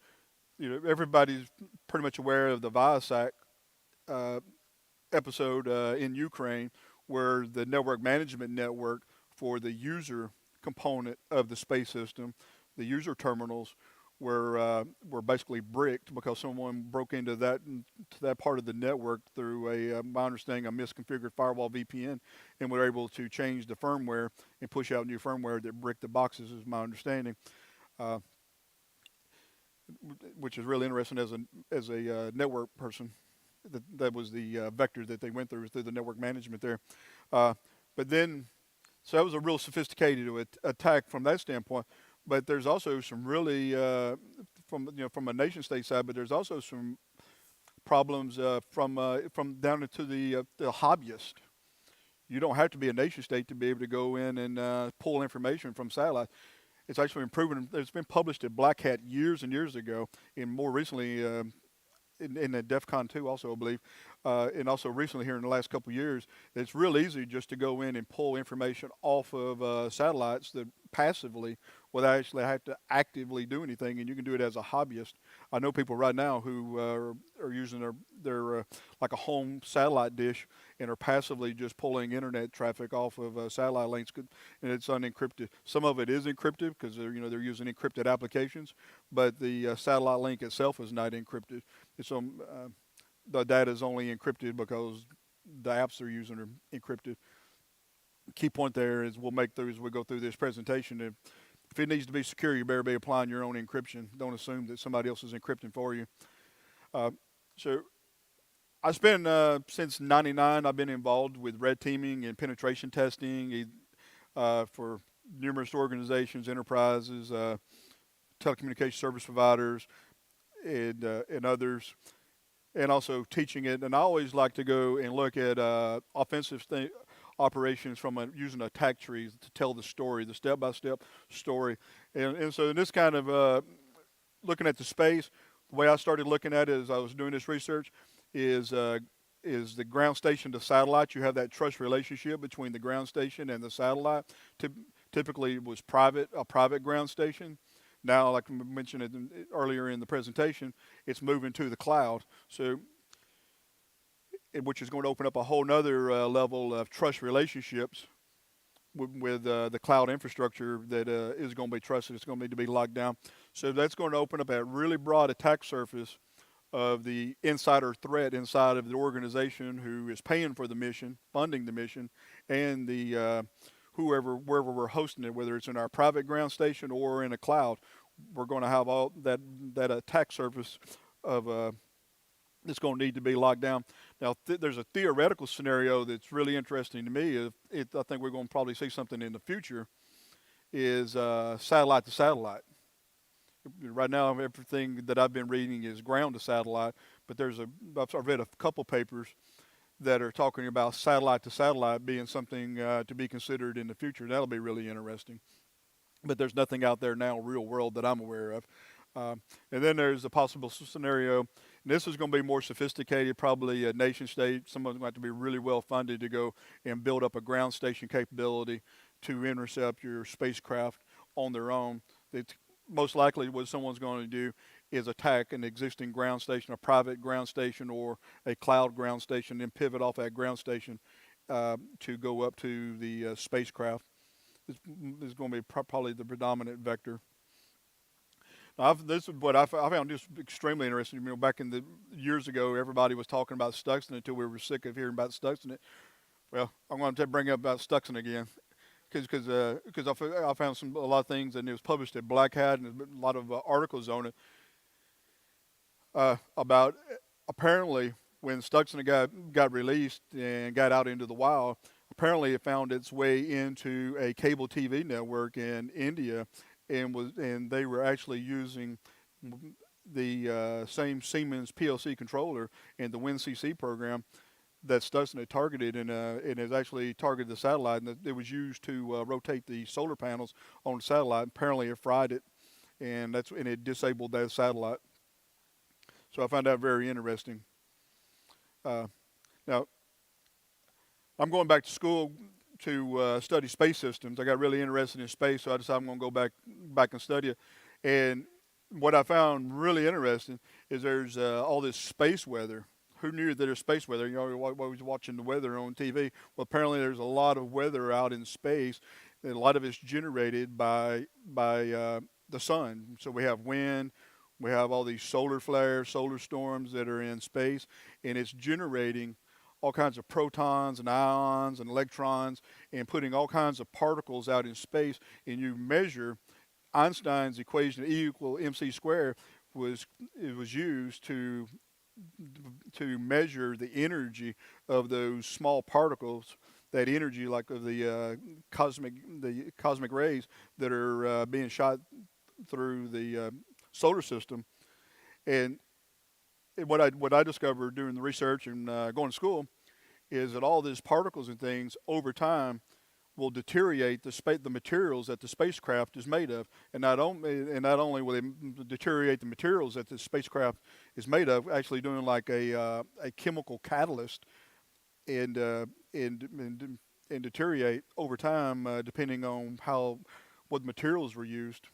everybody's pretty much aware of the Viasat episode in Ukraine, where the network management network for the user component of the space system, the user terminals, were basically bricked because someone broke into that part of the network through my understanding, a misconfigured firewall VPN, and were able to change the firmware and push out new firmware that bricked the boxes, is my understanding. Which is really interesting as a network person. That was the vector that they went through the network management there. But then, so that was a real sophisticated attack from that standpoint. But there's also some really, from a nation state side, but there's also some problems from down into the hobbyist. You don't have to be a nation state to be able to go in and pull information from satellites. It's actually been proven. It's been published at Black Hat years and years ago, and more recently in the DEF CON 2 also, I believe, and also recently here in the last couple of years, it's real easy just to go in and pull information off of satellites that passively without actually have to actively do anything, and you can do it as a hobbyist. I know people right now who are using their like a home satellite dish and are passively just pulling internet traffic off of satellite links, and it's unencrypted. Some of it is encrypted because they're using encrypted applications, but the satellite link itself is not encrypted. It's the data is only encrypted because the apps they're using are encrypted. Key point there is we'll make through as we go through this presentation. If it needs to be secure, you better be applying your own encryption. Don't assume that somebody else is encrypting for you. So I spent since '99. I've been involved with red teaming and penetration testing for numerous organizations, enterprises, telecommunication service providers, and others, and also teaching it. And I always like to go and look at offensive operations from using attack trees to tell the story, the step-by-step story. And so in this kind of looking at the space, the way I started looking at it as I was doing this research is the ground station to satellite. You have that trust relationship between the ground station and the satellite. Typically, it was a private ground station. Now, like I mentioned earlier in the presentation, it's moving to the cloud. So, which is going to open up a whole nother level of trust relationships with the cloud infrastructure that is going to be trusted. It's going to need to be locked down. So that's going to open up a really broad attack surface of the insider threat inside of the organization who is paying for the mission, funding the mission, and the wherever we're hosting it, whether it's in our private ground station or in a cloud. We're going to have all that attack surface of it's going to need to be locked down. Now, there's a theoretical scenario that's really interesting to me. I think we're going to probably see something in the future, is satellite to satellite. Right now, everything that I've been reading is ground to satellite, but I've read a couple papers that are talking about satellite to satellite being something to be considered in the future. That'll be really interesting. But there's nothing out there now, real world, that I'm aware of. And then there's a possible scenario, and this is going to be more sophisticated, probably a nation state. Someone's going to have to be really well funded to go and build up a ground station capability to intercept your spacecraft on their own. It's most likely what someone's going to do is attack an existing ground station, a private ground station or a cloud ground station, then pivot off that ground station to go up to the spacecraft. This is going to be probably the predominant vector. Now, this is what I found just extremely interesting. You know, back in the years ago, everybody was talking about Stuxnet until we were sick of hearing about Stuxnet. Well, I'm going to bring up about Stuxnet again. Because I found a lot of things, and it was published at Black Hat, and a lot of articles on it about apparently when Stuxnet got released and got out into the wild, apparently it found its way into a cable TV network in India, and they were actually using the same Siemens PLC controller and the WinCC program that Stuxnet targeted, and has actually targeted the satellite, and it was used to rotate the solar panels on the satellite. Apparently, it fried it, and it disabled that satellite. So I found that very interesting. Now, I'm going back to school to study space systems. I got really interested in space, so I decided I'm going to go back and study it. And what I found really interesting is there's all this space weather. Who knew that there's space weather? You know, I was watching the weather on TV. Well, apparently there's a lot of weather out in space, and a lot of it's generated by the sun. So we have wind, we have all these solar flares, solar storms that are in space, and it's generating all kinds of protons and ions and electrons and putting all kinds of particles out in space. And you measure Einstein's equation, E = mc squared, was used to measure the energy of those small particles, that energy like of the cosmic rays that are being shot through the solar system. And what I discovered during the research and going to school is that all these particles and things over time will deteriorate the materials that the spacecraft is made of, and not only will they deteriorate the materials that the spacecraft is made of, actually doing like a chemical catalyst, and deteriorate over time depending on what materials were used,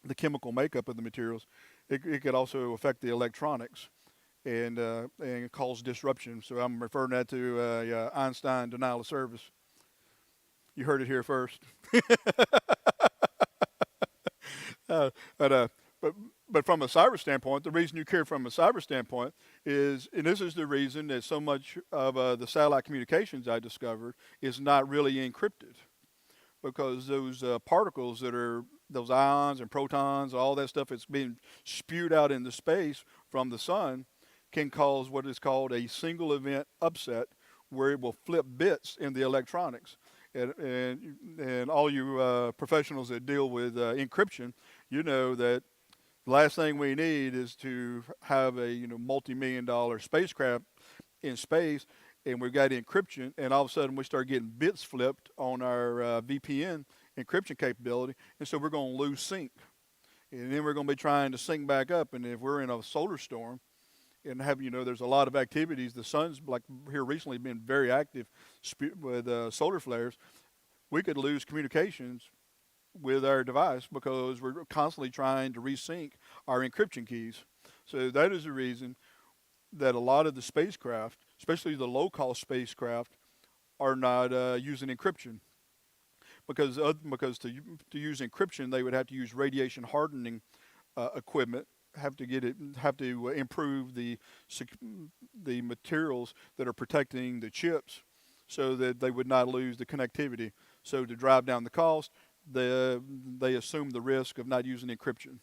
the chemical makeup of the materials. It could also affect the electronics and cause disruption. So I'm referring that to Einstein denial of service. You heard it here first. But from a cyber standpoint, the reason you care from a cyber standpoint is, and this is the reason that so much of the satellite communications I discovered is not really encrypted, because those particles that are those ions and protons, all that stuff that's being spewed out into space from the sun, can cause what is called a single event upset, where it will flip bits in the electronics. And all you professionals that deal with encryption, you know that the last thing we need is to have a multi-million-dollar spacecraft in space, and we've got encryption, and all of a sudden we start getting bits flipped on our VPN encryption capability, and so we're going to lose sync. And then we're going to be trying to sync back up, and if we're in a solar storm, and there's a lot of activities. The sun's, like here recently, been very active with solar flares. We could lose communications with our device because we're constantly trying to resync our encryption keys. So that is the reason that a lot of the spacecraft, especially the low-cost spacecraft, are not using encryption. Because to use encryption, they would have to use radiation hardening equipment. Have to improve the materials that are protecting the chips, so that they would not lose the connectivity. So to drive down the cost, they assume the risk of not using encryption.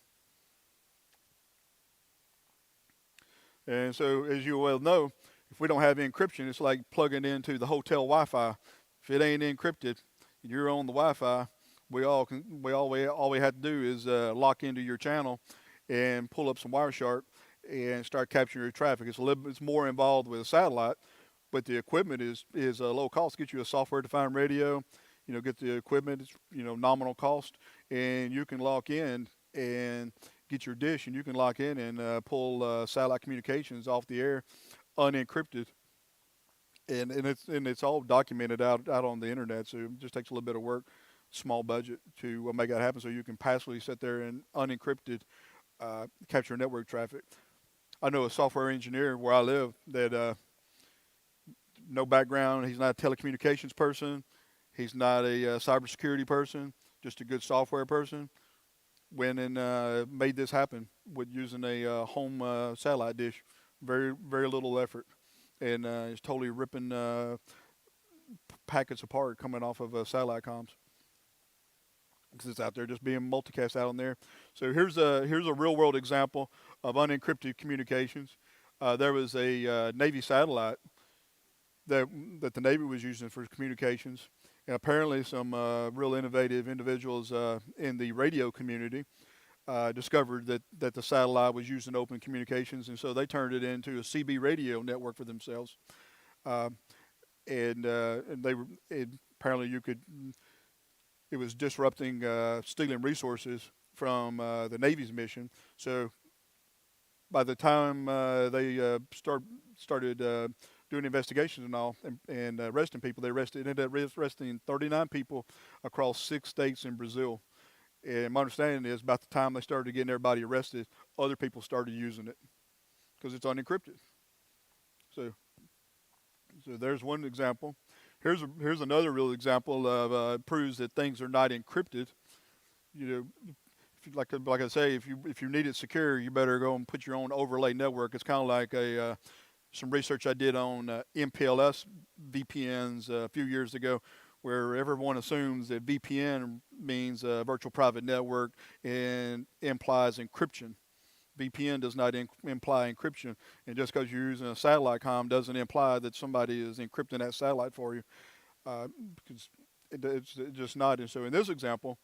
And so, as you well know, if we don't have encryption, it's like plugging into the hotel Wi-Fi. If it ain't encrypted, you're on the Wi-Fi. All we have to do is lock into your channel and pull up some Wireshark and start capturing your traffic. It's more involved with a satellite, but the equipment is low cost. Get you a software-defined radio, get the equipment. It's nominal cost, and you can lock in and get your dish, and you can lock in and pull satellite communications off the air, unencrypted, and it's all documented out on the internet. So it just takes a little bit of work, small budget to make that happen. So you can passively sit there and unencrypted capture network traffic. I know a software engineer where I live that no background. He's not a telecommunications person. He's not a cybersecurity person. Just a good software person. Went and made this happen with using a home satellite dish. Very, very little effort, and it's totally ripping packets apart coming off of satellite comms. Because it's out there just being multicast out on there. So here's a real world example of unencrypted communications. There was a Navy satellite that the Navy was using for communications, and apparently some real innovative individuals in the radio community discovered that the satellite was using open communications, and so they turned it into a CB radio network for themselves. Apparently you could. It was disrupting, stealing resources from the Navy's mission. So by the time they started doing investigations and all, and arresting people, they ended up arresting 39 people across 6 states in Brazil. And my understanding is, about the time they started getting everybody arrested, other people started using it because it's unencrypted. So there's one example. Here's another real example of proves that things are not encrypted. Like I say, if you need it secure, you better go and put your own overlay network. It's kind of like some research I did on MPLS VPNs a few years ago, where everyone assumes that VPN means virtual private network and implies encryption. VPN does not imply encryption, and just because you're using a satellite comm doesn't imply that somebody is encrypting that satellite for you, because it's just not. And so in this example,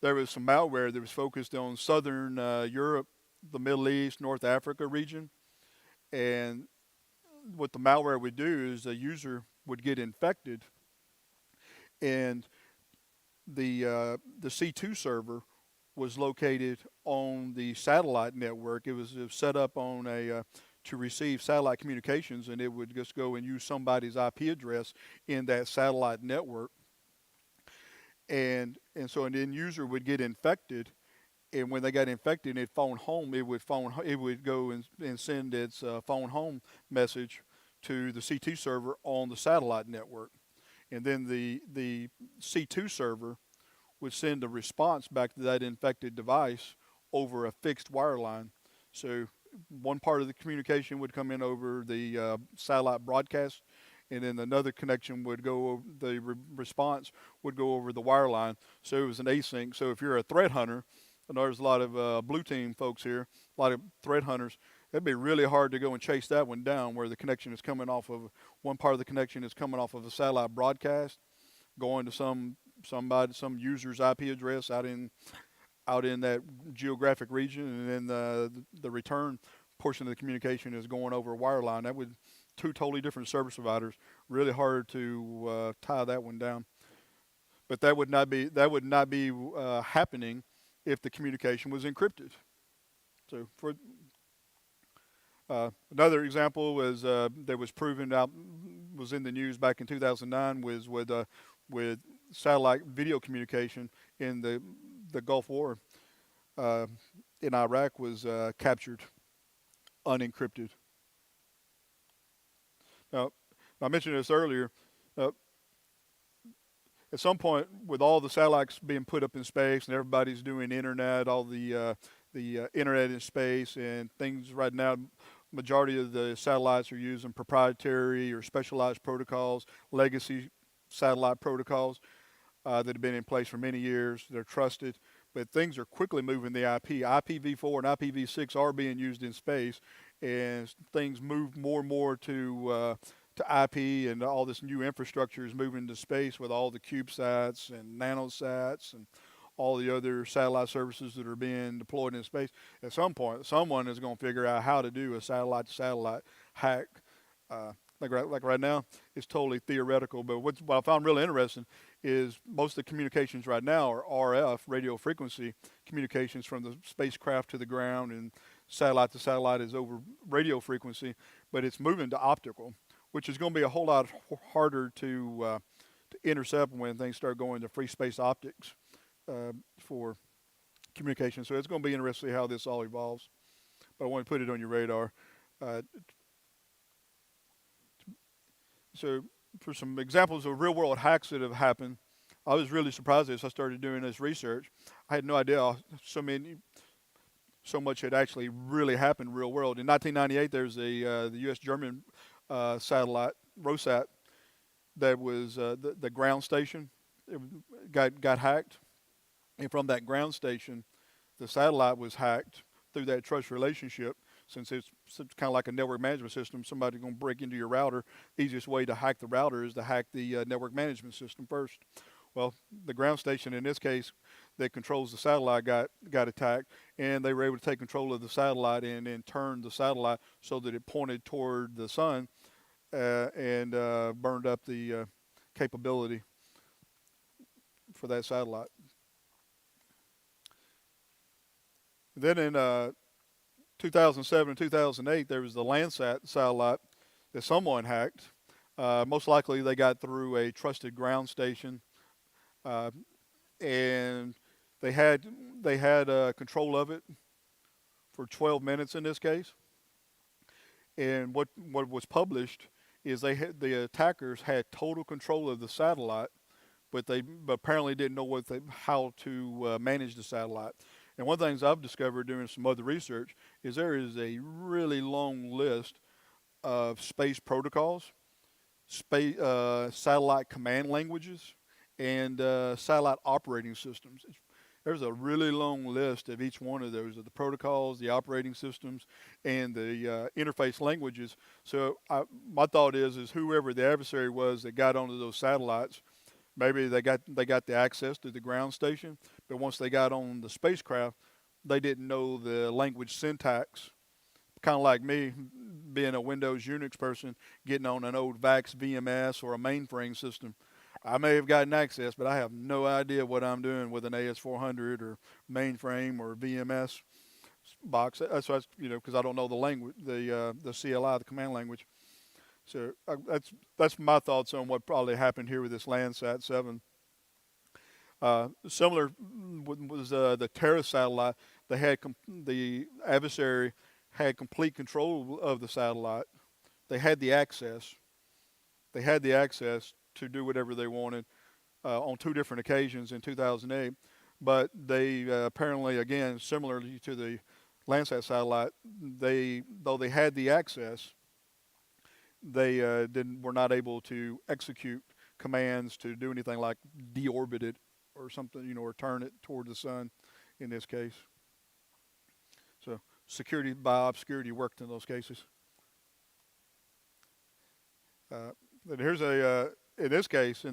there was some malware that was focused on southern Europe, the Middle East, North Africa region, and what the malware would do is a user would get infected, and the C2 server was located on the satellite network. It was set up on to receive satellite communications, and it would just go and use somebody's IP address in that satellite network. And so an end user would get infected, and when they got infected and it phoned home, it would go and send its phone home message to the C2 server on the satellite network. And then the C2 server would send a response back to that infected device over a fixed wire line. So one part of the communication would come in over the satellite broadcast, and then another connection would go, response would go over the wire line. So it was an async. So if you're a threat hunter, and there's a lot of blue team folks here, a lot of threat hunters, That'd be really hard to go and chase that one down where the connection is coming off of, one part of the connection is coming off of a satellite broadcast, going to some user's IP address out in that geographic region, and then the return portion of the communication is going over a wireline. That would, two totally different service providers, really hard to tie that one down. But that would not be happening if the communication was encrypted. So for another example was that was proven out, was in the news back in 2009, was with satellite video communication in the Gulf War in Iraq was captured unencrypted. Now, I mentioned this earlier. At some point, with all the satellites being put up in space and everybody's doing internet, all the internet in space and things right now, majority of the satellites are using proprietary or specialized protocols, legacy satellite protocols that have been in place for many years. They're trusted, but things are quickly moving the IP. IPv4 and IPv6 are being used in space, and things move more and more to IP, and all this new infrastructure is moving to space with all the CubeSats and nanosats and all the other satellite services that are being deployed in space. At some point, someone is going to figure out how to do a satellite-to-satellite hack. Like right now, it's totally theoretical, but what I found really interesting is most of the communications right now are RF, radio frequency communications from the spacecraft to the ground, and satellite to satellite is over radio frequency, but it's moving to optical, which is going to be a whole lot harder to intercept when things start going to free space optics for communication. So it's going to be interesting to see how this all evolves. But I want to put it on your radar. So for some examples of real-world hacks that have happened, I was really surprised as I started doing this research. I had no idea so much had actually really happened real world. In 1998, there's the U.S.-German satellite, ROSAT, that was the ground station. It got hacked. And from that ground station, the satellite was hacked through that trust relationship. Since it's kind of like a network management system, somebody's going to break into your router. Easiest way to hack the router is to hack the network management system first. Well, the ground station in this case that controls the satellite got attacked, and they were able to take control of the satellite and then turn the satellite so that it pointed toward the sun and burned up the capability for that satellite. Then in 2007 and 2008, there was the Landsat satellite that someone hacked. Most likely they got through a trusted ground station, and they had control of it for 12 minutes in this case. And what was published is the attackers had total control of the satellite, but they apparently didn't know how to manage the satellite. And one of the things I've discovered doing some other research is there is a really long list of space protocols, satellite command languages, and satellite operating systems. There's a really long list of each one of those, of the protocols, the operating systems, and the interface languages. So my thought is whoever the adversary was that got onto those satellites, maybe they got the access to the ground station, but once they got on the spacecraft, they didn't know the language syntax. Kind of like me, being a Windows Unix person, getting on an old VAX VMS or a mainframe system. I may have gotten access, but I have no idea what I'm doing with an AS400 or mainframe or VMS box. That's why, because I don't know the language, the CLI, the command language. So that's my thoughts on what probably happened here with this Landsat 7. Similar was the Terra satellite. The adversary had complete control of the satellite. They had the access. They had the access to do whatever they wanted on two different occasions in 2008. But they apparently, again, similarly to the Landsat satellite, though they had the access, they were not able to execute commands to do anything like deorbit it or something, or turn it toward the sun in this case. So security by obscurity worked in those cases. And here's in this case,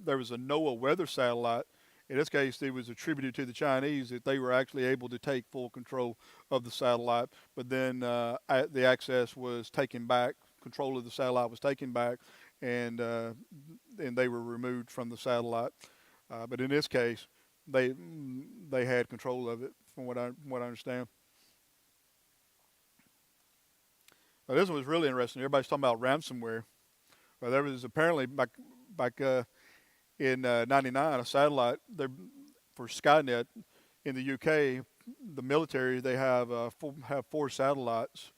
there was a NOAA weather satellite. In this case, it was attributed to the Chinese that they were actually able to take full control of the satellite, but then the access was taken back, control of the satellite was taken back, and they were removed from the satellite. But in this case, they had control of it, from what I understand. Now, this one was really interesting. Everybody's talking about ransomware. Well, there was apparently back in '99 a satellite for Skynet in the UK. The military, they have 4 satellites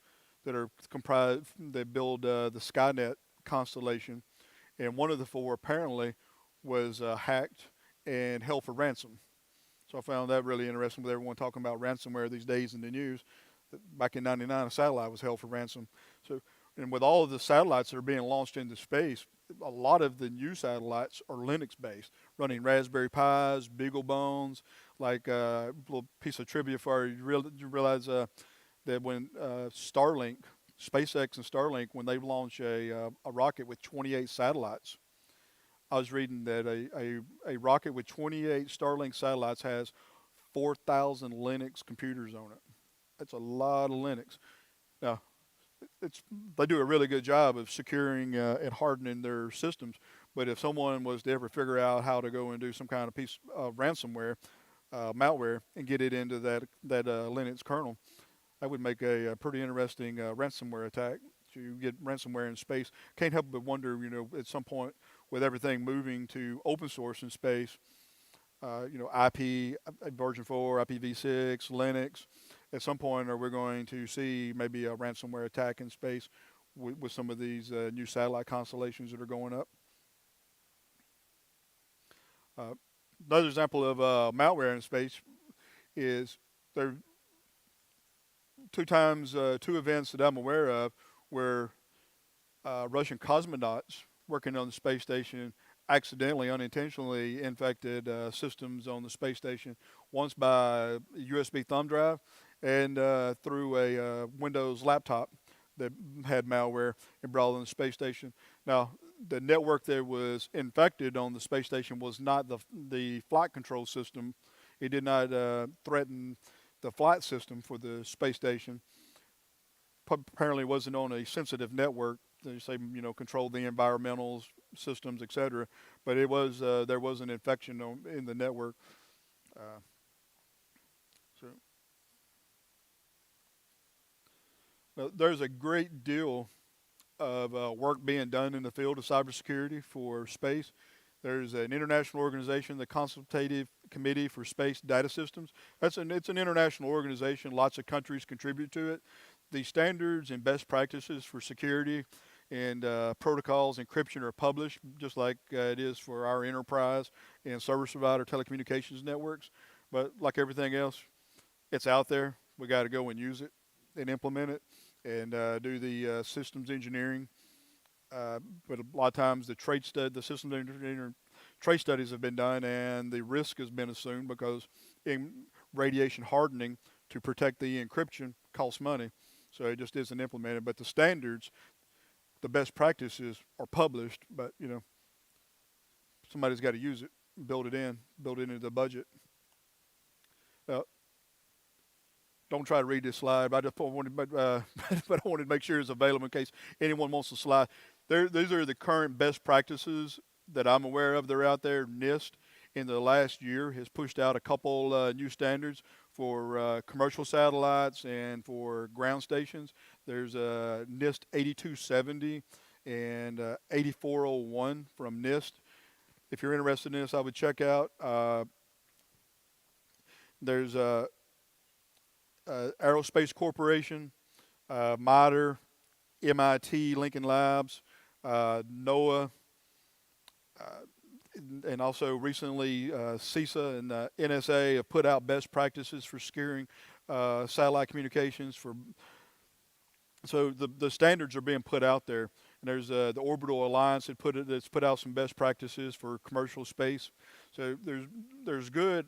that are comprised. They build the Skynet constellation, and one of the 4 apparently was hacked and held for ransom. So I found that really interesting with everyone talking about ransomware these days in the news. Back in '99, a satellite was held for ransom. So, and with all of the satellites that are being launched into space, a lot of the new satellites are Linux-based, running Raspberry Pis, BeagleBones. Like a little piece of trivia for you, you realize that when Starlink, SpaceX and Starlink, when they launch a rocket with 28 satellites, I was reading that a rocket with 28 Starlink satellites has 4,000 Linux computers on it. That's a lot of Linux. Now, they do a really good job of securing and hardening their systems. But if someone was to ever figure out how to go and do some kind of piece of ransomware, malware, and get it into that Linux kernel, that would make a pretty interesting ransomware attack. So you get ransomware in space. Can't help but wonder, at some point, with everything moving to open source in space, IP, version 4, IPv6, Linux, at some point are we going to see maybe a ransomware attack in space with some of these new satellite constellations that are going up. Another example of malware in space is there two events that I'm aware of where Russian cosmonauts working on the space station accidentally, unintentionally infected systems on the space station, once by a USB thumb drive and through a Windows laptop that had malware and brought it on the space station. Now, the network that was infected on the space station was not the flight control system. It did not threaten the flight system for the space station. Apparently wasn't on a sensitive network. They say, control the environmental systems, etc. But it was there was an infection in the network. Now, there's a great deal of work being done in the field of cybersecurity for space. There's an international organization, the Consultative Committee for Space Data Systems. It's an international organization. Lots of countries contribute to it. The standards and best practices for security and protocols, encryption are published, just like it is for our enterprise and service provider telecommunications networks. But like everything else, it's out there. We got to go and use it and implement it and do the systems engineering. But a lot of times the systems engineering trade studies have been done, and the risk has been assumed because in radiation hardening to protect the encryption costs money. So it just isn't implemented. But the standards, the best practices are published, but somebody's got to use it, build it into the budget. Don't try to read this slide, but I wanted to make sure it's available in case anyone wants the slide. These are the current best practices that I'm aware of. They're out there. NIST in the last year has pushed out a couple new standards for commercial satellites and for ground stations. There's NIST 8270 and 8401 from NIST. If you're interested in this, I would check out. There's Aerospace Corporation, MITRE, MIT, Lincoln Labs, NOAA, and also recently CISA and NSA have put out best practices for securing satellite communications. So the standards are being put out there, And there's the Orbital Alliance that's put out some best practices for commercial space. So there's good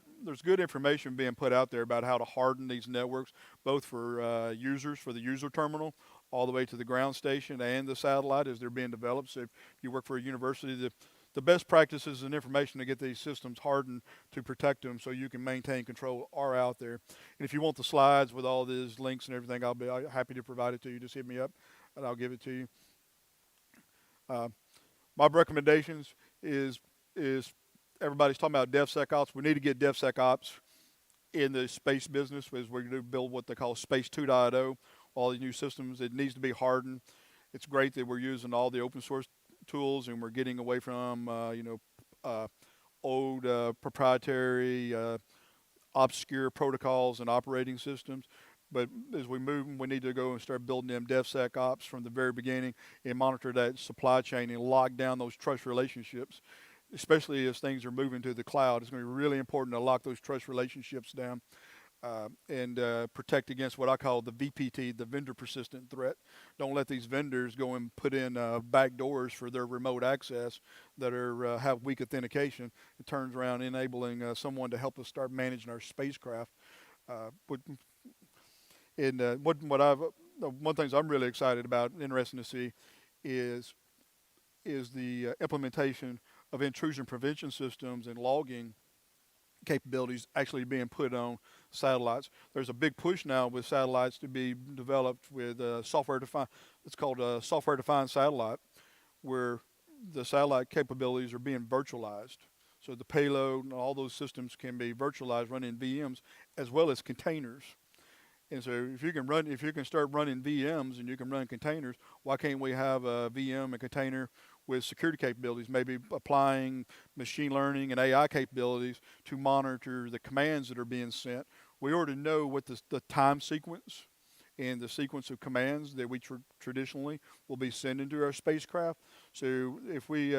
information being put out there about how to harden these networks, both for users, for the user terminal, all the way to the ground station and the satellite as they're being developed. So if you work for a university, the best practices and information to get these systems hardened to protect them so you can maintain control are out there. And if you want the slides with all these links and everything, I'll be happy to provide it to you. Just hit me up and I'll give it to you. My recommendations is everybody's talking about DevSecOps. We need to get DevSecOps in the space business as we're going to build what they call Space 2.0. All these new systems, it needs to be hardened. It's great that we're using all the open source tools and we're getting away from old proprietary obscure protocols and operating systems. But as we move, we need to go and start building them DevSecOps from the very beginning and monitor that supply chain and lock down those trust relationships, especially as things are moving to the cloud. It's going to be really important to lock those trust relationships down and protect against what I call the VPT, the vendor persistent threat. Don't let these vendors go and put in back doors for their remote access that are have weak authentication. It turns around enabling someone to help us start managing our spacecraft. One things I'm really excited about, interesting to see, is the implementation of intrusion prevention systems and logging capabilities actually being put on satellites. There's a big push now with satellites to be developed with software-defined. It's called a software-defined satellite, where the satellite capabilities are being virtualized. So the payload and all those systems can be virtualized, running VMs as well as containers. And so if you can start running VMs and you can run containers, why can't we have a VM and container with security capabilities, maybe applying machine learning and AI capabilities to monitor the commands that are being sent? We already know what the time sequence and the sequence of commands that we traditionally will be sending to our spacecraft. So if we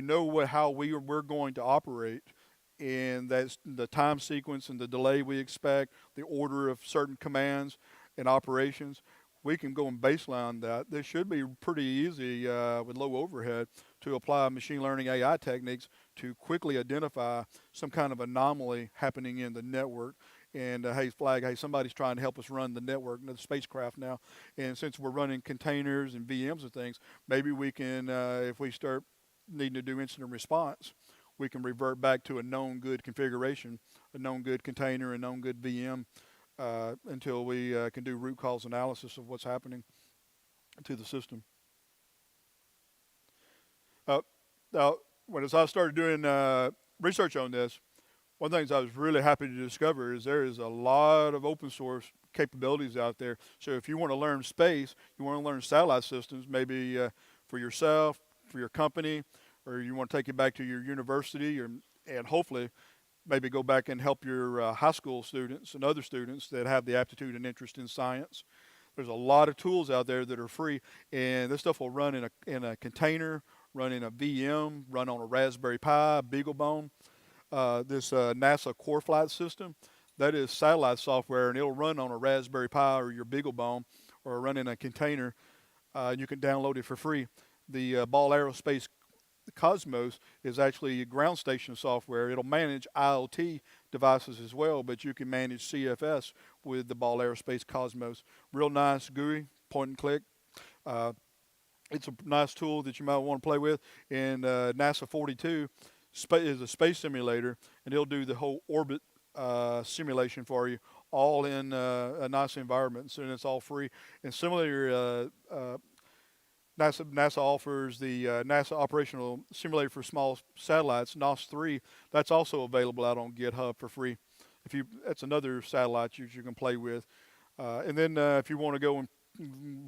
know how we're going to operate, and that's the time sequence and the delay we expect, the order of certain commands and operations, we can go and baseline that. This should be pretty easy with low overhead to apply machine learning AI techniques to quickly identify some kind of anomaly happening in the network. And hey, somebody's trying to help us run the network, the spacecraft now. And since we're running containers and VMs and things, maybe we can, if we start needing to do incident response, we can revert back to a known good configuration, a known good container, a known good VM, until we can do root cause analysis of what's happening to the system. Now, as I started doing research on this, one of the things I was really happy to discover is there is a lot of open source capabilities out there. So if you want to learn space, you want to learn satellite systems, maybe for yourself, for your company, or you want to take it back to your university, and hopefully maybe go back and help your high school students and other students that have the aptitude and interest in science. There's a lot of tools out there that are free, and this stuff will run in a container, run in a VM, run on a Raspberry Pi, BeagleBone. This NASA Core Flight system, that is satellite software, and it'll run on a Raspberry Pi or your BeagleBone, or run in a container. You can download it for free. The Ball Aerospace Cosmos is actually ground station software. It'll manage IoT devices as well, but you can manage CFS with the Ball Aerospace Cosmos. Real nice GUI, point and click. It's a nice tool that you might want to play with. And NASA 42 is a space simulator, and it'll do the whole orbit simulation for you, all in a nice environment, and it's all free. And similarly, NASA offers the NASA Operational Simulator for Small Satellites, NOS3. That's also available out on GitHub for free. That's another satellite you can play with. And then if you want to go and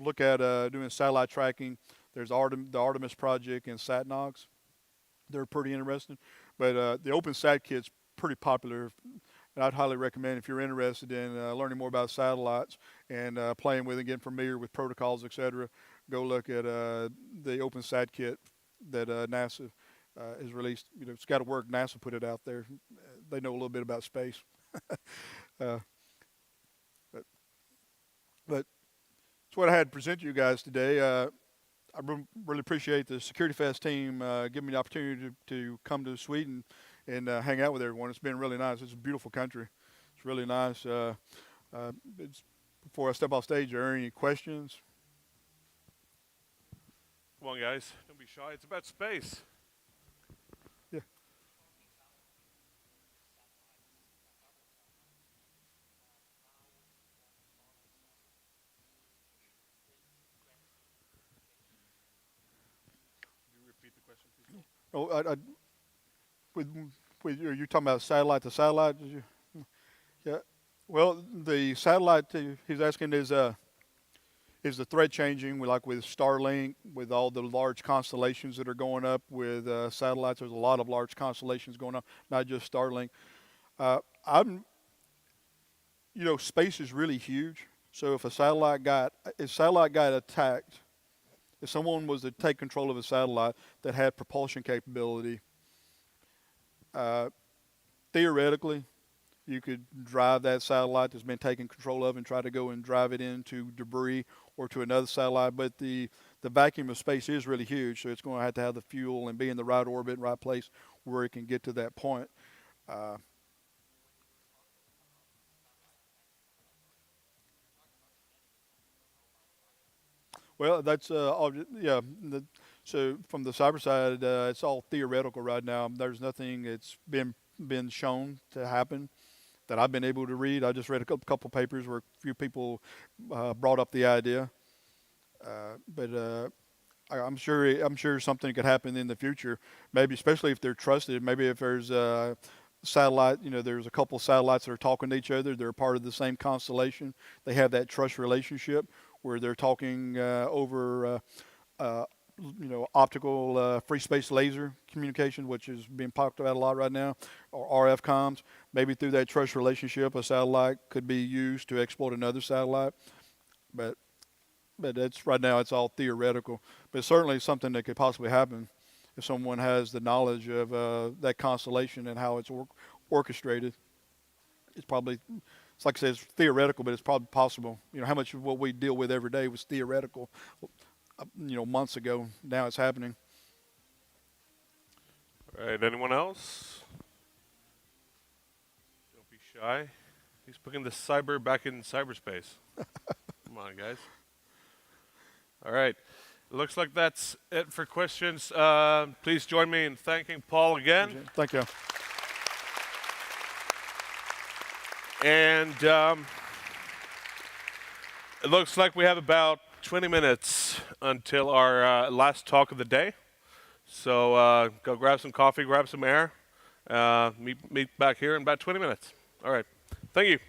look at doing satellite tracking, there's the Artemis project and SatNox. They're pretty interesting. But the OpenSat kit's pretty popular, and I'd highly recommend, if you're interested in learning more about satellites and playing with and getting familiar with protocols, etc., go look at the OpenSat kit that NASA has released. It's got to work. NASA put it out there. They know a little bit about space. But that's what I had to present to you guys today. really appreciate the Security Fest team giving me the opportunity to come to Sweden and hang out with everyone. It's been really nice. It's a beautiful country. It's really nice. Before I step off stage, are there any questions? Come on, guys. Don't be shy. It's about space. Yeah. Repeat the question, please. Oh, you're talking about satellite to satellite? Yeah. Well, the satellite he's asking is the threat changing? Like with Starlink, with all the large constellations that are going up with satellites. There's a lot of large constellations going up, not just Starlink. Space is really huge. So if a satellite got attacked, if someone was to take control of a satellite that had propulsion capability, theoretically, you could drive that satellite that's been taken control of and try to go and drive it into debris or to another satellite. But the vacuum of space is really huge, so it's going to have the fuel and be in the right orbit, right place where it can get to that point. Well, that's so from the cyber side, it's all theoretical right now. There's nothing that's been shown to happen that I've been able to read. I just read a couple papers where a few people brought up the idea, but I'm sure something could happen in the future. Maybe especially if they're trusted. Maybe if there's a satellite, there's a couple satellites that are talking to each other. They're part of the same constellation. They have that trust relationship where they're talking over optical free space laser communication, which is being talked about a lot right now, or RF comms. Maybe through that trust relationship, a satellite could be used to exploit another satellite. But it's right now it's all theoretical. But it's certainly something that could possibly happen if someone has the knowledge of that constellation and how it's orchestrated. It's like I said, it's theoretical, but it's probably possible. How much of what we deal with every day was theoretical, months ago. Now it's happening. All right, anyone else? Don't be shy. He's putting the cyber back in cyberspace. Come on, guys. All right. Looks like that's it for questions. Please join me in thanking Paul again. Thank you. And it looks like we have about 20 minutes until our last talk of the day. So go grab some coffee, grab some air. Meet back here in about 20 minutes. All right. Thank you.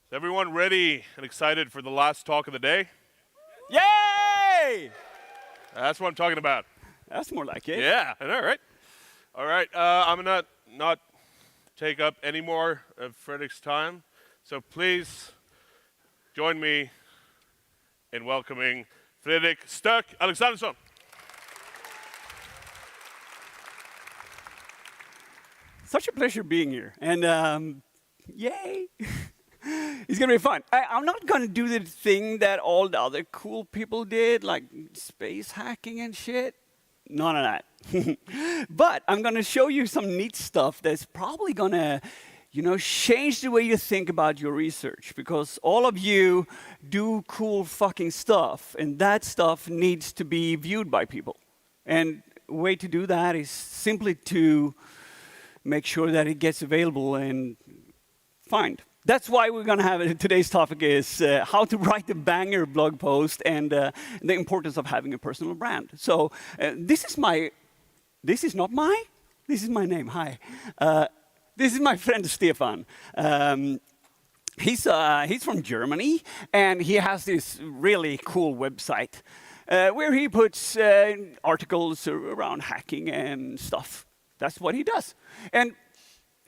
Is everyone ready and excited for the last talk of the day? Yay! That's what I'm talking about. That's more like it. Yeah, I know, right? All right, I'm gonna not take up any more of Fredrik's time, so please join me in welcoming Fredrik STÖK Alexandersson. Such a pleasure being here, and yay! It's gonna be fun. I'm not gonna do the thing that all the other cool people did, like space hacking and shit. None of that. But I'm gonna show you some neat stuff that's probably gonna, change the way you think about your research, because all of you do cool fucking stuff, and that stuff needs to be viewed by people. And a way to do that is simply to make sure that it gets available and find. That's why we're going to have it. Today's topic is how to write a banger blog post and the importance of having a personal brand. So this is my name. Hi. This is my friend Stefan. He's from Germany, and he has this really cool website where he puts articles around hacking and stuff. That's what he does. And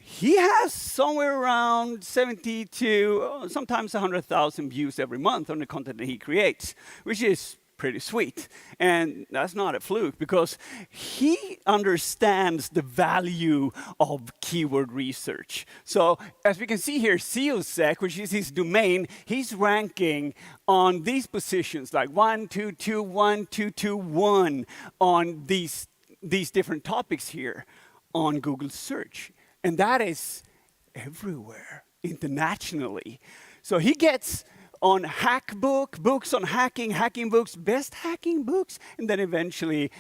he has somewhere around 70 to sometimes 100,000 views every month on the content that he creates, which is pretty sweet. And that's not a fluke, because he understands the value of keyword research. So as we can see here, SEOsec, which is his domain, he's ranking on these positions like 1, 2, 2, 1, 2, 2, 1 on these different topics here on Google search. And that is everywhere, internationally. So he gets on Hackbook, books on hacking, hacking books, best hacking books, and then eventually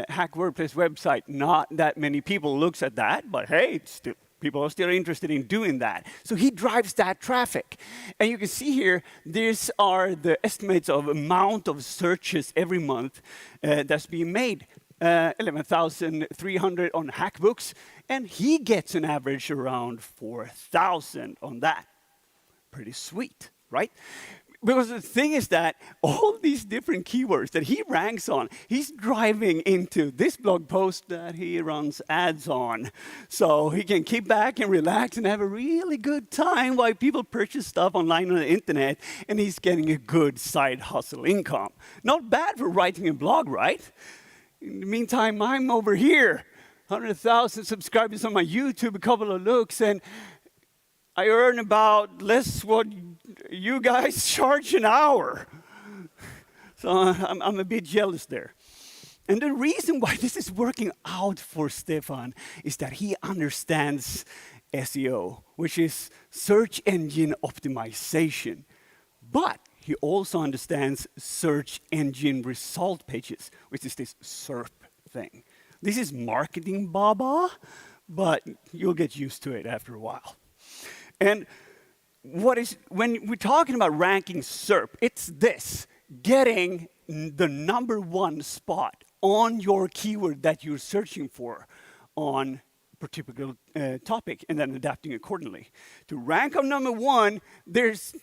Hack WordPress website. Not that many people looks at that, but hey, people are still interested in doing that. So he drives that traffic. And you can see here, these are the estimates of amount of searches every month that's being made. 11,300 on Hackbooks, and he gets an average around 4,000 on that. Pretty sweet, right? Because the thing is that all these different keywords that he ranks on, he's driving into this blog post that he runs ads on. So he can kick back and relax and have a really good time while people purchase stuff online on the internet, and he's getting a good side hustle income. Not bad for writing a blog, right? In the meantime, I'm over here, 100,000 subscribers on my YouTube, a couple of looks, and I earn about less what you guys charge an hour. So I'm a bit jealous there. And the reason why this is working out for Stefan is that he understands SEO, which is search engine optimization. But he also understands search engine result pages, which is this SERP thing. This is marketing baba, but you'll get used to it after a while. And when we're talking about ranking SERP, it's this: getting the #1 spot on your keyword that you're searching for on a particular topic, and then adapting accordingly. To rank on #1, there's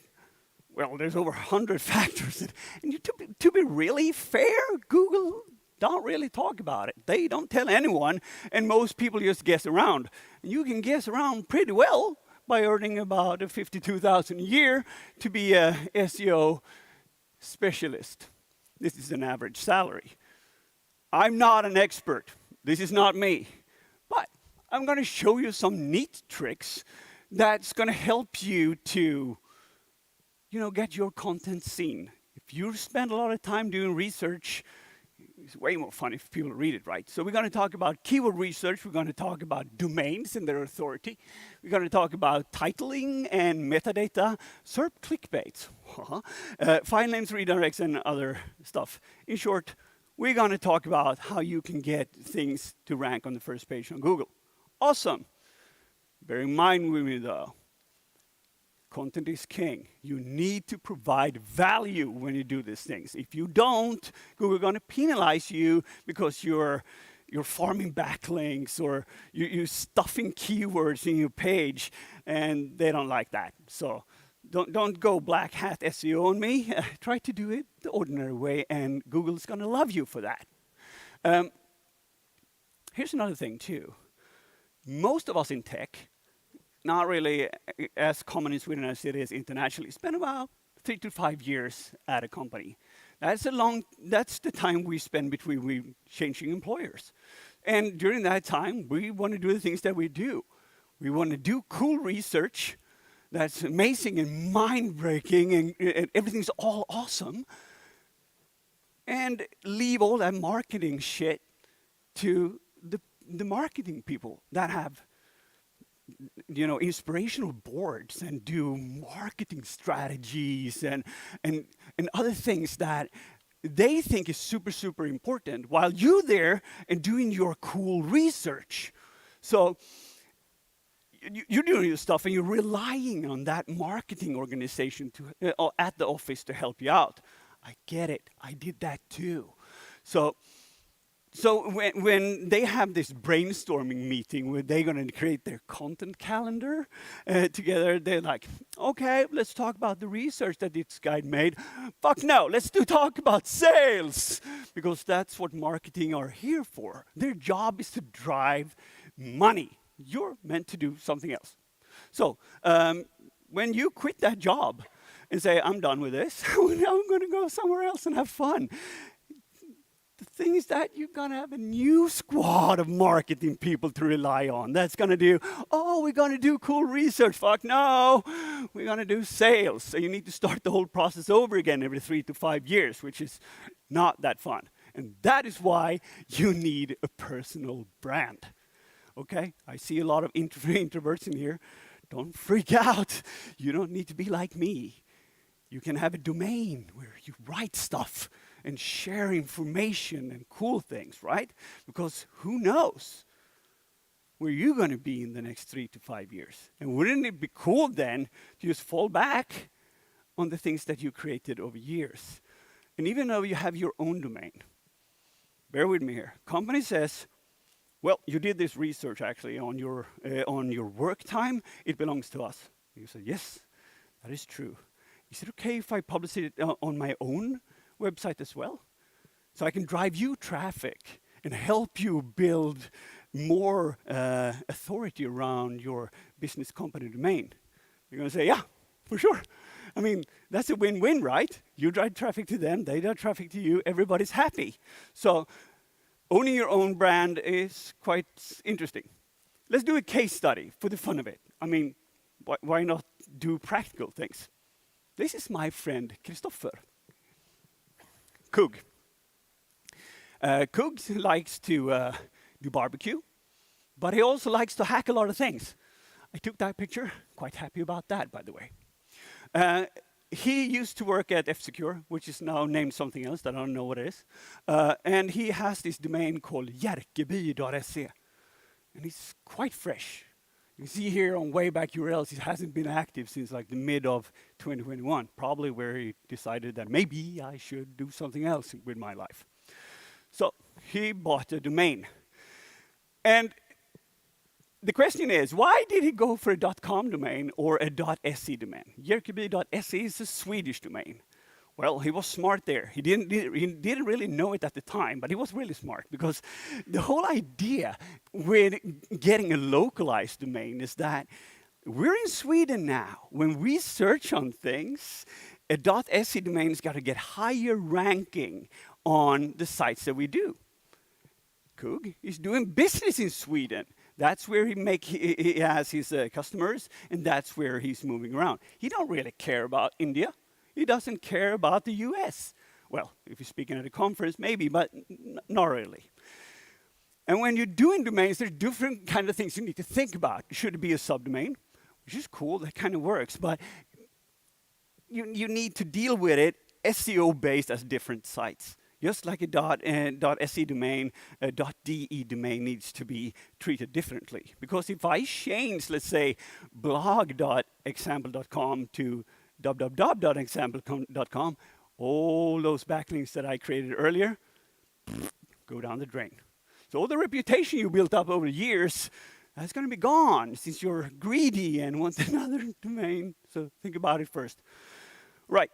over 100 factors. And to be really fair, Google don't really talk about it. They don't tell anyone, and most people just guess around. And you can guess around pretty well by earning about $52,000 a year to be a SEO specialist. This is an average salary. I'm not an expert. This is not me. But I'm going to show you some neat tricks that's going to help you to get your content seen. If you spend a lot of time doing research, it's way more fun if people read it, right? So we're going to talk about keyword research. We're going to talk about domains and their authority. We're going to talk about titling and metadata, SERP clickbait, file names, redirects, and other stuff. In short, we're going to talk about how you can get things to rank on the first page on Google. Awesome. Bear in mind with me, though, content is king. You need to provide value when you do these things. If you don't, Google is going to penalize you because you're farming backlinks or you're stuffing keywords in your page, and they don't like that. So don't go black hat SEO on me. Try to do it the ordinary way, and Google's going to love you for that. Here's another thing, too. Most of us in tech, not really as common in Sweden as it is internationally, spend about 3 to 5 years at a company. That's the time we spend between we changing employers. And during that time, we want to do the things that we do. We want to do cool research that's amazing and mind-breaking, and everything's all awesome, and leave all that marketing shit to the marketing people that have, you know, inspirational boards and do marketing strategies and other things that they think is super, super important, while you're there and doing your cool research. So you're doing your stuff and you're relying on that marketing organization to at the office to help you out. I get it. I did that too. So when they have this brainstorming meeting where they're going to create their content calendar together, they're like, okay, let's talk about the research that this guy made. Fuck no, let's talk about sales, because that's what marketing are here for. Their job is to drive money. You're meant to do something else. So when you quit that job and say, I'm done with this, I'm going to go somewhere else and have fun, the thing is that you're going to have a new squad of marketing people to rely on. That's going to do, we're going to do cool research. Fuck no, we're going to do sales. So you need to start the whole process over again every 3 to 5 years, which is not that fun. And that is why you need a personal brand. Okay, I see a lot of introverts in here. Don't freak out. You don't need to be like me. You can have a domain where you write stuff and share information and cool things, right? Because who knows where you're going to be in the next 3 to 5 years. And wouldn't it be cool then to just fall back on the things that you created over years? And even though you have your own domain, bear with me here. Company says, well, you did this research actually on your work time. It belongs to us. You said, yes, that is true. Is it okay if I publish it on my own website as well? So I can drive you traffic and help you build more authority around your business company domain. You're going to say, yeah, for sure. I mean, that's a win-win, right? You drive traffic to them, they drive traffic to you, everybody's happy. So owning your own brand is quite interesting. Let's do a case study for the fun of it. I mean, why not do practical things? This is my friend, Christopher. Coog. Coog likes to do barbecue, but he also likes to hack a lot of things. I took that picture, quite happy about that, by the way. He used to work at F-Secure, which is now named something else that I don't know what it is. And he has this domain called jerkeby.se. And it's quite fresh. You see here on Wayback URLs, it hasn't been active since like the mid of 2021, probably where he decided that maybe I should do something else with my life. So he bought a domain. And the question is, why did he go for a .com domain or a .se domain? Jerkeby.se is a Swedish domain. Well, he was smart there. He didn't really know it at the time, but he was really smart, because the whole idea with getting a localized domain is that we're in Sweden now. When we search on things, a .se domain has got to get higher ranking on the sites that we do. Coog is doing business in Sweden. That's where he has his customers, and that's where he's moving around. He don't really care about India. He doesn't care about the US. Well, if you're speaking at a conference, maybe, but not really. And when you're doing domains, there's different kind of things you need to think about. Should it be a subdomain? Which is cool, that kind of works, but you need to deal with it SEO-based as different sites. Just like a .se domain, a .de domain needs to be treated differently. Because if I change, let's say, blog.example.com to www.example.com, all those backlinks that I created earlier go down the drain. So all the reputation you built up over the years, That's going to be gone since you're greedy and want another domain. So think about it first. Right.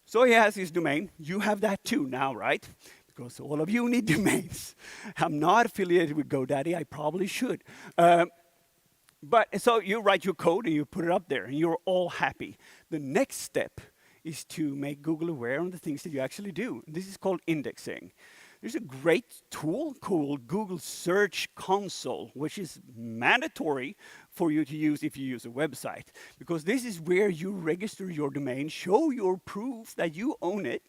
So he has his domain. You have that too now, right? Because all of you need domains. I'm not affiliated with GoDaddy. I probably should. But so you write your code and you put it up there and you're all happy. The next step is to make Google aware of the things that you actually do. This is called indexing. There's a great tool called Google Search Console, which is mandatory for you to use if you use a website. Because this is where you register your domain, show your proof that you own it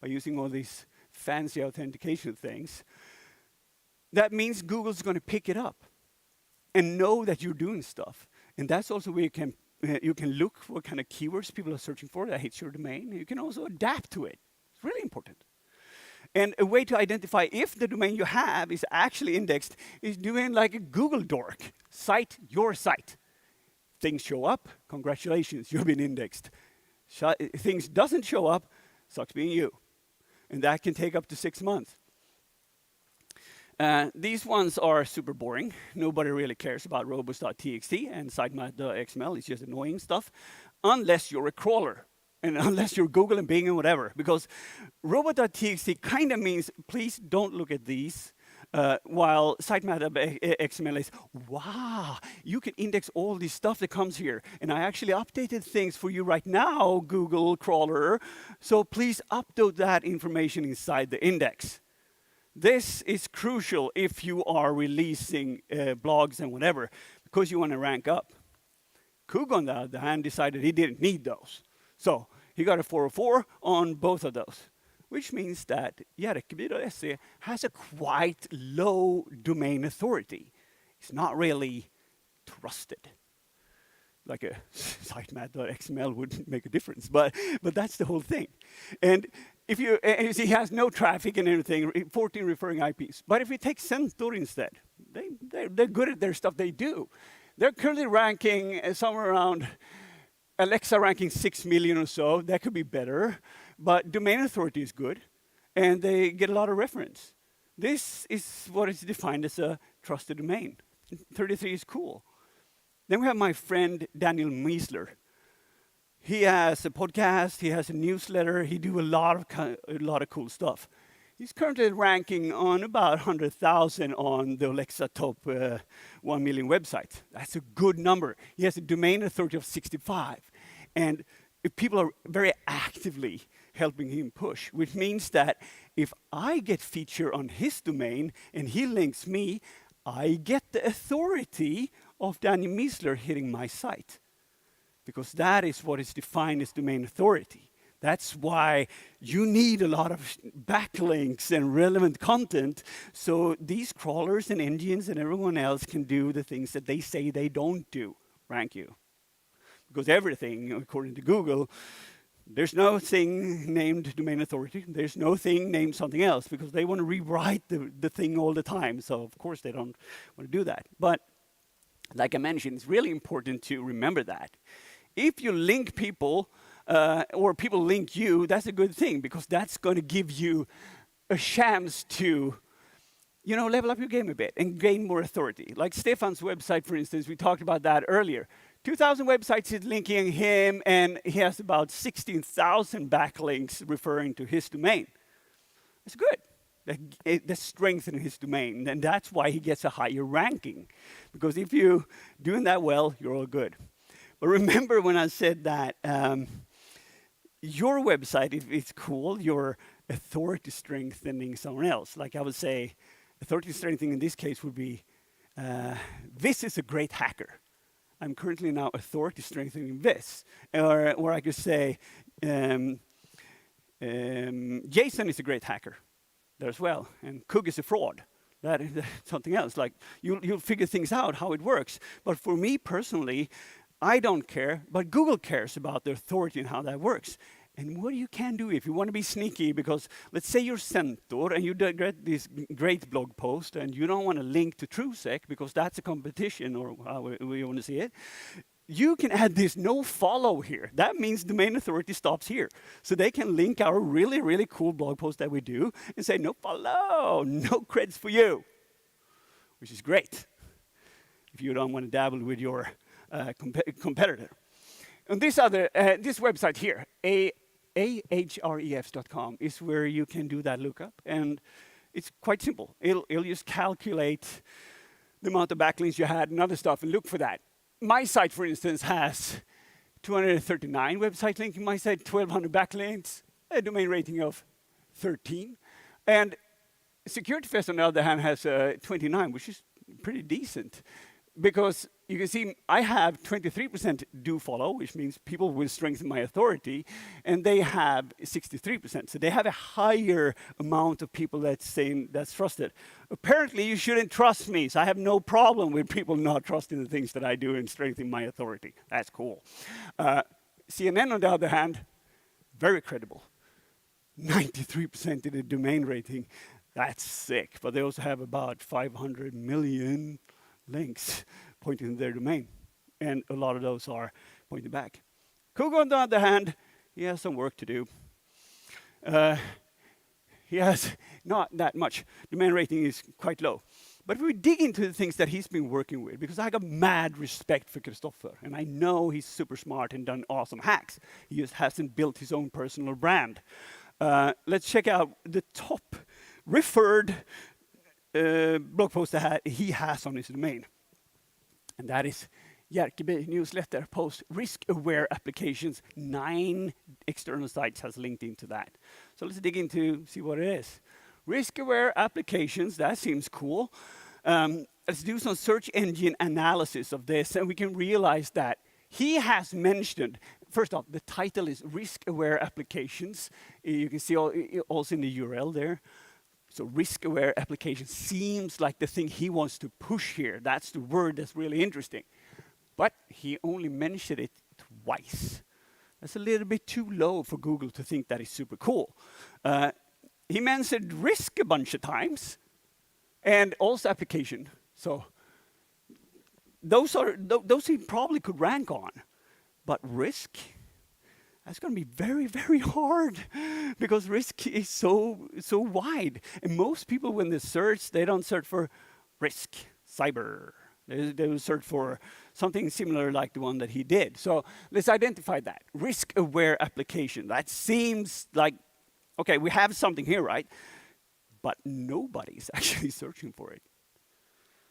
by using all these fancy authentication things. That means Google's going to pick it up and know that you're doing stuff. And that's also where you can look what kind of keywords people are searching for that hits your domain. You can also adapt to it. It's really important. And a way to identify if the domain you have is actually indexed is doing like a Google dork. Cite your site. Things show up, congratulations, you've been indexed. Things doesn't show up, sucks being you. And that can take up to 6 months. These ones are super boring. Nobody really cares about robots.txt and sitemap.xml. It's just annoying stuff, unless you're a crawler. And unless you're Google and Bing and whatever, because robot.txt kind of means, please don't look at these, while sitemap.xml is, wow, you can index all this stuff that comes here. And I actually updated things for you right now, Google crawler, so please upload that information inside the index. This is crucial if you are releasing blogs and whatever, because you want to rank up. Coggin, on the other hand, decided he didn't need those. So he got a 404 on both of those, which means that Jerkeby.se has a quite low domain authority. It's not really trusted. Like a sitemap.xml would make a difference, but that's the whole thing. And if you see, he has no traffic and everything, 14 referring IPs. But if we take Centaur instead, they're good at their stuff they do. They're currently ranking somewhere around Alexa ranking 6 million or so. That could be better, but domain authority is good, and they get a lot of reference. This is what is defined as a trusted domain. 33 is cool. Then we have my friend Daniel Miesler. He has a podcast, he has a newsletter, he do a lot of cool stuff. He's currently ranking on about 100,000 on the Alexa top 1 million websites. That's a good number. He has a domain authority of 65. And people are very actively helping him push, which means that if I get feature on his domain and he links me, I get the authority of Daniel Miesler hitting my site. Because that is what is defined as domain authority. That's why you need a lot of backlinks and relevant content, so these crawlers and engines and everyone else can do the things that they say they don't do, rank you. Because everything, according to Google, there's no thing named domain authority. There's no thing named something else, because they want to rewrite the thing all the time. So, of course, they don't want to do that. But like I mentioned, it's really important to remember that. If you link people, or people link you, that's a good thing, because that's going to give you a chance to, level up your game a bit and gain more authority. Like Stefan's website, for instance, we talked about that earlier. 2,000 websites is linking him, and he has about 16,000 backlinks referring to his domain. That's good. That's strengthening his domain, and that's why he gets a higher ranking. Because if you're doing that well, you're all good. But remember when I said that your website, if it's cool, your authority strengthening someone else. Like I would say, authority strengthening in this case would be, this is a great hacker. I'm currently now authority strengthening this. Or I could say, Jayson is a great hacker there as well, and Coggin is a fraud. That is something else. Like you'll figure things out how it works. But for me personally, I don't care, but Google cares about the authority and how that works. And what you can do if you want to be sneaky, because let's say you're Centaur and you get this great blog post and you don't want to link to TrueSec because that's a competition, or how we want to see it, you can add this no follow here. That means domain authority stops here. So they can link our really, really cool blog post that we do and say no follow, no creds for you, which is great. if you don't want to dabble with your competitor. And this website here, ahrefs.com, is where you can do that lookup. And it's quite simple. It'll just calculate the amount of backlinks you had and other stuff and look for that. My site, for instance, has 239 website links. My site, 1,200 backlinks, a domain rating of 13. And SecurityFest, on the other hand, has 29, which is pretty decent. Because you can see I have 23% do follow, which means people will strengthen my authority, and they have 63%. So they have a higher amount of people that's saying that's trusted. Apparently, you shouldn't trust me, so I have no problem with people not trusting the things that I do and strengthening my authority. That's cool. CNN, on the other hand, very credible. 93% in the domain rating. That's sick. But they also have about 500 million links pointing to their domain. And a lot of those are pointing back. Coggin, on the other hand, he has some work to do. He has not that much. Domain rating is quite low. But if we dig into the things that he's been working with, because I got mad respect for Christopher, and I know he's super smart and done awesome hacks. He just hasn't built his own personal brand. Let's check out the top referred blog post that he has on his domain. And that is Jerkeby newsletter post risk-aware applications. 9 external sites has linked into that. So let's dig into, see what it is. Risk-aware applications, that seems cool. Let's do some search engine analysis of this, and we can realize that he has mentioned, first off, the title is risk-aware applications. You can see also in the URL there. So risk-aware application seems like the thing he wants to push here. That's the word that's really interesting. But he only mentioned it twice. That's a little bit too low for Google to think that is super cool. He mentioned risk a bunch of times, and also application. So those he probably could rank on. But risk, that's going to be very, very hard because risk is so wide. And most people, when they search, they don't search for risk, cyber. They will search for something similar like the one that he did. So let's identify that. Risk-aware application. That seems like, okay, we have something here, right? But nobody's actually searching for it.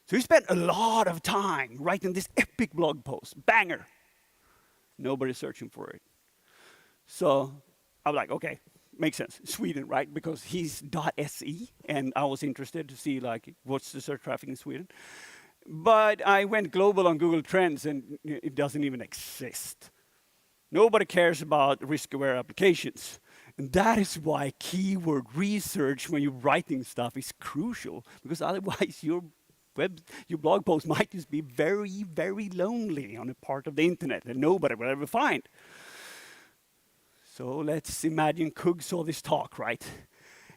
So he spent a lot of time writing this epic blog post. Banger. Nobody's searching for it. So I was like, okay, makes sense. Sweden, right? Because he's .se, and I was interested to see like what's the search traffic in Sweden. But I went global on Google Trends, and it doesn't even exist. Nobody cares about risk-aware applications. And that is why keyword research when you're writing stuff is crucial, because otherwise your blog post might just be very, very lonely on a part of the internet that nobody will ever find. So let's imagine Coggin saw this talk, right?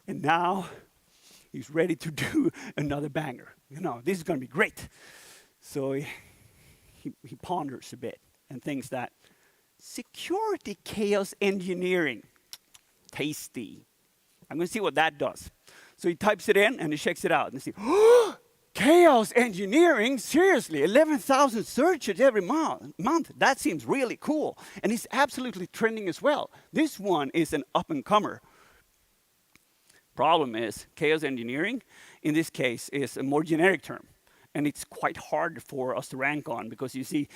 And now he's ready to do another banger. You know, this is going to be great. So he ponders a bit and thinks that security chaos engineering, tasty. I'm going to see what that does. So he types it in and he checks it out and see, oh, chaos engineering? Seriously, 11,000 searches every month. That seems really cool. And it's absolutely trending as well. This one is an up-and-comer. Problem is, chaos engineering, in this case, is a more generic term. And it's quite hard for us to rank on because you see,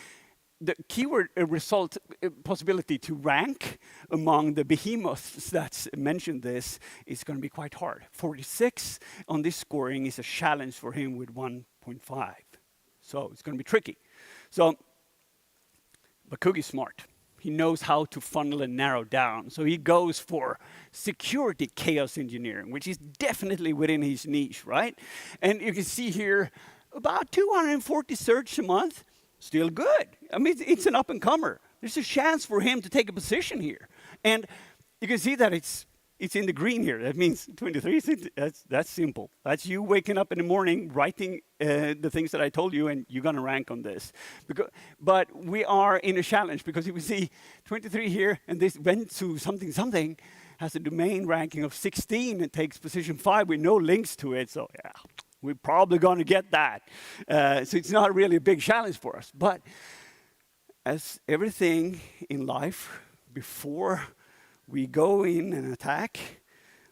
the keyword result possibility to rank among the behemoths that's mentioned this is going to be quite hard. 46 on this scoring is a challenge for him with 1.5. So it's going to be tricky. So, but Coggin is smart. He knows how to funnel and narrow down. So he goes for security chaos engineering, which is definitely within his niche, right? And you can see here about 240 searches a month. Still good. I mean, it's an up-and-comer. There's a chance for him to take a position here. And you can see that it's in the green here. That means 23, that's simple. That's you waking up in the morning, writing the things that I told you, and you're going to rank on this. But we are in a challenge, because you can see 23 here, and this went to something, has a domain ranking of 16, and takes position 5 with no links to it. So yeah, We're probably going to get that. So it's not really a big challenge for us. But as everything in life, before we go in and attack,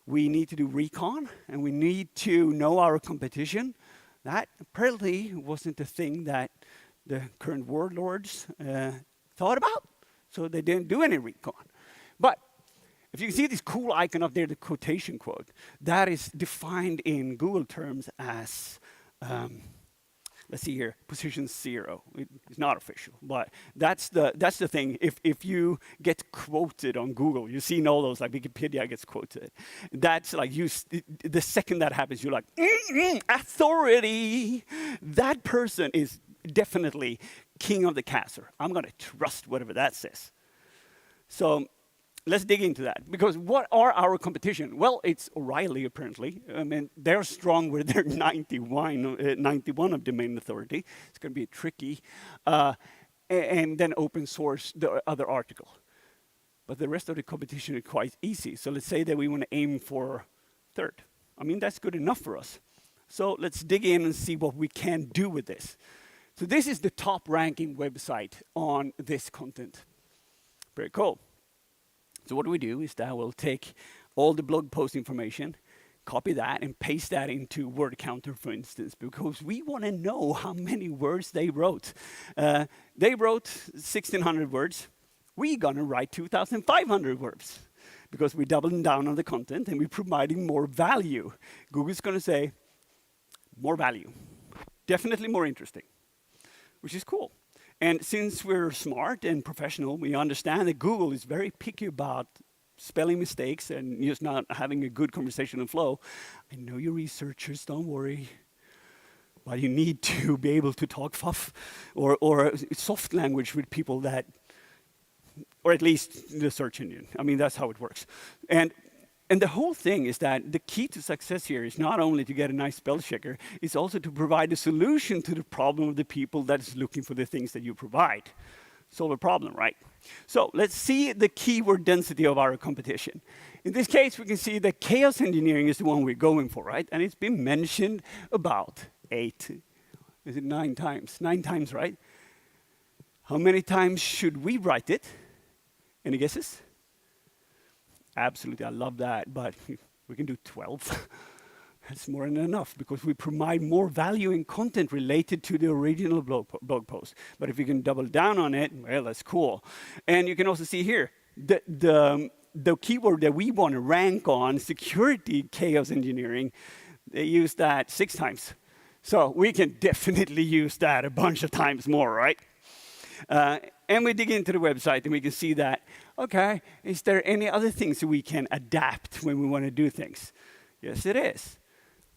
we need to do recon, and we need to know our competition. That apparently wasn't the thing that the current warlords thought about, so they didn't do any recon. But if you see this cool icon up there, the quotation quote, that is defined in Google terms as, let's see here, position 0. It's not official, but that's the thing. If you get quoted on Google, you've seen all those, like Wikipedia gets quoted. That's like, the second that happens, you're like, authority. That person is definitely king of the castle. I'm going to trust whatever that says. So let's dig into that. Because what are our competition? Well, it's O'Reilly, apparently. I mean, they're strong with their 91 of domain authority. It's going to be tricky. And then open source the other article. But the rest of the competition is quite easy. So let's say that we want to aim for third. I mean, that's good enough for us. So let's dig in and see what we can do with this. So this is the top ranking website on this content. Very cool. So what do we do is that we'll take all the blog post information, copy that, and paste that into word counter, for instance, because we want to know how many words they wrote. They wrote 1,600 words. We're going to write 2,500 words because we're doubling down on the content and we're providing more value. Google's going to say, more value. Definitely more interesting, which is cool. And since we're smart and professional, we understand that Google is very picky about spelling mistakes and just not having a good conversational flow. I know you're researchers, don't worry. But you need to be able to talk fluff or soft language with people that, or at least the search engine. I mean, that's how it works. And the whole thing is that the key to success here is not only to get a nice spell checker, it's also to provide a solution to the problem of the people that is looking for the things that you provide. Solve a problem, right? So let's see the keyword density of our competition. In this case, we can see that chaos engineering is the one we're going for, right? And it's been mentioned about 9 times? 9 times, right? How many times should we write it? Any guesses? Absolutely, I love that, but we can do 12. That's more than enough because we provide more value in content related to the original blog post. But if you can double down on it, well, that's cool. And you can also see here, the keyword that we want to rank on, security chaos engineering, they use that 6 times. So we can definitely use that a bunch of times more, right? And we dig into the website and we can see that, okay, is there any other things that we can adapt when we want to do things? Yes, it is.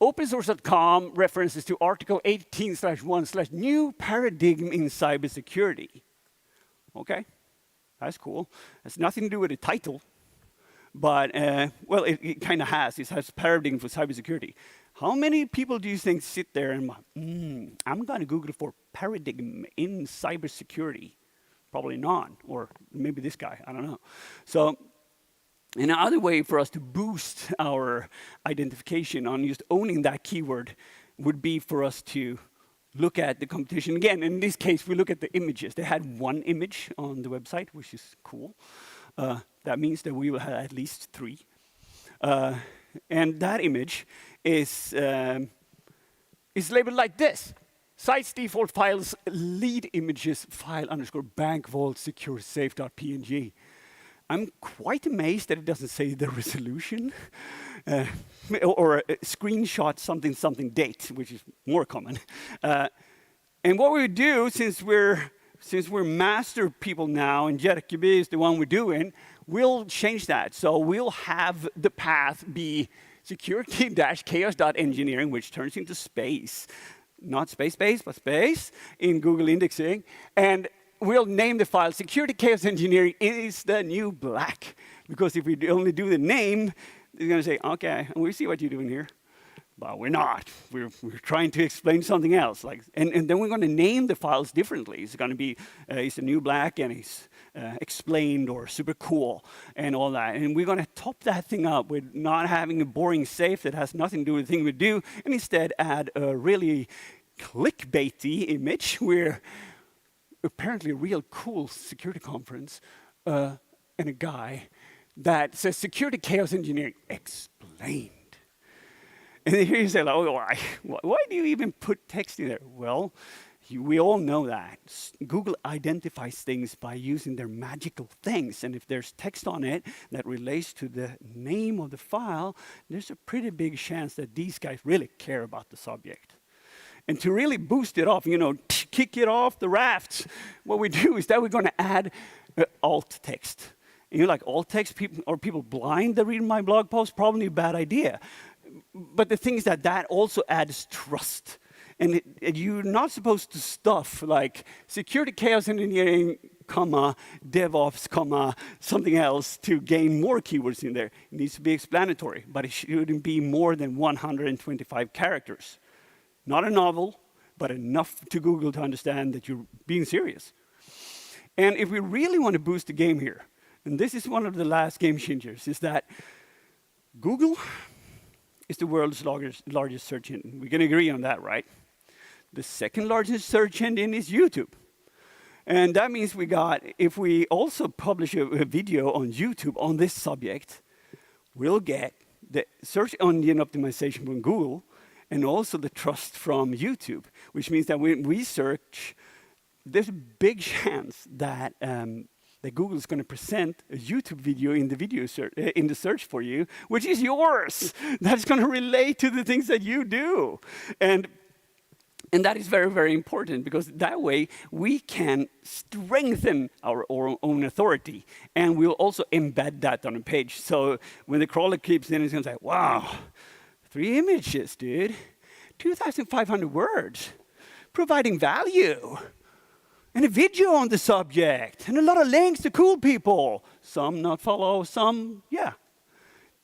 OpenSource.com references to article 18/1/new paradigm in cybersecurity. Okay, that's cool. Has nothing to do with the title, but, well, it kind of has. It has paradigm for cybersecurity. How many people do you think sit there and, I'm going to Google for paradigm in cybersecurity? Probably none, or maybe this guy, I don't know. So another way for us to boost our identification on just owning that keyword would be for us to look at the competition. Again, in this case, we look at the images. They had 1 image on the website, which is cool. That means that we will have at least 3. And that image is labeled like this. Site's default files lead images file _bank vault secure safe.png. I'm quite amazed that it doesn't say the resolution or a screenshot something date, which is more common. And what we do, since we're master people now, and JetQB is the one we're doing, we'll change that. So we'll have the path be security-chaos.engineering, which turns into space. Not space, but space in Google indexing. And we'll name the file security chaos engineering is the new black. Because if we only do the name, it's going to say, okay, we see what you're doing here. But we're not. We're trying to explain something else. And then we're going to name the files differently. It's going to be, it's a new black and it's explained or super cool and all that. And we're going to top that thing up with not having a boring safe that has nothing to do with the thing we do, and instead add a really clickbaity image where apparently a real cool security conference and a guy that says security chaos engineering explained. And here you say, like, oh, why do you even put text in there? Well, we all know that. Google identifies things by using their magical things. And if there's text on it that relates to the name of the file, there's a pretty big chance that these guys really care about the subject. And to really boost it off, kick it off the rafts, what we do is that we're going to add alt text. And like alt text, people blind that read my blog post? Probably a bad idea. But the thing is that also adds trust. And you're not supposed to stuff like security chaos engineering, comma, DevOps, comma, something else to gain more keywords in there. It needs to be explanatory, but it shouldn't be more than 125 characters. Not a novel, but enough to Google to understand that you're being serious. And if we really want to boost the game here, and this is one of the last game changers, is that Google is the world's largest search engine. We can agree on that, right? The second largest search engine is YouTube. And that means if we also publish a video on YouTube on this subject, we'll get the search engine optimization from Google and also the trust from YouTube, which means that when we search, there's a big chance that that Google is going to present a YouTube video in the search for you, which is yours. That's going to relate to the things that you do. And that is very, very important, because that way we can strengthen our own authority, and we'll also embed that on a page. So when the crawler keeps in, it's going to say, wow, 3 images, dude, 2,500 words, providing value. And a video on the subject, and a lot of links to cool people. Some not follow, some, yeah.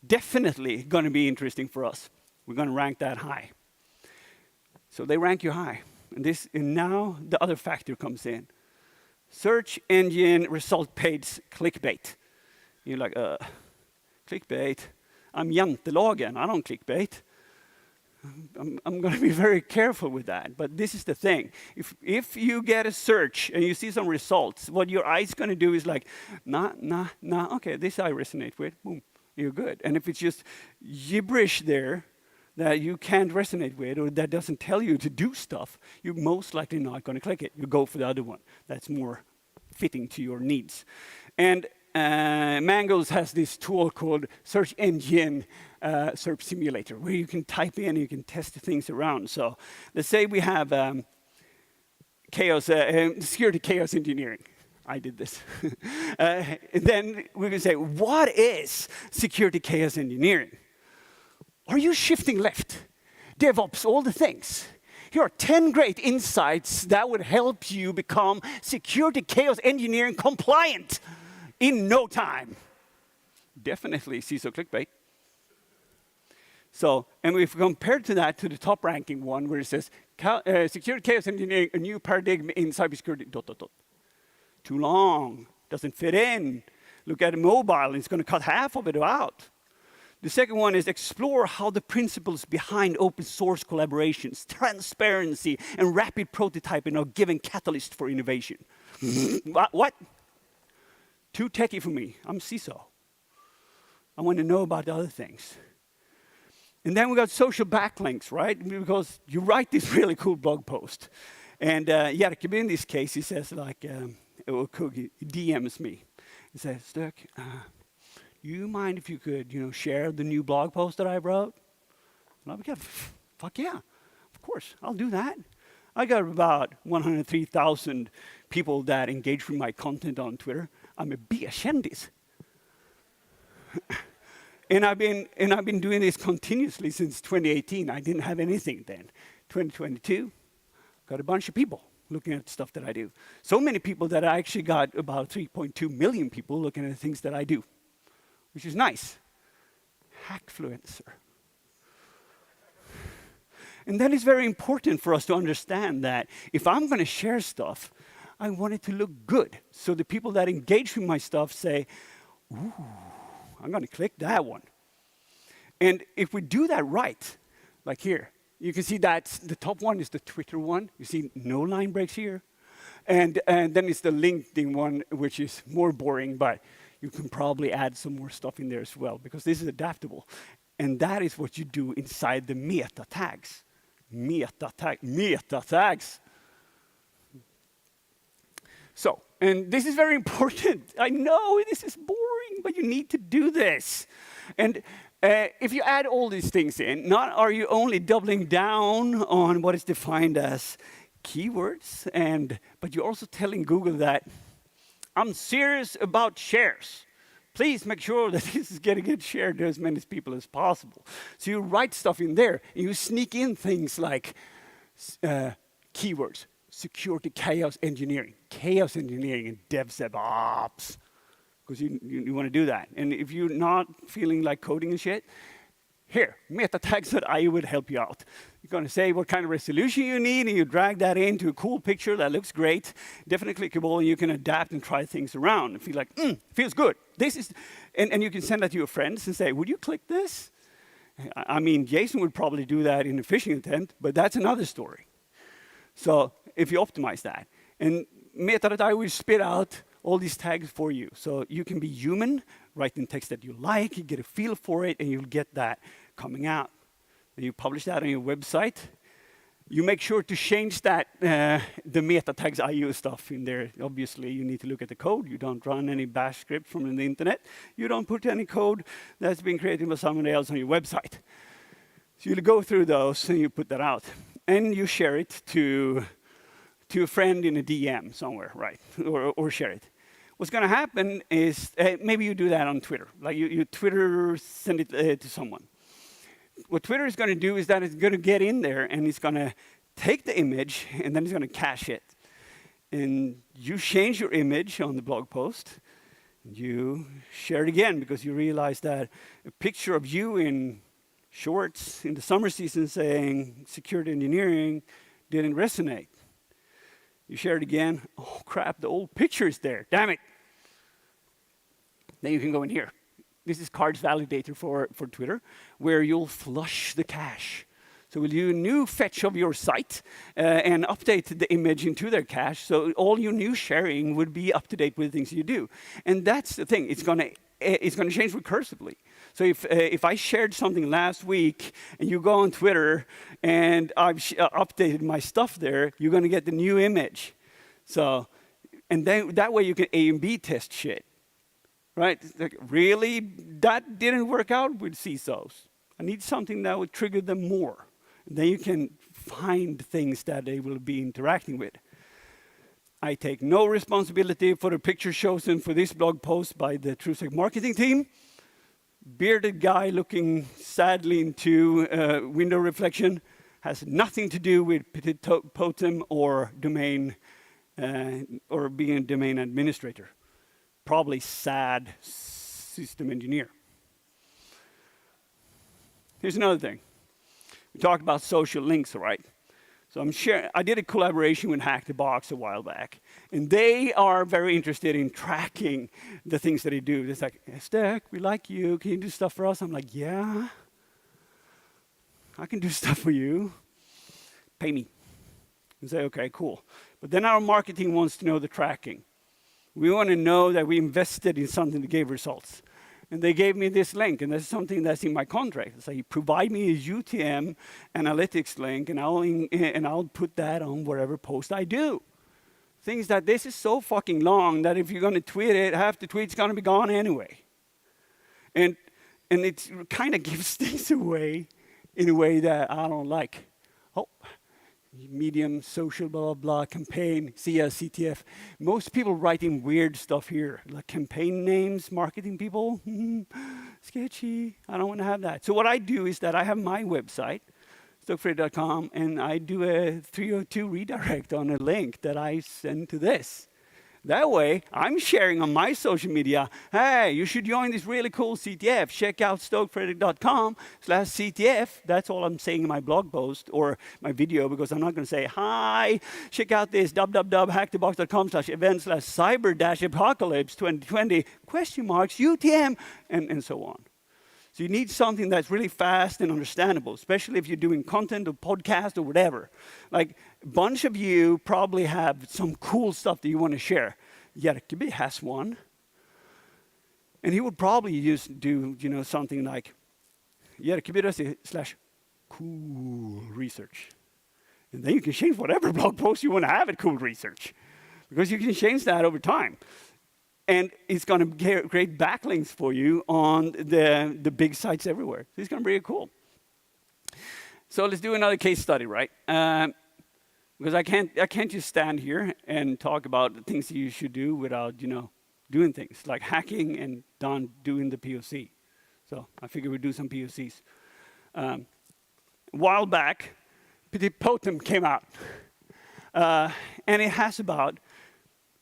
Definitely going to be interesting for us. We're going to rank that high. So they rank you high. And now the other factor comes in. Search engine result page clickbait. You're like, clickbait? I'm jantelagen, I don't clickbait. I'm going to be very careful with that, but this is the thing. If you get a search and you see some results, what your eye's going to do is like, nah, okay, this I resonate with, boom, you're good. And if it's just gibberish there that you can't resonate with, or that doesn't tell you to do stuff, you're most likely not going to click it. You go for the other one that's more fitting to your needs. And Mangoes has this tool called Search Engine Search Simulator, where you can type in and you can test things around. So let's say we have security chaos engineering. I did this. Then we can say, what is security chaos engineering? Are you shifting left? DevOps, all the things. Here are 10 great insights that would help you become security chaos engineering compliant in no time. Definitely CISO clickbait. So, and if we compare that to the top ranking one, where it says, security chaos engineering, a new paradigm in cybersecurity, ... Too long, doesn't fit in. Look at mobile, it's going to cut half of it out. The second one is explore how the principles behind open source collaborations, transparency, and rapid prototyping are given catalyst for innovation. What? Too techy for me. I'm CISO. I want to know about the other things. And then we got social backlinks, right? Because you write this really cool blog post. And Jerkeby, in this case, he says like, Coggin, he DMs me. He says, STÖK, you mind if you could, share the new blog post that I wrote? And I'm like, fuck yeah, of course, I'll do that. I got about 103,000 people that engage with my content on Twitter. I'm a B-kändis. And I've been doing this continuously since 2018. I didn't have anything then. 2022, got a bunch of people looking at the stuff that I do. So many people that I actually got about 3.2 million people looking at the things that I do, which is nice. Hackfluencer. And that is very important for us to understand that if I'm going to share stuff, I want it to look good. So the people that engage with my stuff say, ooh, I'm going to click that one. And if we do that right, like here, you can see that the top one is the Twitter one. You see no line breaks here. And then it's the LinkedIn one, which is more boring, but you can probably add some more stuff in there as well, because this is adaptable. And that is what you do inside the meta tags. Meta tags. So, and this is very important. I know this is boring, but you need to do this. And if you add all these things in, not are you only doubling down on what is defined as keywords, but you're also telling Google that I'm serious about shares. Please make sure that this is getting shared to as many people as possible. So you write stuff in there, and you sneak in things like keywords, security, chaos engineering and DevSecOps, because you want to do that. And if you're not feeling like coding and shit, here, metatags.io would help you out. You're going to say what kind of resolution you need, and you drag that into a cool picture that looks great, definitely clickable, and you can adapt and try things around and feel like, feels good. This is, and you can send that to your friends and say, would you click this? I mean, Jayson would probably do that in a phishing attempt, but that's another story. So if you optimize that, and meta.io will spit out all these tags for you. So you can be human, write in text that you like, you get a feel for it, and you'll get that coming out. Then you publish that on your website. You make sure to change that, the meta tags IO stuff in there. Obviously, you need to look at the code. You don't run any bash script from the internet. You don't put any code that's been created by somebody else on your website. So you go through those, and you put that out. And you share it to a friend in a DM somewhere, right? Or share it. What's going to happen is, maybe you do that on Twitter. Like you Twitter send it to someone. What Twitter is going to do is that it's going to get in there, and it's going to take the image, and then it's going to cache it. And you change your image on the blog post, and you share it again, because you realize that a picture of you in shorts in the summer season saying security engineering didn't resonate. You share it again. Oh, crap, the old picture is there. Damn it. Then you can go in here. This is Cards Validator for Twitter, where you'll flush the cache. So we'll do a new fetch of your site and update the image into their cache, so all your new sharing would be up to date with the things you do. And that's the thing. It's going to change recursively. So if I shared something last week and you go on Twitter and I've updated my stuff there, you're going to get the new image. So, and then that way you can A and B test shit, right? Like, really, that didn't work out with CISOs. I need something that would trigger them more. And then you can find things that they will be interacting with. I take no responsibility for the picture chosen for this blog post by the TrueSec marketing team. Bearded guy looking sadly into window reflection has nothing to do with petit totem or domain or being a domain administrator. Probably sad system engineer. Here's another thing. We talked about social links, right? So I did a collaboration with Hack the Box a while back, and they are very interested in tracking the things that they do. It's like, STÖK, we like you. Can you do stuff for us? I'm like, yeah, I can do stuff for you. Pay me. And say, okay, cool. But then our marketing wants to know the tracking. We want to know that we invested in something that gave results. And they gave me this link, and that's something that's in my contract. It's like, provide me a UTM analytics link, and I'll put that on whatever post I do. Things that this is so fucking long that if you're going to tweet it, half the tweet's going to be gone anyway. And it kind of gives things away in a way that I don't like. Oh, medium, social, blah, blah, blah, campaign, CTF. Most people writing weird stuff here, like campaign names, marketing people, sketchy. I don't want to have that. So what I do is that I have my website, STÖKfred.com, and I do a 302 redirect on a link that I send to this. That way, I'm sharing on my social media, hey, you should join this really cool CTF. Check out stokefredrik.com/CTF. That's all I'm saying in my blog post or my video, because I'm not going to say, hi, check out this www.hackthebox.com/event/cyber-apocalypse 2020, UTM, and so on. So you need something that's really fast and understandable, especially if you're doing content or podcast or whatever. Like a bunch of you probably have some cool stuff that you want to share. Jerkeby has one. And he would probably do something like Jerkeby.se/cool research. And then you can change whatever blog post you want to have at cool research, because you can change that over time. And it's going to create backlinks for you on the big sites everywhere. So it's going to be really cool. So let's do another case study, right? Because I can't just stand here and talk about the things that you should do without doing things like hacking and doing the POC. So I figured we'd do some POCs. A while back, Pwned came out, and it has about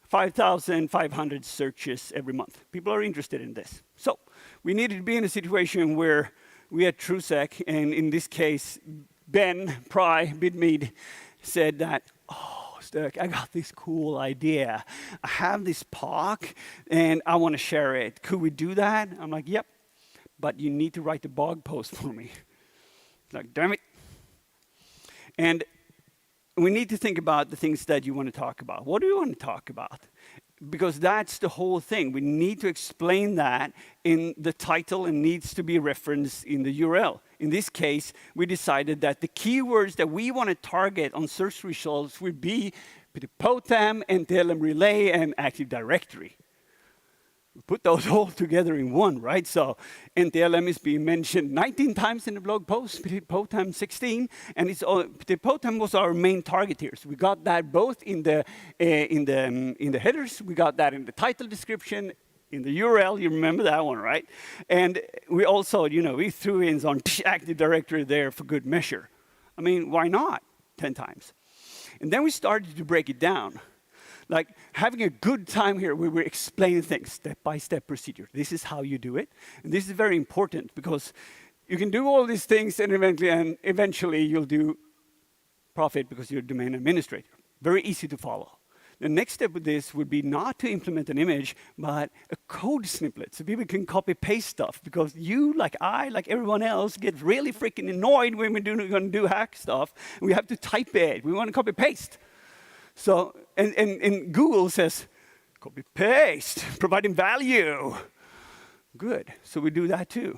5,500 searches every month. People are interested in this. So we needed to be in a situation where we had TrueSec, and in this case, Ben Bidmead said that, oh, STÖK, I got this cool idea. I have this POC, and I want to share it. Could we do that? I'm like, yep, but you need to write the blog post for me. Like, damn it. And we need to think about the things that you want to talk about. What do you want to talk about? Because that's the whole thing. We need to explain that in the title and needs to be referenced in the URL. In this case, we decided that the keywords that we want to target on search results would be Pwned, NTLM Relay, and Active Directory. We put those all together in one, right? So NTLM is being mentioned 19 times in the blog post, Pwned 16, and Pwned was our main target here. So we got that both in the headers, we got that in the title description, in the URL. You remember that one, right? And we also, we threw in some Active Directory there for good measure. I mean, why not 10 times? And then we started to break it down. Like having a good time here, we were explaining things, step-by-step procedure. This is how you do it. And this is very important because you can do all these things and eventually you'll do profit because you're a domain administrator. Very easy to follow. The next step with this would be not to implement an image, but a code snippet. So people can copy-paste stuff because you, like I, like everyone else, get really freaking annoyed when we're going to do hack stuff. And we have to type it. We want to copy-paste. So, and Google says, copy-paste, providing value. Good, so we do that too.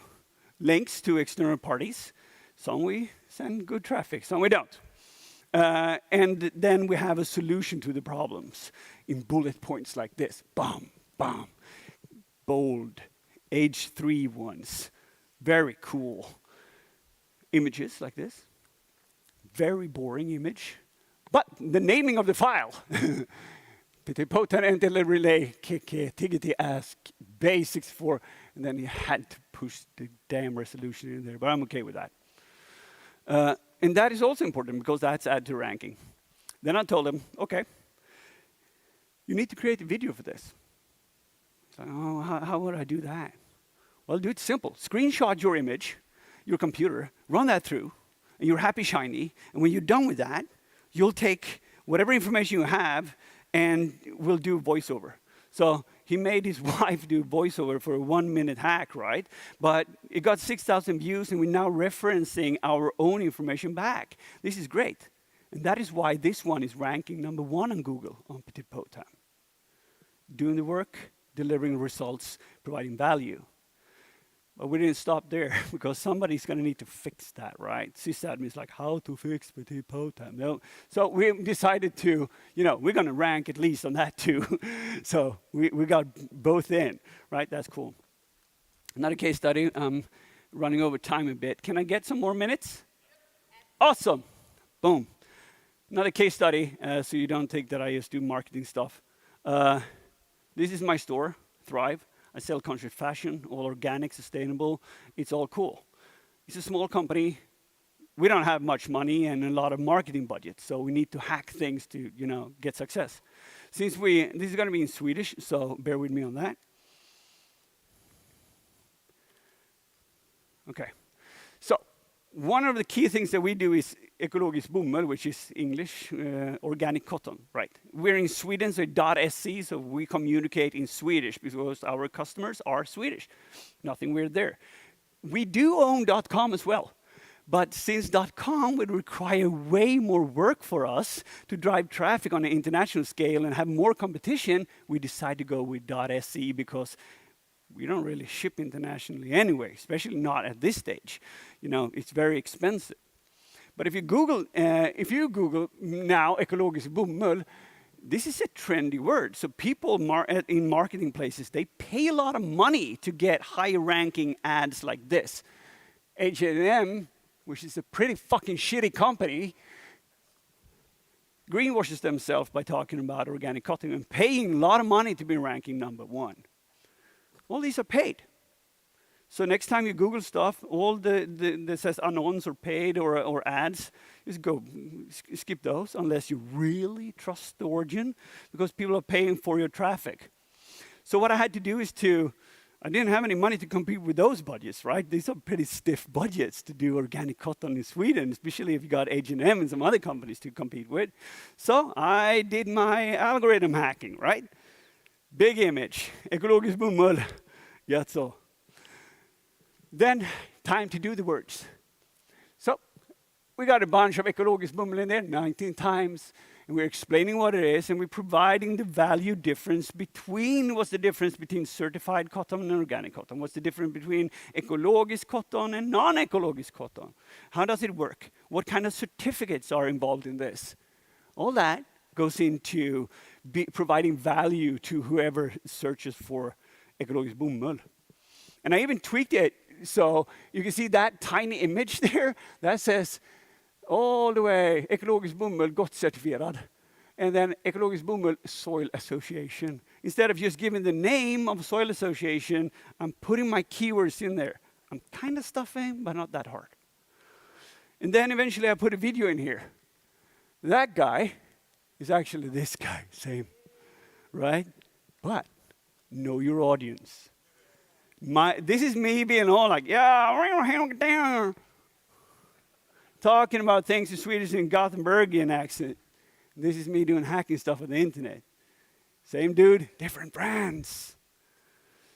Links to external parties. Some we send good traffic, some we don't. And then we have a solution to the problems in bullet points like this. Bam, bam, bold, H3 ones. Very cool. Images like this. Very boring image. But the naming of the file, Pwned NTLM Relay, Tiggity Ask, basics for, and then you had to push the damn resolution in there, but I'm okay with that. And that is also important because that's add to ranking. Then I told him, okay, you need to create a video for this. So, oh, how would I do that? Well, do it simple. Screenshot your image, your computer, run that through, and you're happy shiny, and when you're done with that, you'll take whatever information you have and we'll do voiceover. So he made his wife do voiceover for a 1-minute hack, right? But it got 6,000 views and we're now referencing our own information back. This is great. And that is why this one is ranking #1 on Google on Pwned. Doing the work, delivering results, providing value. But we didn't stop there because somebody's going to need to fix that, right? Sysadmin is like, how to fix Pwned? No. So we decided to, we're going to rank at least on that too. So we got both in, right? That's cool. Another case study. I'm running over time a bit. Can I get some more minutes? Awesome. Boom. Another case study, so you don't think that I just do marketing stuff. This is my store, Thrive. I sell conscious fashion, all organic, sustainable. It's all cool. It's a small company, we don't have much money and a lot of marketing budget, so we need to hack things to, get success. This is going to be in Swedish, so bear with me on that. Okay. So one of the key things that we do is ekologisk bomull, which is English, organic cotton, right? We're in Sweden, so .se, so we communicate in Swedish because our customers are Swedish. Nothing weird there. We do own .com as well. But since .com would require way more work for us to drive traffic on an international scale and have more competition, we decided to go with .se because we don't really ship internationally anyway, especially not at this stage. It's very expensive. But if you Google now ekologisk bomull, this is a trendy word. So people in marketing places, they pay a lot of money to get high ranking ads like this. H&M, which is a pretty fucking shitty company, greenwashes themselves by talking about organic cotton and paying a lot of money to be ranking #1. All these are paid. So next time you Google stuff, all that says annons or paid or ads, just skip those unless you really trust the origin, because people are paying for your traffic. So what I had to do is I didn't have any money to compete with those budgets, right? These are pretty stiff budgets to do organic cotton in Sweden, especially if you got H&M and some other companies to compete with. So I did my algorithm hacking, right? Big image, ekologisk bomull, yeah, so. Then time to do the words. So we got a bunch of ekologisk bomull in there, 19 times. And we're explaining what it is, and we're providing the value difference between, what's the difference between certified cotton and organic cotton? What's the difference between ekologisk cotton and non-ekologisk cotton? How does it work? What kind of certificates are involved in this? All that goes into providing value to whoever searches for ekologisk bomull. And I even tweaked it, so you can see that tiny image there, that says, all the way, ekologisk bomull gott certifierad. And then ekologisk bomull soil association. Instead of just giving the name of soil association, I'm putting my keywords in there. I'm kind of stuffing, but not that hard. And then eventually I put a video in here. That guy is actually this guy, same, right? But know your audience. This is me being all like, yeah, talking about things in Swedish and Gothenburgian accent. This is me doing hacking stuff on the internet. Same dude, different brands.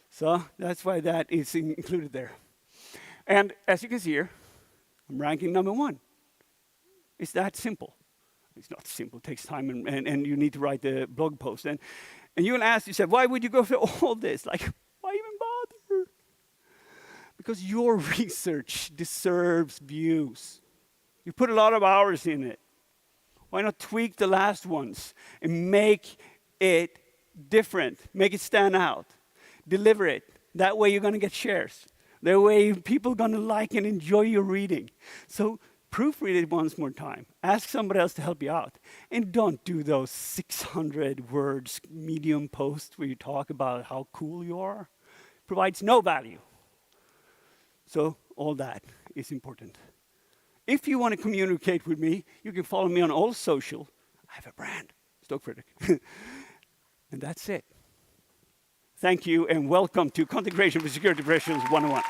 So that's why that is included there. And as you can see here, I'm ranking #1. It's that simple. It's not simple, it takes time and you need to write the blog post. And you will ask yourself, why would you go through all this? Like, why even bother? Because your research deserves views. You put a lot of hours in it. Why not tweak the last ones and make it different, make it stand out, deliver it. That way you're going to get shares. That way people are going to like and enjoy your reading. So proofread it once more time. Ask somebody else to help you out. And don't do those 600 words Medium posts where you talk about how cool you are. Provides no value. So all that is important. If you want to communicate with me, you can follow me on all social. I have a brand, STÖK Fredrik. And that's it. Thank you and welcome to Content Creation for Security Operations 101.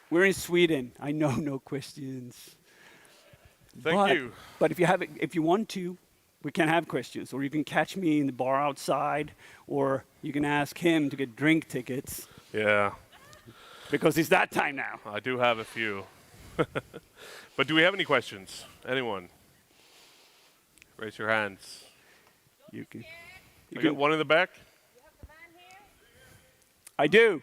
We're in Sweden. I know, no questions. Thank you. But if you want to, we can have questions, or you can catch me in the bar outside, or you can ask him to get drink tickets. Yeah. Because it's that time now. I do have a few. But do we have any questions? Anyone? Raise your hands. You can. I got one in the back. I do.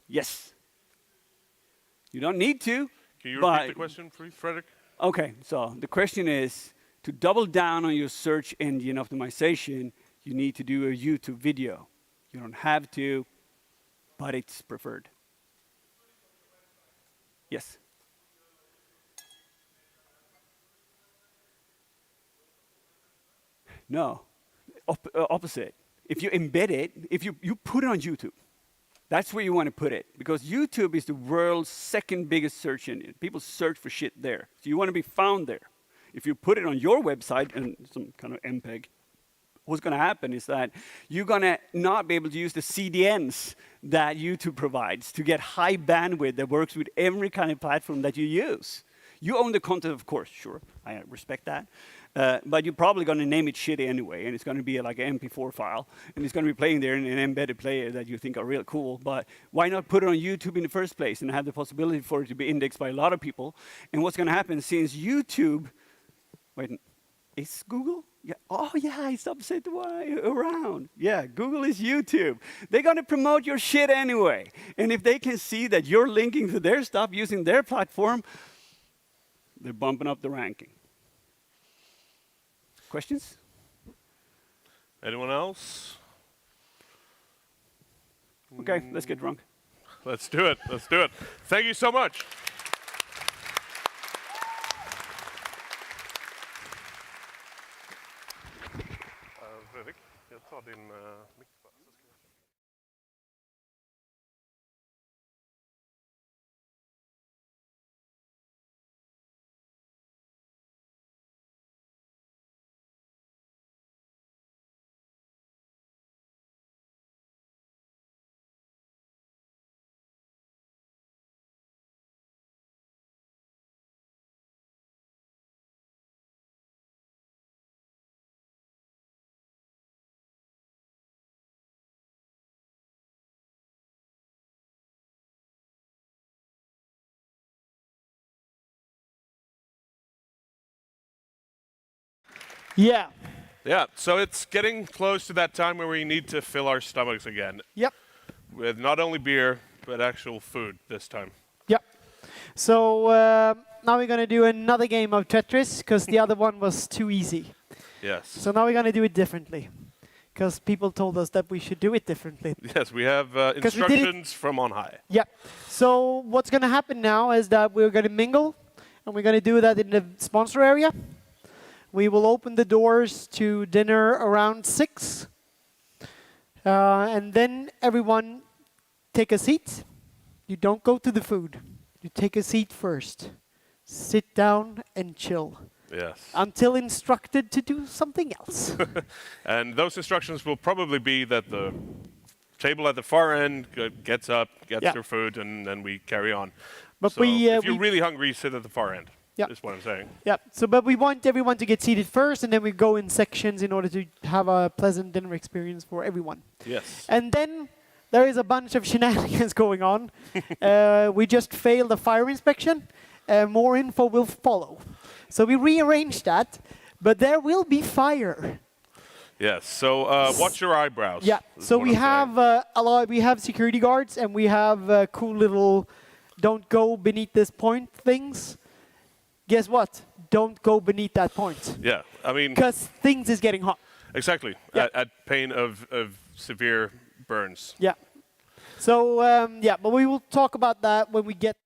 Yes. You don't need to. Can you repeat the question, please, Fredrik? Okay, so the question is, to double down on your search engine optimization, you need to do a YouTube video. You don't have to, but it's preferred. Yes. No, opposite. If you embed it, if you put it on YouTube, that's where you want to put it, because YouTube is the world's second biggest search engine. People search for shit there, so you want to be found there. If you put it on your website and some kind of MPEG, what's going to happen is that you're going to not be able to use the CDNs that YouTube provides to get high bandwidth that works with every kind of platform that you use. You own the content, of course, sure, I respect that. But you're probably going to name it shitty anyway, and it's going to be like an MP4 file, and it's going to be playing there in an embedded player that you think are real cool. But why not put it on YouTube in the first place and have the possibility for it to be indexed by a lot of people? And what's going to happen since YouTube, wait, is Google? Yeah. Oh yeah, it's upside around. Yeah, Google is YouTube. They're going to promote your shit anyway. And if they can see that you're linking to their stuff using their platform, they're bumping up the ranking. Questions? Anyone else? Okay, let's get drunk. Let's do it. Let's do it. Thank you so much. Fredrik, jag tar din mick. Yeah. Yeah, so it's getting close to that time where we need to fill our stomachs again. Yep. With not only beer, but actual food this time. Yep. So now we're going to do another game of Tetris, because the other one was too easy. Yes. So now we're going to do it differently, because people told us that we should do it differently. Yes, we have instructions from on high. Yep. So what's going to happen now is that we're going to mingle, and we're going to do that in the sponsor area. We will open the doors to dinner around 6. And then everyone take a seat. You don't go to the food. You take a seat first. Sit down and chill. Yes. Until instructed to do something else. And those instructions will probably be that the table at the far end gets up, gets their food, and then we carry on. But so if you're really hungry, sit at the far end. Yep. Is what I'm saying. Yeah. So, but we want everyone to get seated first, and then we go in sections in order to have a pleasant dinner experience for everyone. Yes. And then there is a bunch of shenanigans going on. We just failed a fire inspection. More info will follow. So we rearranged that, but there will be fire. Yes. So watch your eyebrows. Yeah. So we have a lot. We have security guards, and we have cool little "don't go beneath this point" things. Guess what? Don't go beneath that point. Yeah, I mean... Because things is getting hot. Exactly, at pain of severe burns. Yeah. So, yeah, but we will talk about that when we get...